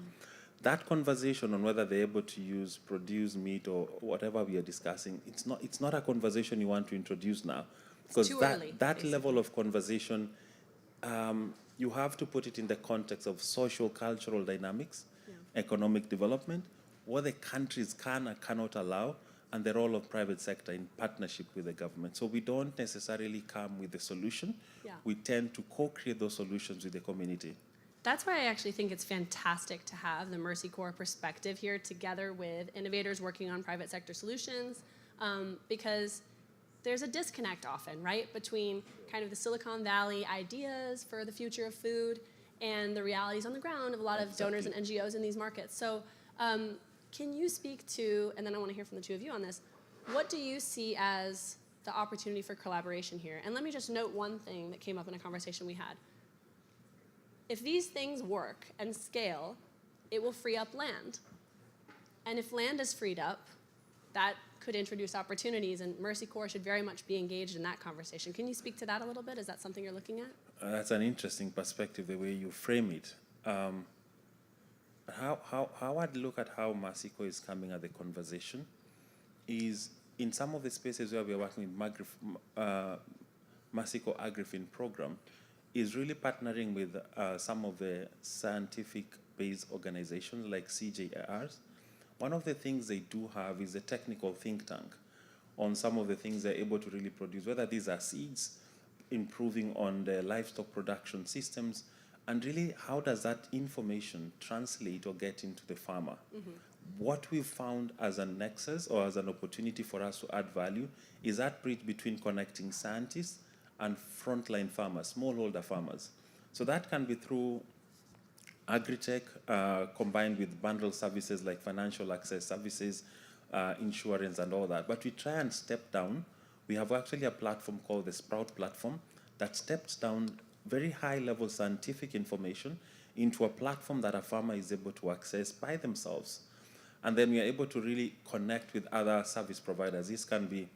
S15: That conversation on whether they're able to use produce meat or whatever we are discussing, it's not a conversation you want to introduce now, because that level of conversation, you have to put it in the context of social cultural dynamics, economic development, what the countries can and cannot allow, and the role of private sector in partnership with the government. So we don't necessarily come with the solution. We tend to co-create those solutions with the community.
S5: That's why I actually think it's fantastic to have the Mercy Corps perspective here together with innovators working on private sector solutions, because there's a disconnect often, right, between kind of the Silicon Valley ideas for the future of food and the realities on the ground of a lot of donors and NGOs in these markets. So can you speak to, and then I want to hear from the two of you on this, what do you see as the opportunity for collaboration here? And let me just note one thing that came up in a conversation we had. If these things work and scale, it will free up land. And if land is freed up, that could introduce opportunities, and Mercy Corps should very much be engaged in that conversation. Can you speak to that a little bit? Is that something you're looking at?
S15: That's an interesting perspective, the way you frame it. How I'd look at how Mercy Corps is coming at the conversation is in some of the spaces where we're working with Mercy Corps AgriFin program, is really partnering with some of the scientific-based organizations like CJRs. One of the things they do have is a technical think tank on some of the things they're able to really produce, whether these are seeds, improving on the livestock production systems, and really how does that information translate or get into the farmer. What we've found as a nexus or as an opportunity for us to add value is that bridge between connecting scientists and frontline farmers, smallholder farmers. So that can be through agri-tech combined with bundled services like financial access services, insurance and all that. But we try and step down. We have actually a platform called the Sprout platform that steps down very high-level scientific information into a platform that a farmer is able to access by themselves. And then we are able to really connect with other service providers. This can be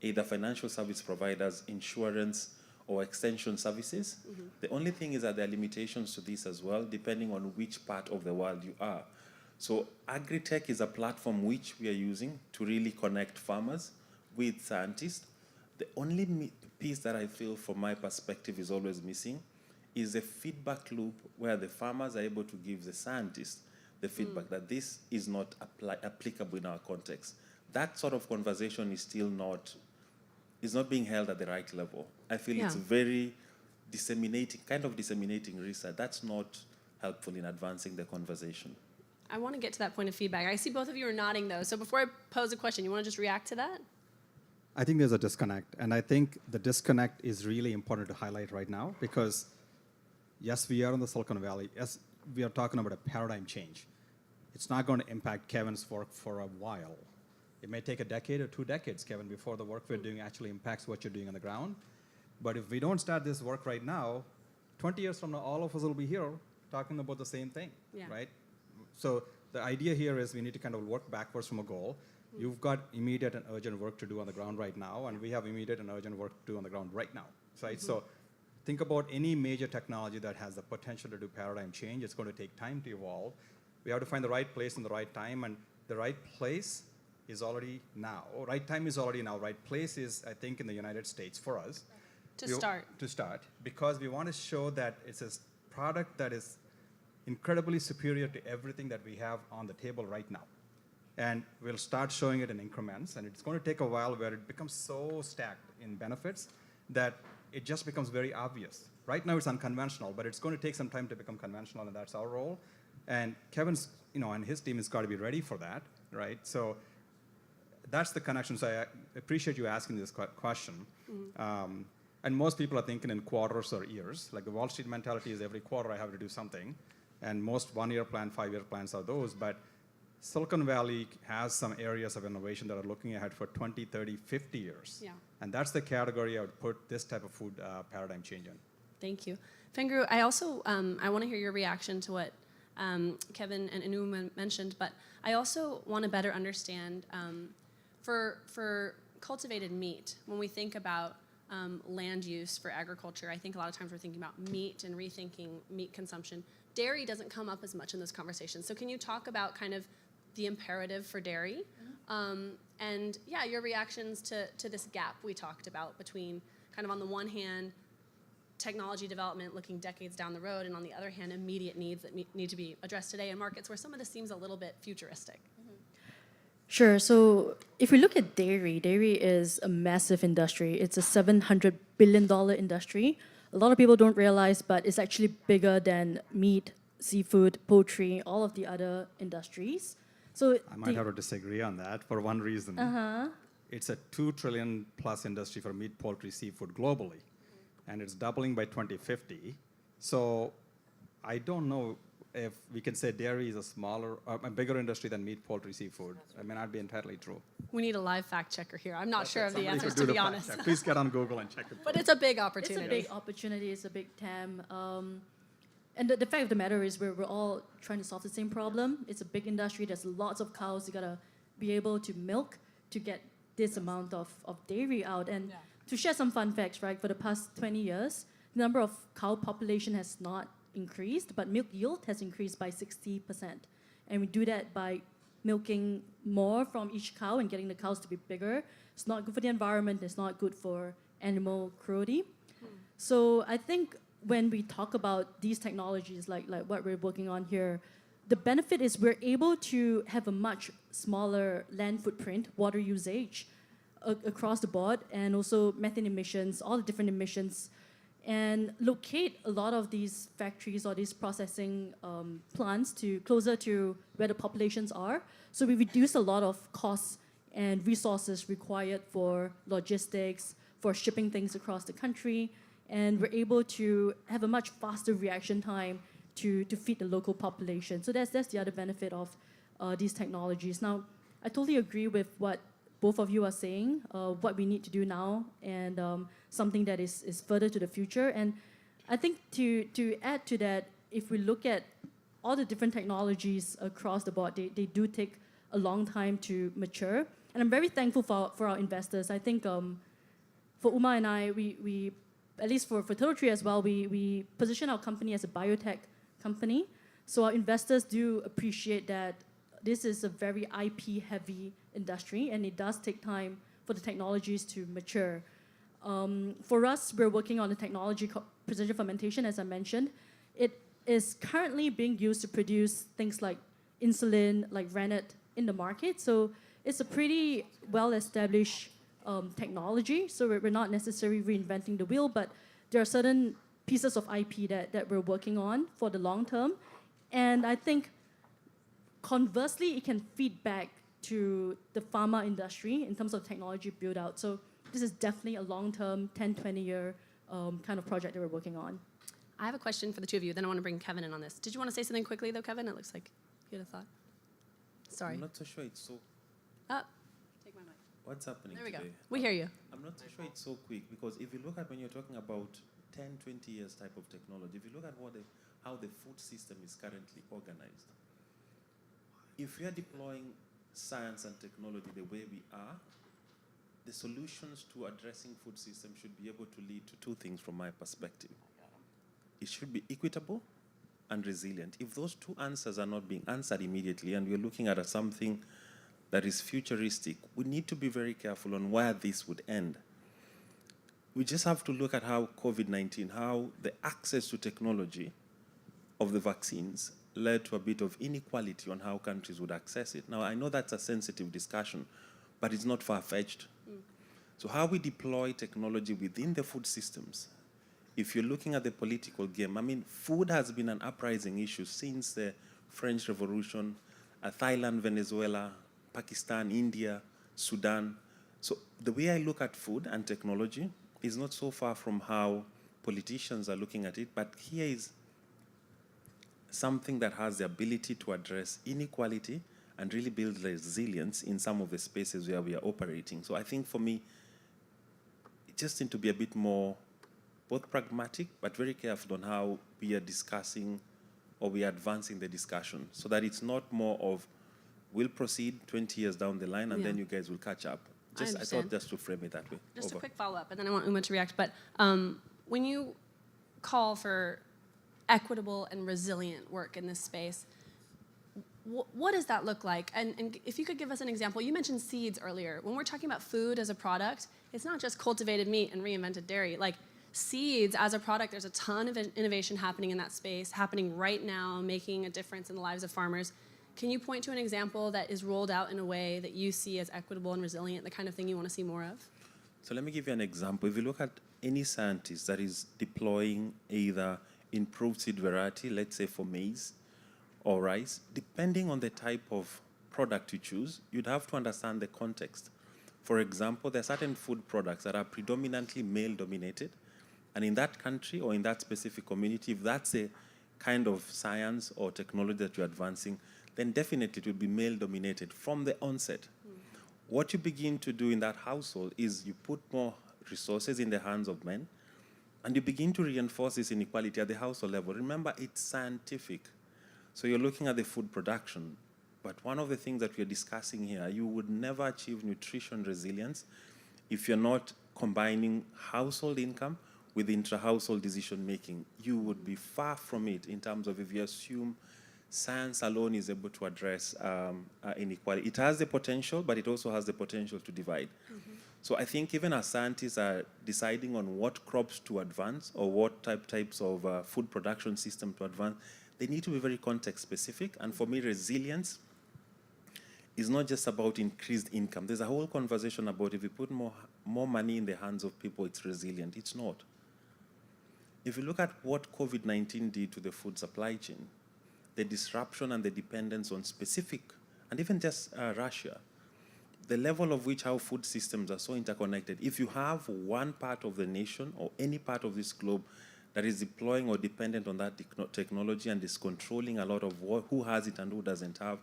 S15: either financial service providers, insurance, or extension services. The only thing is that there are limitations to this as well, depending on which part of the world you are. So agri-tech is a platform which we are using to really connect farmers with scientists. The only piece that I feel from my perspective is always missing is a feedback loop where the farmers are able to give the scientists the feedback that this is not applicable in our context. That sort of conversation is still not being held at the right level. I feel it's very disseminating research. That's not helpful in advancing the conversation.
S5: I want to get to that point of feedback. I see both of you are nodding though. So before I pose a question, you want to just react to that?
S13: I think there's a disconnect. And I think the disconnect is really important to highlight right now because yes, we are in the Silicon Valley. Yes, we are talking about a paradigm change. It's not going to impact Kevin's work for a while. It may take a decade or 2 decades, Kevin, before the work we're doing actually impacts what you're doing on the ground. But if we don't start this work right now, 20 years from now, all of us will be here talking about the same thing, right? So the idea here is we need to kind of work backwards from a goal. You've got immediate and urgent work to do on the ground right now, and we have immediate and urgent work to do on the ground right now, right? So think about any major technology that has the potential to do paradigm change. It's going to take time to evolve. We have to find the right place and the right time, and the right place is already now. Right time is already now. Right place is, I think, in the United States for us. To start, because we want to show that it's a product that is incredibly superior to everything that we have on the table right now. And we'll start showing it in increments, and it's going to take a while where it becomes so stacked in benefits that it just becomes very obvious. Right now it's unconventional, but it's going to take some time to become conventional, and that's our role. And Kevin's, and his team has got to be ready for that, right? So that's the connection. So I appreciate you asking this question. And most people are thinking in quarters or years. Like the Wall Street mentality is every quarter I have to do something. And most 1-year plan, 5-year plans are those. But Silicon Valley has some areas of innovation that are looking ahead for 20, 30, 50 years.
S5: Yeah.
S13: And that's the category I would put this type of food paradigm change in.
S5: Thank you. Fengru, I also I want to hear your reaction to what Kevin and Anu mentioned, but I also want to better understand for cultivated meat, when we think about land use for agriculture, I think a lot of times we're thinking about meat and rethinking meat consumption. Dairy doesn't come up as much in this conversation. So can you talk about kind of the imperative for dairy? And yeah, your reactions to this gap we talked about between kind of on the one hand, technology development looking decades down the road, and on the other hand, immediate needs that need to be addressed today in markets where some of this seems a little bit futuristic.
S14: Sure. So if we look at dairy, dairy is a massive industry. It's a $700 billion industry. A lot of people don't realize, but it's actually bigger than meat, seafood, poultry, all of the other industries. So
S13: I might have to disagree on that for one reason. It's a $2 trillion plus industry for meat, poultry, seafood globally, and it's doubling by 2050. So I don't know if we can say dairy is a bigger industry than meat, poultry, seafood. It may not be entirely true.
S5: We need a live fact checker here. I'm not sure of the answers, to be honest.
S13: Please get on Google and check it.
S5: But it's a big opportunity.
S14: It's a big opportunity. It's a big TAM. And the fact of the matter is we're all trying to solve the same problem. It's a big industry. There's lots of cows. You got to be able to milk to get this amount of dairy out. And to share some fun facts, right, for the past 20 years, the number of cow population has not increased, but milk yield has increased by 60%. And we do that by milking more from each cow and getting the cows to be bigger. It's not good for the environment. It's not good for animal cruelty. So I think when we talk about these technologies, like what we're working on here, the benefit is we're able to have a much smaller land footprint, water usage across the board, and also methane emissions, all the different emissions, and locate a lot of these factories or these processing plants closer to where the populations are. So we reduce a lot of costs and resources required for logistics, for shipping things across the country, and we're able to have a much faster reaction time to feed the local population. So that's the other benefit of these technologies. Now, I totally agree with what both of you are saying, what we need to do now, and something that is further to the future. And I think to add to that, if we look at all the different technologies across the board, they do take a long time to mature. And I'm very thankful for our investors. I think for Uma and I, we at least for Turtle Tree as well, we position our company as a biotech company. So our investors do appreciate that this is a very IP-heavy industry, and it does take time for the technologies to mature. For us, we're working on a technology called precision fermentation, as I mentioned. It is currently being used to produce things like insulin, like rennet, in the market. So it's a pretty well-established technology. So we're not necessarily reinventing the wheel, but there are certain pieces of IP that we're working on for the long term. And I think conversely, it can feed back to the pharma industry in terms of technology build out. So this is definitely a long-term, 10, 20-year kind of project that we're working on.
S5: I have a question for the two of you, then I want to bring Kevin in on this. Did you want to say something quickly, though, Kevin? It looks like you had a thought. Sorry.
S15: I'm not so sure it's so...
S5: Take my mic.
S15: What's happening
S5: There we
S15: today?
S5: go. We hear you.
S15: I'm not so sure it's so quick, because if you look at when you're talking about 10, 20 years type of technology, if you look at how the food system is currently organized, if we are deploying science and technology the way we are, the solutions to addressing food systems should be able to lead to two things from my perspective. It should be equitable and resilient. If those two answers are not being answered immediately, and we're looking at something that is futuristic, we need to be very careful on where this would end. We just have to look at how COVID-19, how the access to technology of the vaccines led to a bit of inequality on how countries would access it. Now, I know that's a sensitive discussion, but it's not far-fetched. So how we deploy technology within the food systems, if you're looking at the political game, I mean, food has been an uprising issue since the French Revolution, Thailand, Venezuela, Pakistan, India, Sudan. So the way I look at food and technology is not so far from how politicians are looking at it, but here is something that has the ability to address inequality and really build resilience in some of the spaces where we are operating. So I think for me, it just needs to be a bit more both pragmatic, but very careful on how we are discussing or we are advancing the discussion so that it's not more of we'll proceed 20 years down the line and then you guys will catch up. I thought just to frame it that way.
S5: Just a quick follow-up, and then I want Uma to react. But when you call for equitable and resilient work in this space, what does that look like? And if you could give us an example, you mentioned seeds earlier. When we're talking about food as a product, it's not just cultivated meat and reinvented dairy. Like seeds as a product, there's a ton of innovation happening in that space, happening right now, making a difference in the lives of farmers. Can you point to an example that is rolled out in a way that you see as equitable and resilient, the kind of thing you want to see more of?
S15: So let me give you an example. If you look at any scientist that is deploying either improved seed variety, let's say for maize or rice, depending on the type of product you choose, you'd have to understand the context. For example, there are certain food products that are predominantly male-dominated, and in that country or in that specific community, if that's a kind of science or technology that you're advancing, then definitely it will be male-dominated from the onset. What you begin to do in that household is you put more resources in the hands of men, and you begin to reinforce this inequality at the household level. Remember, it's scientific. So you're looking at the food production. But one of the things that we're discussing here, you would never achieve nutrition resilience if you're not combining household income with intra-household decision-making. You would be far from it in terms of if you assume science alone is able to address inequality. It has the potential, but it also has the potential to divide. So I think even as scientists are deciding on what crops to advance or what types of food production system to advance, they need to be very context specific. And for me, resilience is not just about increased income. There's a whole conversation about if you put more money in the hands of people, it's resilient. It's not. If you look at what COVID-19 did to the food supply chain, the disruption and the dependence on specific, and even just Russia, the level of which our food systems are so interconnected. If you have one part of the nation or any part of this globe that is deploying or dependent on that technology and is controlling a lot of who has it and who doesn't have,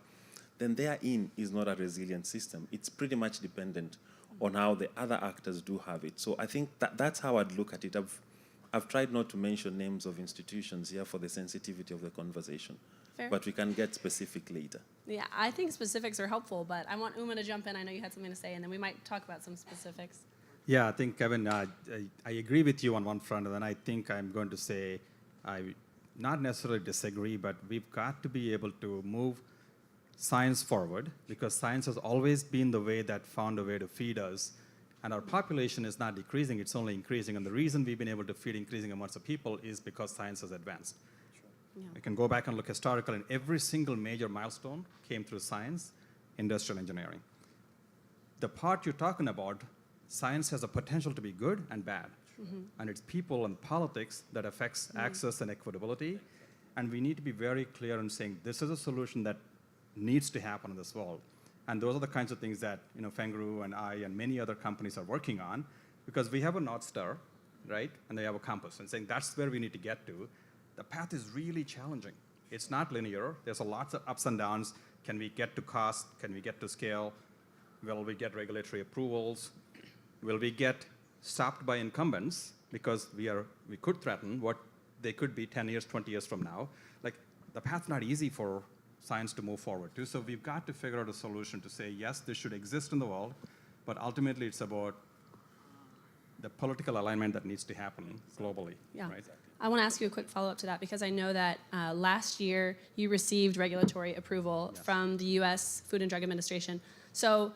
S15: then therein is not a resilient system. It's pretty much dependent on how the other actors do have it. So I think that's how I'd look at it. I've tried not to mention names of institutions here for the sensitivity of the conversation.
S5: Fair.
S15: But we can get specific later.
S5: Yeah, I think specifics are helpful, but I want Uma to jump in. I know you had something to say, and then we might talk about some specifics.
S13: Yeah, I think, Kevin, I agree with you on one front, and then I think I'm going to say I not necessarily disagree, but we've got to be able to move science forward, because science has always been the way that found a way to feed us. And our population is not decreasing, it's only increasing. And the reason we've been able to feed increasing amounts of people is because science has advanced. Yeah. We can go back and look historical, and every single major milestone came through science, industrial engineering. The part you're talking about, science has a potential to be good and bad. And it's people and politics that affects access and equitability. And we need to be very clear in saying this is a solution that needs to happen in this world. And those are the kinds of things that Fengru and I and many other companies are working on, because we have a North Star, right? And they have a compass, and saying that's where we need to get to. The path is really challenging. It's not linear. There's a lots of ups and downs. Can we get to cost? Can we get to scale? Will we get regulatory approvals? Will we get stopped by incumbents because we could threaten what they could be 10 years, 20 years from now? Like, the path's not easy for science to move forward to. So we've got to figure out a solution to say, yes, this should exist in the world, but ultimately it's about the political alignment that needs to happen globally.
S5: Yeah.
S13: Right?
S5: I want to ask you a quick follow-up to that, because I know that last year you received regulatory approval from the U.S. Food and Drug Administration. So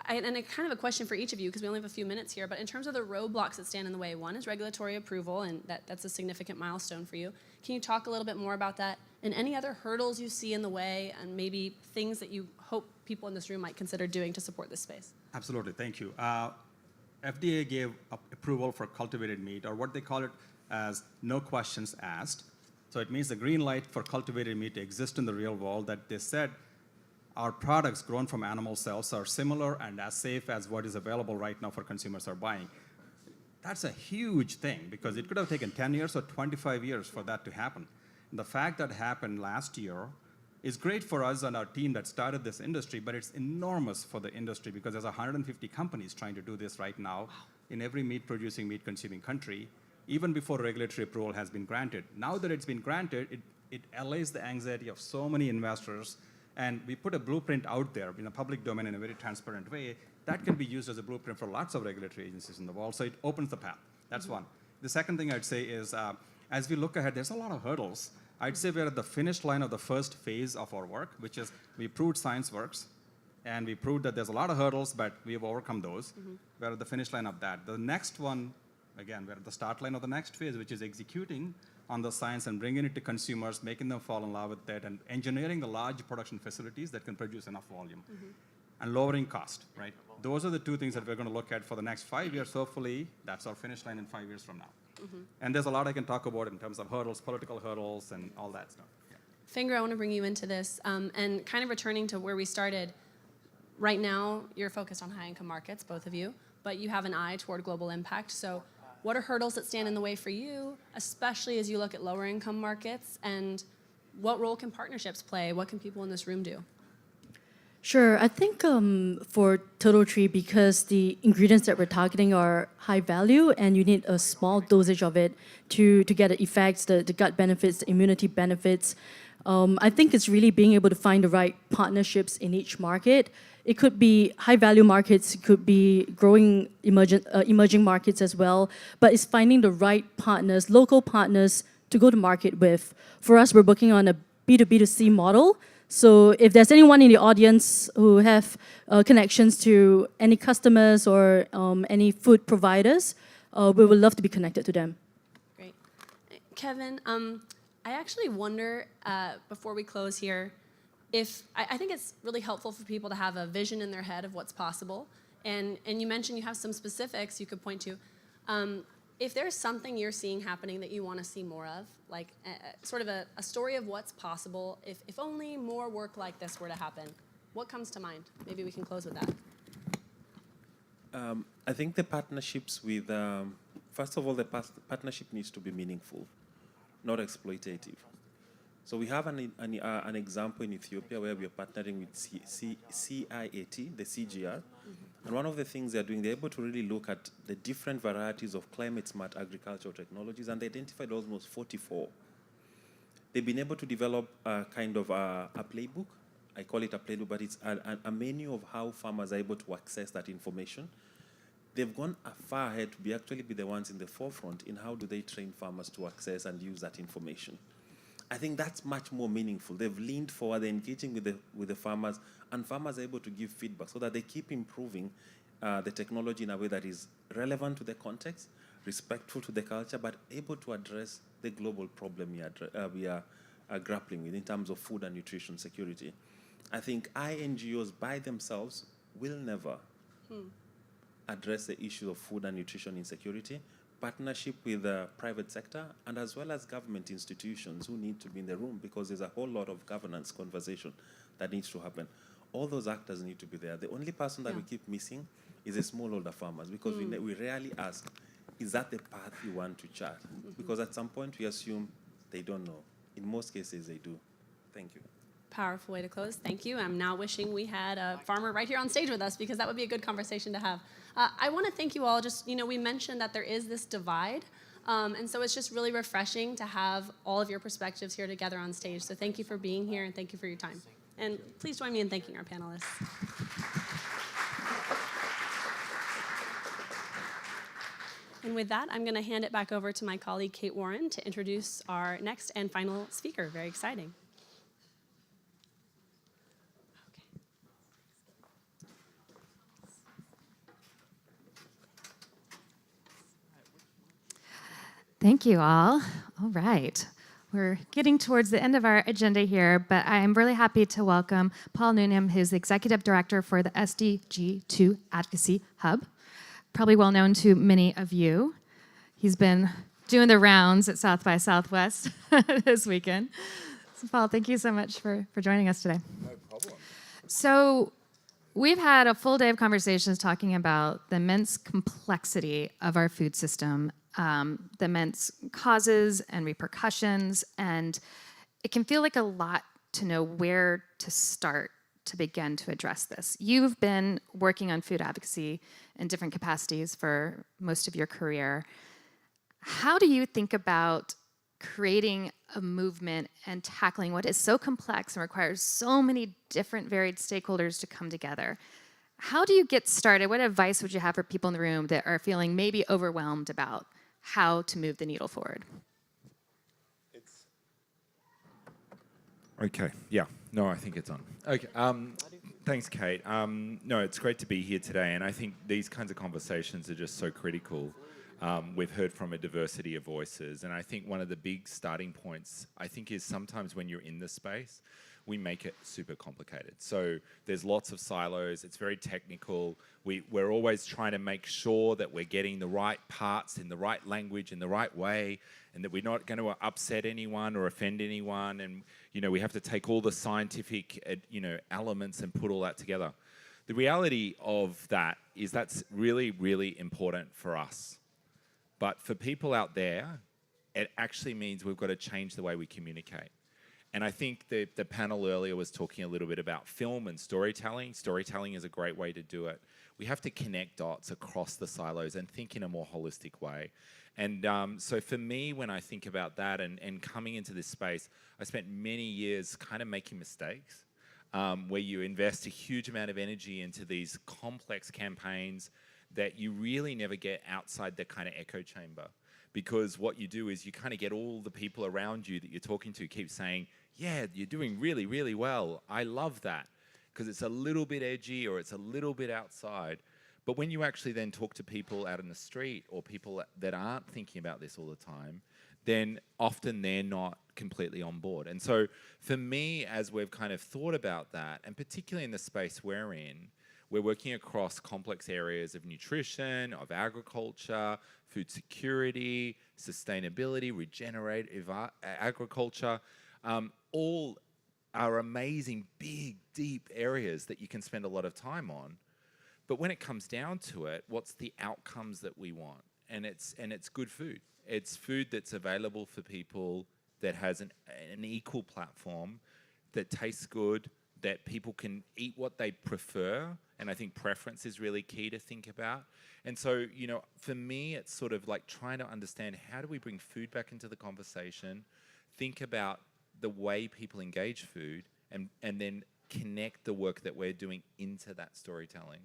S5: and a kind of a question for each of you, because we only have a few minutes here, but in terms of the roadblocks that stand in the way, one is regulatory approval, and that's a significant milestone for you. Can you talk a little bit more about that, and any other hurdles you see in the way, and maybe things that you hope people in this room might consider doing to support this space?
S13: Absolutely, thank you. FDA gave approval for cultivated meat, or what they call it as no questions asked. So it means the green light for cultivated meat exists in the real world, that they said our products grown from animal cells are similar and as safe as what is available right now for consumers are buying. That's a huge thing, because it could have taken 10 years or 25 years for that to happen. And the fact that happened last year is great for us and our team that started this industry, but it's enormous for the industry, because there's 150 companies trying to do this right now in every meat-producing, meat-consuming country, even before regulatory approval has been granted. Now that it's been granted, it allays the anxiety of so many investors, and we put a blueprint out there in a public domain in a very transparent way that can be used as a blueprint for lots of regulatory agencies in the world, so it opens the path. That's one. The second thing I'd say is, as we look ahead, there's a lot of hurdles. I'd say we're at the finish line of the first phase of our work, which is we proved science works, and we proved that there's a lot of hurdles, but we've overcome those. We're at the finish line of that. The next one, again, we're at the start line of the next phase, which is executing on the science and bringing it to consumers, making them fall in love with it, and engineering the large production facilities that can produce enough volume. And lowering cost, right? Those are the two things that we're going to look at for the next 5 years. Hopefully, that's our finish line in 5 years from now. And there's a lot I can talk about in terms of hurdles, political hurdles, and all that stuff.
S5: Finger, I want to bring you into this, and kind of returning to where we started. Right now, you're focused on high-income markets, both of you, but you have an eye toward global impact. So what are hurdles that stand in the way for you, especially as you look at lower-income markets, and what role can partnerships play? What can people in this room do?
S14: Sure. I think for Total Tree, because the ingredients that we're targeting are high value and you need a small dosage of it to get the effects, the gut benefits, the immunity benefits, I think it's really being able to find the right partnerships in each market. It could be high value markets, it could be growing emerging markets as well, but it's finding the right partners, local partners to go to market with. For us, we're working on a B2B2C model. So if there's anyone in the audience who have connections to any customers or any food providers, we would love to be connected to them.
S5: Great. Kevin, I actually wonder, before we close here, if I think it's really helpful for people to have a vision in their head of what's possible. And you mentioned you have some specifics you could point to. If there's something you're seeing happening that you want to see more of, like sort of a story of what's possible, if only more work like this were to happen, what comes to mind? Maybe we can close with that.
S15: I think the partnerships with, first of all, the partnership needs to be meaningful, not exploitative. So we have an example in Ethiopia where we are partnering with CIAT, the CGR. And one of the things they're doing, they're able to really look at the different varieties of climate-smart agricultural technologies, and they identified almost 44. They've been able to develop a kind of a playbook. I call it a playbook, but it's a menu of how farmers are able to access that information. They've gone far ahead to actually be the ones in the forefront in how do they train farmers to access and use that information. I think that's much more meaningful. They've leaned forward, they're engaging with the farmers, and farmers are able to give feedback so that they keep improving the technology in a way that is relevant to the context, respectful to the culture, but able to address the global problem we are grappling with in terms of food and nutrition security. I think NGOs by themselves will never address the issue of food and nutrition insecurity. Partnership with the private sector and as well as government institutions who need to be in the room, because there's a whole lot of governance conversation that needs to happen. All those actors need to be there. The only person that we keep missing is the smallholder farmers, because we rarely ask, is that the path you want to chart? Because at some point we assume they don't know. In most cases they do. Thank you.
S5: Powerful way to close. Thank you. I'm now wishing we had a farmer right here on stage with us, because that would be a good conversation to have. I want to thank you all. Just, we mentioned that there is this divide, and so it's just really refreshing to have all of your perspectives here together on stage. So thank you for being here, and thank you for your time. And please join me in thanking our panelists. And with that, I'm going to hand it back over to my colleague, Kate Warren, to introduce our next and final speaker. Very exciting.
S1: Thank you all. All right. We're getting towards the end of our agenda here, but I'm really happy to welcome Paul Noonan, who's the Executive Director for the SDG2 Advocacy Hub, probably well known to many of you. He's been doing the rounds at South by Southwest this weekend. So Paul, thank you so much for joining us today.
S10: No problem.
S1: So we've had a full day of conversations talking about the immense complexity of our food system, the immense causes and repercussions, and it can feel like a lot to know where to start to begin to address this. You've been working on food advocacy in different capacities for most of your career. How do you think about creating a movement and tackling what is so complex and requires so many different varied stakeholders to come together? How do you get started? What advice would you have for people in the room that are feeling maybe overwhelmed about how to move the needle forward?
S16: Okay, yeah, no, I think it's on. Okay, thanks, Kate. No, it's great to be here today, and I think these kinds of conversations are just so critical. We've heard from a diversity of voices, and I think one of the big starting points, I think, is sometimes when you're in the space, we make it super complicated. So there's lots of silos, it's very technical, we're always trying to make sure that we're getting the right parts in the right language in the right way, and that we're not going to upset anyone or offend anyone, and we have to take all the scientific elements and put all that together. The reality of that is that's really, really important for us. But for people out there, it actually means we've got to change the way we communicate. And I think the panel earlier was talking a little bit about film and storytelling. Storytelling is a great way to do it. We have to connect dots across the silos and think in a more holistic way. And so for me, when I think about that and coming into this space, I spent many years kind of making mistakes where you invest a huge amount of energy into these complex campaigns that you really never get outside the kind of echo chamber. Because what you do is you kind of get all the people around you that you're talking to keep saying, yeah, you're doing really, really well. I love that. Because it's a little bit edgy or it's a little bit outside. But when you actually then talk to people out in the street or people that aren't thinking about this all the time, then often they're not completely on board. And so for me, as we've kind of thought about that, and particularly in the space we're in, we're working across complex areas of nutrition, of agriculture, food security, sustainability, regenerative agriculture. All are amazing, big, deep areas that you can spend a lot of time on. But when it comes down to it, what's the outcomes that we want? And it's good food. It's food that's available for people, that has an equal platform, that tastes good, that people can eat what they prefer. And I think preference is really key to think about. And so, for me, it's sort of like trying to understand, how do we bring food back into the conversation, think about the way people engage food, and then connect the work that we're doing into that storytelling.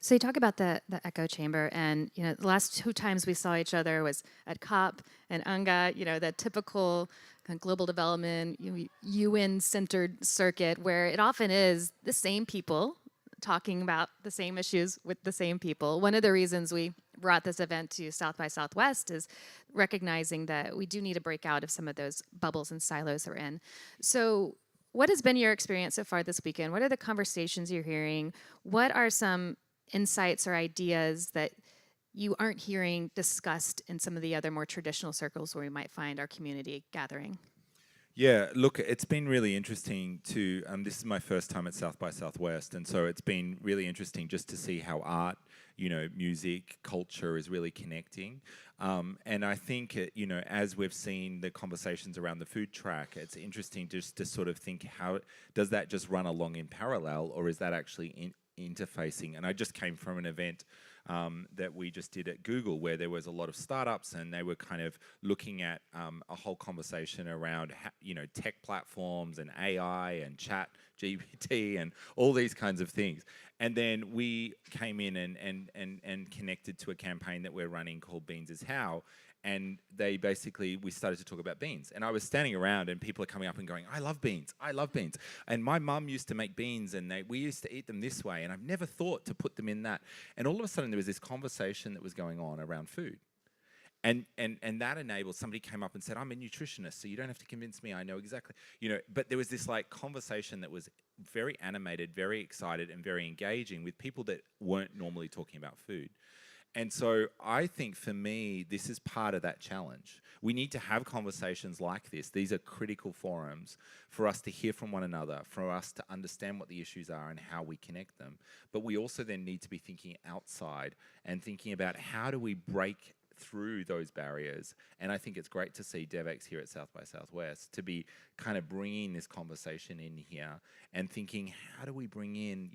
S1: So you talk about the echo chamber, and the last 2 times we saw each other was at COP and UNGA, the typical kind of global development, UN-centered circuit, where it often is the same people talking about the same issues with the same people. One of the reasons we brought this event to South by Southwest is recognizing that we do need to break out of some of those bubbles and silos we're in. So what has been your experience so far this weekend? What are the conversations you're hearing? What are some insights or ideas that you aren't hearing discussed in some of the other more traditional circles where we might find our community gathering?
S16: Yeah, look, it's been really interesting to, this is my first time at South by Southwest, and so it's been really interesting just to see how art, music, culture is really connecting. And I think, as we've seen the conversations around the food track, it's interesting just to sort of think, how does that just run along in parallel, or is that actually interfacing? And I just came from an event that we just did at Google, where there was a lot of startups, and they were kind of looking at a whole conversation around tech platforms and AI and chat GPT and all these kinds of things. And then we came in and connected to a campaign that we're running called Beans is How. And we started to talk about beans. And I was standing around, and people are coming up and going, I love beans, I love beans. And my mum used to make beans, and we used to eat them this way, and I've never thought to put them in that. And all of a sudden there was this conversation that was going on around food. and that enabled, somebody came up and said, I'm a nutritionist, so you don't have to convince me, I know exactly, but there was this like conversation that was very animated, very excited, and very engaging with people that weren't normally talking about food. And so I think for me, this is part of that challenge. We need to have conversations like this. These are critical forums for us to hear from one another, for us to understand what the issues are and how we connect them. But we also then need to be thinking outside and thinking about how do we break through those barriers. And I think it's great to see Devex here at South by Southwest to be kind of bringing this conversation in here and thinking, how do we bring in,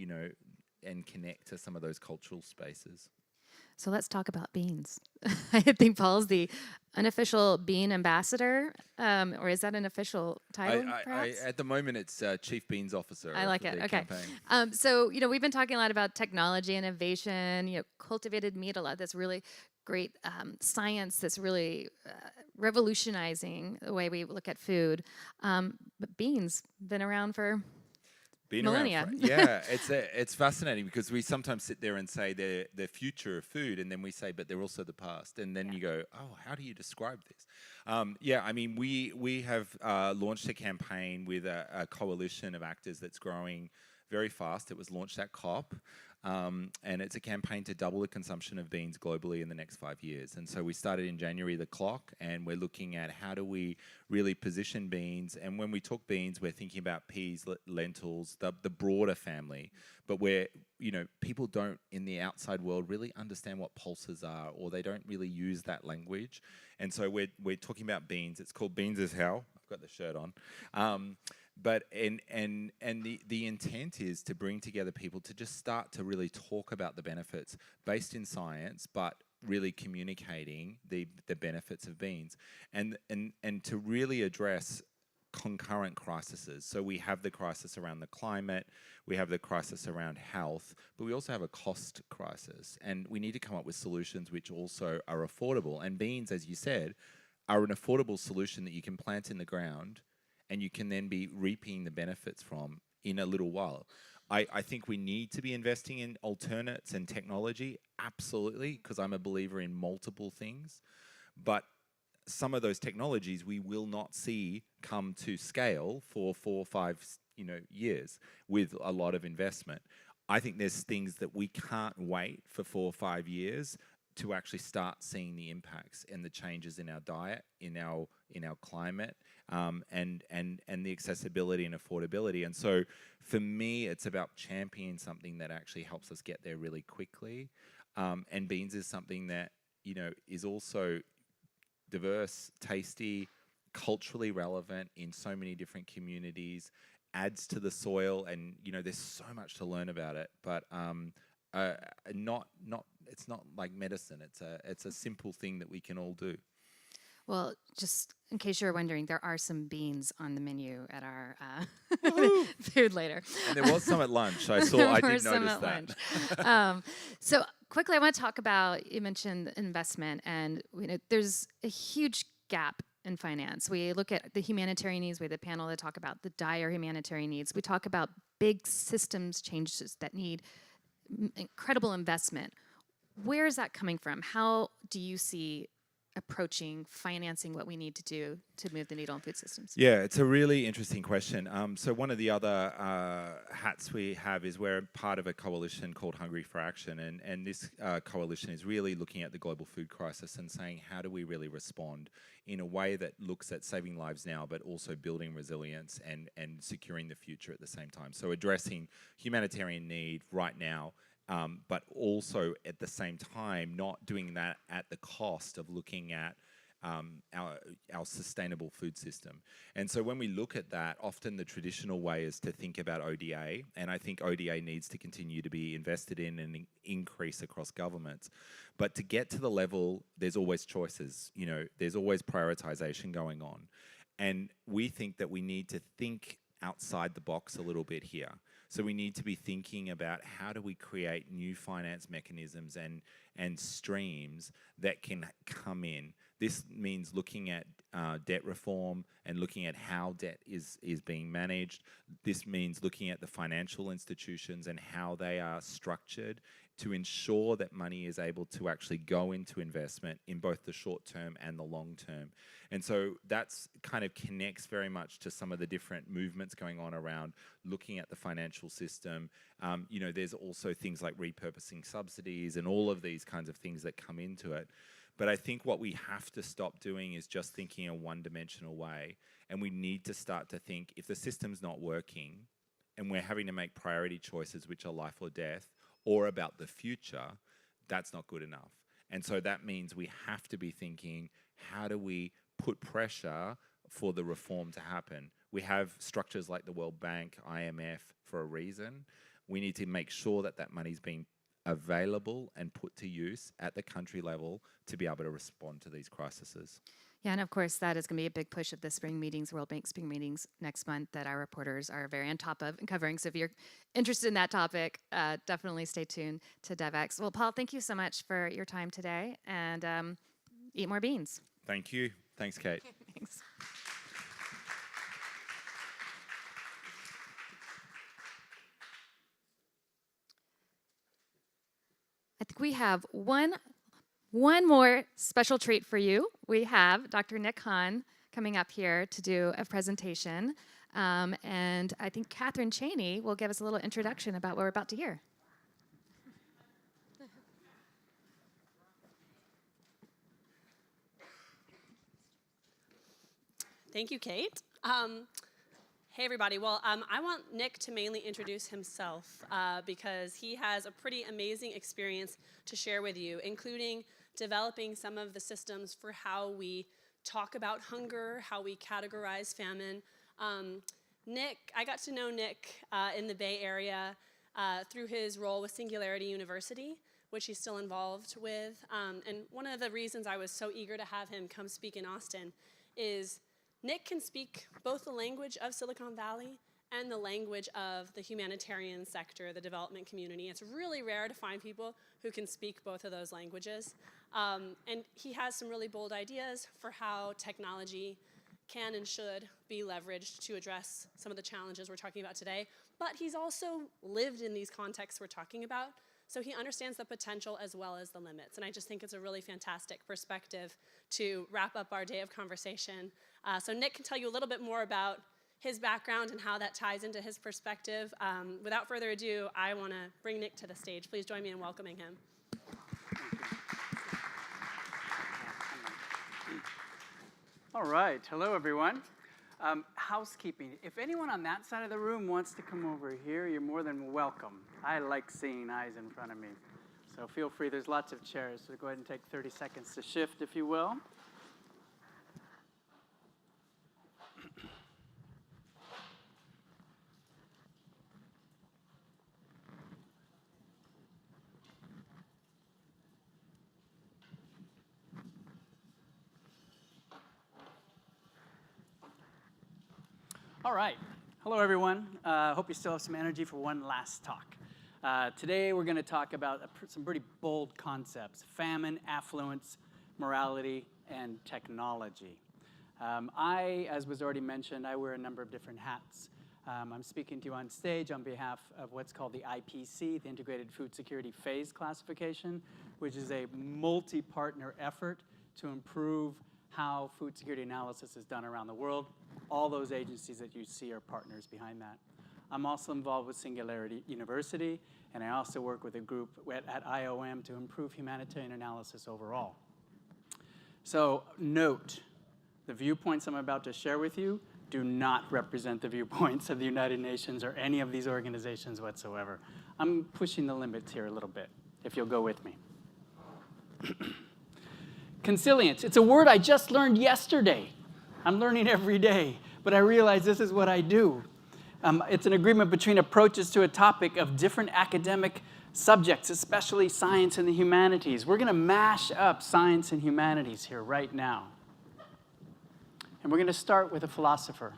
S16: and connect to some of those cultural spaces?
S1: So let's talk about beans. I think Paul's the unofficial bean ambassador, or is that an official title, perhaps?
S16: At the moment, it's Chief Beans Officer.
S1: I like it. Okay.
S16: Campaign.
S1: So, we've been talking a lot about technology, innovation, cultivated meat, a lot that's really great science that's really revolutionizing the way we look at food. But beans, been around for millennia.
S16: It's fascinating because we sometimes sit there and say they're the future of food, and then we say, but they're also the past. And then you go, oh, how do you describe this? We have launched a campaign with a coalition of actors that's growing very fast. It was launched at COP. And it's a campaign to double the consumption of beans globally in the next 5 years. And so we started in January, the clock, and we're looking at how do we really position beans. And when we talk beans, we're thinking about peas, lentils, the broader family. But people don't in the outside world really understand what pulses are, or they don't really use that language. And so we're talking about beans. It's called Beans is How. I've got the shirt on. But the intent is to bring together people to just start to really talk about the benefits based in science, but really communicating the benefits of beans, and to really address concurrent crises. So we have the crisis around the climate, we have the crisis around health, but we also have a cost crisis, and we need to come up with solutions which also are affordable. And beans, as you said, are an affordable solution that you can plant in the ground and you can then be reaping the benefits from in a little while. I think we need to be investing in alternates and technology, absolutely, because I'm a believer in multiple things. But some of those technologies we will not see come to scale for 4 or 5 years with a lot of investment. I think there's things that we can't wait for 4 or 5 years to actually start seeing the impacts and the changes in our diet, in our climate, and the accessibility and affordability. And so for me, it's about championing something that actually helps us get there really quickly. And beans is something that, is also diverse, tasty, culturally relevant in so many different communities, adds to the soil, and, there's so much to learn about it. But it's not like medicine. It's a simple thing that we can all do.
S1: Well, just in case you're wondering, there are some beans on the menu at our food later.
S16: And there was some at lunch. I did notice that.
S1: So quickly, I want to talk about, you mentioned investment, and there's a huge gap in finance. We look at the humanitarian needs. We have the panel that talk about the dire humanitarian needs. We talk about big systems changes that need incredible investment. Where is that coming from? How do you see approaching financing what we need to do to move the needle in food systems?
S16: Yeah, it's a really interesting question. So one of the other hats we have is we're part of a coalition called Hungry for Action, and this coalition is really looking at the global food crisis and saying, how do we really respond in a way that looks at saving lives now, but also building resilience and securing the future at the same time. So addressing humanitarian need right now, but also at the same time not doing that at the cost of looking at our sustainable food system. And so when we look at that, often the traditional way is to think about ODA, and I think ODA needs to continue to be invested in and increase across governments. But to get to the level, there's always choices, there's always prioritization going on. And we think that we need to think outside the box a little bit here. So we need to be thinking about how do we create new finance mechanisms and streams that can come in This means looking at debt reform and looking at how debt is being managed. This means looking at the financial institutions and how they are structured to ensure that money is able to actually go into investment in both the short term and the long term. And so that's kind of connects very much to some of the different movements going on around looking at the financial system. You know, there's also things like repurposing subsidies and all of these kinds of things that come into it. But I think what we have to stop doing is just thinking in a one-dimensional way. And we need to start to think, if the system's not working and we're having to make priority choices which are life or death or about the future, that's not good enough. And so that means we have to be thinking, how do we put pressure for the reform to happen? We have structures like the World Bank, IMF for a reason. We need to make sure that that money's being available and put to use at the country level to be able to respond to these crises.
S1: Yeah, and of course, that is going to be a big push at the spring meetings, World Bank spring meetings next month that our reporters are very on top of and covering. So if you're interested in that topic, definitely stay tuned to Devex. Well, Paul, thank you so much for your time today, and eat more beans.
S16: Thank you. Thanks, Kate.
S1: Thanks. I think we have one more special treat for you. We have Dr. Nick Hahn coming up here to do a presentation. And I think Catherine Cheney will give us a little introduction about what we're about to hear.
S5: Thank you, Kate. Hey, everybody. Well, I want Nick to mainly introduce himself because he has a pretty amazing experience to share with you, including developing some of the systems for how we talk about hunger, how we categorize famine. I got to know Nick in the Bay Area through his role with Singularity University, which he's still involved with. And one of the reasons I was so eager to have him come speak in Austin is Nick can speak both the language of Silicon Valley and the language of the humanitarian sector, the development community. It's really rare to find people who can speak both of those languages. And he has some really bold ideas for how technology can and should be leveraged to address some of the challenges we're talking about today. But he's also lived in these contexts we're talking about, so he understands the potential as well as the limits. And I just think it's a really fantastic perspective to wrap up our day of conversation. So Nick can tell you a little bit more about his background and how that ties into his perspective. Without further ado, I want to bring Nick to the stage. Please join me in welcoming him.
S17: All right. Hello, everyone. Housekeeping. If anyone on that side of the room wants to come over here, you're more than welcome. I like seeing eyes in front of me. So feel free. There's lots of chairs. So go ahead and take 30 seconds to shift, if you will. All right. Hello, everyone. Hope you still have some energy for one last talk. Today, we're going to talk about some pretty bold concepts: famine, affluence, morality, and technology. As was already mentioned, I wear a number of different hats. I'm speaking to you on stage on behalf of what's called the IPC, the Integrated Food Security Phase Classification, which is a multi-partner effort to improve how food security analysis is done around the world. All those agencies that you see are partners behind that. I'm also involved with Singularity University, and I also work with a group at IOM to improve humanitarian analysis overall. So note, the viewpoints I'm about to share with you do not represent the viewpoints of the United Nations or any of these organizations whatsoever. I'm pushing the limits here a little bit, if you'll go with me. Consilience. It's a word I just learned yesterday. I'm learning every day, but I realize this is what I do. It's an agreement between approaches to a topic of different academic subjects, especially science and the humanities. We're going to mash up science and humanities here right now. And we're going to start with a philosopher,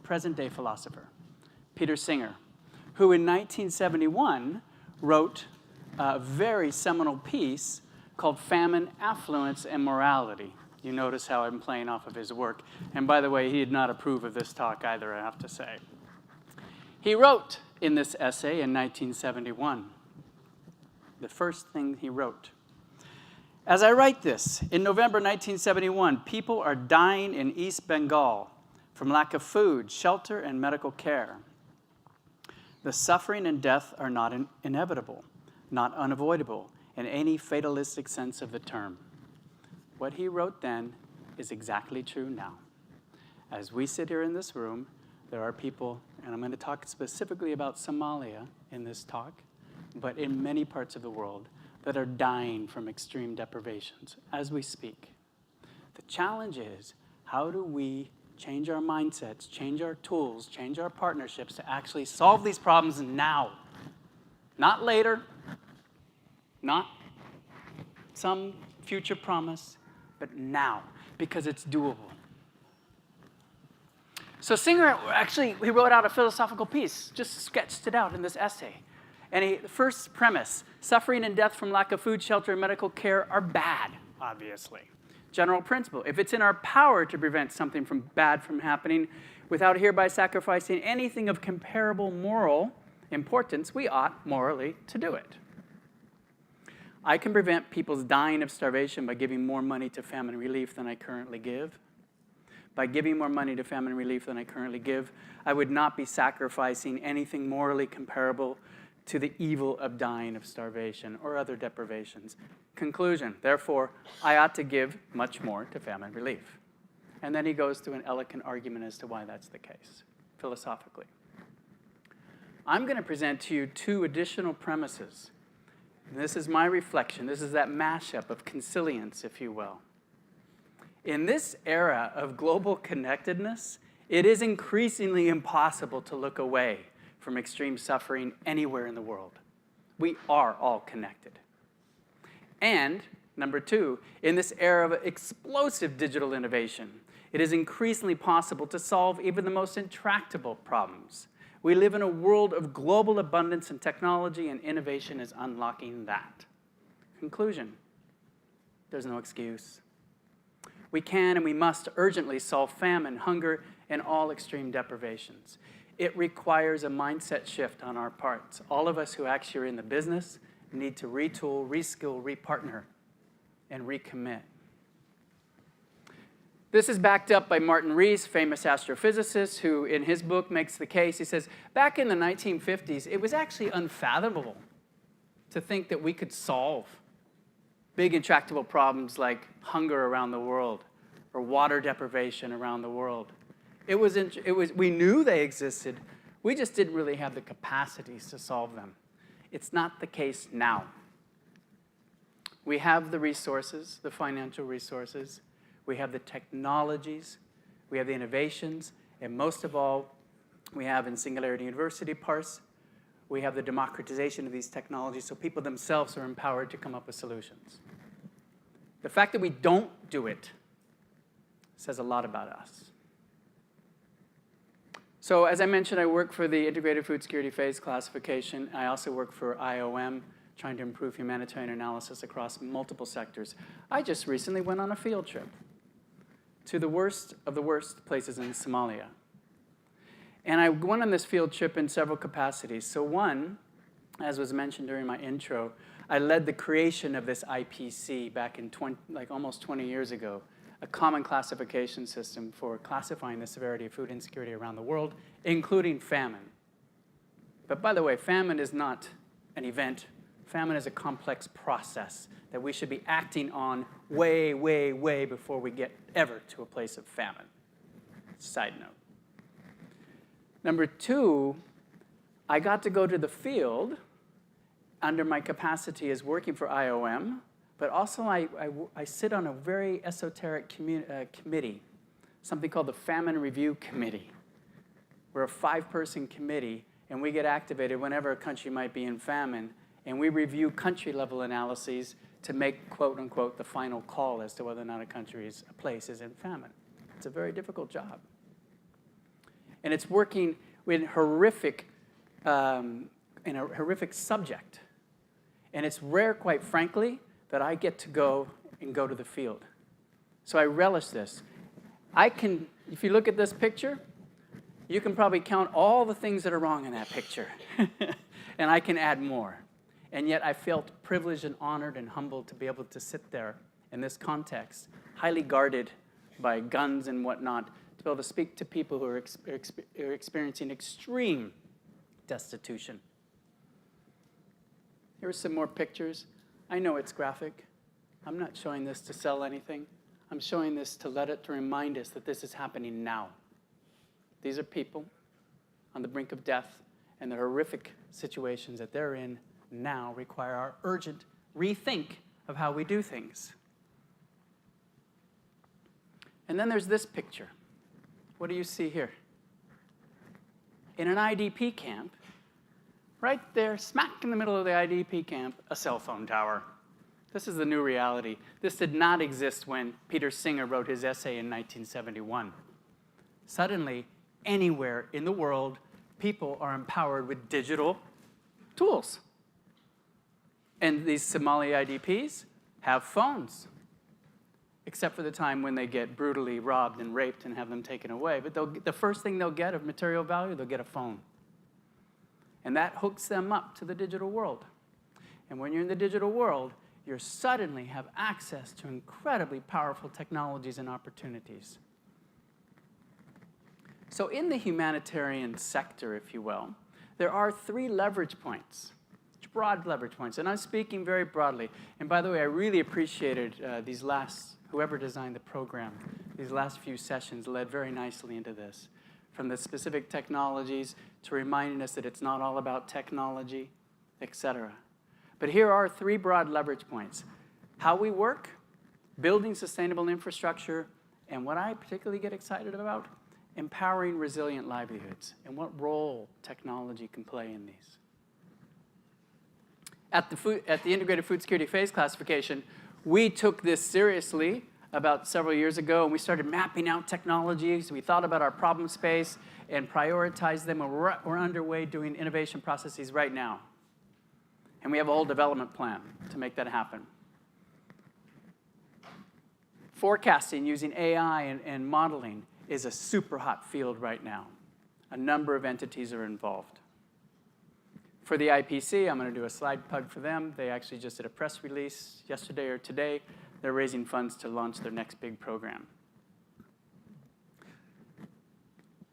S17: present-day philosopher, Peter Singer, who in 1971 wrote a very seminal piece called Famine, Affluence, and Morality. You notice how I'm playing off of his work. And by the way, he did not approve of this talk either, I have to say. He wrote in this essay in 1971, the first thing he wrote. As I write this, in November 1971, people are dying in East Bengal from lack of food, shelter, and medical care. The suffering and death are not inevitable, not unavoidable, in any fatalistic sense of the term. What he wrote then is exactly true now. As we sit here in this room, there are people, and I'm going to talk specifically about Somalia in this talk, but in many parts of the world, that are dying from extreme deprivations as we speak. The challenge is, how do we change our mindsets, change our tools, change our partnerships to actually solve these problems now? Not later, not some future promise, but now, because it's doable. So Singer, actually, he wrote out a philosophical piece, just sketched it out in this essay. And the first premise, suffering and death from lack of food, shelter, and medical care are bad, obviously. General principle, if it's in our power to prevent something bad from happening without hereby sacrificing anything of comparable moral importance, we ought morally to do it. I can prevent people's dying of starvation by giving more money to famine relief than I currently give. By giving more money to famine relief than I currently give, I would not be sacrificing anything morally comparable to the evil of dying of starvation or other deprivations. Conclusion, therefore, I ought to give much more to famine relief. And then he goes through an elegant argument as to why that's the case, philosophically. I'm going to present to you two additional premises. And this is my reflection. This is that mashup of consilience, if you will. In this era of global connectedness, it is increasingly impossible to look away from extreme suffering anywhere in the world. We are all connected. And, number two, in this era of explosive digital innovation, it is increasingly possible to solve even the most intractable problems. We live in a world of global abundance and technology, and innovation is unlocking that. Conclusion, there's no excuse. We can and we must urgently solve famine, hunger, and all extreme deprivations. It requires a mindset shift on our parts. All of us who actually are in the business need to retool, reskill, repartner, and recommit. This is backed up by Martin Rees, famous astrophysicist, who in his book makes the case. He says, back in the 1950s, it was actually unfathomable to think that we could solve big intractable problems like hunger around the world or water deprivation around the world. We knew they existed. We just didn't really have the capacities to solve them. It's not the case now. We have the resources, the financial resources. We have the technologies. We have the innovations. And most of all, we have in Singularity University parts, we have the democratization of these technologies so people themselves are empowered to come up with solutions. The fact that we don't do it says a lot about us. So as I mentioned, I work for the Integrated Food Security Phase Classification. I also work for IOM, trying to improve humanitarian analysis across multiple sectors. I just recently went on a field trip to the worst of the worst places in Somalia. And I went on this field trip in several capacities. So one, as was mentioned during my intro, I led the creation of this IPC back in almost 20 years ago, a common classification system for classifying the severity of food insecurity around the world, including famine. But by the way, famine is not an event. Famine is a complex process that we should be acting on way, way, way before we get ever to a place of famine. Side note. Number two, I got to go to the field under my capacity as working for IOM, but also I sit on a very esoteric committee, something called the Famine Review Committee. We're a 5-person committee, and we get activated whenever a country might be in famine, and we review country-level analyses to make, quote unquote, the final call as to whether or not a place is in famine. It's a very difficult job. And it's working with a horrific subject. And it's rare, quite frankly, that I get to go to the field. So I relish this. If you look at this picture, you can probably count all the things that are wrong in that picture. And I can add more. And yet I felt privileged and honored and humbled to be able to sit there in this context, highly guarded by guns and whatnot, to be able to speak to people who are experiencing extreme destitution. Here are some more pictures. I know it's graphic. I'm not showing this to sell anything. I'm showing this to remind us that this is happening now. These are people on the brink of death, and the horrific situations that they're in now require our urgent rethink of how we do things. And then there's this picture. What do you see here? In an IDP camp, right there, smack in the middle of the IDP camp, a cell phone tower. This is the new reality. This did not exist when Peter Singer wrote his essay in 1971. Suddenly, anywhere in the world, people are empowered with digital tools. And these Somali IDPs have phones, except for the time when they get brutally robbed and raped and have them taken away. But the first thing they'll get of material value, they'll get a phone. And that hooks them up to the digital world. And when you're in the digital world, you suddenly have access to incredibly powerful technologies and opportunities. So in the humanitarian sector, if you will, there are 3 leverage points, broad leverage points. And I'm speaking very broadly. And by the way, I really appreciated whoever designed the program, these last few sessions led very nicely into this. From the specific technologies to reminding us that it's not all about technology, etc. But here are 3 broad leverage points. How we work, building sustainable infrastructure, and what I particularly get excited about, empowering resilient livelihoods, and what role technology can play in these. At the Integrated Food Security Phase Classification, we took this seriously about several years ago, and we started mapping out technologies. We thought about our problem space and prioritized them, and we're underway doing innovation processes right now. And we have a whole development plan to make that happen. Forecasting using AI and modeling is a super hot field right now. A number of entities are involved. For the IPC, I'm going to do a slide plug for them. They actually just did a press release yesterday or today. They're raising funds to launch their next big program.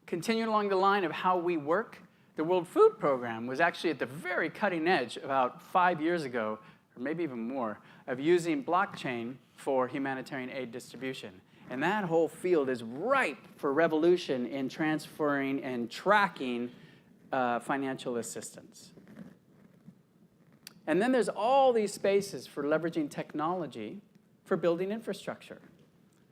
S17: Continuing along the line of how we work, the World Food Program was actually at the very cutting edge about 5 years ago, or maybe even more, of using blockchain for humanitarian aid distribution. And that whole field is ripe for revolution in transferring and tracking financial assistance. And then there's all these spaces for leveraging technology for building infrastructure,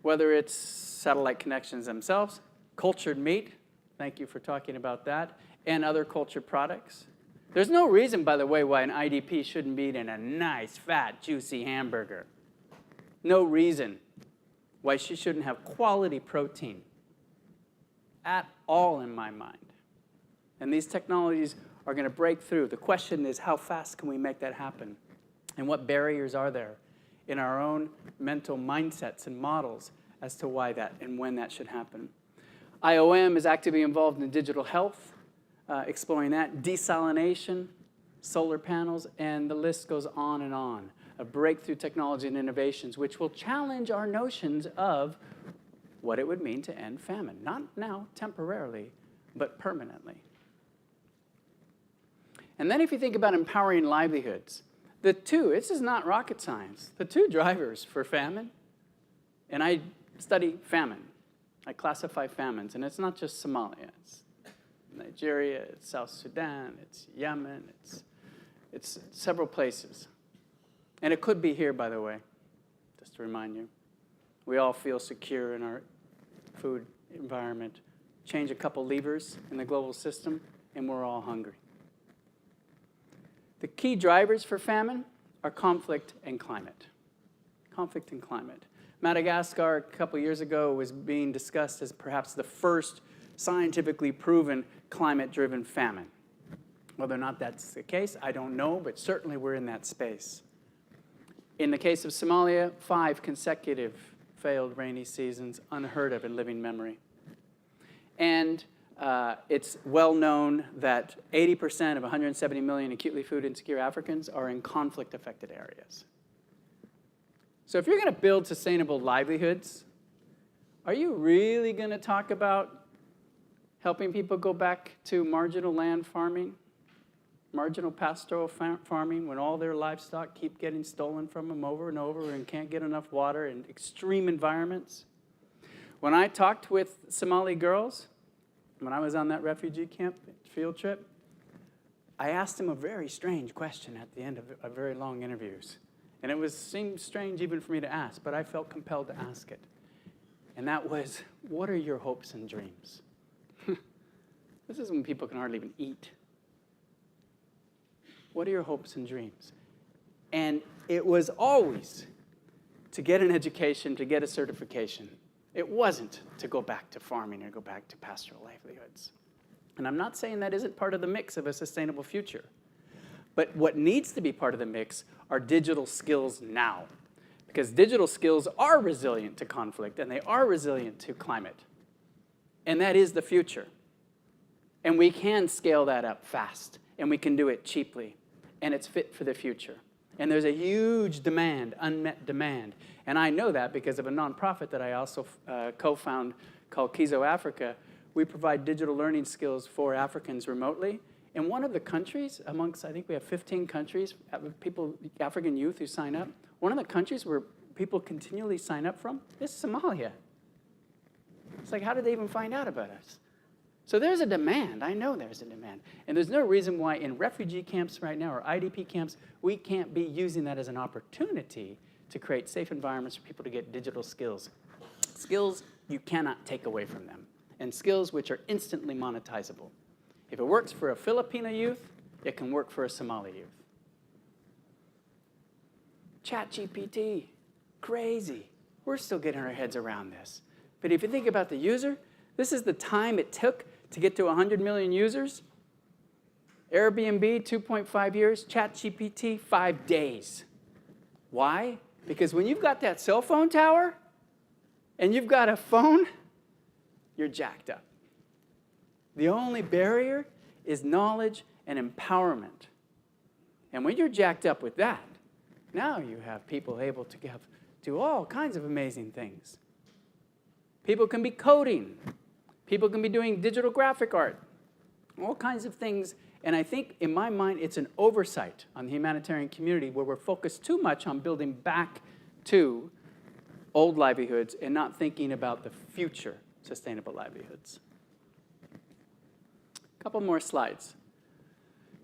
S17: whether it's satellite connections themselves, cultured meat, thank you for talking about that, and other cultured products. There's no reason, by the way, why an IDP shouldn't be eating a nice, fat, juicy hamburger. No reason why she shouldn't have quality protein at all in my mind. And these technologies are going to break through. The question is, how fast can we make that happen? And what barriers are there in our own mental mindsets and models as to why that and when that should happen? IOM is actively involved in digital health, exploring that, desalination, solar panels, and the list goes on and on of breakthrough technology and innovations which will challenge our notions of what it would mean to end famine. Not now, temporarily, but permanently. And then if you think about empowering livelihoods, this is not rocket science, the 2 drivers for famine, and I study famine. I classify famines, and it's not just Somalia. It's Nigeria, it's South Sudan, it's Yemen, it's several places. And it could be here, by the way, just to remind you. We all feel secure in our food environment. Change a couple levers in the global system, and we're all hungry. The key drivers for famine are conflict and climate. Conflict and climate. Madagascar, a couple years ago, was being discussed as perhaps the first scientifically proven climate-driven famine. Whether or not that's the case, I don't know, but certainly we're in that space. In the case of Somalia, 5 consecutive failed rainy seasons, unheard of in living memory. And it's well known that 80% of 170 million acutely food insecure Africans are in conflict-affected areas. So if you're going to build sustainable livelihoods, are you really going to talk about helping people go back to marginal land farming, marginal pastoral farming, when all their livestock keep getting stolen from them over and over and can't get enough water in extreme environments? When I talked with Somali girls, when I was on that refugee camp field trip, I asked them a very strange question at the end of very long interviews. And it seemed strange even for me to ask, but I felt compelled to ask it. And that was, what are your hopes and dreams? This is when people can hardly even eat. What are your hopes and dreams? And it was always to get an education, to get a certification. It wasn't to go back to farming or go back to pastoral livelihoods. And I'm not saying that isn't part of the mix of a sustainable future. But what needs to be part of the mix are digital skills now. Because digital skills are resilient to conflict and they are resilient to climate. And that is the future. And we can scale that up fast, and we can do it cheaply, and it's fit for the future. And there's a huge demand, unmet demand. And I know that because of a nonprofit that I also co-found called Kizo Africa. We provide digital learning skills for Africans remotely. In one of the countries, amongst, I think we have 15 countries, people, African youth who sign up, one of the countries where people continually sign up from is Somalia. It's like, how did they even find out about us? So there's a demand. I know there's a demand. And there's no reason why in refugee camps right now or IDP camps, we can't be using that as an opportunity to create safe environments for people to get digital skills. Skills you cannot take away from them, and skills which are instantly monetizable. If it works for a Filipino youth, it can work for a Somali youth. ChatGPT, crazy. We're still getting our heads around this. But if you think about the user, this is the time it took to get to 100 million users. Airbnb, 2.5 years. ChatGPT, 5 days. Why? Because when you've got that cell phone tower and you've got a phone, you're jacked up. The only barrier is knowledge and empowerment. And when you're jacked up with that, now you have people able to do all kinds of amazing things. People can be coding. People can be doing digital graphic art, all kinds of things. And I think, in my mind, it's an oversight on the humanitarian community where we're focused too much on building back to old livelihoods and not thinking about the future sustainable livelihoods. A couple more slides.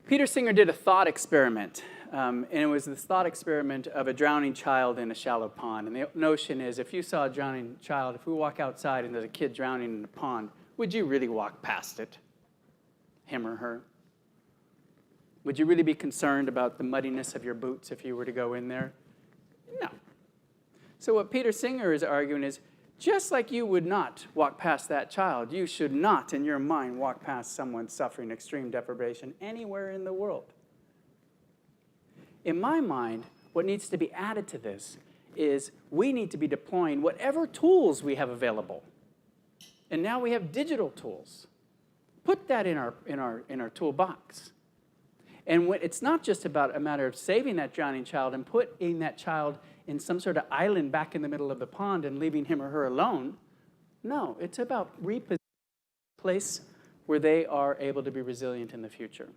S17: Peter Singer did a thought experiment. And it was this thought experiment of a drowning child in a shallow pond. And the notion is, if you saw a drowning child, if we walk outside and there's a kid drowning in a pond, would you really walk past it, him or her? Would you really be concerned about the muddiness of your boots if you were to go in there? No. So what Peter Singer is arguing is, just like you would not walk past that child, you should not, in your mind, walk past someone suffering extreme deprivation anywhere in the world. In my mind, what needs to be added to this is we need to be deploying whatever tools we have available. And now we have digital tools. Put that in our toolbox. And it's not just about a matter of saving that drowning child and putting that child in some sort of island back in the middle of the pond and leaving him or her alone. No, it's about repositioning a place where they are able to be resilient in the future.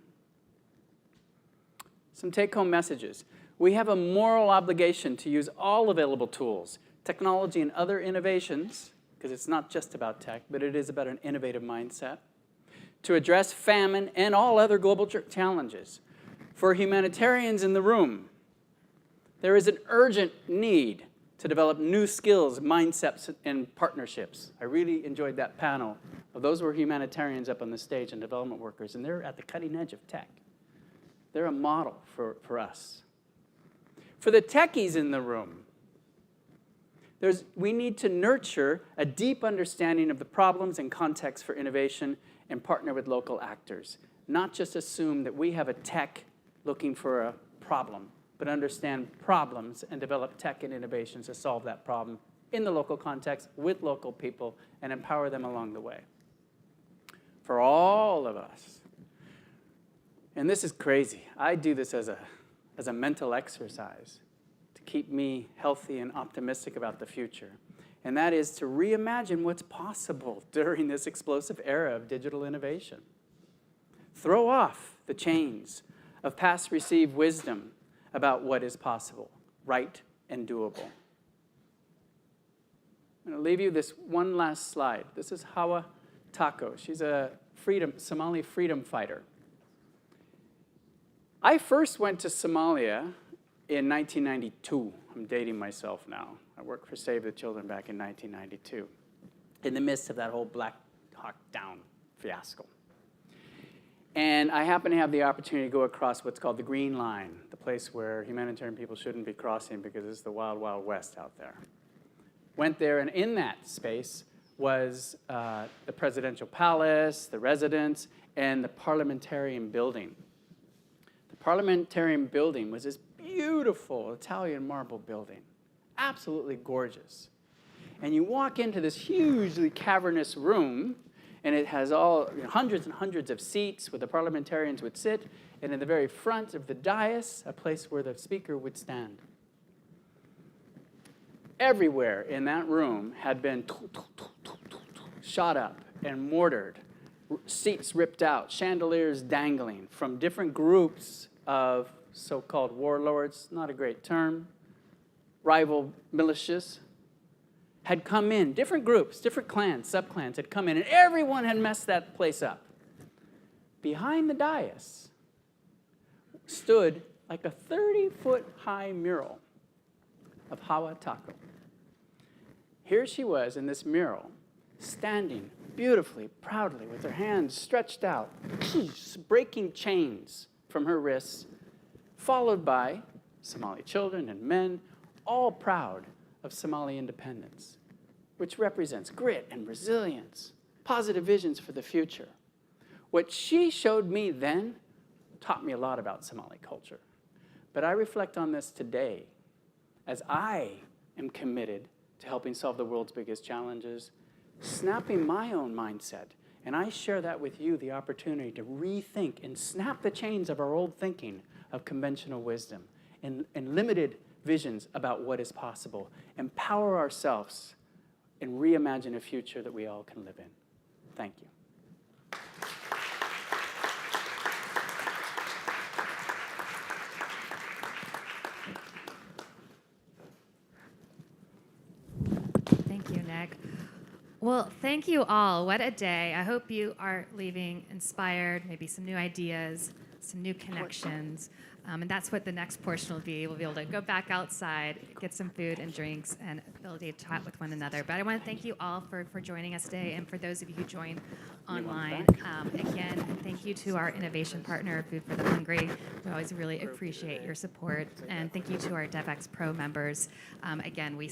S17: Some take-home messages. We have a moral obligation to use all available tools, technology and other innovations, because it's not just about tech, but it is about an innovative mindset, to address famine and all other global challenges. For humanitarians in the room, there is an urgent need to develop new skills, mindsets, and partnerships. I really enjoyed that panel of those who were humanitarians up on the stage and development workers, and they're at the cutting edge of tech. They're a model for us. For the techies in the room, we need to nurture a deep understanding of the problems and context for innovation and partner with local actors. Not just assume that we have a tech looking for a problem, but understand problems and develop tech and innovations to solve that problem in the local context with local people and empower them along the way. For all of us. And this is crazy. I do this as a mental exercise to keep me healthy and optimistic about the future. And that is to reimagine what's possible during this explosive era of digital innovation. Throw off the chains of past received wisdom about what is possible, right and doable. I'm going to leave you this one last slide. This is Hawa Tako. She's a Somali freedom fighter. I first went to Somalia in 1992. I'm dating myself now. I worked for Save the Children back in 1992, in the midst of that whole Black Hawk Down fiasco. And I happened to have the opportunity to go across what's called the Green Line, the place where humanitarian people shouldn't be crossing because it's the wild, wild west out there. Went there, and in that space was the presidential palace, the residence, and the parliamentarian building. The parliamentarian building was this beautiful Italian marble building, absolutely gorgeous. And you walk into this hugely cavernous room, and it has hundreds and hundreds of seats where the parliamentarians would sit, and in the very front of the dais, a place where the speaker would stand. Everywhere in that room had been shot up and mortared, seats ripped out, chandeliers dangling from different groups of so-called warlords, not a great term, rival militias, had come in, different groups, different clans, sub-clans had come in, and everyone had messed that place up. Behind the dais stood like a 30-foot-high mural of Hawa Tako. Here she was in this mural, standing beautifully, proudly, with her hands stretched out, breaking chains from her wrists, followed by Somali children and men, all proud of Somali independence, which represents grit and resilience, positive visions for the future. What she showed me then taught me a lot about Somali culture. But I reflect on this today as I am committed to helping solve the world's biggest challenges, snapping my own mindset. And I share that with you, the opportunity to rethink and snap the chains of our old thinking of conventional wisdom and limited visions about what is possible. Empower ourselves and reimagine a future that we all can live in. Thank you.
S1: Thank you, Nick. Well, thank you all. What a day. I hope you are leaving inspired, maybe some new ideas, some new connections. And that's what the next portion will be. We'll be able to go back outside, get some food and drinks, and ability to chat with one another. But I want to thank you all for joining us today, and for those of you who joined online. Again, thank you to our innovation partner, Food for the Hungry. We always really appreciate your support. And thank you to our Devex Pro members. Again, we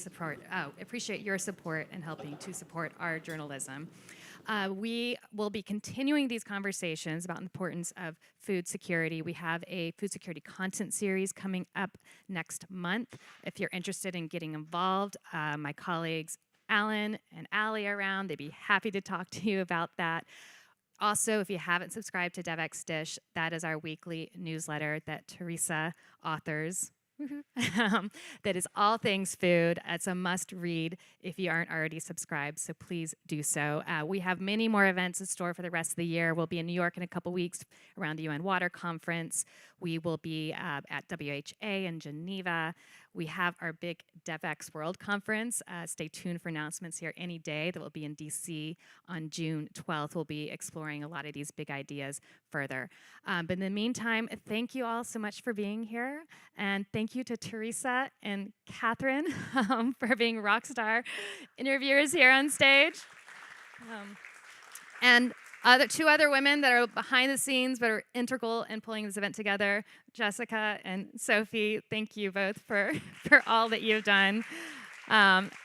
S1: appreciate your support in helping to support our journalism. We will be continuing these conversations about the importance of food security. We have a food security content series coming up next month. If you're interested in getting involved, my colleagues Alan and Allie are around. They'd be happy to talk to you about that. Also, if you haven't subscribed to Devex Dish, that is our weekly newsletter that Teresa authors. That is all things food. It's a must read if you aren't already subscribed, so please do so. We have many more events in store for the rest of the year. We'll be in New York in a couple weeks around the UN Water Conference. We will be at WHA in Geneva. We have our big Devex World Conference. Stay tuned for announcements here any day. That will be in DC on June 12th. We'll be exploring a lot of these big ideas further. But in the meantime, thank you all so much for being here. And thank you to Teresa and Catherine for being rock star interviewers here on stage. And two other women that are behind the scenes but are integral in pulling this event together, Jessica and Sophie. Thank you both for all that you've done.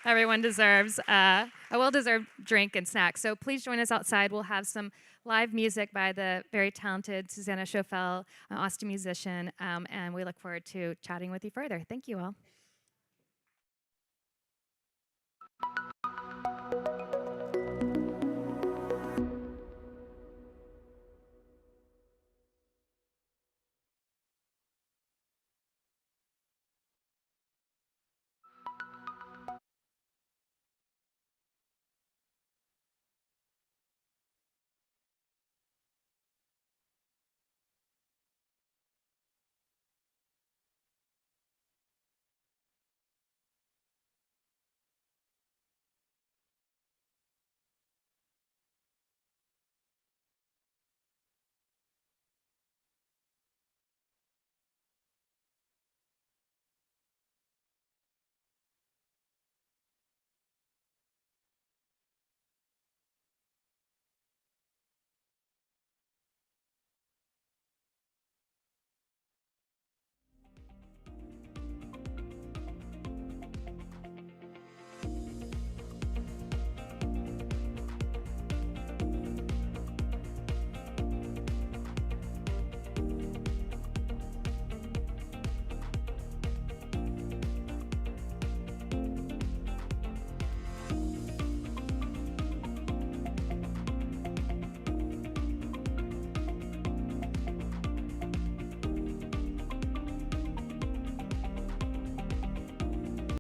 S1: Everyone deserves a well-deserved drink and snack. So please join us outside. We'll have some live music by the very talented Susanna Schofel, an Austin musician, and we look forward to chatting with you further. Thank you all.